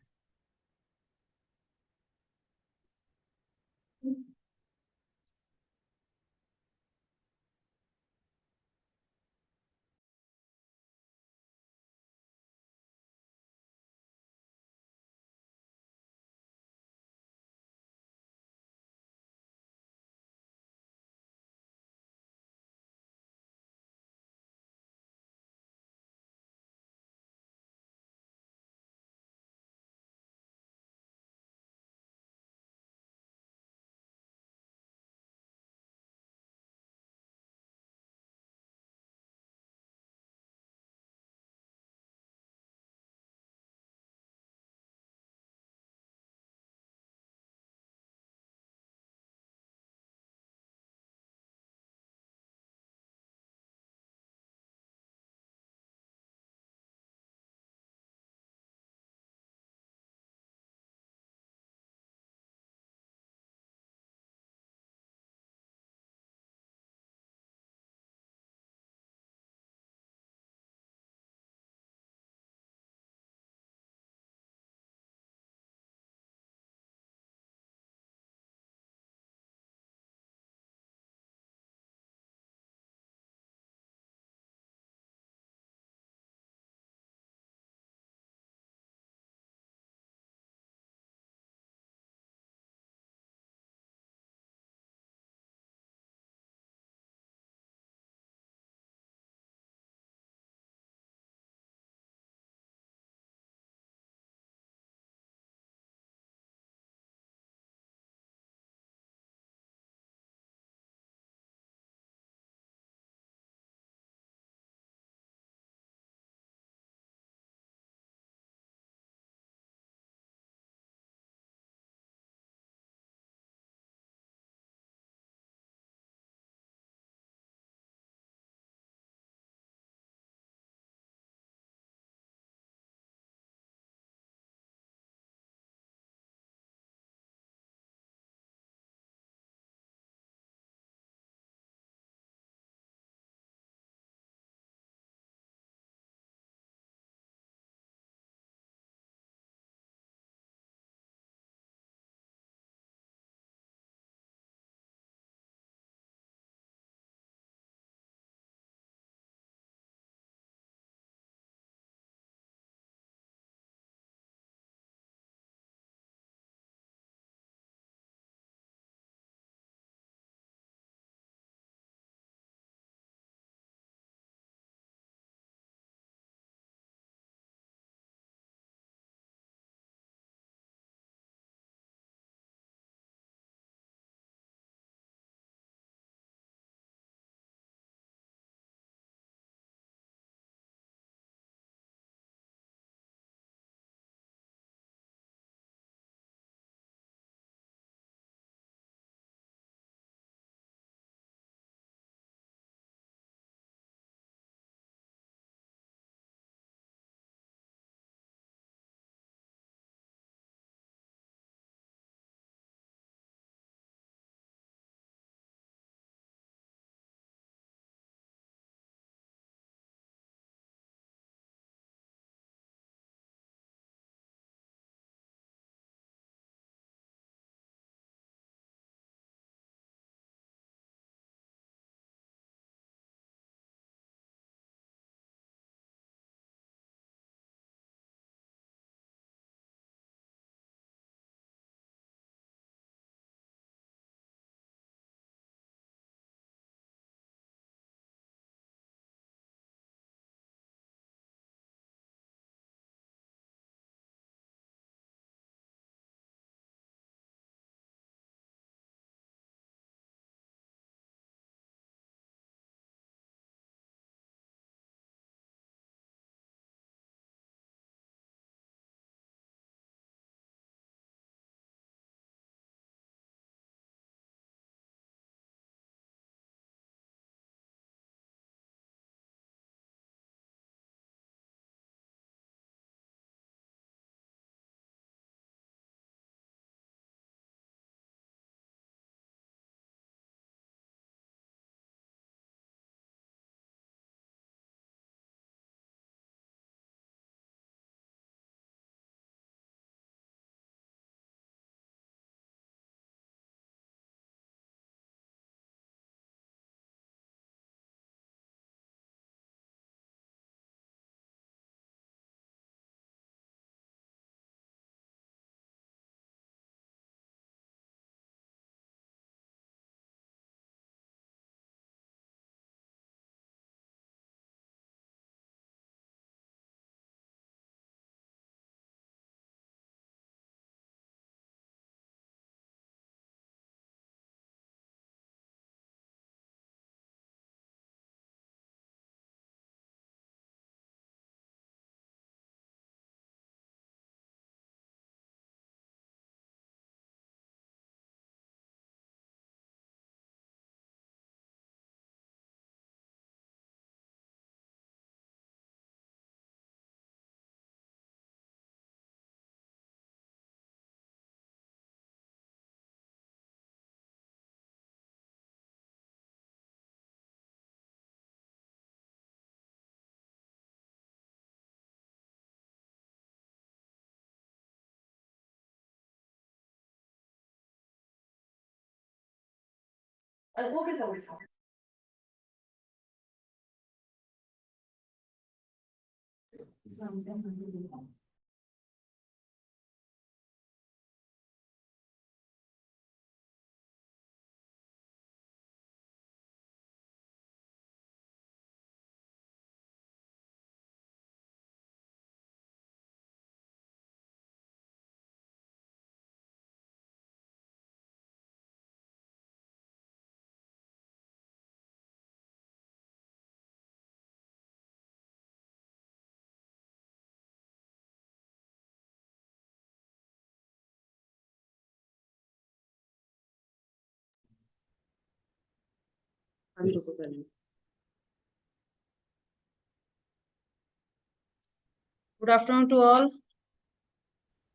Good afternoon to all.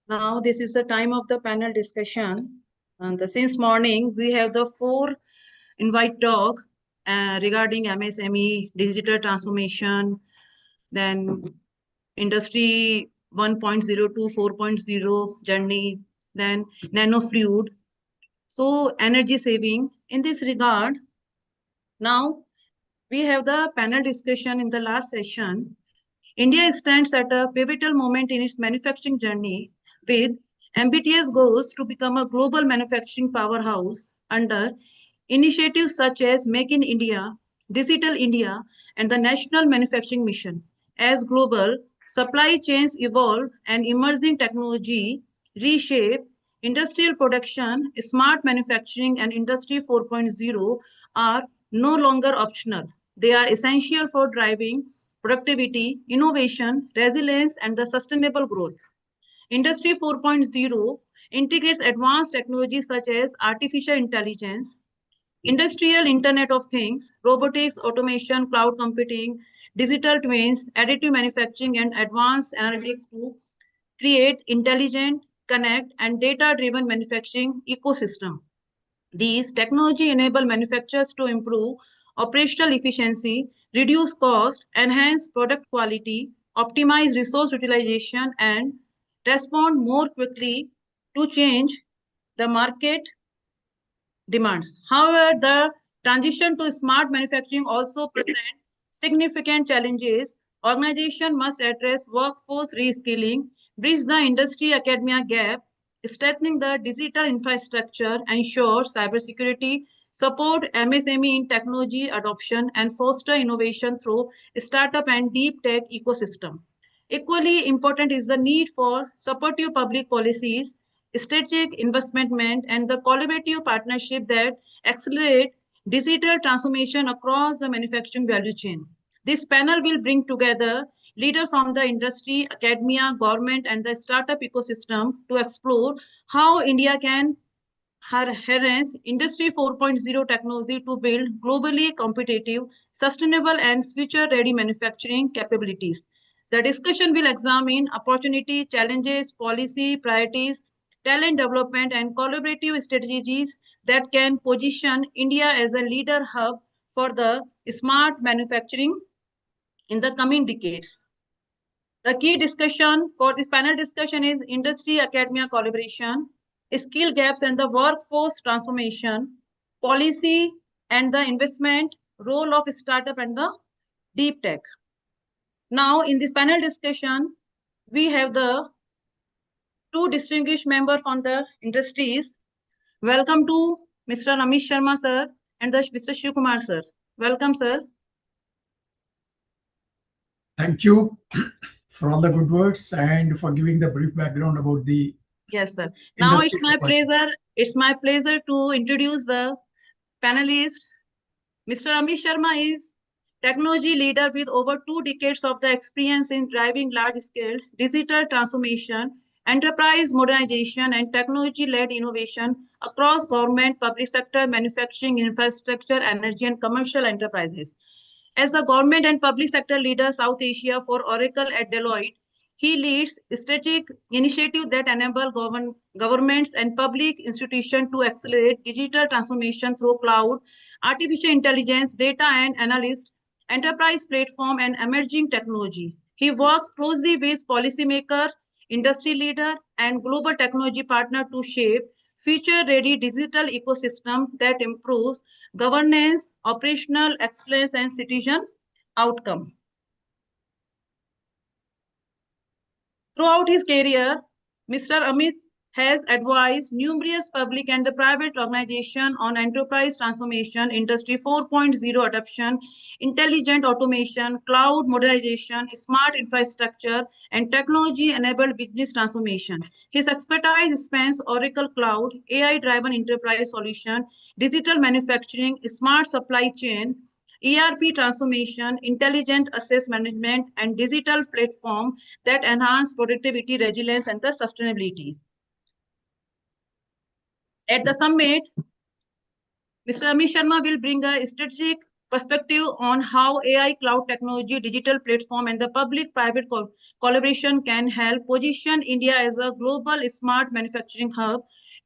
Now, this is the time of the panel discussion. And since morning, we have the 4 invite talk regarding MSME, digital transformation, then industry 1.0 to 4.0 journey, then nanofluid. So energy saving. In this regard, now we have the panel discussion in the last session. India stands at a pivotal moment in its manufacturing journey with ambitious goals to become a global manufacturing powerhouse under initiatives such as Make in India, Digital India, and the National Manufacturing Mission. As global supply chains evolve and emerging technology reshape industrial production, smart manufacturing, and Industry 4.0 are no longer optional. They are essential for driving productivity, innovation, resilience, and the sustainable growth. Industry 4.0 integrates advanced technologies such as artificial intelligence, industrial Internet of Things, robotics, automation, cloud computing, digital twins, additive manufacturing, and advanced analytics to create intelligent, connect, and data-driven manufacturing ecosystem. These technology enable manufacturers to improve operational efficiency, reduce cost, enhance product quality, optimize resource utilization, and respond more quickly to change the market demands. However, the transition to smart manufacturing also presents significant challenges. Organizations must address workforce reskilling, bridge the industry-academia gap, strengthening the digital infrastructure, ensure cybersecurity, support MSME in technology adoption, and foster innovation through startup and deep tech ecosystem. Equally important is the need for supportive public policies, strategic investment, and the collaborative partnership that accelerate digital transformation across the manufacturing value chain. This panel will bring together leaders from the industry, academia, government, and the startup ecosystem to explore how India can harness Industry 4.0 technology to build globally competitive, sustainable, and future-ready manufacturing capabilities. The discussion will examine opportunity, challenges, policy, priorities, talent development, and collaborative strategies that can position India as a leader hub for the smart manufacturing in the coming decades. The key discussion for this panel discussion is industry-academia collaboration, skill gaps and the workforce transformation, policy and the investment, role of startup and the deep tech. Now, in this panel discussion, we have the 2 distinguished members from the industries. Welcome to Mr. Amish Sharma, sir, and Mr. Shiv Kumar, sir. Welcome, sir. Thank you for all the good words and for giving the brief background about the Yes, sir. Now industry it's my pleasure to introduce the panelist. Mr. Amish Sharma is technology leader with over 2 decades of the experience in driving large-scale digital transformation, enterprise modernization, and technology-led innovation across government, public sector, manufacturing, infrastructure, energy, and commercial enterprises. As a government and public sector leader South Asia for Oracle at Deloitte, he leads strategic initiatives that enable governments and public institutions to accelerate digital transformation through cloud, artificial intelligence, data and analysts, enterprise platform, and emerging technology. He works closely with policymakers, industry leaders, and global technology partners to shape future-ready digital ecosystem that improves governance, operational excellence, and citizen outcome. Throughout his career, Mr. Amit has advised numerous public and the private organizations on enterprise transformation, Industry 4.0 adoption, intelligent automation, cloud modernization, smart infrastructure, and technology-enabled business transformation. His expertise spans Oracle Cloud, AI-driven enterprise solution, digital manufacturing, smart supply chain, ERP transformation, intelligent asset management, and digital platform that enhance productivity, resilience, and the sustainability. At the summit, Mr. Amit Sharma will bring a strategic perspective on how AI, cloud technology, digital platform, and the public-private collaboration can help position India as a global smart manufacturing hub,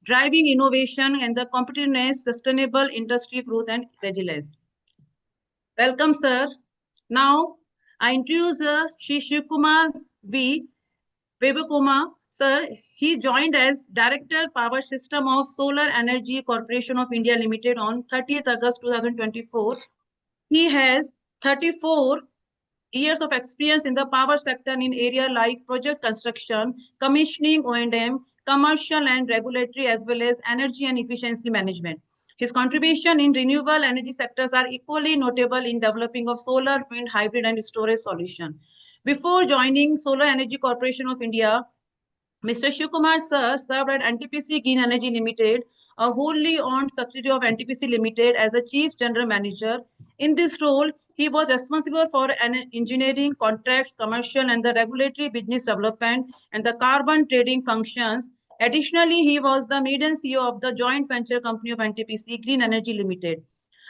driving innovation and the competitiveness, sustainable industry growth, and resilience. Welcome, sir. Now, I introduce Shri Shivkumar V. Vebakoma. Sir, he joined as Director Power System of Solar Energy Corporation of India Limited on 30th August 2024. He has 34 years of experience in the power sector in areas like project construction, commissioning, O&M, commercial and regulatory, as well as energy and efficiency management. His contribution in renewable energy sectors are equally notable in developing of solar, wind, hybrid, and storage solution. Before joining Solar Energy Corporation of India, Mr. Shivkumar sir served at NTPC Green Energy Limited, a wholly owned subsidiary of NTPC Limited, as a Chief General Manager. In this role, he was responsible for engineering, contracts, commercial, and the regulatory business development and the carbon trading functions. Additionally, he was the maiden CEO of the joint venture company of NTPC Green Energy Limited.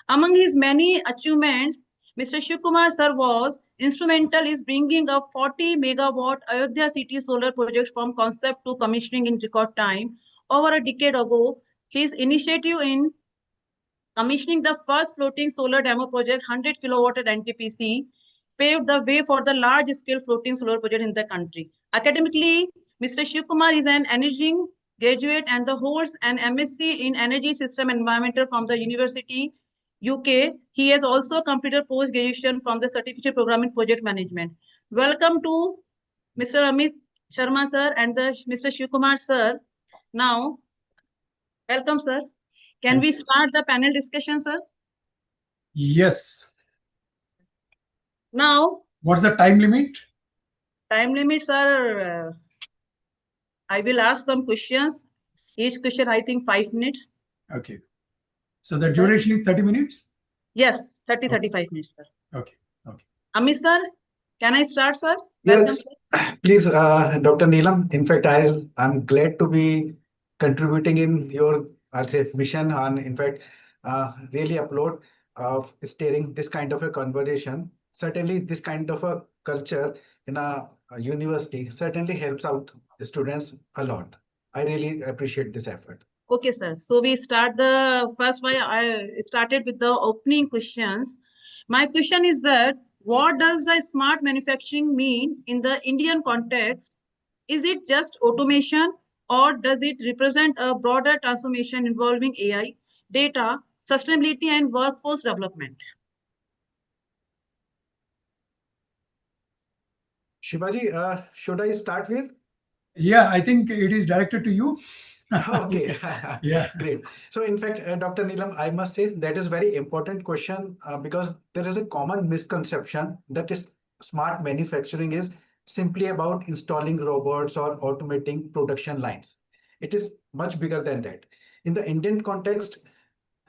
Among his many achievements, Mr. Shivkumar sir was instrumental in bringing a 40 megawatt Ayodhya City solar project from concept to commissioning in record time. Over a decade ago, his initiative in commissioning the first floating solar demo project 100 kilowatt at NTPC paved the way for the large-scale floating solar project in the country. Academically, Mr. Shivkumar is an engineering graduate and holds an MSc in Energy System Environmental from the University UK. He has also completed post-graduation from the Certificate Program in Project Management. Welcome to Mr. Amit Sharma sir and Mr. Shivkumar sir. Now, welcome sir. Can we start the panel discussion, sir? Yes. Now, what's the time limit? Time limits are, I will ask some questions. Each question, I think 5 minutes. Okay. So the duration is 30 minutes? Yes, 35 minutes, sir. Okay. Okay. Amit sir, can I start, sir? Yes, please, Dr. Neelam. In fact, I'm glad to be contributing in your, I'll say, mission on, in fact, really applaud of steering this kind of a conversation. Certainly, this kind of a culture in a university certainly helps out students a lot. I really appreciate this effort. Okay, sir. So we start the first way. I started with the opening questions. My question is that what does the smart manufacturing mean in the Indian context? Is it just automation, or does it represent a broader transformation involving AI, data, sustainability, and workforce development? Shivaji, should I start with? Yeah, I think it is directed to you. Okay. Yeah. Great. So in fact, Dr. Neelam, I must say that is very important question because there is a common misconception that is smart manufacturing is simply about installing robots or automating production lines. It is much bigger than that. In the Indian context,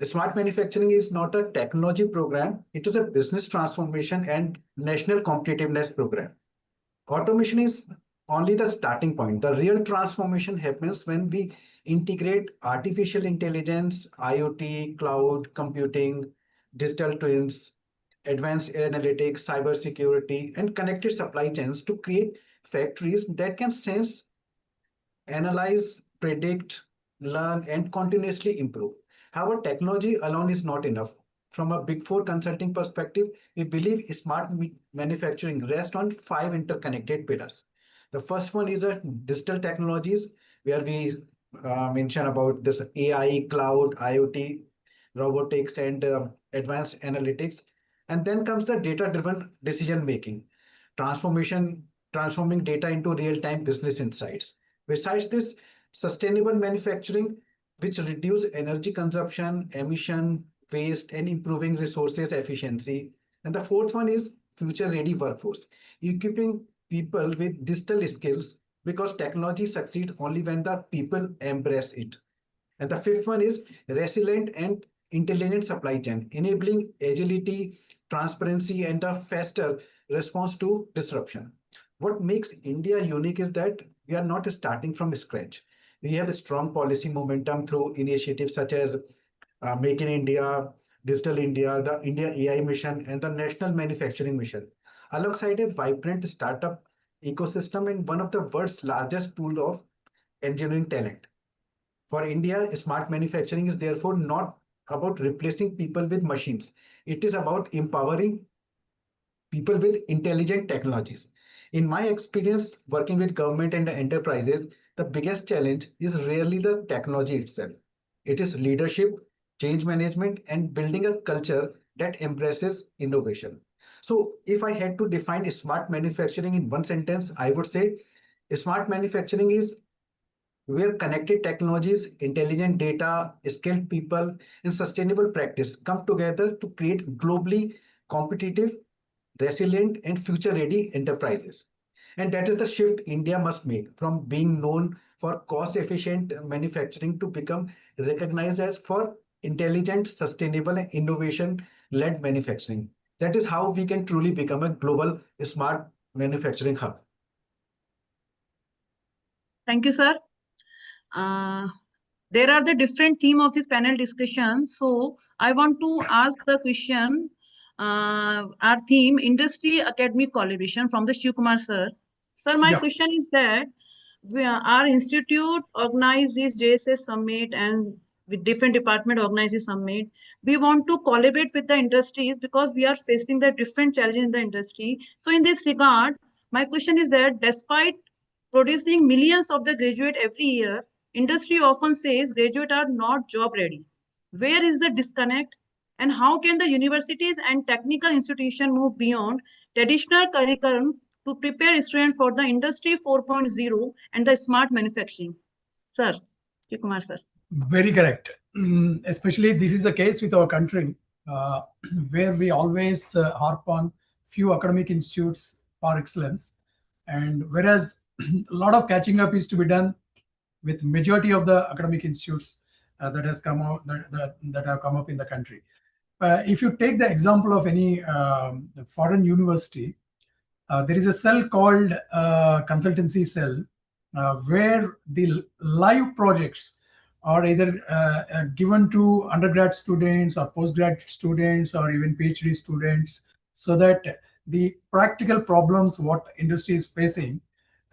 smart manufacturing is not a technology program. It is a business transformation and national competitiveness program. Automation is only the starting point. The real transformation happens when we integrate artificial intelligence, IoT, cloud computing, digital twins, advanced analytics, cybersecurity, and connected supply chains to create factories that can sense, analyze, predict, learn, and continuously improve. However, technology alone is not enough. From a Big Four consulting perspective, we believe smart manufacturing rests on 5 interconnected pillars. The first one is digital technologies, where we mention about this AI, cloud, IoT, robotics, and advanced analytics. And then comes the data-driven decision making, transforming data into real-time business insights. Besides this, sustainable manufacturing, which reduce energy consumption, emission, waste, and improving resources efficiency. And the fourth one is future-ready workforce, equipping people with digital skills because technology succeeds only when the people embrace it. And the fifth one is resilient and intelligent supply chain, enabling agility, transparency, and a faster response to disruption. What makes India unique is that we are not starting from scratch. We have a strong policy momentum through initiatives such as Make in India, Digital India, the India AI Mission, and the National Manufacturing Mission, alongside a vibrant startup ecosystem and one of the world's largest pool of engineering talent. For India, smart manufacturing is therefore not about replacing people with machines. It is about empowering people with intelligent technologies. In my experience working with government and enterprises, the biggest challenge is rarely the technology itself. It is leadership, change management, and building a culture that embraces innovation. So if I had to define smart manufacturing in one sentence, I would say smart manufacturing is where connected technologies, intelligent data, skilled people, and sustainable practice come together to create globally competitive, resilient, and future-ready enterprises. And that is the shift India must make from being known for cost-efficient manufacturing to become recognized as for intelligent, sustainable, and innovation-led manufacturing. That is how we can truly become a global smart manufacturing hub. Thank you, sir. There are the different theme of this panel discussion. So I want to ask the question, our theme, industry academic collaboration from the Shivkumar sir. Sir, my question is that our institute organizes JSS Summit and with different department organizes summit. We want to collaborate with the industries because we are facing the different challenges in the industry. So in this regard, my question is that despite producing millions of the graduate every year, industry often says graduates are not job ready. Where is the disconnect? And how can the universities and technical institutions move beyond traditional curriculum to prepare students for the industry 4.0 and the smart manufacturing? Sir, Kumar sir. Very correct. Especially this is the case with our country, where we always harp on few academic institutes for excellence. And whereas a lot of catching up is to be done with majority of the academic institutes that has come out that have come up in the country. If you take the example of any foreign university, there is a cell called consultancy cell where the live projects are either given to undergrad students or postgrad students or even PhD students, so that the practical problems what industry is facing,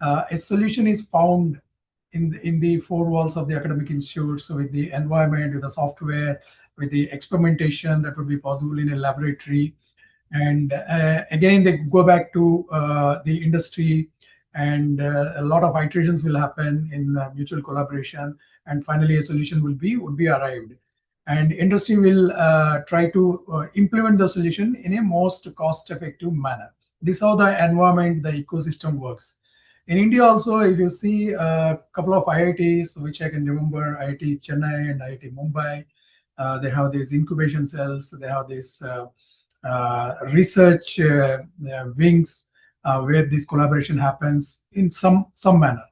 a solution is found in the four walls of the academic institutes, with the environment, with the software, with the experimentation that would be possible in a laboratory. And again, they go back to the industry, and a lot of iterations will happen in mutual collaboration, and finally a solution would be arrived. And industry will try to implement the solution in a most cost-effective manner. This is how the environment, the ecosystem works. In India also, if you see a couple of IITs, which I can remember, IIT Chennai and IIT Mumbai, they have these incubation cells, they have this research wings where this collaboration happens in some manner.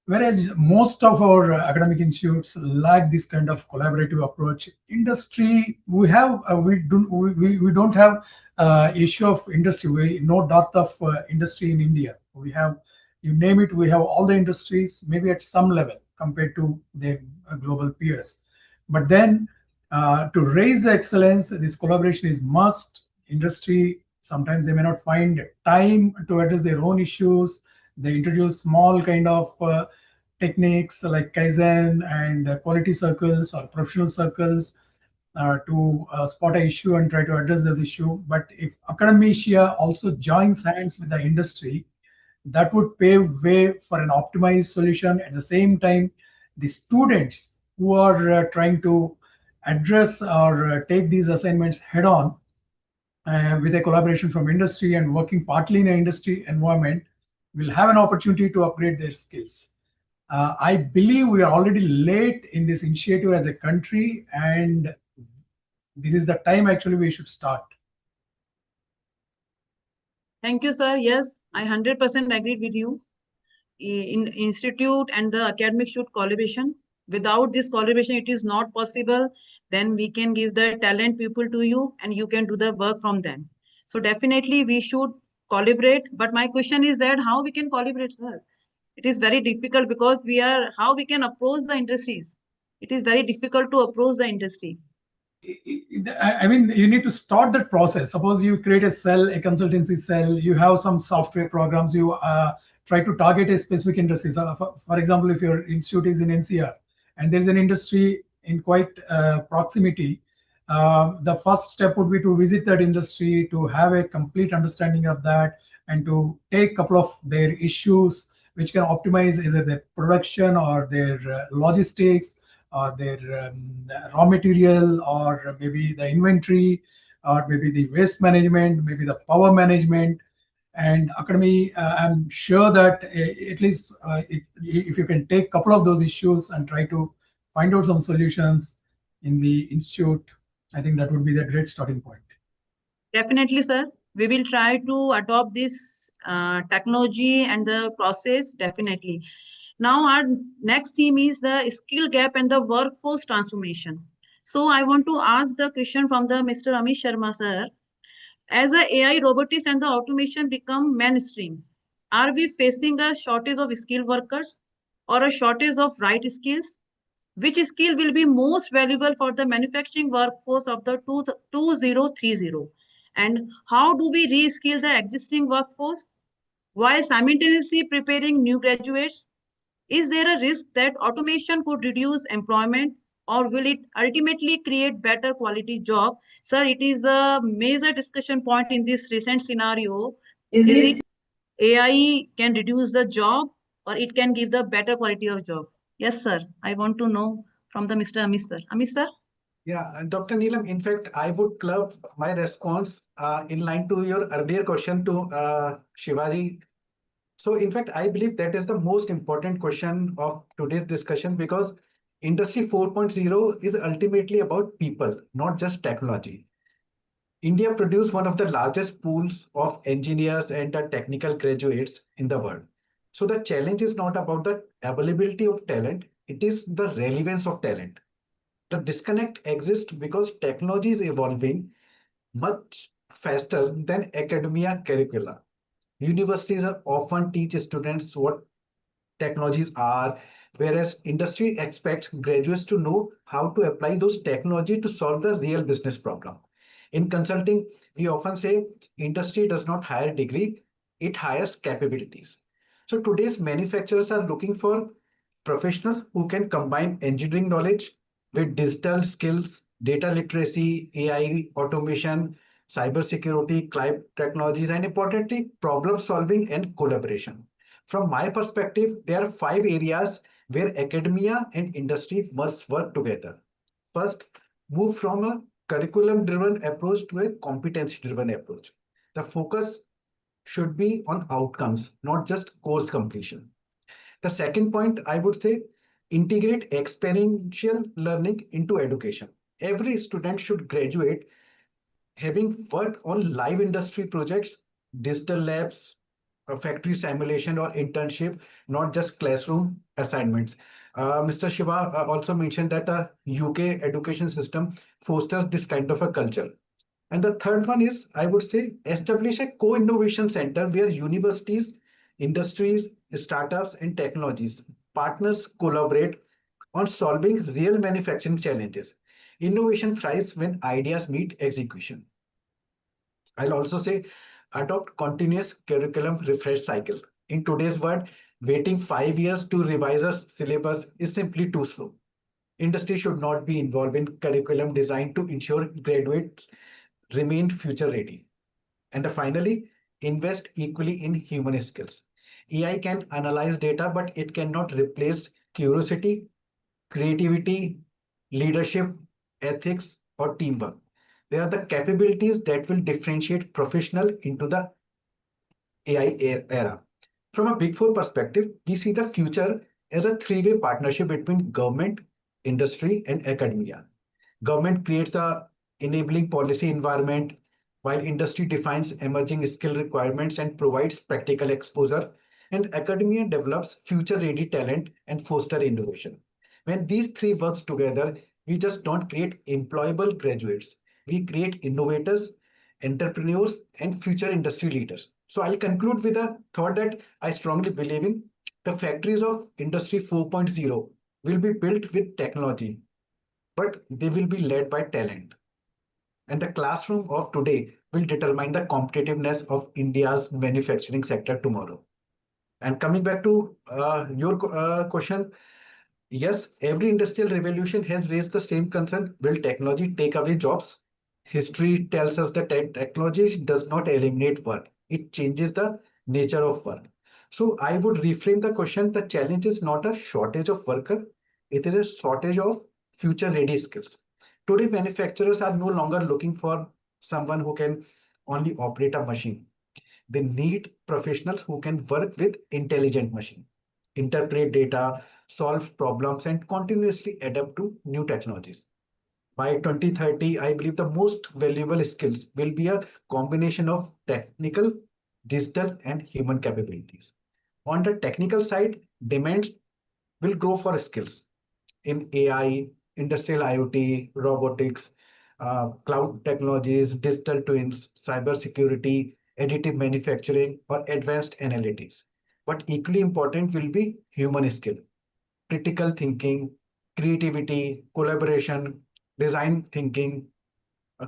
Whereas most of our academic institutes lack this kind of collaborative approach. Industry, we don't have issue of industry. No dearth of industry in India. We have, you name it, we have all the industries, maybe at some level compared to the global peers. But then to raise the excellence, this collaboration is must. Industry, sometimes they may not find time to address their own issues. They introduce small kind of techniques like Kaizen and quality circles or professional circles to spot an issue and try to address this issue. But if academia also joins hands with the industry, that would pave way for an optimized solution. At the same time, the students who are trying to address or take these assignments head on with a collaboration from industry and working partly in an industry environment will have an opportunity to upgrade their skills. I believe we are already late in this initiative as a country, and this is the time actually we should start. Thank you, sir. Yes, I 100% agree with you. In institute and the academic should collaboration. Without this collaboration, it is not possible. Then we can give the talent people to you and you can do the work from them. So definitely we should collaborate. But my question is that how we can collaborate, sir? It is very difficult because how we can approach the industries. It is very difficult to approach the industry. I mean, you need to start that process. Suppose you create a cell, a consultancy cell, you have some software programs, you try to target a specific industry. So for example, if your institute is in NCR and there's an industry in quite proximity, the first step would be to visit that industry, to have a complete understanding of that, and to take a couple of their issues which can optimize either their production or their logistics or their raw material, or maybe the inventory, or maybe the waste management, maybe the power management. And academy, I'm sure that at least if you can take a couple of those issues and try to find out some solutions in the institute, I think that would be the great starting point. Definitely, sir. We will try to adopt this technology and the process, definitely. Now, our next theme is the skill gap and the workforce transformation. So I want to ask the question from the Mr. Amit Sharma, sir. As the AI, robotics and the automation become mainstream, are we facing a shortage of skilled workers or a shortage of right skills? Which skill will be most valuable for the manufacturing workforce of the 2030? And how do we reskill the existing workforce while simultaneously preparing new graduates? Is there a risk that automation could reduce employment, or will it ultimately create better quality job? Sir, it is a major discussion point in this recent scenario. Is it AI can reduce the job or it can give the better quality of job? Yes, sir. I want to know from the Mr. Amit, sir. Amit, sir? Yeah, and Dr. Neelam, in fact, I would club my response in line to your earlier question to Shivaji. So in fact, I believe that is the most important question of today's discussion, because Industry 4.0 is ultimately about people, not just technology. India produced one of the largest pools of engineers and technical graduates in the world. So the challenge is not about the availability of talent, it is the relevance of talent. The disconnect exists because technology is evolving much faster than academia curricula. Universities often teach students what technologies are, whereas industry expects graduates to know how to apply those technology to solve the real business problem. In consulting, we often say industry does not hire degree, it hires capabilities. So today's manufacturers are looking for professionals who can combine engineering knowledge with digital skills, data literacy, AI, automation, cybersecurity, cloud technologies, and importantly, problem solving and collaboration. From my perspective, there are 5 areas where academia and industry must work together. First, move from a curriculum-driven approach to a competency-driven approach. The focus should be on outcomes, not just course completion. The second point, I would say, integrate experiential learning into education. Every student should graduate having worked on live industry projects, digital labs, factory simulation or internship, not just classroom assignments. Mr. Shiva also mentioned that a UK education system fosters this kind of a culture. And the third one is, I would say, establish a co-innovation center where universities, industries, startups, and technologies partners collaborate on solving real manufacturing challenges. Innovation thrives when ideas meet execution. I'll also say adopt continuous curriculum refresh cycle. In today's world, waiting 5 years to revise a syllabus is simply too slow. Industry should not be involved in curriculum design to ensure graduates remain future ready. And finally, invest equally in human skills. AI can analyze data, but it cannot replace curiosity, creativity, leadership, ethics, or teamwork. They are the capabilities that will differentiate professional into the AI era. From a Big Four perspective, we see the future as a three-way partnership between government, industry, and academia. Government creates the enabling policy environment, while industry defines emerging skill requirements and provides practical exposure, and academia develops future-ready talent and foster innovation. When these three works together, we just don't create employable graduates. We create innovators, entrepreneurs, and future industry leaders. So I'll conclude with a thought that I strongly believe in. The factories of Industry 4.0 will be built with technology, but they will be led by talent. And the classroom of today will determine the competitiveness of India's manufacturing sector tomorrow. And coming back to your question, yes, every industrial revolution has raised the same concern. Will technology take away jobs? History tells us that technology does not eliminate work. It changes the nature of work. So I would reframe the question. The challenge is not a shortage of worker. It is a shortage of future ready skills. Today, manufacturers are no longer looking for someone who can only operate a machine. They need professionals who can work with intelligent machine, interpret data, solve problems, and continuously adapt to new technologies. By 2030, I believe the most valuable skills will be a combination of technical, digital, and human capabilities. On the technical side, demand will grow for skills in AI, industrial IoT, robotics, cloud technologies, digital twins, cybersecurity, additive manufacturing, or advanced analytics. But equally important will be human skill, critical thinking, creativity, collaboration, design thinking,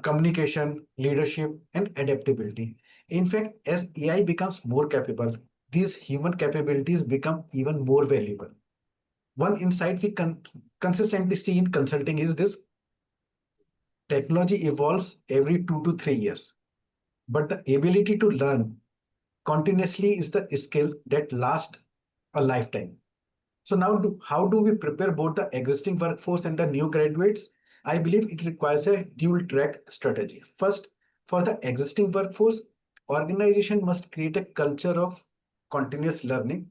communication, leadership, and adaptability. In fact, as AI becomes more capable, these human capabilities become even more valuable. One insight we consistently see in consulting is this: technology evolves every 2 to 3 years, but the ability to learn continuously is the skill that lasts a lifetime. So now, how do we prepare both the existing workforce and the new graduates? I believe it requires a dual track strategy. First, for the existing workforce, organization must create a culture of continuous learning.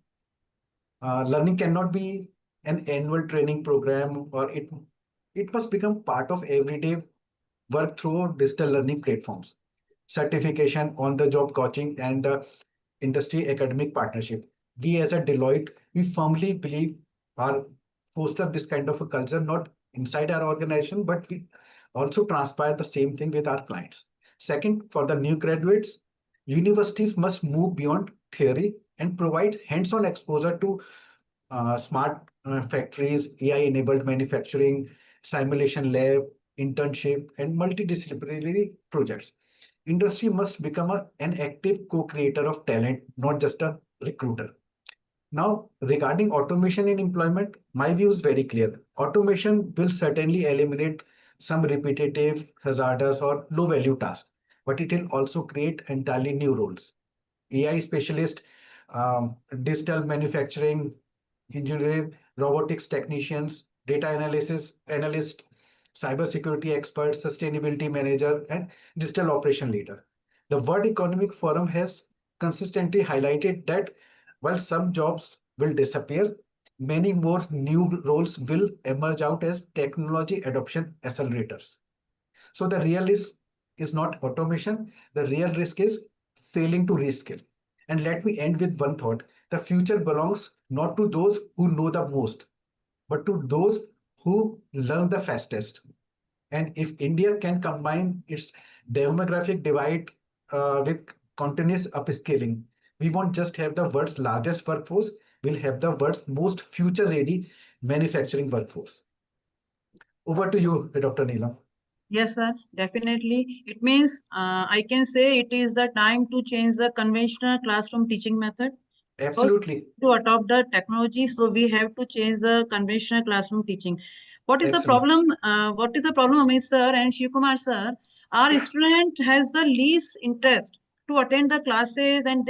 Learning cannot be an annual training program, or it must become part of everyday work through digital learning platforms, certification, on the job coaching, and industry academic partnership. We as a Deloitte, we firmly believe our foster this kind of a culture, not inside our organization, but we also transpire the same thing with our clients. Second, for the new graduates, universities must move beyond theory and provide hands-on exposure to smart factories, AI-enabled manufacturing, simulation lab, internship, and multidisciplinary projects. Industry must become an active co-creator of talent, not just a recruiter. Now, regarding automation in employment, my view is very clear. Automation will certainly eliminate some repetitive, hazardous, or low-value tasks, but it will also create entirely new roles. AI specialist, digital manufacturing engineer, robotics technicians, data analyst, cybersecurity expert, sustainability manager, and digital operation leader. The World Economic Forum has consistently highlighted that while some jobs will disappear, many more new roles will emerge out as technology adoption accelerators. So the real risk is not automation. The real risk is failing to reskill. And let me end with one thought. The future belongs not to those who know the most, but to those who learn the fastest. And if India can combine its demographic divide with continuous upskilling, we won't just have the world's largest workforce, we'll have the world's most future-ready manufacturing workforce. Over to you, Dr. Neelam. Yes, sir, definitely. It means I can say it is the time to change the conventional classroom teaching method. Absolutely. To adopt the technology, so we have to change the conventional classroom teaching. What is Excellent. the problem? What is the problem, Amit sir and Shivkumar sir? Our student has the least interest to attend the classes, and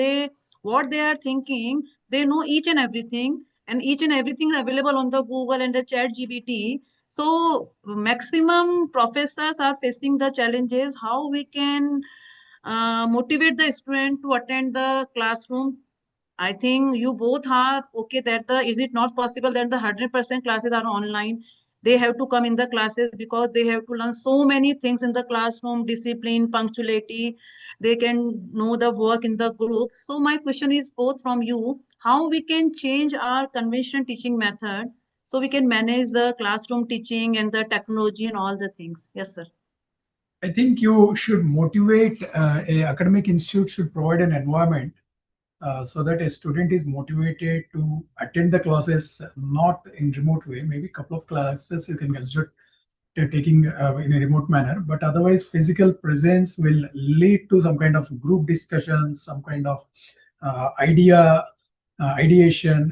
what they are thinking, they know each and everything, and each and everything available on the Google and the ChatGPT. So maximum professors are facing the challenges how we can motivate the student to attend the classroom. I think you both are okay that is it not possible that the 100% classes are online? They have to come in the classes because they have to learn so many things in the classroom, discipline, punctuality. They can know the work in the group. So my question is both from you, how we can change our conventional teaching method so we can manage the classroom teaching and the technology and all the things. Yes, sir. I think you should motivate a academic institute should provide an environment so that a student is motivated to attend the classes not in remote way. Maybe a couple of classes you can consider taking in a remote manner, but otherwise physical presence will lead to some kind of group discussion, some kind of ideation,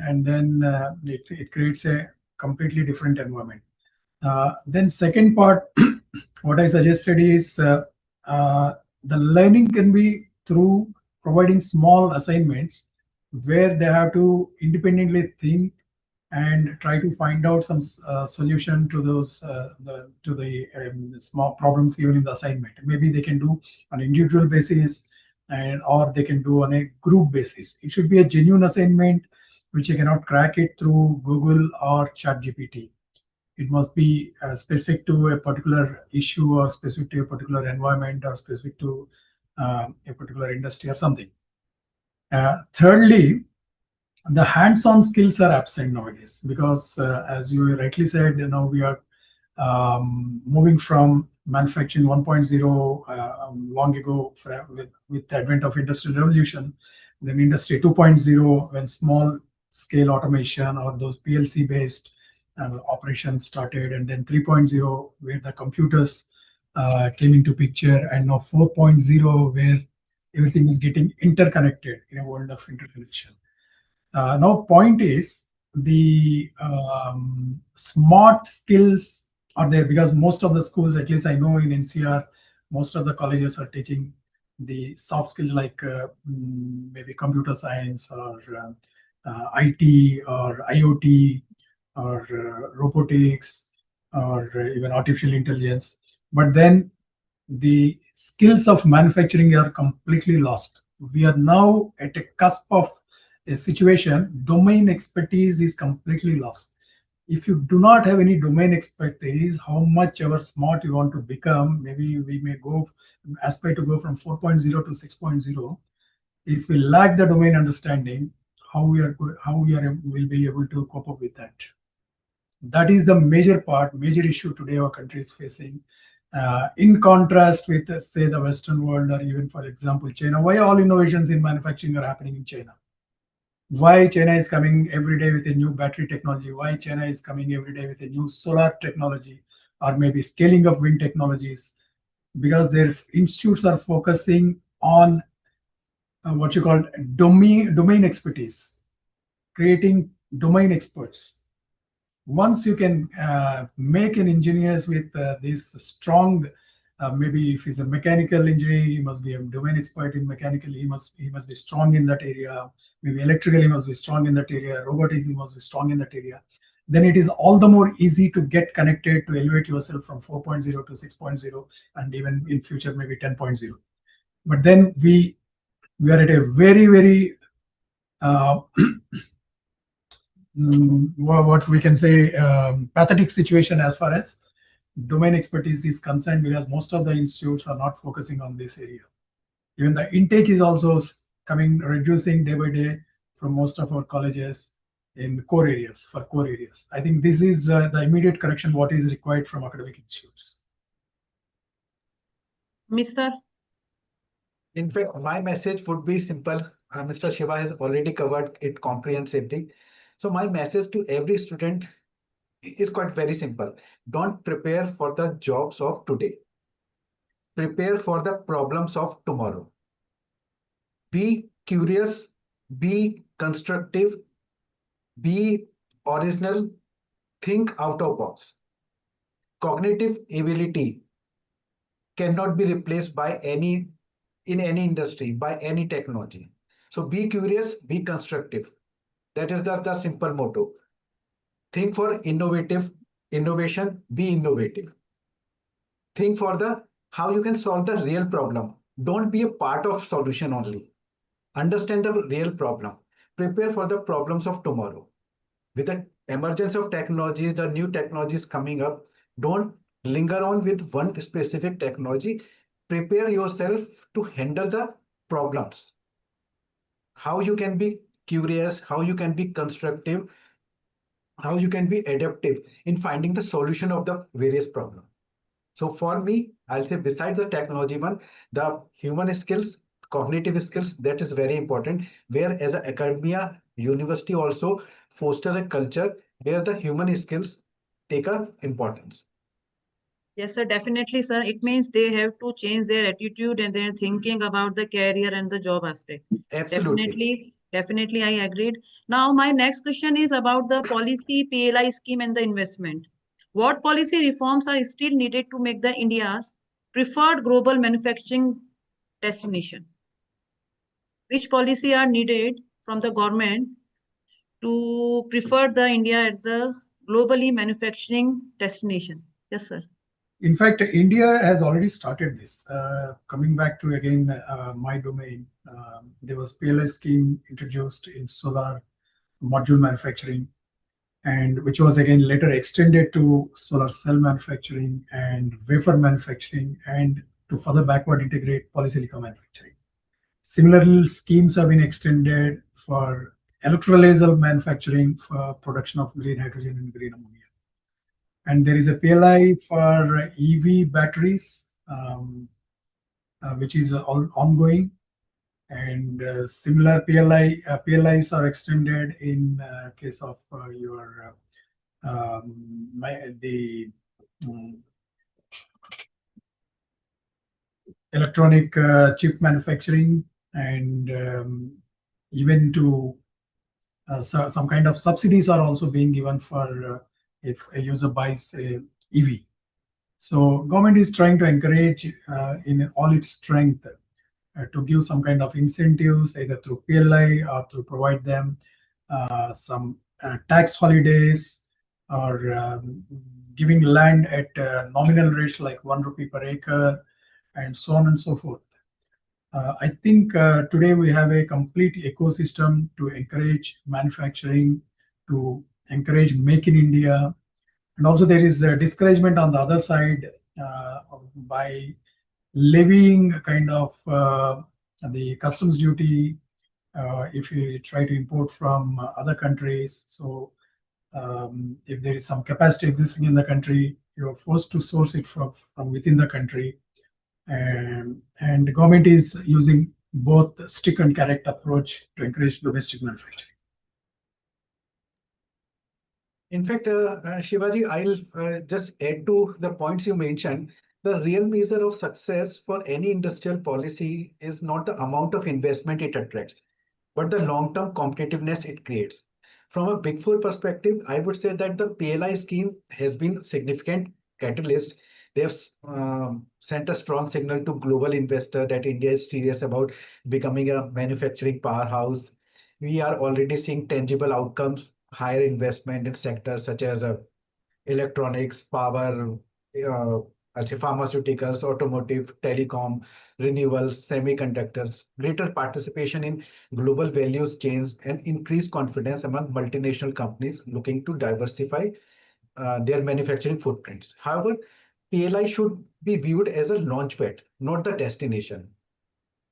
and then it creates a completely different environment. Then second part, what I suggested is the learning can be through providing small assignments where they have to independently think and try to find out some solution to those small problems given in the assignment. Maybe they can do on individual basis or they can do on a group basis. It should be a genuine assignment which you cannot crack it through Google or ChatGPT. It must be specific to a particular issue or specific to a particular environment or specific to a particular industry or something. Thirdly, the hands-on skills are absent nowadays because as you rightly said, now we are moving from manufacturing 1.0 long ago with the advent of industrial revolution, then industry 2.0 when small scale automation or those PLC based operations started, and then 3.0 where the computers came into picture, and now 4.0 where everything is getting interconnected in a world of interconnection. Now point is the smart skills are there because most of the schools, at least I know in NCR, most of the colleges are teaching the soft skills like maybe computer science or IT or IoT or robotics or even artificial intelligence. But then the skills of manufacturing are completely lost. We are now at a cusp of a situation, domain expertise is completely lost. If you do not have any domain expertise, how much ever smart you want to become, maybe we may aspire to go from 4.0 to 6.0. If we lack the domain understanding, how we will be able to cope up with that. That is the major issue today our country is facing. In contrast with, say, the Western world or even, for example, China. Why all innovations in manufacturing are happening in China? Why China is coming every day with a new battery technology? Why China is coming every day with a new solar technology or maybe scaling of wind technologies? Because their institutes are focusing on what you call domain expertise, creating domain experts. Once you can make an engineers with this strong, maybe if he's a mechanical engineer, he must be a domain expert in mechanical. He must be strong in that area. Maybe electrical, he must be strong in that area. Robotics, he must be strong in that area. Then it is all the more easy to get connected to elevate yourself from 4.0 to 6.0 and even in future maybe 10.0. But then we are at a very, very what we can say pathetic situation as far as domain expertise is concerned, because most of the institutes are not focusing on this area. Even the intake is also reducing day by day from most of our colleges in core areas. I think this is the immediate correction what is required from academic institutes. Mr. In fact, my message would be simple. Mr. Shiva has already covered it comprehensively. So my message to every student is quite very simple. Don't prepare for the jobs of today. Prepare for the problems of tomorrow. Be curious, be constructive, be original, think out of box. Cognitive ability cannot be replaced by in any industry, by any technology. So be curious, be constructive. That is the simple motto. Think for innovation, be innovative. Think for the how you can solve the real problem. Don't be a part of solution only. Understand the real problem. Prepare for the problems of tomorrow. With the emergence of technologies, the new technologies coming up, don't linger on with one specific technology. Prepare yourself to handle the problems. How you can be curious, how you can be constructive, how you can be adaptive in finding the solution of the various problems. So for me, I'll say besides the technology one, the human skills, cognitive skills, that is very important, where as a academia, university also foster a culture where the human skills take a importance. Yes, sir, definitely, sir. It means they have to change their attitude and their thinking about the career and the job aspect. Absolutely. Definitely, I agreed. Now, my next question is about the policy, PLI scheme and the investment. What policy reforms are still needed to make the India's preferred global manufacturing destination? Which policy are needed from the government to prefer the India as the globally manufacturing destination? Yes, sir. In fact, India has already started this. Coming back to again my domain, there was PLI scheme introduced in solar module manufacturing, and which was again later extended to solar cell manufacturing and wafer manufacturing, and to further backward integrate polysilicon manufacturing. Similar schemes have been extended for electrolyzer manufacturing for production of green hydrogen and green ammonia. And there is a PLI for EV batteries, which is ongoing. And similar PLIs are extended in case of electronic chip manufacturing, and even to some kind of subsidies are also being given for if a user buys a EV. So government is trying to encourage in all its strength to give some kind of incentives, either through PLI or to provide them some tax holidays, or giving land at nominal rates like 1 rupee per acre, and so on and so forth. I think today we have a complete ecosystem to encourage manufacturing, to encourage Make in India. And also there is a discouragement on the other side by levying kind of the customs duty if you try to import from other countries. So if there is some capacity existing in the country, you are forced to source it from within the country. And the government is using both stick and carrot approach to encourage domestic manufacturing. In fact, Shivaji, I'll just add to the points you mentioned. The real measure of success for any industrial policy is not the amount of investment it attracts, but the long-term competitiveness it creates. From a Big Four perspective, I would say that the PLI scheme has been a significant catalyst. They have sent a strong signal to global investors that India is serious about becoming a manufacturing powerhouse. We are already seeing tangible outcomes, higher investment in sectors such as electronics, power, I'll say pharmaceuticals, automotive, telecom, renewables, semiconductors, greater participation in global values chains, and increased confidence among multinational companies looking to diversify their manufacturing footprints. However, PLI should be viewed as a launchpad, not the destination.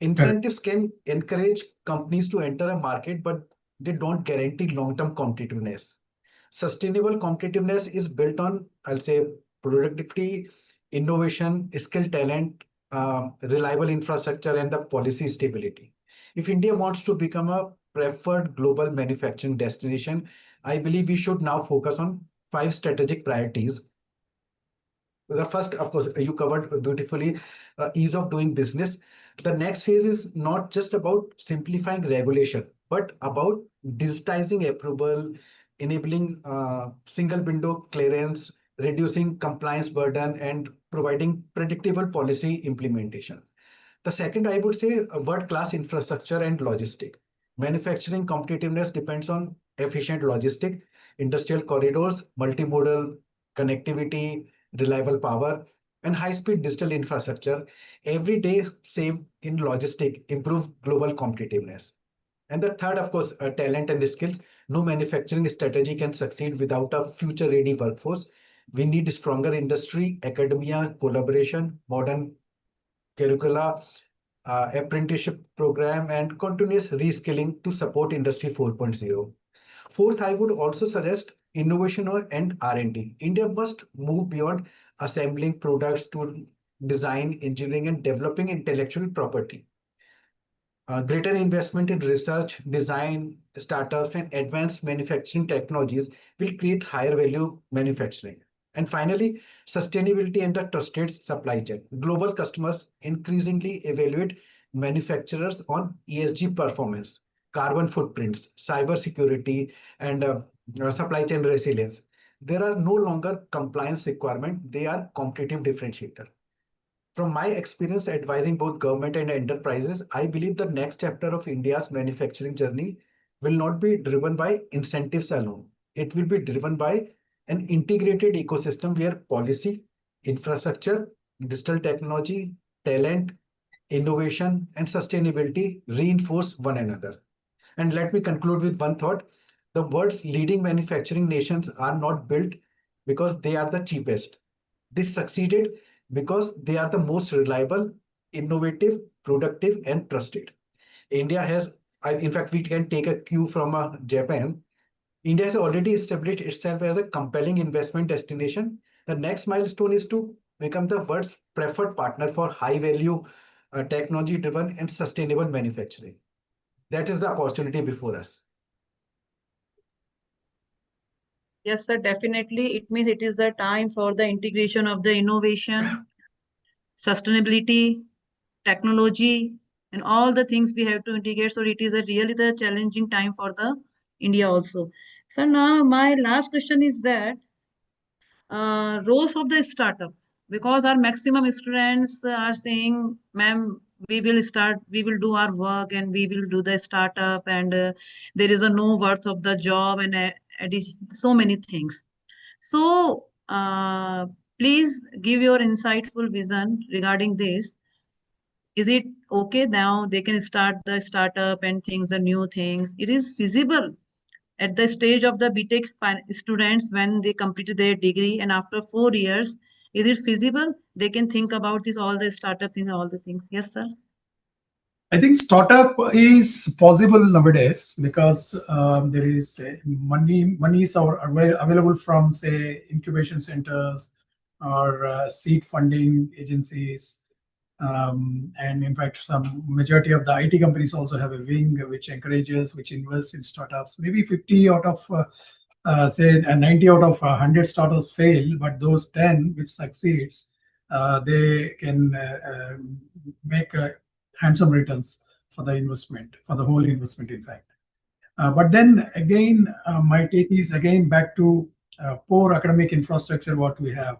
Incentives can encourage companies to enter a market, but they don't guarantee long-term competitiveness. Sustainable competitiveness is built on, I'll say, productivity, innovation, skill talent, reliable infrastructure, and the policy stability. If India wants to become a preferred global manufacturing destination, I believe we should now focus on 5 strategic priorities. The first, of course, you covered beautifully, ease of doing business. The next phase is not just about simplifying regulation, but about digitizing approval, enabling single window clearance, reducing compliance burden, and providing predictable policy implementation. The second, I would say, world-class infrastructure and logistic. Manufacturing competitiveness depends on efficient logistic, industrial corridors, multimodal connectivity, reliable power, and high-speed digital infrastructure. Every day saved in logistic improve global competitiveness. And the third, of course, talent and skills. No manufacturing strategy can succeed without a future-ready workforce. We need stronger industry, academia, collaboration, modern curricula, apprenticeship program, and continuous reskilling to support Industry 4.0. Fourth, I would also suggest innovation and R&D. India must move beyond assembling products to design, engineering, and developing intellectual property. Greater investment in research, design, startups, and advanced manufacturing technologies will create higher value manufacturing. And finally, sustainability and the trusted supply chain. Global customers increasingly evaluate manufacturers on ESG performance, carbon footprints, cyber security, and supply chain resilience. There are no longer compliance requirements, they are competitive differentiator. From my experience advising both government and enterprises, I believe the next chapter of India's manufacturing journey will not be driven by incentives alone. It will be driven by an integrated ecosystem where policy, infrastructure, digital technology, talent, innovation, and sustainability reinforce one another. And let me conclude with one thought. The world's leading manufacturing nations are not built because they are the cheapest. They succeeded because they are the most reliable, innovative, productive, and trusted. India has, in fact, we can take a cue from Japan. India has already established itself as a compelling investment destination. The next milestone is to become the world's preferred partner for high-value, technology-driven, and sustainable manufacturing. That is the opportunity before us. Yes, sir, definitely. It means it is the time for the integration of the innovation, sustainability, technology, and all the things we have to integrate. So it is really the challenging time for the India also. So now my last question is that roles of the startup, because our maximum students are saying, ma'am, we will do our work and we will do the startup, and there is a no worth of the job and so many things. So please give your insightful vision regarding this. Is it okay now they can start the startup and things, the new things? It is feasible at the stage of the BTech students when they completed their degree, and after 4 years, is it feasible? They can think about this, all the startup things, all the things. Yes, sir. I think startup is possible nowadays because there is monies are available from, say, incubation centers or seed funding agencies. And in fact, some majority of the IT companies also have a wing which invests in startups. Maybe 50 out of, say, 90 out of 100 startups fail, but those 10 which succeeds, they can make handsome returns for the investment, for the whole investment, in fact. But then again, my take is again back to poor academic infrastructure what we have,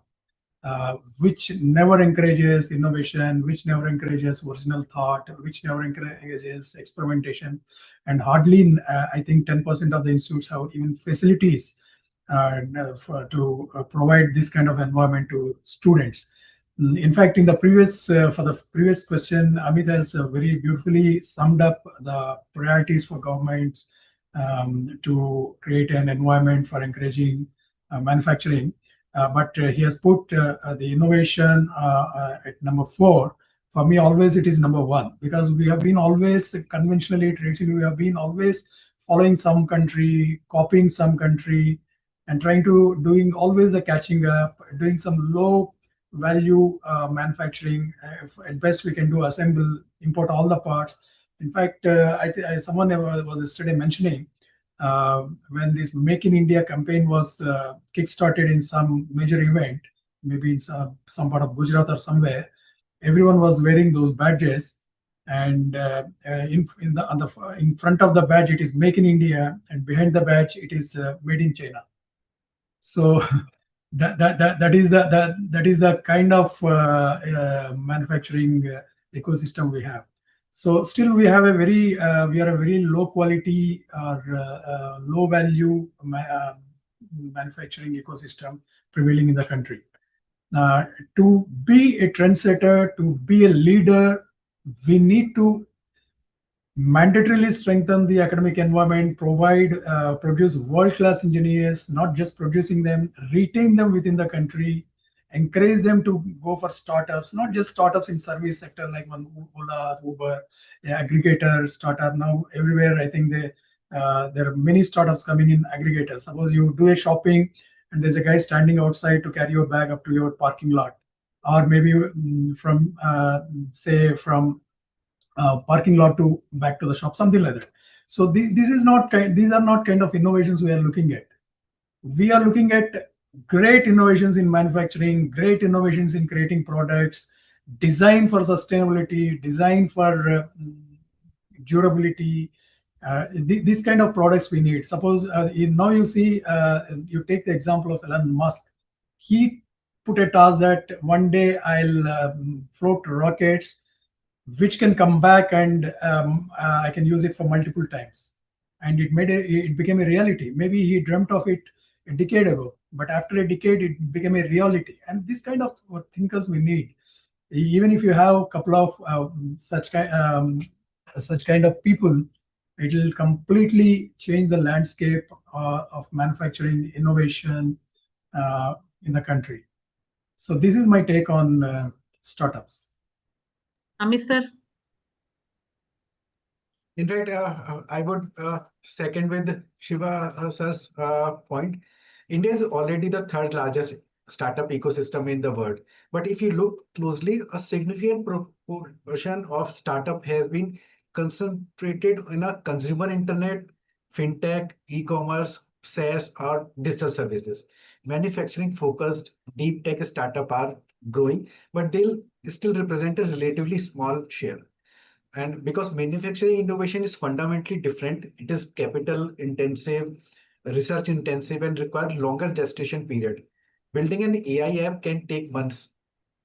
which never encourages innovation, which never encourages original thought, which never encourages experimentation. And hardly, I think 10% of the institutes have even facilities to provide this kind of environment to students. In fact, in the previous for the previous question, Amit has very beautifully summed up the priorities for governments to create an environment for encouraging manufacturing. But he has put the innovation at number 4. For me, always it is number 1, because we have been always conventionally, traditionally, we have been always following some country, copying some country, and trying to doing always a catching up, doing some low value manufacturing. At best we can do assemble, import all the parts. In fact, someone was yesterday mentioning when this Make in India campaign was kick-started in some major event, maybe in some part of Gujarat or somewhere, everyone was wearing those badges, and in front of the badge it is Make in India, and behind the badge it is Made in China. So that is the kind of manufacturing ecosystem we have. So still we have a very we are a very low quality or low value manufacturing ecosystem prevailing in the country. To be a trendsetter, to be a leader, we need to mandatorily strengthen the academic environment, produce world-class engineers, not just producing them, retain them within the country, encourage them to go for startups, not just startups in service sector like one Ola, Uber, aggregator startup. Now everywhere, I think there are many startups coming in aggregators. Suppose you do a shopping and there's a guy standing outside to carry your bag up to your parking lot, or maybe from parking lot to back to the shop, something like that. So these are not kind of innovations we are looking at. We are looking at great innovations in manufacturing, great innovations in creating products, design for sustainability, design for durability. These kind of products we need. Suppose now you see, you take the example of Elon Musk. He put a task that one day I'll float rockets which can come back and I can use it for multiple times. And it became a reality. Maybe he dreamt of it a decade ago, but after a decade, it became a reality. And this kind of thinkers we need. Even if you have a couple of such kind of people, it will completely change the landscape of manufacturing innovation in the country. So this is my take on startups. Amit sir. In fact, I would second with Shiva sir's point. India is already the third largest startup ecosystem in the world. But if you look closely, a significant proportion of startup has been concentrated in a consumer internet, fintech, e-commerce, SaaS, or digital services. Manufacturing focused deep tech startup are growing, but they'll still represent a relatively small share. And because manufacturing innovation is fundamentally different, it is capital intensive, research intensive, and requires longer gestation period. Building an AI app can take months,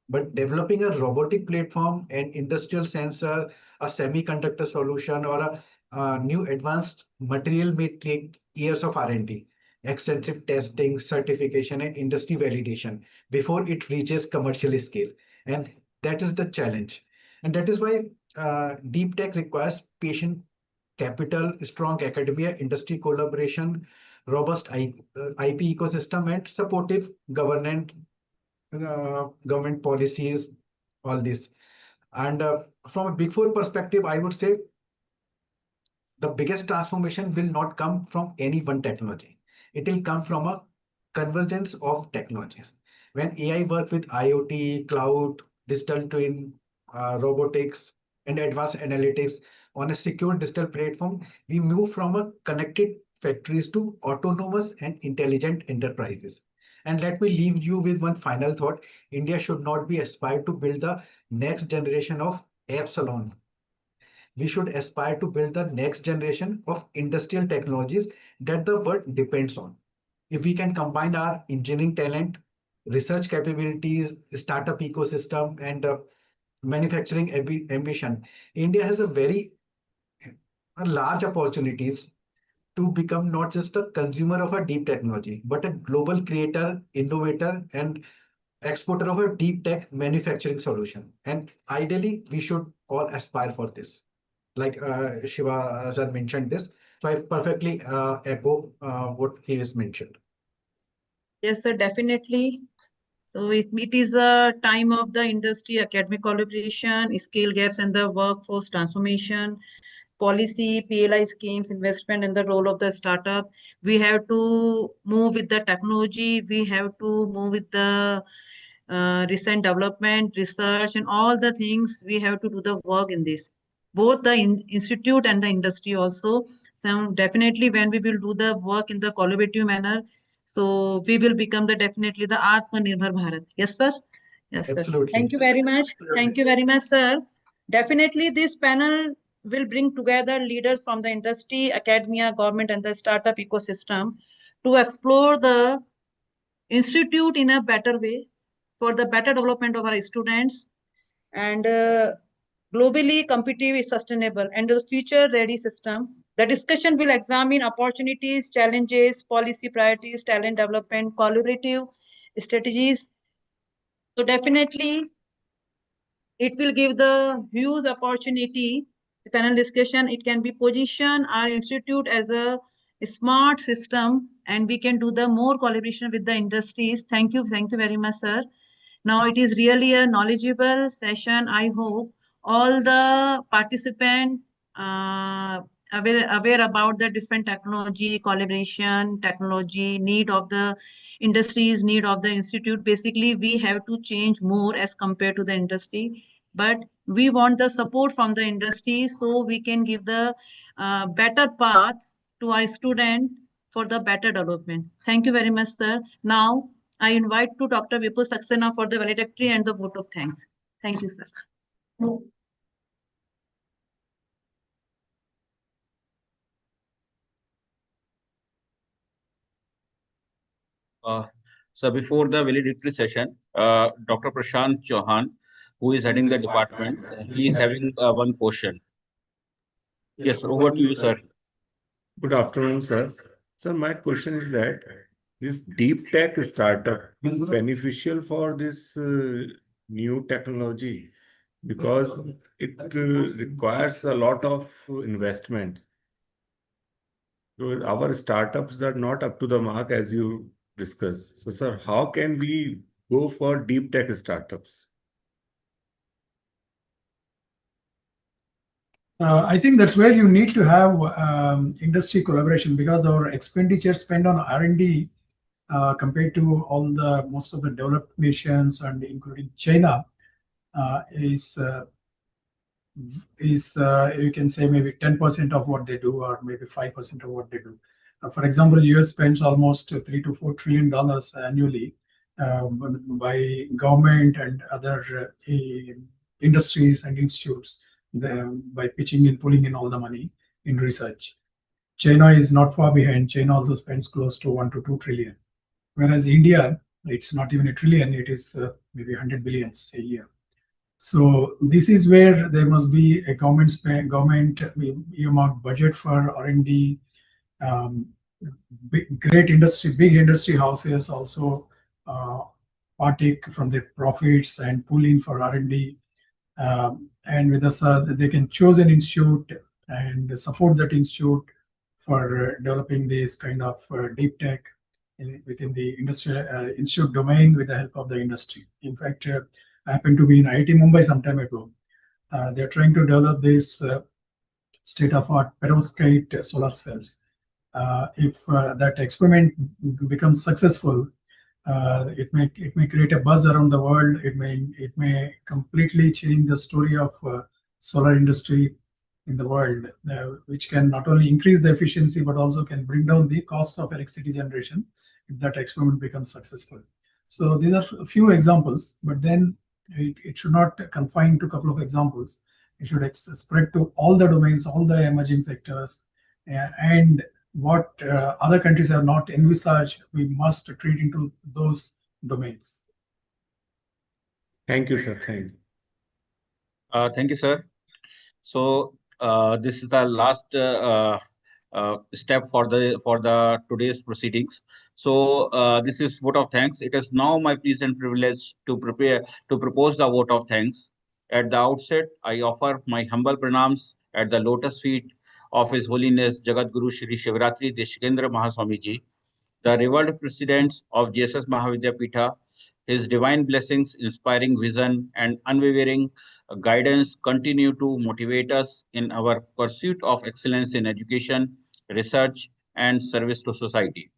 but developing a robotic platform, an industrial sensor, a semiconductor solution, or a new advanced material may take years of R&D, extensive testing, certification, and industry validation before it reaches commercial scale. And that is the challenge. And that is why deep tech requires patient capital, strong academia, industry collaboration, robust IP ecosystem, and supportive government policies, all this. And from a Big Four perspective, I would say the biggest transformation will not come from any one technology. It will come from a convergence of technologies. When AI works with IoT, cloud, digital twin, robotics, and advanced analytics on a secure digital platform, we move from a connected factories to autonomous and intelligent enterprises. And let me leave you with one final thought. India should not be aspired to build the next generation of apps alone. We should aspire to build the next generation of industrial technologies that the world depends on. If we can combine our engineering talent, research capabilities, startup ecosystem, and manufacturing ambition, India has a large opportunities to become not just a consumer of a deep technology, but a global creator, innovator, and exporter of a deep tech manufacturing solution. And ideally, we should all aspire for this. Like Shiva sir mentioned this. So I perfectly echo what he has mentioned. Yes, sir, definitely. So it is a time of the industry, academic collaboration, skill gaps, and the workforce transformation, policy, PLI schemes, investment, and the role of the startup. We have to move with the technology. We have to move with the recent development, research, and all the things. We have to do the work in this. Both the institute and the industry also. So definitely when we will do the work in the collaborative manner, so we will become definitely the Atmanirbhar Bharat. Yes, sir? Yes, sir. Absolutely. Thank you very much. Thank you very much, sir. Definitely this panel will bring together leaders from the industry, academia, government, and the startup ecosystem to explore the institute in a better way for the better development of our students. And globally competitive, sustainable, and a future-ready system. The discussion will examine opportunities, challenges, policy priorities, talent development, collaborative strategies. So definitely, it will give the huge opportunity. The panel discussion, it can be position our institute as a smart system, and we can do the more collaboration with the industries. Thank you very much, sir. Now it is really a knowledgeable session. I hope all the participants aware about the different technology, collaboration, technology, need of the industries, need of the institute. Basically, we have to change more as compared to the industry, but we want the support from the industry so we can give the better path to our student for the better development. Thank you very much, sir. Now, I invite to Dr. Vipul Saxena for the valedictory and the vote of thanks. Thank you, sir. So before the valedictory session, Dr. Prashant Chauhan, who is heading the department, he is having one question. Yes, over to you, sir. Good afternoon, sir. Sir, my question is that this deep tech startup is beneficial for this new technology because it requires a lot of investment. So our startups are not up to the mark as you discussed. So, sir, how can we go for deep tech startups? I think that's where you need to have industry collaboration, because our expenditure spent on R&D compared to most of the developed nations and including China is you can say maybe 10% of what they do, or maybe 5% of what they do. For example, US spends almost $3 to $4 trillion annually by government and other industries and institutes by pitching in, pulling in all the money in research. China is not far behind. China also spends close to 1 to 2 trillion. Whereas India, it's not even a trillion, it is maybe 100 billions a year. So this is where there must be a government earmarked budget for R&D. Big industry houses also partake from their profits and pull in for R&D. And with us, they can choose an institute and support that institute for developing this kind of deep tech within the industrial institute domain with the help of the industry. In fact, I happened to be in IIT Mumbai some time ago. They're trying to develop this state-of-art perovskite solar cells. If that experiment becomes successful, it may create a buzz around the world. It may completely change the story of solar industry in the world, which can not only increase the efficiency but also can bring down the costs of electricity generation if that experiment becomes successful. So these are a few examples, but then it should not confine to a couple of examples. It should spread to all the domains, all the emerging sectors, and what other countries have not envisaged, we must treat into those domains. Thank you, sir. Thank you. Thank you, sir. So this is the last step for the today's proceedings. So this is vote of thanks. It is now my pleasant privilege to propose the vote of thanks. At the outset, I offer my humble pranams at the lotus feet of His Holiness Jagat Guru Shri Shivratri Deshikendra Mahaswamiji, the revered presidents of JSS Mahavidyapitha. His divine blessings, inspiring vision, and unwavering guidance continue to motivate us in our pursuit of excellence in education, research, and service to society.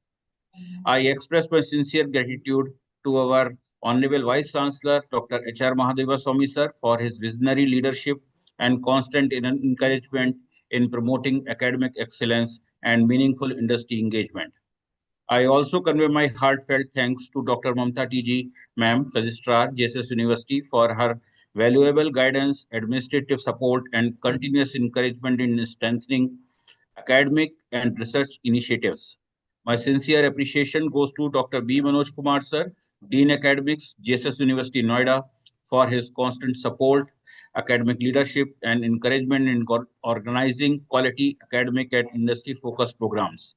I express my sincere gratitude to our Honorable Vice Chancellor, Dr. H.R. Mahadeva Swamy sir, for his visionary leadership and constant encouragement in promoting academic excellence and meaningful industry engagement. I also convey my heartfelt thanks to Dr. Mamta TG, Ma'am, Registrar, JSS University, for her valuable guidance, administrative support, and continuous encouragement in strengthening academic and research initiatives. My sincere appreciation goes to Dr. B. Manoj Kumar sir, Dean Academics, JSS University, Noida, for his constant support academic leadership, and encouragement in organizing quality academic and industry-focused programs.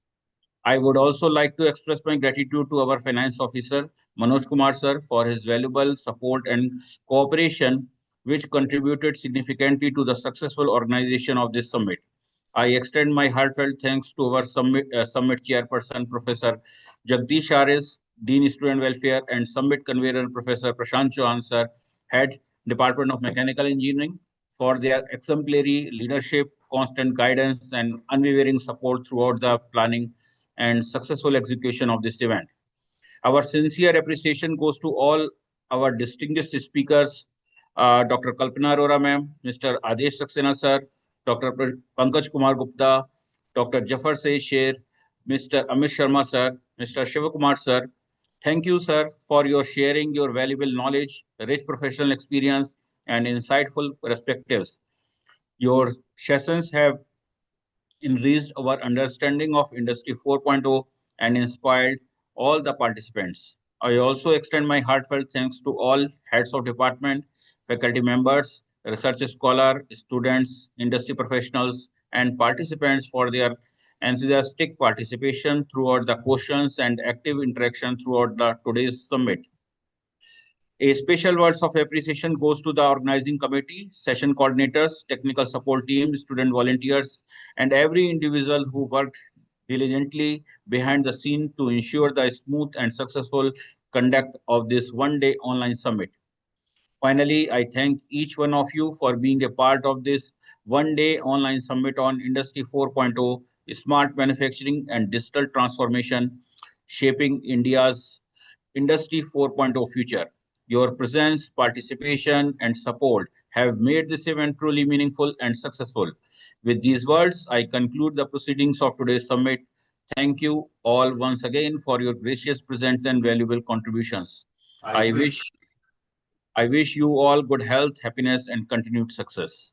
I would also like to express my gratitude to our finance officer, Manoj Kumar sir, for his valuable support and cooperation, which contributed significantly to the successful organization of this summit. I extend my heartfelt thanks to our summit chairperson, Professor Jagdish Aris, Dean Student Welfare, and summit convener, Professor Prashant Chauhan sir, Head, Department of Mechanical Engineering, for their exemplary leadership, constant guidance, and unwavering support throughout the planning and successful execution of this event. Our sincere appreciation goes to all our distinguished speakers, Dr. Kalpana Arora ma'am, Mr. Adesh Saxena sir, Dr. Pankaj Kumar Gupta, Dr. Jafar Saeed Sher, Mr. Amit Sharma sir, Mr. Shivakumar sir. Thank you, sir, for your sharing your valuable knowledge, rich professional experience, and insightful perspectives. Your sessions have enriched our understanding of Industry 4.0 and inspired all the participants. I also extend my heartfelt thanks to all heads of department, faculty members, research scholars, students, industry professionals, and participants for their enthusiastic participation throughout the questions and active interaction throughout today's summit. A special words of appreciation goes to the organizing committee, session coordinators, technical support team, student volunteers, and every individual who worked diligently behind the scene to ensure the smooth and successful conduct of this one-day online summit. Finally, I thank each one of you for being a part of this one-day online summit on Industry 4.0, smart manufacturing and digital transformation, shaping India's Industry 4.0 future. Your presence, participation, and support have made this event truly meaningful and successful. With these words, I conclude the proceedings of today's summit. Thank you all once again for your gracious presence and valuable contributions. I wish you all good health, happiness, and continued success.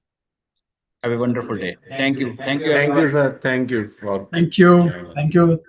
Have a wonderful day. Thank you. Thank you, everyone. Thank you, sir. Thank you for. Thank you. Thank you.